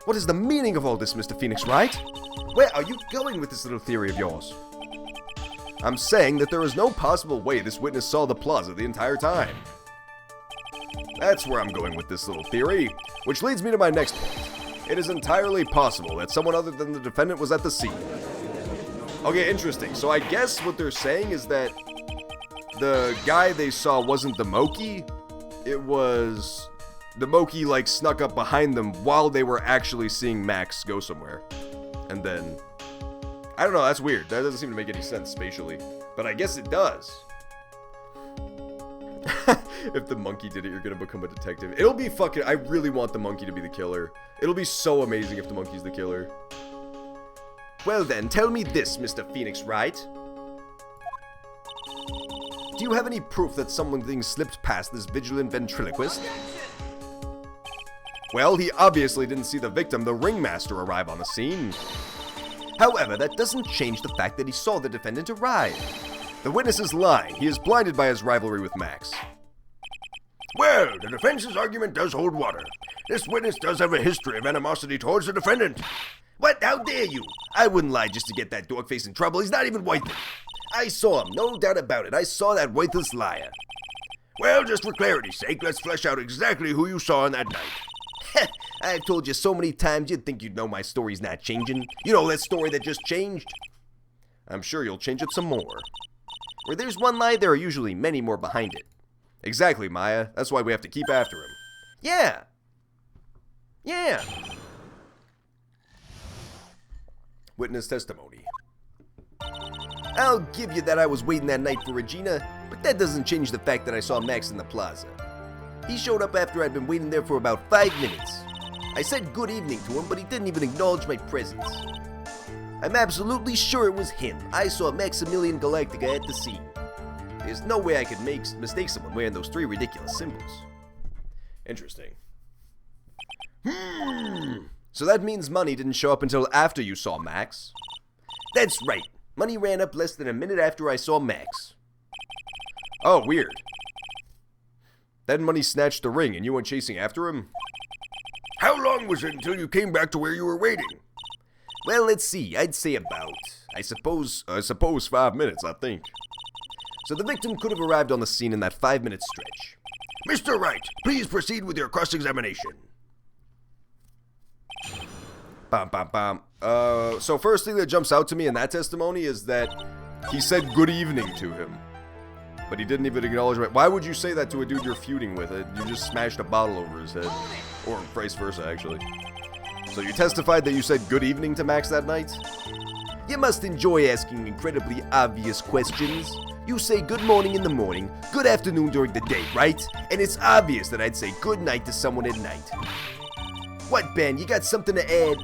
S1: What is the meaning of all this, Mr. Phoenix Wright? Where are you going with this little theory of yours? I'm saying that there is no possible way this witness saw the plaza the entire time. That's where I'm going with this little theory, which leads me to my next point. It is entirely possible that someone other than the defendant was at the scene. Okay, interesting. So I guess what they're saying is that the guy they saw wasn't the Moki. It was the Moki, like, snuck up behind them while they were actually seeing Max go somewhere. And then, I don't know, that's weird. That doesn't seem to make any sense spatially. But I guess it does. If the monkey did it, you're gonna become a detective. It'll be fucking... I really want the monkey to be the killer. It'll be so amazing if the monkey's the killer.
S2: Well then, tell me this, Mr. Phoenix Wright.
S1: Do you have any proof that something slipped past this vigilant ventriloquist? Well, he obviously didn't see the victim, the ringmaster, arrive on the scene.
S2: However, that doesn't change the fact that he saw the defendant arrive.
S1: The witness is lying. He is blinded by his rivalry with Max.
S3: Well, the defense's argument does hold water. This witness does have a history of animosity towards the defendant.
S2: What? How dare you? I wouldn't lie just to get that dog face in trouble. He's not even white. I saw him, no doubt about it. I saw that worthless liar.
S3: Well, just for clarity's sake, let's flesh out exactly who you saw on that night.
S2: I've told you so many times, you'd think you'd know my story's not changing. You know that story that just changed?
S1: I'm sure you'll change it some more.
S2: Where there's one lie, there are usually many more behind it.
S1: Exactly, Maya. That's why we have to keep after him.
S2: Yeah.
S1: Witness testimony.
S2: I'll give you that I was waiting that night for Regina, but that doesn't change the fact that I saw Max in the plaza. He showed up after I'd been waiting there for about 5 minutes. I said good evening to him, but he didn't even acknowledge my presence. I'm absolutely sure it was him. I saw Maximilian Galactica at the scene. There's no way I could mistake someone wearing those 3 ridiculous symbols.
S1: Interesting. So that means Money didn't show up until after you saw Max?
S2: That's right. Money ran up less than a minute after I saw Max.
S1: Oh, weird. Then Money snatched the ring and you went chasing after him?
S3: How long was it until you came back to where you were waiting?
S2: Well, let's see. I'd say about, I suppose
S1: 5 minutes, I think.
S2: So the victim could have arrived on the scene in that 5-minute stretch.
S3: Mr. Wright, please proceed with your cross-examination.
S1: So first thing that jumps out to me in that testimony is that he said good evening to him. But he didn't even acknowledge it. Why would you say that to a dude you're feuding with? You just smashed a bottle over his head. Or vice versa, actually. So you testified that you said good evening to Max that night?
S2: You must enjoy asking incredibly obvious questions. You say good morning in the morning, good afternoon during the day, right? And it's obvious that I'd say good night to someone at night. What, Ben, you got something to add?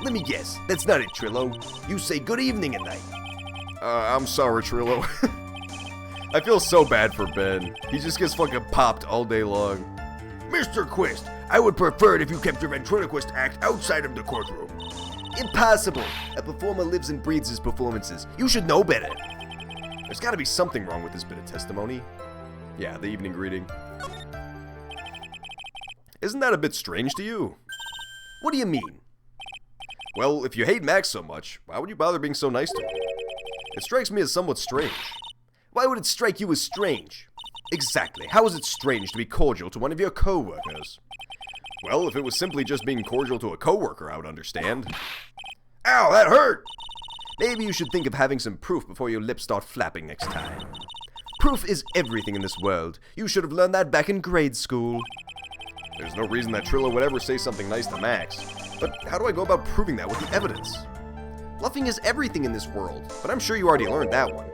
S2: Let me guess, that's not it, Trillo. You say good evening at night.
S1: I'm sorry, Trillo. I feel so bad for Ben. He just gets fucking popped all day long.
S3: Mr. Quist, I would prefer it if you kept your ventriloquist act outside of the courtroom.
S2: Impossible. A performer lives and breathes his performances. You should know better.
S1: There's gotta be something wrong with this bit of testimony. Yeah, the evening greeting. Isn't that a bit strange to you?
S2: What do you mean?
S1: Well, if you hate Max so much, why would you bother being so nice to him? It strikes me as somewhat strange.
S2: Why would it strike you as strange?
S1: Exactly. How is it strange to be cordial to one of your co-workers? Well, if it was simply just being cordial to a co-worker, I would understand.
S3: Ow, that hurt!
S2: Maybe you should think of having some proof before your lips start flapping next time. Proof is everything in this world. You should have learned that back in grade school.
S1: There's no reason that Trillo would ever say something nice to Max. But how do I go about proving that with the evidence?
S2: Bluffing is everything in this world, but I'm sure you already learned that one.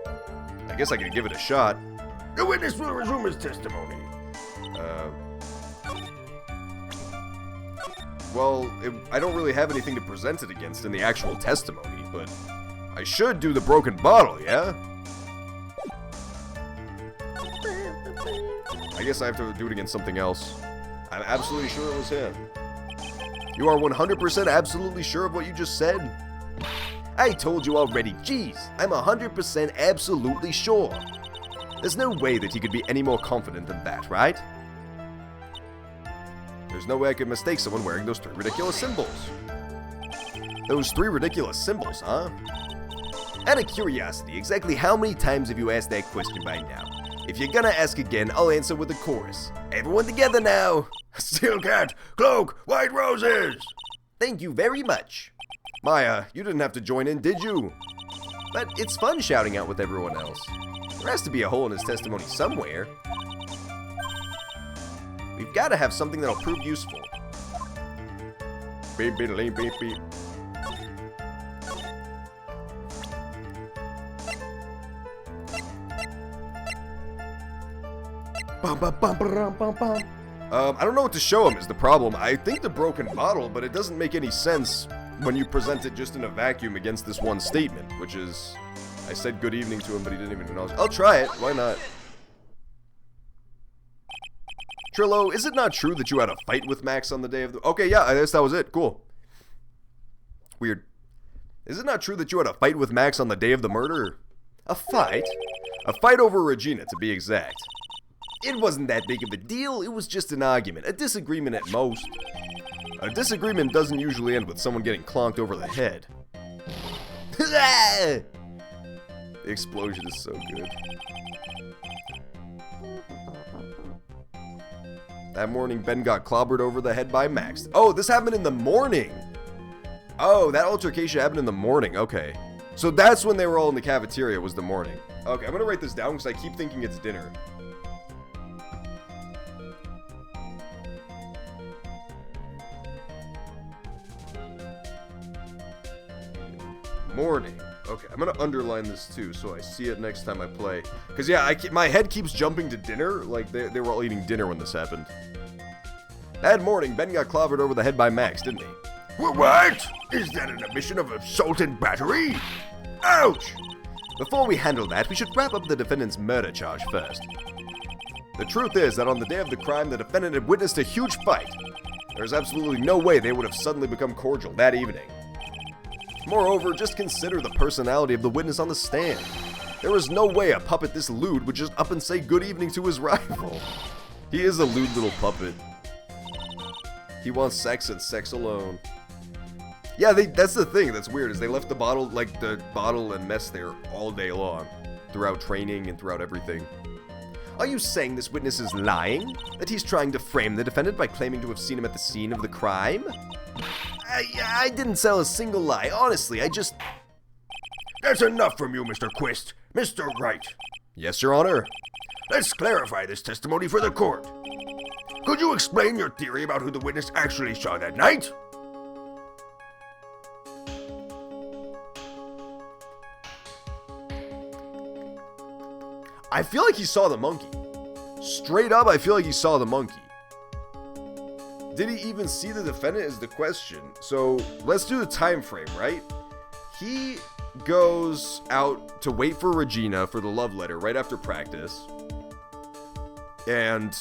S1: I guess I could give it a shot.
S3: The witness will resume his testimony.
S1: Well, I don't really have anything to present it against in the actual testimony, but I should do the broken bottle, yeah? I guess I have to do it against something else. I'm absolutely sure it was him. You are 100% absolutely sure of what you just said?
S2: I told you already, jeez, I'm 100% absolutely sure.
S1: There's no way that he could be any more confident than that, right? There's no way I could mistake someone wearing those 3 ridiculous symbols. Those 3 ridiculous symbols, huh?
S2: Out of curiosity, exactly how many times have you asked that question by now? If you're gonna ask again, I'll answer with a chorus. Everyone together now!
S3: Steel cat, cloak, white roses!
S2: Thank you very much.
S1: Maya, you didn't have to join in, did you?
S2: But it's fun shouting out with everyone else. There has to be a hole in his testimony somewhere. We've got to have something that'll prove useful.
S1: Beep, beep, beep, beep, beep. I don't know what to show him is the problem. I think the broken bottle, but it doesn't make any sense when you present it just in a vacuum against this one statement, which is, I said good evening to him, but he didn't even acknowledge. I'll try it. Why not? Trillo, is it not true that you had a fight with Max on the day of the... Okay, yeah, I guess that was it. Cool. Weird. Is it not true that you had a fight with Max on the day of the murder? A fight? A fight over Regina, to be exact.
S2: It wasn't that big of a deal, it was just an argument, a disagreement at most.
S1: A disagreement doesn't usually end with someone getting clonked over the head.
S2: The
S1: explosion is so good. That morning, Ben got clobbered over the head by Max. Oh, this happened in the morning! Oh, that altercation happened in the morning, okay. So that's when they were all in the cafeteria, was the morning. Okay, I'm gonna write this down because I keep thinking it's dinner. Morning. Okay, I'm gonna underline this too so I see it next time I play. Because yeah, my head keeps jumping to dinner, like they were all eating dinner when this happened. That morning, Ben got clobbered over the head by Max, didn't he?
S3: What? Is that an admission of assault and battery? Ouch!
S2: Before we handle that, we should wrap up the defendant's murder charge first.
S1: The truth is that on the day of the crime, the defendant had witnessed a huge fight. There's absolutely no way they would have suddenly become cordial that evening. Moreover, just consider the personality of the witness on the stand. There was no way a puppet this lewd would just up and say good evening to his rival. He is a lewd little puppet. He wants sex and sex alone. Yeah, that's the thing that's weird, is they left the bottle and mess there all day long. Throughout training and throughout everything.
S2: Are you saying this witness is lying? That he's trying to frame the defendant by claiming to have seen him at the scene of the crime? I didn't tell a single lie, honestly, I just...
S3: That's enough from you, Mr. Quist. Mr. Wright.
S1: Yes, Your Honor.
S3: Let's clarify this testimony for the court. Could you explain your theory about who the witness actually saw that night?
S1: I feel like he saw the monkey. Straight up, I feel like he saw the monkey. Did he even see the defendant is the question. So let's do the time frame, right? He goes out to wait for Regina for the love letter right after practice. And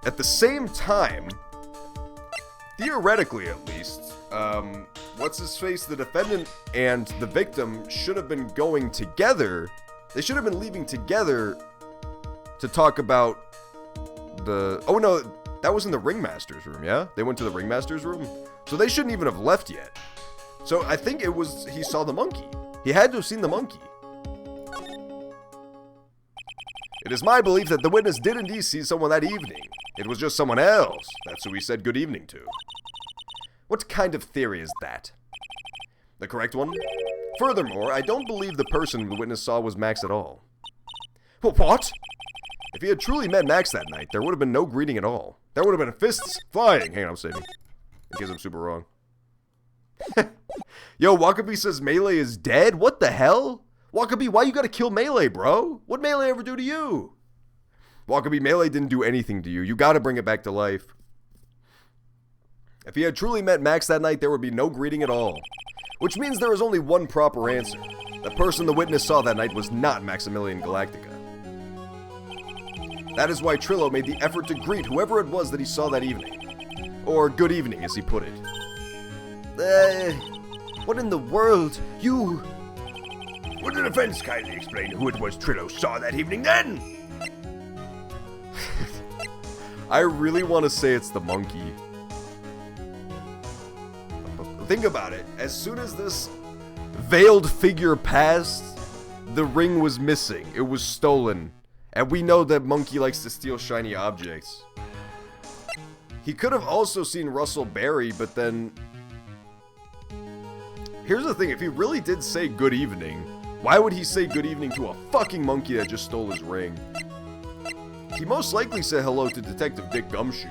S1: at the same time, theoretically at least, what's his face? The defendant and the victim should have been going together. They should have been leaving together to talk about the... Oh no, that was in the ringmaster's room, yeah? They went to the ringmaster's room? So they shouldn't even have left yet. So I think it was, he saw the monkey. He had to have seen the monkey. It is my belief that the witness did indeed see someone that evening. It was just someone else. That's who he said good evening to. What kind of theory is that? The correct one? Furthermore, I don't believe the person the witness saw was Max at all. What? If he had truly met Max that night, there would have been no greeting at all. There would have been fists flying. Hang on, I'm saving. In case I'm super wrong. Yo, Wakabi says Melee is dead? What the hell? Wakabi, why you gotta kill Melee, bro? What'd Melee ever do to you? Wakabi, Melee didn't do anything to you. You gotta bring it back to life. If he had truly met Max that night, there would be no greeting at all. Which means there is only one proper answer. The person the witness saw that night was not Maximilian Galactica. That is why Trillo made the effort to greet whoever it was that he saw that evening. Or good evening, as he put it.
S2: What in the world? You...
S3: Would the defense kindly explain who it was Trillo saw that evening then?
S1: I really want to say it's the monkey. Think about it. As soon as this veiled figure passed, the ring was missing. It was stolen. And we know that Monkey likes to steal shiny objects. He could have also seen Russell Berry, but then... Here's the thing, if he really did say good evening, why would he say good evening to a fucking monkey that just stole his ring? He most likely said hello to Detective Dick Gumshoe.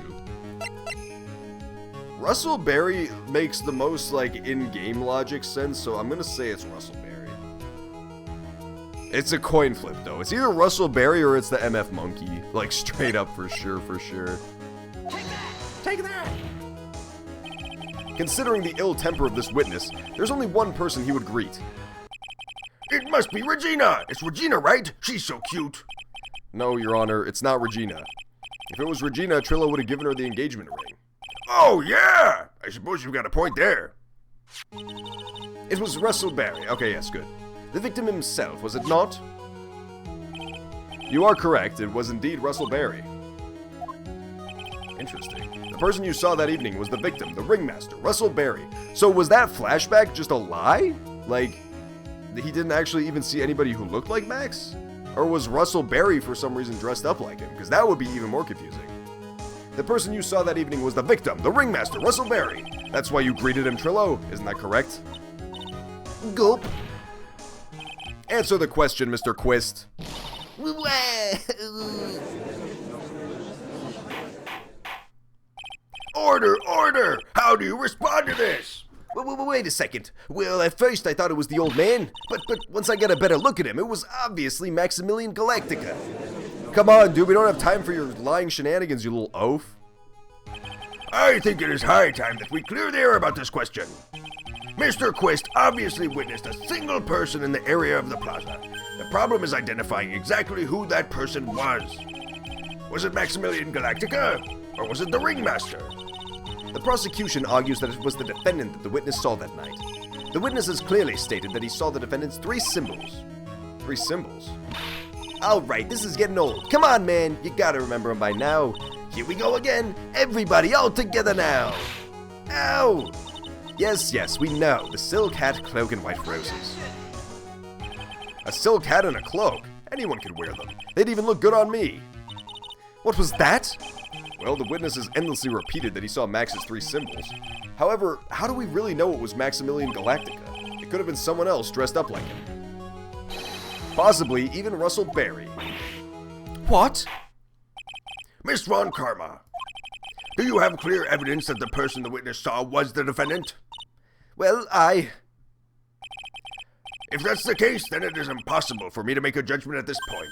S1: Russell Berry makes the most, like, in-game logic sense, so I'm gonna say it's Russell Berry. It's a coin flip, though. It's either Russell Berry or it's the MF Monkey. Like, straight up, for sure, for sure.
S4: Take that!
S1: Considering the ill temper of this witness, there's only one person he would greet.
S3: It must be Regina! It's Regina, right? She's so cute.
S1: No, Your Honor, it's not Regina. If it was Regina, Trillo would have given her the engagement ring.
S3: Oh, yeah! I suppose you've got a point there.
S1: It was Russell Berry. Okay, yes, good. The victim himself, was it not? You are correct. It was indeed Russell Berry. Interesting. The person you saw that evening was the victim, the ringmaster, Russell Berry. So was that flashback just a lie? Like, he didn't actually even see anybody who looked like Max? Or was Russell Berry for some reason dressed up like him? Because that would be even more confusing. The person you saw that evening was the victim, the ringmaster, Russell Berry. That's why you greeted him, Trillo. Isn't that correct?
S2: Gulp.
S1: Answer the question, Mr. Quist.
S3: Order, order! How do you respond to this?
S2: Wait a second. Well, at first I thought it was the old man, but once I got a better look at him, it was obviously Maximilian Galactica.
S1: Come on, dude, we don't have time for your lying shenanigans, you little oaf.
S3: I think it is high time that we clear the air about this question. Mr. Quist obviously witnessed a single person in the area of the plaza. The problem is identifying exactly who that person was. Was it Maximilian Galactica? Or was it the ringmaster?
S1: The prosecution argues that it was the defendant that the witness saw that night. The witness has clearly stated that he saw the defendant's three symbols. Three symbols?
S2: Alright, this is getting old. Come on, man. You gotta remember him by now. Here we go again. Everybody all together now. Ow!
S1: Yes, we know. The silk hat, cloak, and white roses. A silk hat and a cloak? Anyone could wear them. They'd even look good on me. What was that? Well, the witness has endlessly repeated that he saw Max's three symbols. However, how do we really know it was Maximilian Galactica? It could have been someone else dressed up like him. Possibly even Russell Berry.
S2: What?
S3: Miss Von Karma, do you have clear evidence that the person the witness saw was the defendant?
S2: Well,
S3: If that's the case, then it is impossible for me to make a judgment at this point.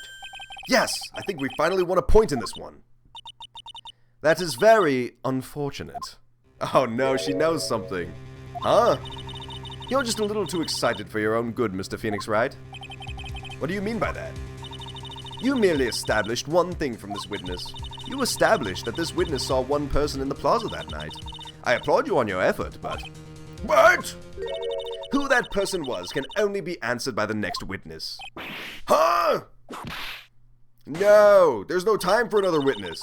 S1: Yes, I think we finally won a point in this one. That is very unfortunate. Oh no, she knows something. Huh? You're just a little too excited for your own good, Mr. Phoenix Wright. What do you mean by that? You merely established one thing from this witness. You established that this witness saw one person in the plaza that night. I applaud you on your effort, but...
S3: What?
S1: Who that person was can only be answered by the next witness.
S3: Huh?
S1: No, there's no time for another witness.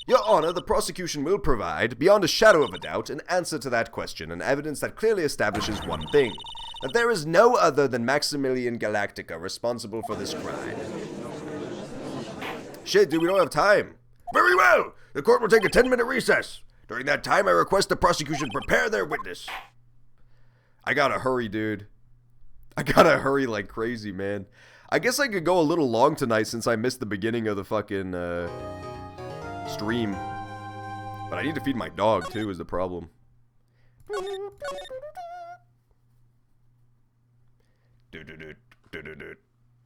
S1: Your Honor, the prosecution will provide, beyond a shadow of a doubt, an answer to that question and evidence that clearly establishes one thing. That there is no other than Maximilian Galactica responsible for this crime. Shit, dude, we don't have time.
S3: Very well. The court will take a 10-minute recess. During that time, I request the prosecution prepare their witness.
S1: I gotta hurry, dude. I gotta hurry like crazy, man. I guess I could go a little long tonight since I missed the beginning of the fucking, stream. But I need to feed my dog, too, is the problem.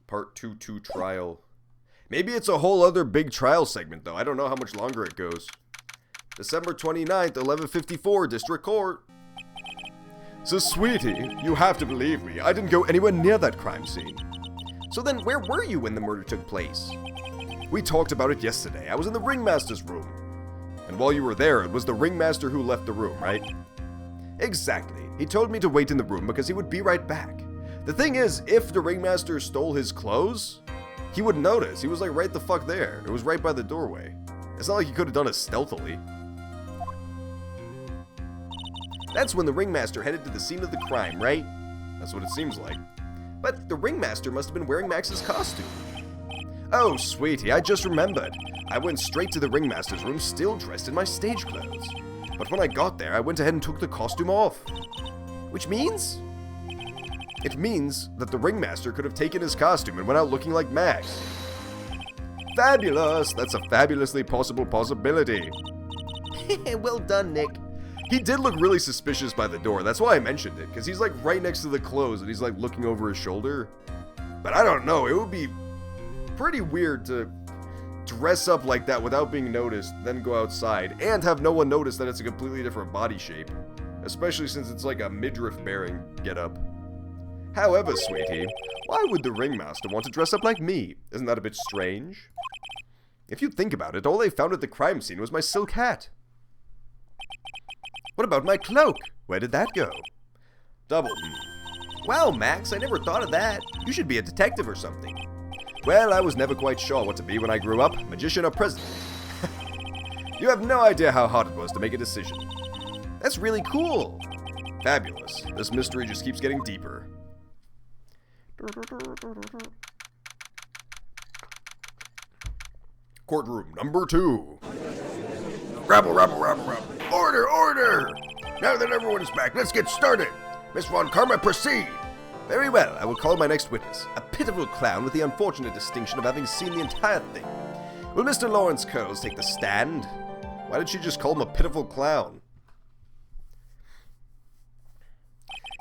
S1: Part 2 trial. Maybe it's a whole other big trial segment, though. I don't know how much longer it goes. December 29th, 11:54, District Court. So, sweetie, you have to believe me. I didn't go anywhere near that crime scene.
S2: So then where were you when the murder took place?
S1: We talked about it yesterday. I was in the ringmaster's room. And while you were there, it was the ringmaster who left the room, right? Exactly. He told me to wait in the room because he would be right back. The thing is, if the ringmaster stole his clothes, he would notice. He was like right the fuck there. It was right by the doorway. It's not like he could have done it stealthily.
S2: That's when the ringmaster headed to the scene of the crime, right?
S1: That's what it seems like.
S2: But the ringmaster must have been wearing Max's costume.
S1: Oh, sweetie, I just remembered. I went straight to the ringmaster's room still dressed in my stage clothes. But when I got there, I went ahead and took the costume off.
S2: Which means?
S1: It means that the ringmaster could have taken his costume and went out looking like Max. Fabulous! That's a fabulously possible possibility.
S2: Well done, Nick.
S1: He did look really suspicious by the door. That's why I mentioned it, because he's like right next to the clothes and he's like looking over his shoulder. But I don't know, it would be pretty weird to dress up like that without being noticed, then go outside and have no one notice that it's a completely different body shape. Especially since it's like a midriff-bearing getup. However, sweetie, why would the ringmaster want to dress up like me? Isn't that a bit strange? If you think about it, all they found at the crime scene was my silk hat. What about my cloak? Where did that go? Double.
S2: Wow, Max, I never thought of that. You should be a detective or something.
S1: Well, I was never quite sure what to be when I grew up, magician or president. You have no idea how hard it was to make a decision.
S2: That's really cool.
S1: Fabulous. This mystery just keeps getting deeper. Courtroom number 2.
S3: Rabble, rabble, rabble, rabble. Order, order! Now that everyone's back, let's get started. Miss Von Karma, proceed.
S1: Very well, I will call my next witness, a pitiful clown with the unfortunate distinction of having seen the entire thing. Will Mr. Lawrence Curls take the stand? Why did she just call him a pitiful clown?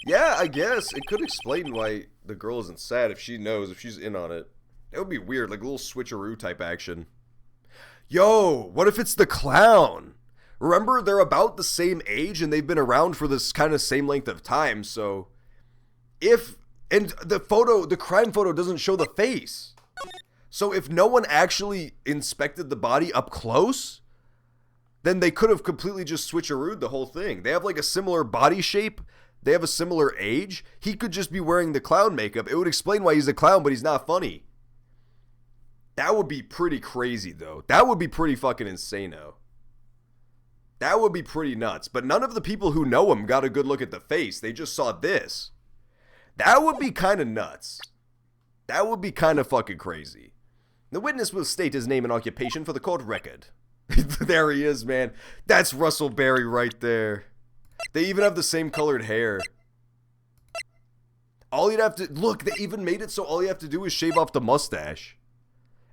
S1: Yeah, I guess it could explain why the girl isn't sad if she knows, if she's in on it. That would be weird, like a little switcheroo type action. Yo, what if it's the clown? Remember, they're about the same age and they've been around for this kind of same length of time, so and the crime photo doesn't show the face. So if no one actually inspected the body up close, then they could have completely just switcherooed the whole thing. They have like a similar body shape. They have a similar age. He could just be wearing the clown makeup. It would explain why he's a clown, but he's not funny. That would be pretty crazy, though. That would be pretty fucking insane-o. That would be pretty nuts. But none of the people who know him got a good look at the face. They just saw this. That would be kind of nuts. That would be kind of fucking crazy. The witness will state his name and occupation for the court record. There he is, man. That's Russell Berry right there. They even have the same colored hair. All you'd have to... Look, they even made it so all you have to do is shave off the mustache.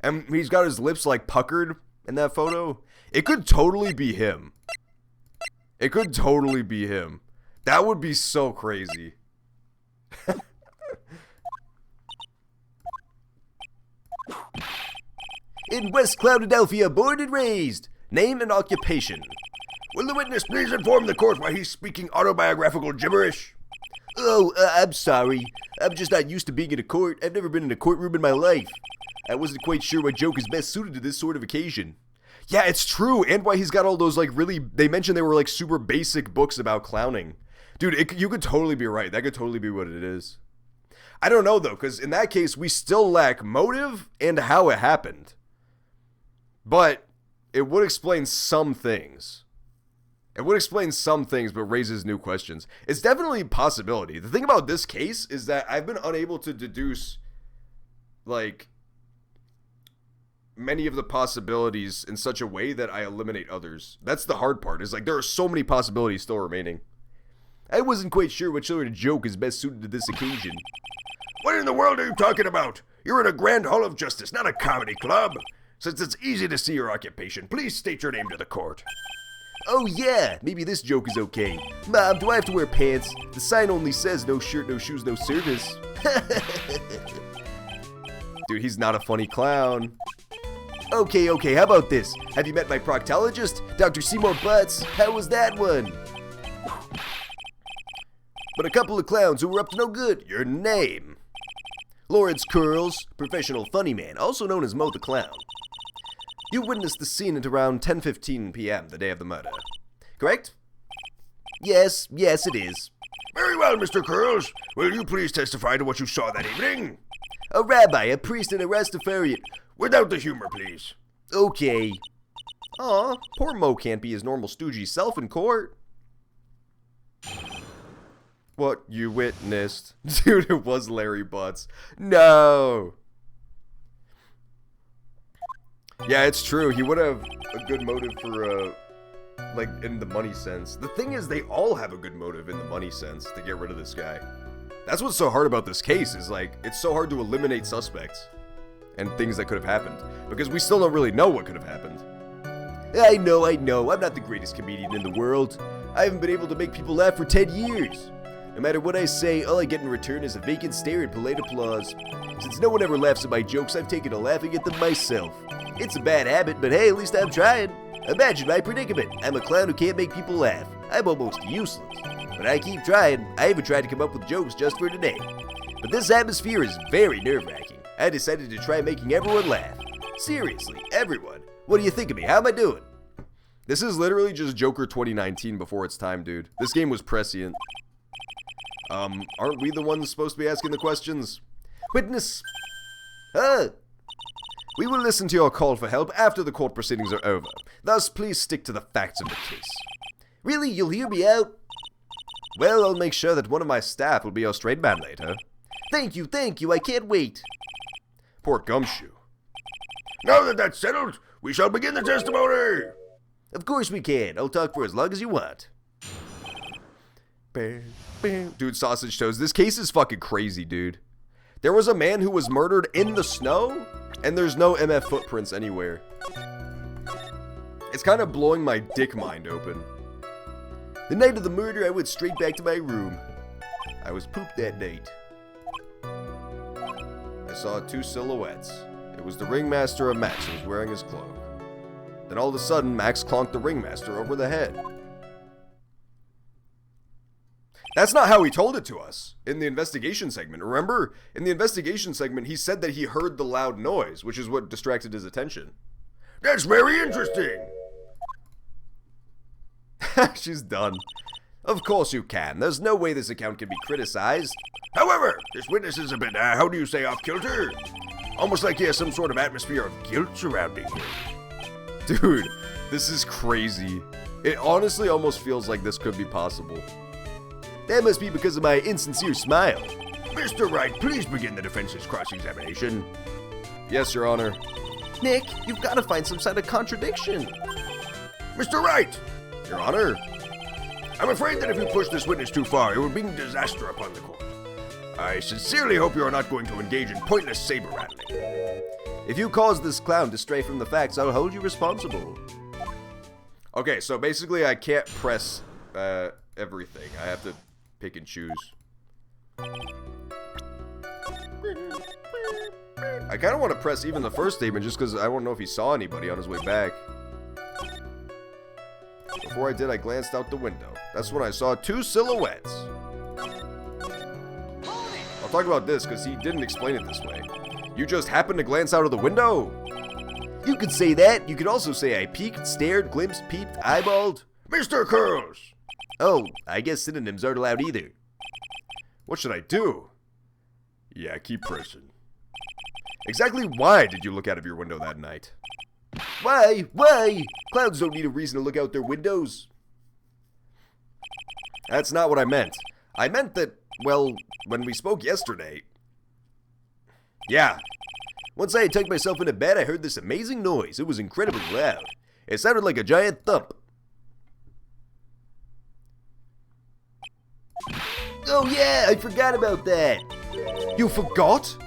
S1: And he's got his lips, like, puckered in that photo. It could totally be him. It could totally be him. That would be so crazy.
S2: In West Cloudadelphia, born and raised. Name and occupation.
S3: Will the witness please inform the court why he's speaking autobiographical gibberish?
S2: Oh, I'm sorry. I'm just not used to being in a court. I've never been in a courtroom in my life. I wasn't quite sure what joke is best suited to this sort of occasion.
S1: Yeah, it's true, and why he's got all those, like, really... They mentioned they were, like, super basic books about clowning. Dude, you could totally be right. That could totally be what it is. I don't know, though, because in that case, we still lack motive and how it happened. But it would explain some things. It would explain some things, but raises new questions. It's definitely a possibility. The thing about this case is that I've been unable to deduce, like, many of the possibilities in such a way that I eliminate others. That's the hard part, is like, there are so many possibilities still remaining. I wasn't quite sure what sort of joke is best suited to this occasion.
S3: What in the world are you talking about? You're in a grand hall of justice, not a comedy club. Since it's easy to see your occupation, please state your name to the court.
S1: Oh yeah, maybe this joke is okay. Mom, do I have to wear pants? The sign only says no shirt, no shoes, no service. Dude, he's not a funny clown. Okay, how about this? Have you met my proctologist, Dr. Seymour Butts? How was that one? But a couple of clowns who were up to no good. Your name? Lawrence Curls, professional funny man, also known as Mo the Clown. You witnessed the scene at around 10:15 p.m. the day of the murder, correct? Yes, it is.
S3: Very well, Mr. Curls. Will you please testify to what you saw that evening?
S1: A rabbi, a priest, and a Rastafarian.
S3: Without the humor, please.
S1: Okay. Aw, poor Mo can't be his normal stoogey self in court. What you witnessed. Dude, it was Larry Butts. No. Yeah, it's true. He would have a good motive for, like, in the money sense. The thing is, they all have a good motive in the money sense to get rid of this guy. That's what's so hard about this case, is, like, it's so hard to eliminate suspects and things that could have happened, because we still don't really know what could have happened. I know. I'm not the greatest comedian in the world. I haven't been able to make people laugh for 10 years. No matter what I say, all I get in return is a vacant stare and polite applause. Since no one ever laughs at my jokes, I've taken to laughing at them myself. It's a bad habit, but hey, at least I'm trying. Imagine my predicament. I'm a clown who can't make people laugh. I'm almost useless. But I keep trying. I even tried to come up with jokes just for today. But this atmosphere is very nerve-wracking. I decided to try making everyone laugh. Seriously, everyone. What do you think of me? How am I doing? This is literally just Joker 2019 before its time, dude. This game was prescient. Aren't we the ones supposed to be asking the questions? Witness! We will listen to your call for help after the court proceedings are over. Thus, please stick to the facts of the case. Really? You'll hear me out? Well, I'll make sure that one of my staff will be your straight man later. Thank you, I can't wait. Poor Gumshoe.
S3: Now that that's settled, we shall begin the testimony.
S1: Of course we can. I'll talk for as long as you want. Dude, Sausage Toes, this case is fucking crazy, dude. There was a man who was murdered in the snow, and there's no MF footprints anywhere. It's kind of blowing my dick mind open. The night of the murder, I went straight back to my room. I was pooped that night. I saw two silhouettes. It was the ringmaster of Max who was wearing his cloak. Then all of a sudden, Max clonked the ringmaster over the head. That's not how he told it to us in the investigation segment. Remember, in the investigation segment, he said that he heard the loud noise, which is what distracted his attention.
S3: That's very interesting.
S1: She's done. Of course you can. There's no way this account can be criticized.
S3: However, this witness is a bit, how do you say, off-kilter? Almost like he has some sort of atmosphere of guilt surrounding him.
S1: Dude, this is crazy. It honestly almost feels like this could be possible. That must be because of my insincere smile.
S3: Mr. Wright, please begin the defense's cross-examination.
S1: Yes, Your Honor.
S2: Nick, you've got to find some sort of contradiction.
S3: Mr. Wright!
S1: Your Honor?
S3: I'm afraid that if you push this witness too far, it would bring disaster upon the court. I sincerely hope you are not going to engage in pointless saber-rattling.
S1: If you cause this clown to stray from the facts, I'll hold you responsible. Okay, so basically I can't press everything. I have to pick and choose. I kind of want to press even the first statement just because I don't know if he saw anybody on his way back. Before I did, I glanced out the window. That's when I saw two silhouettes. I'll talk about this because he didn't explain it this way. You just happened to glance out of the window? You could say that. You could also say I peeked, stared, glimpsed, peeped, eyeballed.
S3: Mr. Curls!
S1: Oh, I guess synonyms aren't allowed either. What should I do? Yeah, keep pressing. Exactly why did you look out of your window that night? Why? Clowns don't need a reason to look out their windows. That's not what I meant. I meant that, well, when we spoke yesterday... Yeah. Once I had tucked myself into bed, I heard this amazing noise. It was incredibly loud. It sounded like a giant thump. Oh yeah, I forgot about that. You forgot?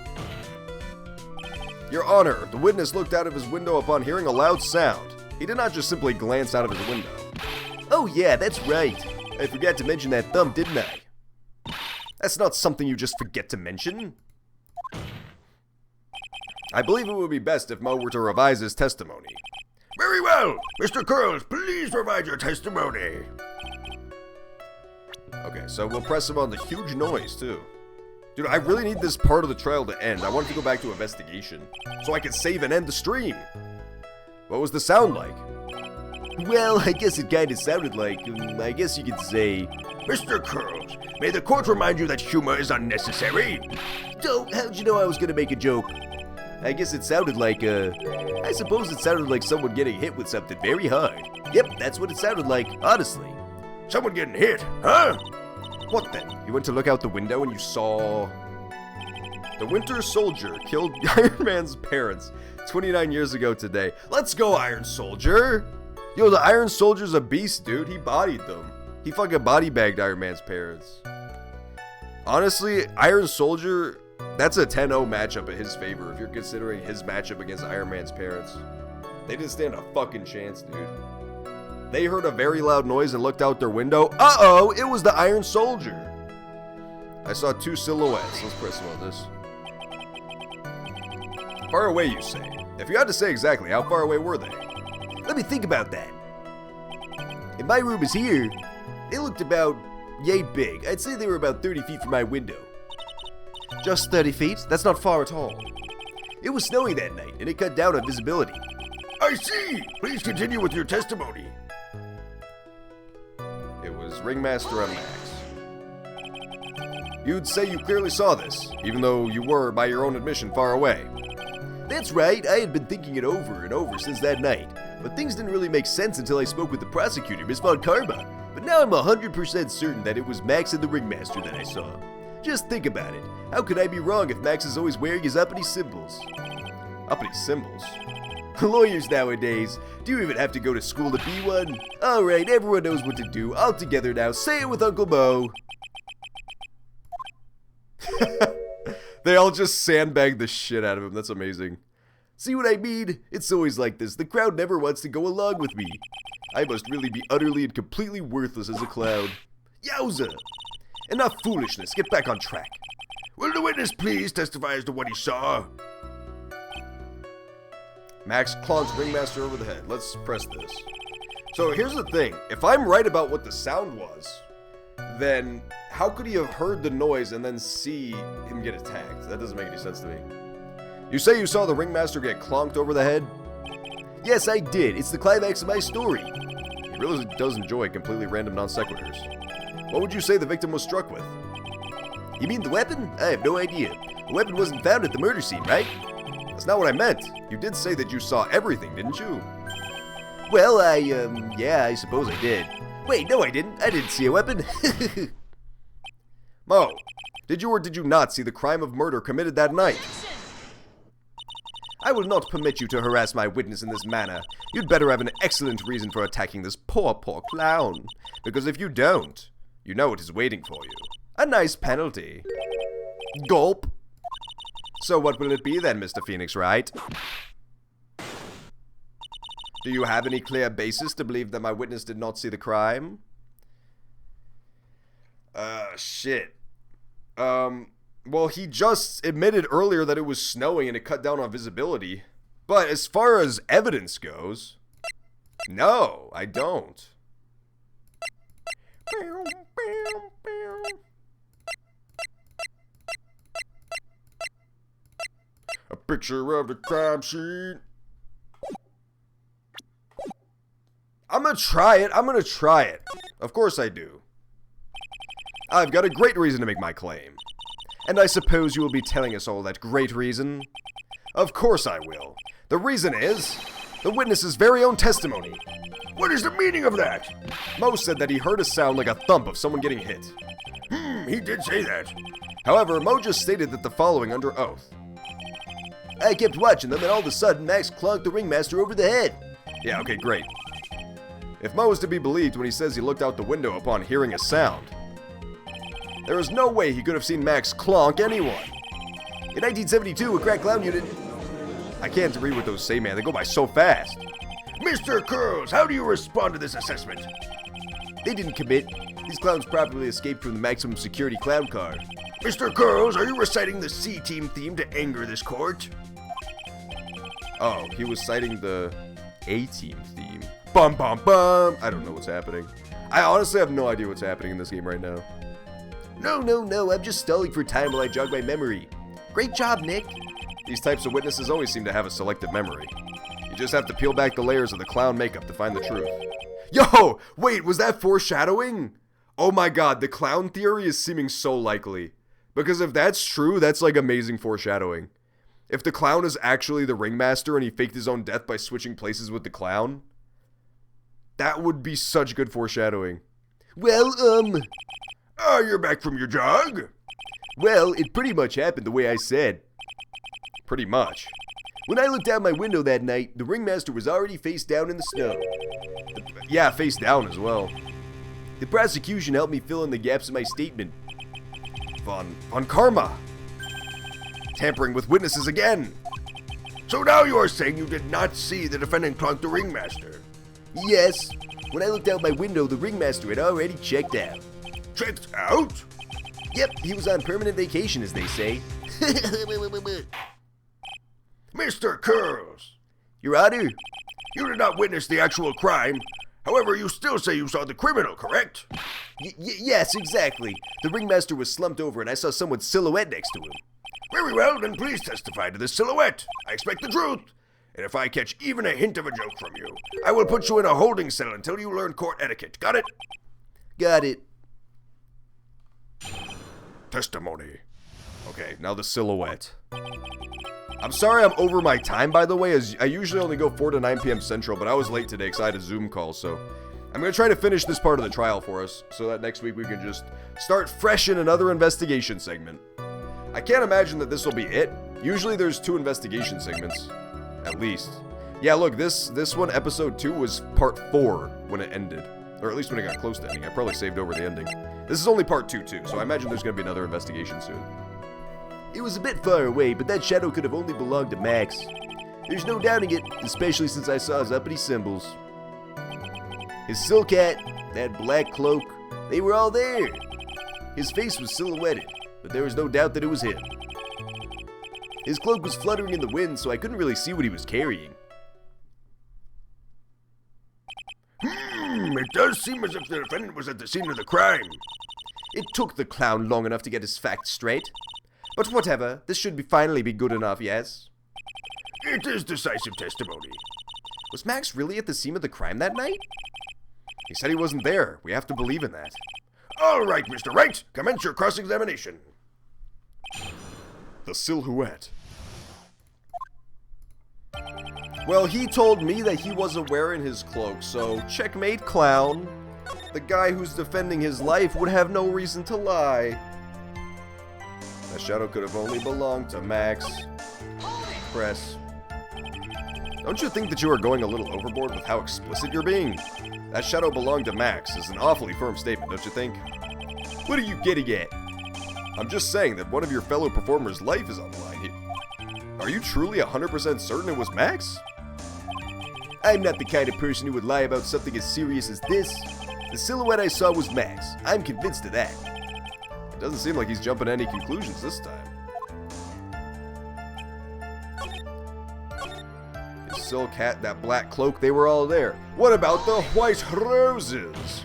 S1: Your Honor, the witness looked out of his window upon hearing a loud sound. He did not just simply glance out of his window.
S2: Oh yeah, that's right. I forgot to mention that thumb, didn't I?
S1: That's not something you just forget to mention. I believe it would be best if Mo were to revise his testimony.
S3: Very well. Mr. Curls, please provide your testimony.
S1: Okay, so we'll press him on the huge noise, too. Dude, I really need this part of the trial to end. I want to go back to investigation, so I can save and end the stream. What was the sound like?
S2: Well, I guess it kinda sounded like, I guess you could say...
S3: Mr. Curls, may the court remind you that humor is unnecessary.
S2: So, how'd you know I was gonna make a joke? I guess it sounded like, I suppose it sounded like someone getting hit with something very hard. Yep, that's what it sounded like, honestly.
S3: Someone getting hit, huh?
S1: What then? You went to look out the window and you saw... The Winter Soldier killed Iron Man's parents 29 years ago today. Let's go, Iron Soldier! Yo, the Iron Soldier's a beast, dude. He bodied them. He fucking body bagged Iron Man's parents. Honestly, Iron Soldier, that's a 10-0 matchup in his favor if you're considering his matchup against Iron Man's parents. They didn't stand a fucking chance, dude. They heard a very loud noise and looked out their window. Uh-oh, it was the Iron Soldier. I saw two silhouettes. Let's press on this. Far away, you say? If you had to say exactly, how far away were they?
S2: Let me think about that. If my room is here, they looked about yay big. I'd say they were about 30 feet from my window.
S1: Just 30 feet? That's not far at all.
S2: It was snowing that night, and it cut down on visibility.
S3: I see. Please continue with your testimony.
S1: It was Ringmaster and Max. You'd say you clearly saw this, even though you were, by your own admission, far away.
S2: That's right, I had been thinking it over and over since that night, but things didn't really make sense until I spoke with the prosecutor, Miss Von Karma. But now I'm 100% certain that it was Max and the Ringmaster that I saw. Just think about it. How could I be wrong if Max is always wearing his uppity symbols?
S1: Uppity symbols?
S2: Lawyers nowadays, do you even have to go to school to be one? Alright, everyone knows what to do. All together now, say it with Uncle Mo.
S1: They all just sandbag the shit out of him. That's amazing.
S2: See what I mean? It's always like this. The crowd never wants to go along with me.
S1: I must really be utterly and completely worthless as a clown.
S2: Yowza!
S1: Enough foolishness. Get back on track.
S3: Will the witness please testify as to what he saw?
S1: Max clonked Ringmaster over the head. Let's press this. So here's the thing. If I'm right about what the sound was, then how could he have heard the noise and then see him get attacked? That doesn't make any sense to me. You say you saw the Ringmaster get clonked over the head?
S2: Yes, I did. It's the climax of my story.
S1: He really does enjoy completely random non sequiturs. What would you say the victim was struck with?
S2: You mean the weapon? I have no idea. The weapon wasn't found at the murder scene, right?
S1: That's not what I meant. You did say that you saw everything, didn't you?
S2: Well, yeah, I suppose I did. Wait, no I didn't. I didn't see a weapon.
S1: Mo, did you or did you not see the crime of murder committed that night?
S2: I will not permit you to harass my witness in this manner.
S1: You'd better have an excellent reason for attacking this poor clown. Because if you don't, you know what is waiting for you. A nice penalty. Gulp. So what will it be then, Mr. Phoenix Wright? Do you have any clear basis to believe that my witness did not see the crime? Shit. Well, he just admitted earlier that it was snowing and it cut down on visibility. But as far as evidence goes, no, I don't. A picture of the crime scene. I'm gonna try it. Of course I do. I've got a great reason to make my claim. And I suppose you will be telling us all that great reason? Of course I will. The reason is the witness's very own testimony.
S3: What is the meaning of that?
S1: Mo said that he heard a sound like a thump of someone getting hit.
S3: He did say that.
S1: However, Mo just stated that the following under oath.
S2: I kept watching them and all of a sudden Max clonked the Ringmaster over the head.
S1: Yeah, okay, great. If Mo is to be believed when he says he looked out the window upon hearing a sound, there is no way he could have seen Max clonk anyone.
S2: In 1972, a crack clown unit...
S1: I can't read what those say, man. They go by so fast.
S3: Mr. Curls, how do you respond to this assessment?
S1: They didn't commit. These clowns probably escaped from the maximum security clown car.
S3: Mr. Curls, are you reciting the C-Team theme to anger this court?
S1: Oh, he was citing the A-Team theme. Bum bum bum! I don't know what's happening. I honestly have no idea what's happening in this game right now.
S2: No, I'm just stalling for time while I jog my memory. Great job, Nick.
S1: These types of witnesses always seem to have a selective memory. You just have to peel back the layers of the clown makeup to find the truth. Yo! Wait, was that foreshadowing? Oh my god, the clown theory is seeming so likely. Because if that's true, that's like amazing foreshadowing. If the clown is actually the ringmaster and he faked his own death by switching places with the clown, that would be such good foreshadowing.
S2: Well,
S3: You're back from your jog?
S2: Well, it pretty much happened the way I said.
S1: Pretty much.
S2: When I looked out my window that night, the ringmaster was already face down in the snow.
S1: Yeah, face down as well.
S2: The prosecution helped me fill in the gaps in my statement.
S1: Von Karma. Tampering with witnesses again.
S3: So now you are saying you did not see the defendant clunk the ringmaster?
S2: Yes. When I looked out my window, the ringmaster had already checked out.
S3: Checked out?
S2: Yep, he was on permanent vacation, as they say.
S3: Mr. Curls,
S2: Your Honor,
S3: you did not witness the actual crime. However, you still say you saw the criminal, correct?
S2: yes, exactly. The ringmaster was slumped over and I saw someone's silhouette next to him.
S3: Very well, then please testify to this silhouette. I expect the truth. And if I catch even a hint of a joke from you, I will put you in a holding cell until you learn court etiquette. Got it?
S2: Got it.
S3: Testimony.
S1: Okay, now the silhouette. I'm sorry I'm over my time, by the way, as I usually only go 4 to 9 p.m. Central, but I was late today because I had a Zoom call, so I'm going to try to finish this part of the trial for us, so that next week we can just start fresh in another investigation segment. I can't imagine that this will be it. Usually there's 2 investigation segments, at least. Yeah, look, this one, episode 2, was part 4 when it ended. Or at least when it got close to ending. I probably saved over the ending. This is only part 2, too, so I imagine there's going to be another investigation soon.
S2: It was a bit far away, but that shadow could have only belonged to Max. There's no doubting it, especially since I saw his uppity symbols. His silk hat, that black cloak, they were all there. His face was silhouetted, but there was no doubt that it was him. His cloak was fluttering in the wind, so I couldn't really see what he was carrying.
S3: It does seem as if the defendant was at the scene of the crime.
S2: It took the clown long enough to get his facts straight. But whatever, this should finally be good enough, yes?
S3: It is decisive testimony.
S1: Was Max really at the scene of the crime that night? He said he wasn't there. We have to believe in that.
S3: All right, Mr. Wright, commence your cross-examination.
S1: The silhouette. Well, he told me that he wasn't wearing his cloak, so checkmate, clown. The guy who's defending his life would have no reason to lie. That shadow could have only belonged to Max. Press. Don't you think that you are going a little overboard with how explicit you're being? That shadow belonged to Max is an awfully firm statement, don't you think?
S2: What are you getting at?
S1: I'm just saying that one of your fellow performers' life is on the line here. Are you truly 100% certain it was Max?
S2: I'm not the kind of person who would lie about something as serious as this. The silhouette I saw was Max. I'm convinced of that.
S1: It doesn't seem like he's jumping to any conclusions this time. His silk hat, that black cloak, they were all there. What about the white roses?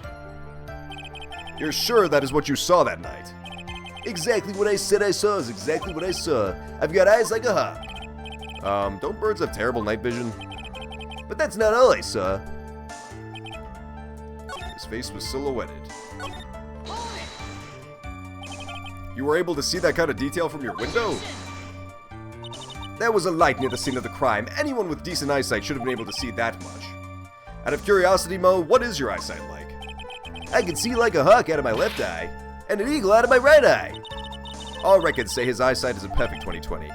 S1: You're sure that is what you saw that night?
S2: Exactly what I said I saw is exactly what I saw. I've got eyes like a hawk.
S1: Don't birds have terrible night vision?
S2: But that's not all I saw.
S1: His face was silhouetted. You were able to see that kind of detail from your window? There was a light near the scene of the crime. Anyone with decent eyesight should have been able to see that much. Out of curiosity, Mo, what is your eyesight like?
S2: I can see like a hawk out of my left eye, and an eagle out of my right eye.
S1: All records say his eyesight is a perfect 20/20.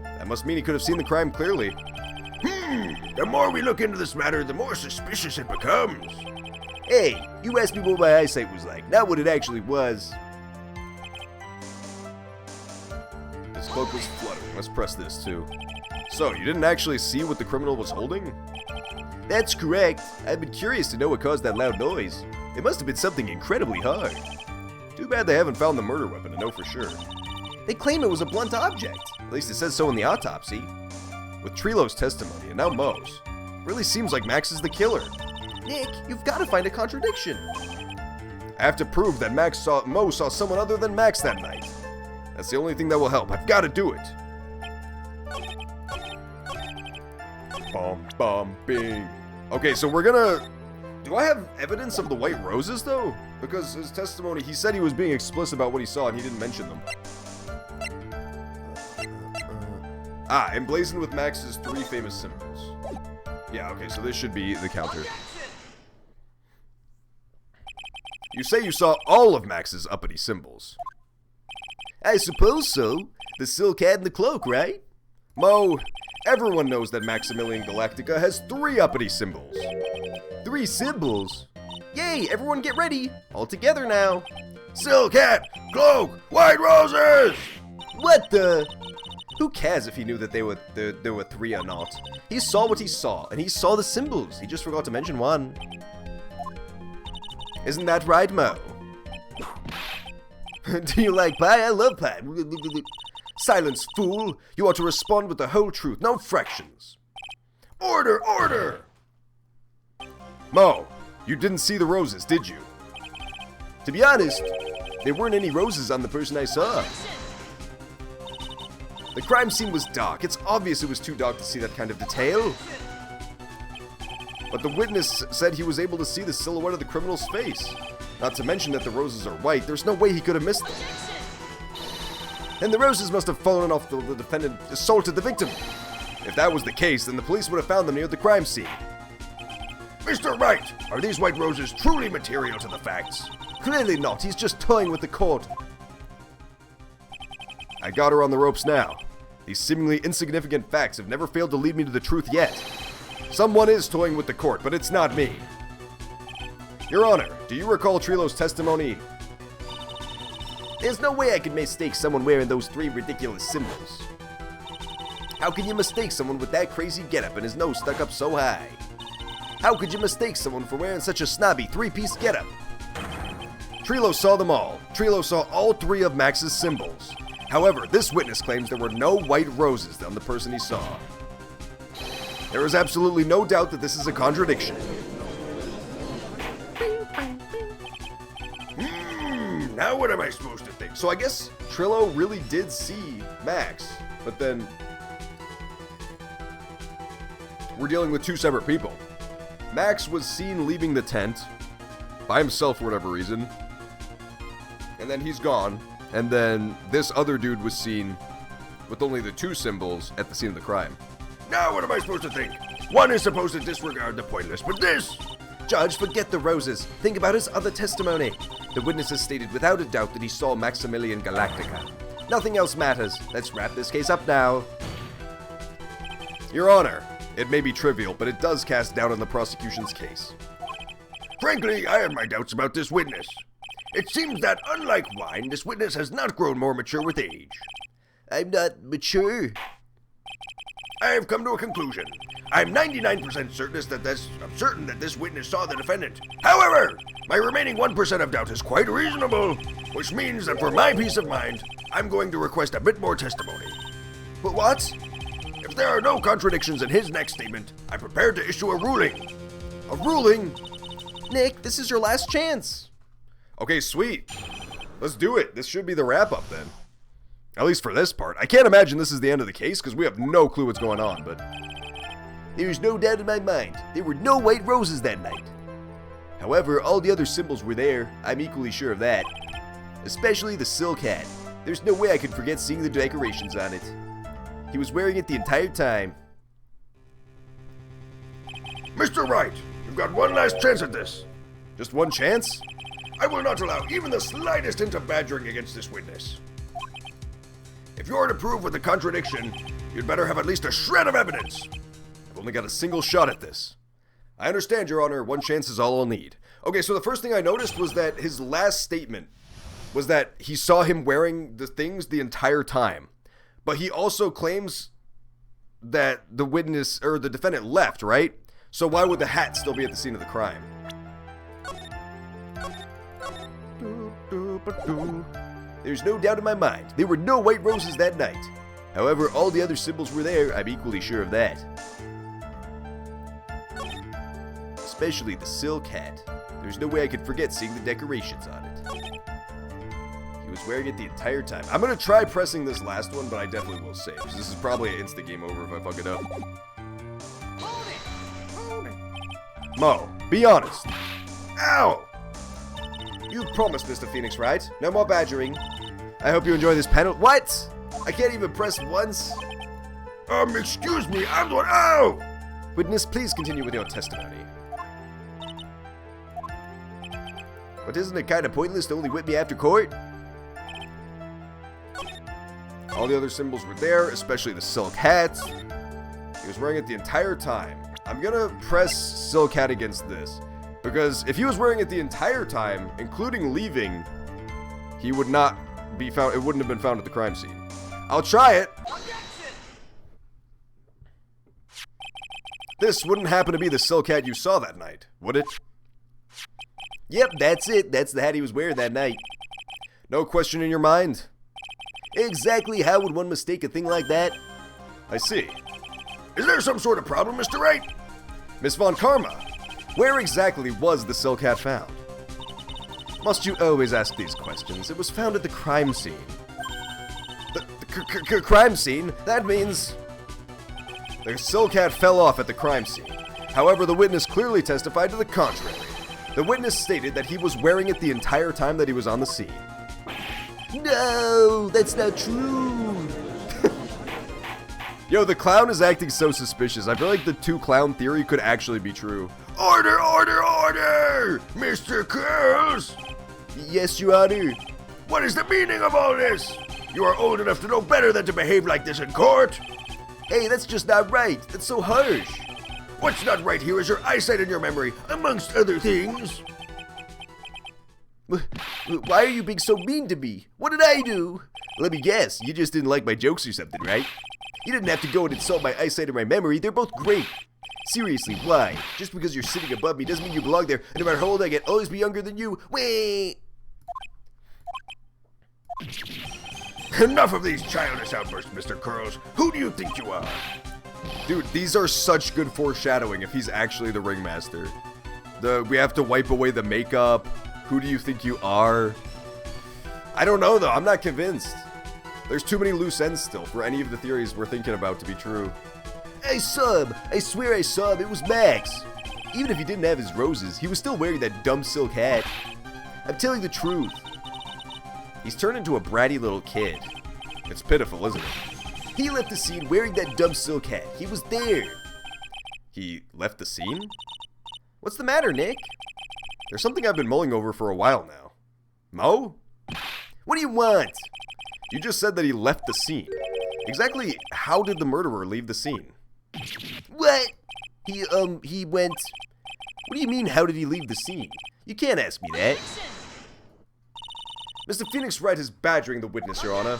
S1: That must mean he could have seen the crime clearly.
S3: The more we look into this matter, the more suspicious it becomes.
S2: Hey, you asked me what my eyesight was like, not what it actually was.
S1: His cloak was fluttering. Let's press this too. So, you didn't actually see what the criminal was holding?
S2: That's correct. I've been curious to know what caused that loud noise.
S1: It must have been something incredibly hard. Too bad they haven't found the murder weapon to know for sure.
S2: They claim it was a blunt object.
S1: At least it says so in the autopsy. With Trilo's testimony and now Mo's, really seems like Max is the killer.
S2: Nick, you've got to find a contradiction.
S1: I have to prove that Mo saw someone other than Max that night. That's the only thing that will help. I've got to do it. Bing. Okay, so we're gonna... Do I have evidence of the white roses, though? Because his testimony, he said he was being explicit about what he saw, and he didn't mention them. Emblazoned with Max's 3 famous symbols. Yeah, okay, so this should be the counter. You say you saw all of Max's uppity symbols.
S2: I suppose so. The silk hat and the cloak, right?
S1: Mo, everyone knows that Maximilian Galactica has 3 uppity symbols.
S2: 3 symbols? Yay, everyone get ready. All together now.
S3: Silk hat, cloak, white roses!
S2: What the?
S1: Who cares if he knew that there were 3 or not? He saw what he saw, and he saw the symbols. He just forgot to mention one. Isn't that right, Mo?
S2: Do you like pie? I love pie.
S1: Silence, fool! You ought to respond with the whole truth, no fractions. Order! Mo, you didn't see the roses, did you?
S2: To be honest, there weren't any roses on the person I saw.
S1: The crime scene was dark. It's obvious it was too dark to see that kind of detail. But the witness said he was able to see the silhouette of the criminal's face. Not to mention that the roses are white. There's no way he could have missed them. And the roses must have fallen off the defendant assaulted the victim. If that was the case, then the police would have found them near the crime scene.
S3: Mr. Wright, are these white roses truly material to the facts?
S1: Clearly not. He's just toying with the court. I got her on the ropes now. These seemingly insignificant facts have never failed to lead me to the truth yet. Someone is toying with the court, but it's not me. Your Honor, do you recall Trilo's testimony?
S2: There's no way I could mistake someone wearing those 3 ridiculous symbols.
S1: How can you mistake someone with that crazy getup and his nose stuck up so high? How could you mistake someone for wearing such a snobby 3-piece getup? Trilo saw them all. Trilo saw all 3 of Max's symbols. However, this witness claims there were no white roses on the person he saw. There is absolutely no doubt that this is a contradiction.
S3: Now what am I supposed to think?
S1: So I guess Trilo really did see Max, but then we're dealing with 2 separate people. Max was seen leaving the tent by himself for whatever reason, and then he's gone. And then this other dude was seen with only the 2 symbols at the scene of the crime.
S3: Now what am I supposed to think? One is supposed to disregard the pointless, but this...
S2: Judge, forget the roses. Think about his other testimony. The witness has stated without a doubt that he saw Maximilian Galactica. Nothing else matters. Let's wrap this case up now.
S1: Your Honor, it may be trivial, but it does cast doubt on the prosecution's case.
S3: Frankly, I have my doubts about this witness. It seems that, unlike wine, this witness has not grown more mature with age.
S2: I'm not mature.
S3: I have come to a conclusion. I'm 99% certain that this witness saw the defendant. However, my remaining 1% of doubt is quite reasonable, which means that for my peace of mind, I'm going to request a bit more testimony.
S2: But what?
S3: If there are no contradictions in his next statement, I'm prepared to issue a ruling.
S1: A ruling?
S2: Nick, this is your last chance.
S1: Okay, sweet. Let's do it. This should be the wrap-up then. At least for this part. I can't imagine this is the end of the case because we have no clue what's going on, but...
S2: There's no doubt in my mind. There were no white roses that night. However, all the other symbols were there. I'm equally sure of that. Especially the silk hat. There's no way I could forget seeing the decorations on it. He was wearing it the entire time.
S3: Mr. Wright, you've got one last chance at this.
S1: Just one chance?
S3: I will not allow even the slightest hint of badgering against this witness. If you're to prove with a contradiction, you'd better have at least a shred of evidence.
S1: I've only got a single shot at this. I understand, Your Honor. One chance is all I'll need. Okay, so the first thing I noticed was that his last statement was that he saw him wearing the things the entire time. But he also claims that the witness, or the defendant, left, right? So why would the hat still be at the scene of the crime?
S3: There's no doubt in my mind, there were no white roses that night. However, all the other symbols were there, I'm equally sure of that. Especially the silk hat. There's no way I could forget seeing the decorations on it. He was wearing it the entire time. I'm gonna try pressing this last one, but I definitely will save, because this is probably an instant game over if I fuck it up. Mo, be honest. Ow! You promised, Mr. Phoenix, right? No more badgering. I hope you enjoy this panel. What? I can't even press once. Excuse me, I'm the one. Ow! Witness, please continue with your testimony. But isn't it kind of pointless to only whip me after court? All the other symbols were there, especially the silk hat. He was wearing it the entire time. I'm gonna press silk hat against this, because if he was wearing it the entire time, including leaving, he would not be found. It wouldn't have been found at the crime scene. I'll try it. This wouldn't happen to be the silk hat you saw that night, would it? Yep, that's it. That's the hat he was wearing that night. No question in your mind? Exactly how would one mistake a thing like that? I see. Is there some sort of problem, Mr. Wright? Miss Von Karma, where exactly was the silk hat found? Must you always ask these questions? It was found at the crime scene. The crime scene? That means... The silk hat fell off at the crime scene. However, the witness clearly testified to the contrary. The witness stated that he was wearing it the entire time that he was on the scene. No, that's not true. Yo, the clown is acting so suspicious. I feel like the two clown theory could actually be true. Order, order, order! Mr. Curls! Yes, Your Honor. What is the meaning of all this? You are old enough to know better than to behave like this in court. Hey, that's just not right. That's so harsh. What's not right here is your eyesight and your memory, amongst other things. Why are you being so mean to me? What did I do? Let me guess, you just didn't like my jokes or something, right? You didn't have to go and insult my eyesight or my memory. They're both great. Seriously, why? Just because you're sitting above me doesn't mean you belong there, and no matter how old I get, I'll always be younger than you. Wait. Enough of these childish outbursts, Mr. Curls. Who do you think you are? Dude, these are such good foreshadowing if he's actually the ringmaster. We have to wipe away the makeup. Who do you think you are? I don't know, though. I'm not convinced. There's too many loose ends still for any of the theories we're thinking about to be true. I saw him. I swear I saw him. It was Max. Even if he didn't have his roses, he was still wearing that dumb silk hat. I'm telling the truth. He's turned into a bratty little kid. It's pitiful, isn't it? He left the scene wearing that dumb silk hat. He was there. He left the scene? What's the matter, Nick? There's something I've been mulling over for a while now. Mo? What do you want? You just said that he left the scene. Exactly how did the murderer leave the scene? What? He went... What do you mean, how did he leave the scene? You can't ask me that. Mr. Phoenix Wright is badgering the witness, Your Honor.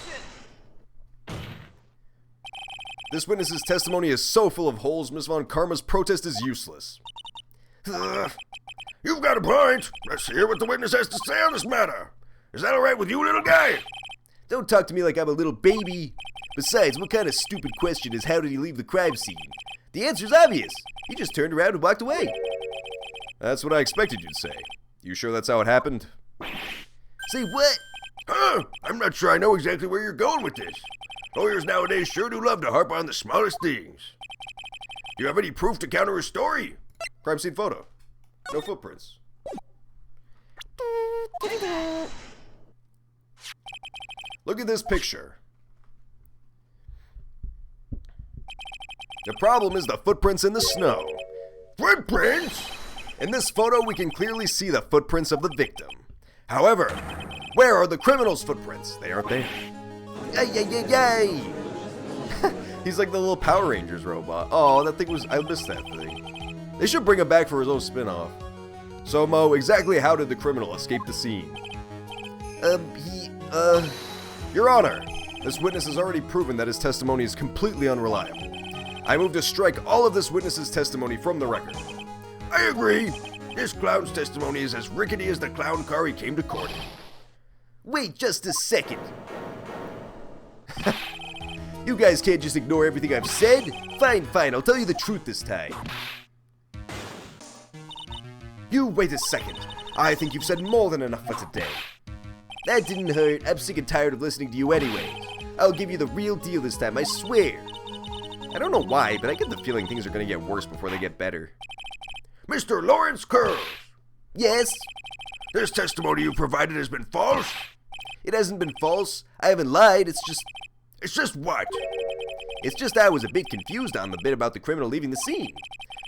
S3: This witness's testimony is so full of holes, Miss Von Karma's protest is useless. You've got a point. Let's hear what the witness has to say on this matter. Is that all right with you, little guy? Don't talk to me like I'm a little baby. Besides, what kind of stupid question is how did he leave the crime scene? The answer's obvious. He just turned around and walked away. That's what I expected you to say. You sure that's how it happened? Say what? Huh? I'm not sure I know exactly where you're going with this. Lawyers nowadays sure do love to harp on the smallest things. Do you have any proof to counter his story? Crime scene photo. No footprints. Look at this picture. The problem is the footprints in the snow. Footprints? In this photo, we can clearly see the footprints of the victim. However, where are the criminal's footprints? They aren't there. Yay, yay, yay, yay! He's like the little Power Rangers robot. Oh, that thing was... I missed that thing. They should bring him back for his own spin-off. So, Mo, exactly how did the criminal escape the scene? Your Honor, this witness has already proven that his testimony is completely unreliable. I move to strike all of this witness's testimony from the record. I agree. This clown's testimony is as rickety as the clown car he came to court in.
S2: Wait just a second. You guys can't just ignore everything I've said? Fine, I'll tell you the truth this time. You wait a second. I think you've said more than enough for today. That didn't hurt. I'm sick and tired of listening to you anyway. I'll give you the real deal this time, I swear. I don't know why, but I get the feeling things are gonna get worse before they get better.
S3: Mr. Lawrence Curls,
S2: Yes?
S3: this testimony you provided has been false?
S2: It hasn't been false. I haven't lied. It's
S3: It's just what?
S2: I was a bit confused on the bit about the criminal leaving the scene.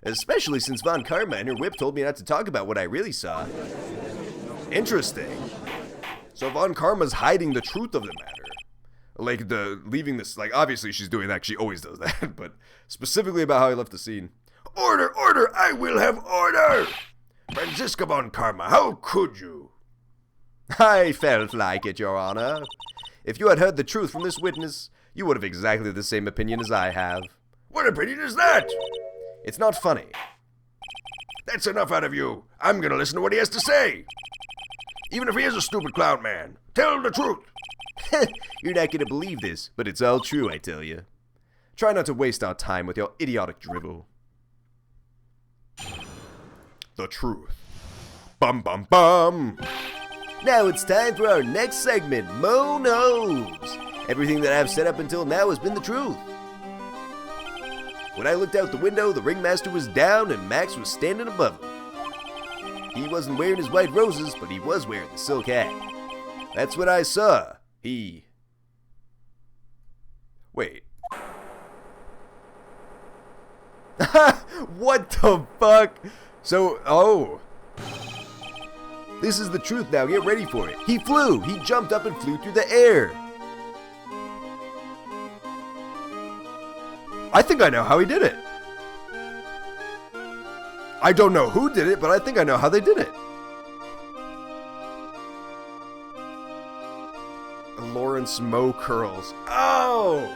S2: Especially since Von Karma and her whip told me not to talk about what I really saw.
S1: Interesting. So Von Karma's hiding the truth of the matter. Like, leaving this, like, obviously she's doing that, she always does that, but specifically about how he left the scene.
S3: Order, I will have order! Franziska Von Karma, how could you?
S2: I felt like it, Your Honor. If you had heard the truth from this witness, you would have exactly the same opinion as I have.
S3: What opinion is that?
S2: It's not funny.
S3: That's enough out of you. I'm gonna listen to what he has to say. Even if he is a stupid clown man, tell him the truth.
S2: You're not gonna believe this, but it's all true, I tell you.
S1: Try not to waste our time with your idiotic drivel. The truth. Bum bum bum!
S2: Now it's time for our next segment, Mo Knows. Everything that I've said up until now has been the truth. When I looked out the window, the ringmaster was down and Max was standing above him. He wasn't wearing his white roses, but he was wearing the silk hat. That's what I saw.
S1: Wait. What the fuck? So,
S2: This is the truth now, get ready for it. He flew! He jumped up and flew through the air!
S1: I think I know how he did it. I don't know who did it, but I think I know how they did it. Lawrence Mo Curls. Oh!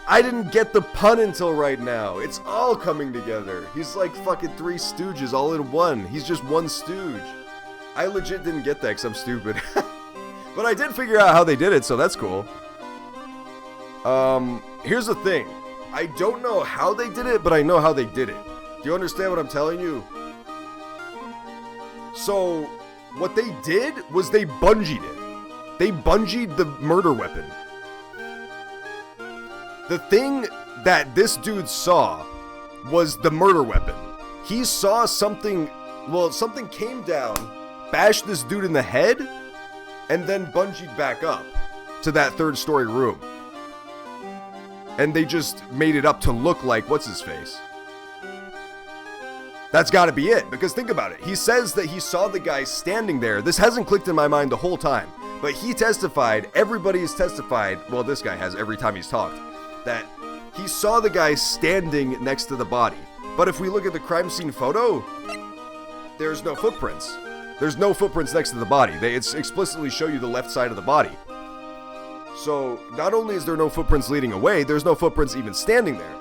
S1: I didn't get the pun until right now. It's all coming together. He's like fucking Three Stooges all in one. He's just one stooge. I legit didn't get that because I'm stupid. But I did figure out how they did it, so that's cool. Here's the thing. I don't know how they did it, but I know how they did it. Do you understand what I'm telling you? So, what they did was they bungeed it. They bungeed the murder weapon. The thing that this dude saw was the murder weapon. He saw something, well, something came down, bashed this dude in the head, and then bungeed back up to that third-story room. And they just made it up to look like what's-his-face. That's gotta be it, because think about it. He says that he saw the guy standing there. This hasn't clicked in my mind the whole time, but he testified, everybody has testified, well, this guy has every time he's talked, that he saw the guy standing next to the body. But if we look at the crime scene photo, there's no footprints. There's no footprints next to the body. They explicitly show you the left side of the body. So, not only is there no footprints leading away, there's no footprints even standing there.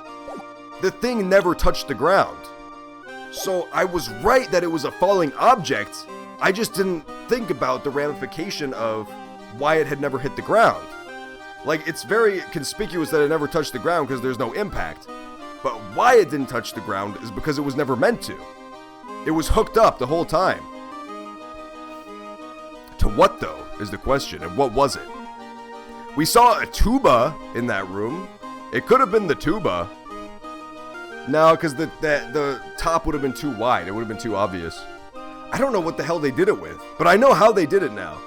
S1: The thing never touched the ground. So, I was right that it was a falling object. I just didn't think about the ramification of why it had never hit the ground. Like, it's very conspicuous that it never touched the ground because there's no impact. But why it didn't touch the ground is because it was never meant to. It was hooked up the whole time. To what, though, is the question, and what was it? We saw a tuba in that room. It could have been the tuba. No, because the top would have been too wide. It would have been too obvious. I don't know what the hell they did it with, but I know how they did it now.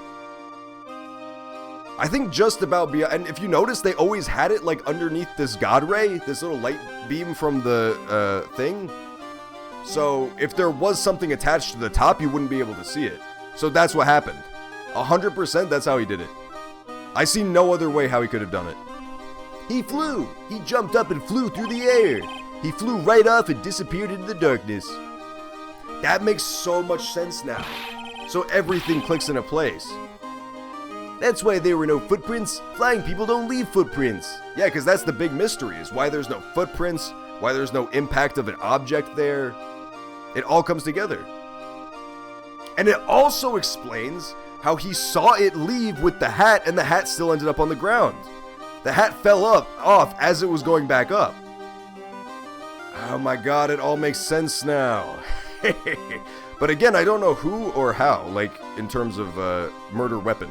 S1: I think just about beyond, and if you notice, they always had it like underneath this god ray, this little light beam from the thing. So if there was something attached to the top, you wouldn't be able to see it. So that's what happened. 100% that's how he did it. I see no other way how he could have done it.
S2: He flew! He jumped up and flew through the air! He flew right off and disappeared into the darkness.
S1: That makes so much sense now. So everything clicks into place.
S2: That's why there were no footprints. Flying people don't leave footprints.
S1: Yeah, because that's the big mystery, is why there's no footprints, why there's no impact of an object there. It all comes together. And it also explains how he saw it leave with the hat and the hat still ended up on the ground. The hat fell off as it was going back up. Oh my god, it all makes sense now. But again, I don't know who or how, like, in terms of murder weapon.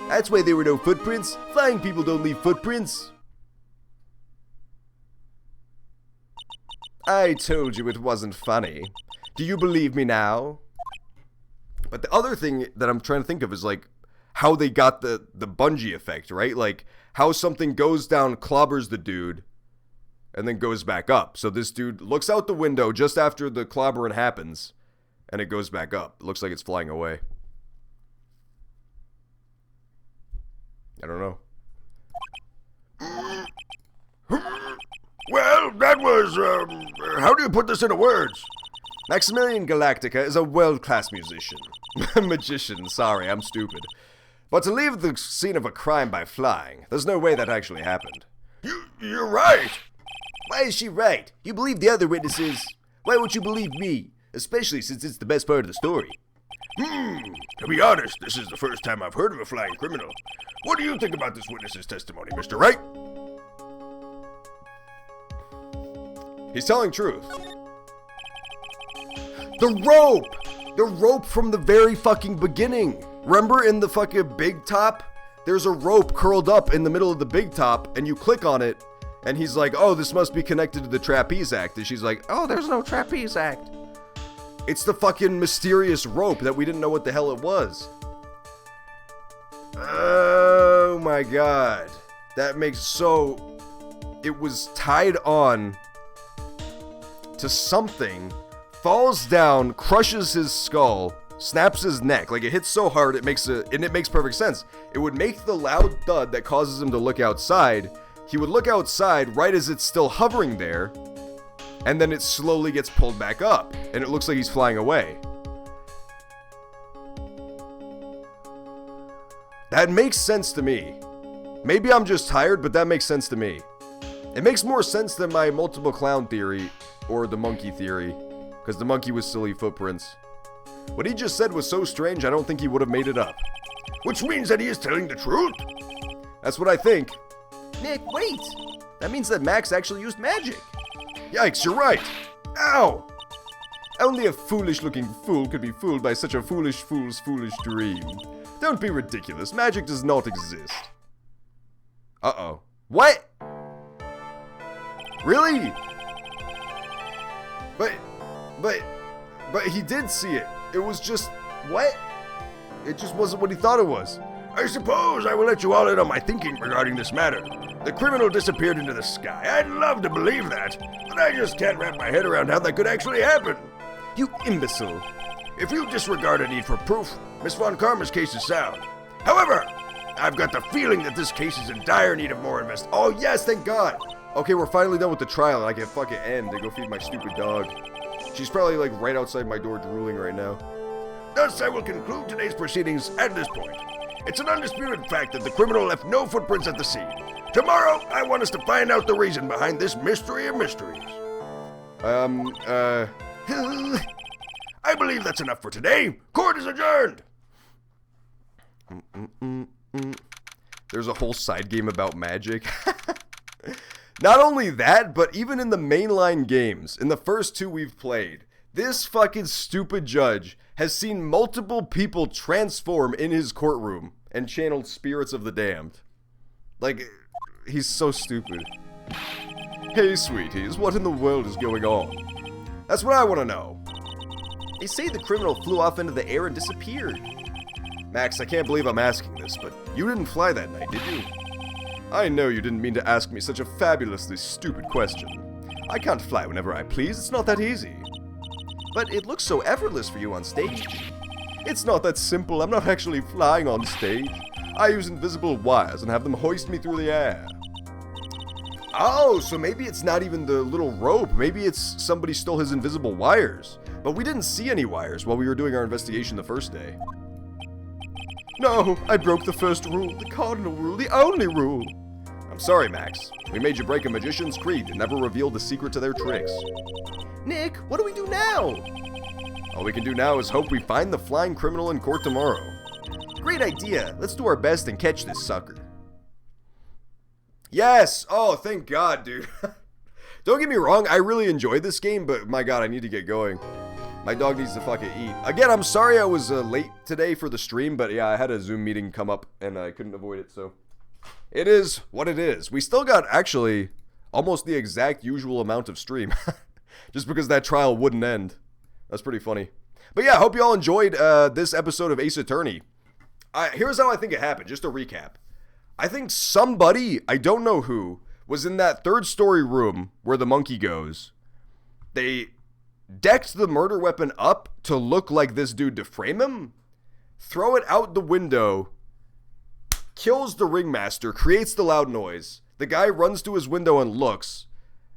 S1: That's why there were no footprints. Flying people don't leave footprints. I told you it wasn't funny. Do you believe me now? But the other thing that I'm trying to think of is, like, how they got the bungee effect, right? Like, how something goes down, clobbers the dude, and then goes back up. So this dude looks out the window just after the clobbering happens, and it goes back up. It looks like it's flying away. I don't know.
S3: Well, that was, how do you put this into words?
S1: Maximilian Galactica is a world-class musician. Magician, sorry, I'm stupid. But to leave the scene of a crime by flying, there's no way that actually happened.
S3: You're right.
S2: Why is she right? You believe the other witnesses. Why won't you believe me? Especially since it's the best part of the story.
S3: To be honest, this is the first time I've heard of a flying criminal. What do you think about this witness's testimony, Mr. Wright?
S1: He's telling truth. The rope! The rope from the very fucking beginning. Remember in the fucking big top? There's a rope curled up in the middle of the big top, and you click on it, and he's like, oh, this must be connected to the Trapeze Act. And she's like, oh, there's no Trapeze Act. It's the fucking mysterious rope that we didn't know what the hell it was. Oh my god. That makes so... It was tied on to something, falls down, crushes his skull, snaps his neck. Like, it hits so hard, it makes perfect sense. It would make the loud thud that causes him to look outside. He would look outside right as it's still hovering there, and then it slowly gets pulled back up, and it looks like he's flying away. That makes sense to me. Maybe I'm just tired, but that makes sense to me. It makes more sense than my multiple clown theory, or the monkey theory, because the monkey was silly footprints. What he just said was so strange, I don't think he would have made it up.
S3: Which means that he is telling the truth.
S1: That's what I think.
S2: Nick, wait! That means that Max actually used magic.
S1: Yikes, you're right. Ow! Only a foolish-looking fool could be fooled by such a foolish fool's foolish dream. Don't be ridiculous. Magic does not exist. Uh-oh. What? Really? But he did see it. It was just... What? It just wasn't what he thought it was.
S3: I suppose I will let you all in on my thinking regarding this matter. The criminal disappeared into the sky. I'd love to believe that, but I just can't wrap my head around how that could actually happen.
S1: You imbecile.
S3: If you disregard a need for proof, Miss Von Karma's case is sound. However, I've got the feeling that this case is in dire need of more investigation.
S1: Oh yes, thank God. Okay, we're finally done with the trial and I can fucking end to go feed my stupid dog. She's probably like right outside my door drooling right now.
S3: Thus, I will conclude today's proceedings at this point. It's an undisputed fact that the criminal left no footprints at the scene. Tomorrow, I want us to find out the reason behind this mystery of mysteries.
S1: I
S3: believe that's enough for today. Court is adjourned.
S1: There's a whole side game about magic. Not only that, but even in the mainline games, in the first two we've played, this fucking stupid judge has seen multiple people transform in his courtroom and channeled spirits of the damned. Like, he's so stupid. Hey, sweeties, what in the world is going on? That's what I want to know.
S2: They say the criminal flew off into the air and disappeared.
S1: Max, I can't believe I'm asking this, but you didn't fly that night, did you? I know you didn't mean to ask me such a fabulously stupid question. I can't fly whenever I please, it's not that easy.
S2: But it looks so effortless for you on stage.
S1: It's not that simple, I'm not actually flying on stage. I use invisible wires and have them hoist me through the air. Oh, so maybe it's not even the little rope, maybe it's somebody stole his invisible wires. But we didn't see any wires while we were doing our investigation the first day. No, I broke the first rule, the cardinal rule, the only rule. I'm sorry, Max. We made you break a magician's creed and never revealed the secret to their tricks.
S2: Nick, what do we do now?
S1: All we can do now is hope we find the flying criminal in court tomorrow.
S2: Great idea. Let's do our best and catch this sucker.
S1: Yes! Oh, thank God, dude. Don't get me wrong, I really enjoyed this game, but my God, I need to get going. My dog needs to fucking eat. Again, I'm sorry I was late today for the stream, but yeah, I had a Zoom meeting come up and I couldn't avoid it, so. It is what it is. We still got, actually, almost the exact usual amount of stream. Just because that trial wouldn't end. That's pretty funny. But yeah, I hope you all enjoyed this episode of Ace Attorney. Here's how I think it happened, just a recap. I think somebody, I don't know who, was in that third story room where the monkey goes. They decked the murder weapon up to look like this dude to frame him, throw it out the window, kills the ringmaster, creates the loud noise. The guy runs to his window and looks,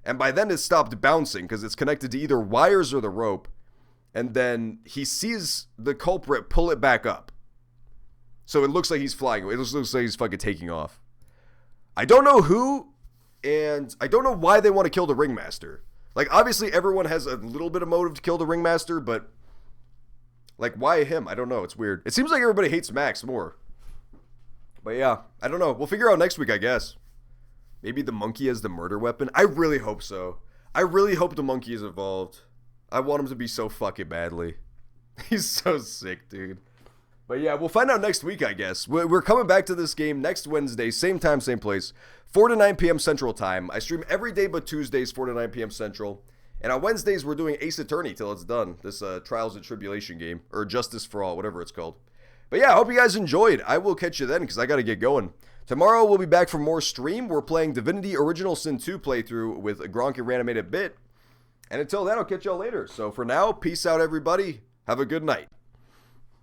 S1: and by then it stopped bouncing because it's connected to either wires or the rope, and then he sees the culprit pull it back up. So it looks like he's flying. It looks like he's fucking taking off. I don't know who, and I don't know why they want to kill the ringmaster. Like, obviously everyone has a little bit of motive to kill the ringmaster, but like, why him? I don't know. It's weird. It seems like everybody hates Max more. But yeah, I don't know. We'll figure out next week, I guess. Maybe the monkey has the murder weapon. I really hope so. I really hope the monkey is involved. I want him to be so fucking badly. He's so sick, dude. But yeah, we'll find out next week, I guess. We're coming back to this game next Wednesday, same time, same place, 4 to 9 p.m. Central Time. I stream every day but Tuesdays, 4 to 9 p.m. Central. And on Wednesdays, we're doing Ace Attorney till it's done. This Trials and Tribulation game, or Justice for All, whatever it's called. But yeah, I hope you guys enjoyed. I will catch you then, because I got to get going. Tomorrow, we'll be back for more stream. We're playing Divinity Original Sin 2 playthrough with Gronk and Reanimated Bit. And until then, I'll catch y'all later. So for now, peace out, everybody. Have a good night.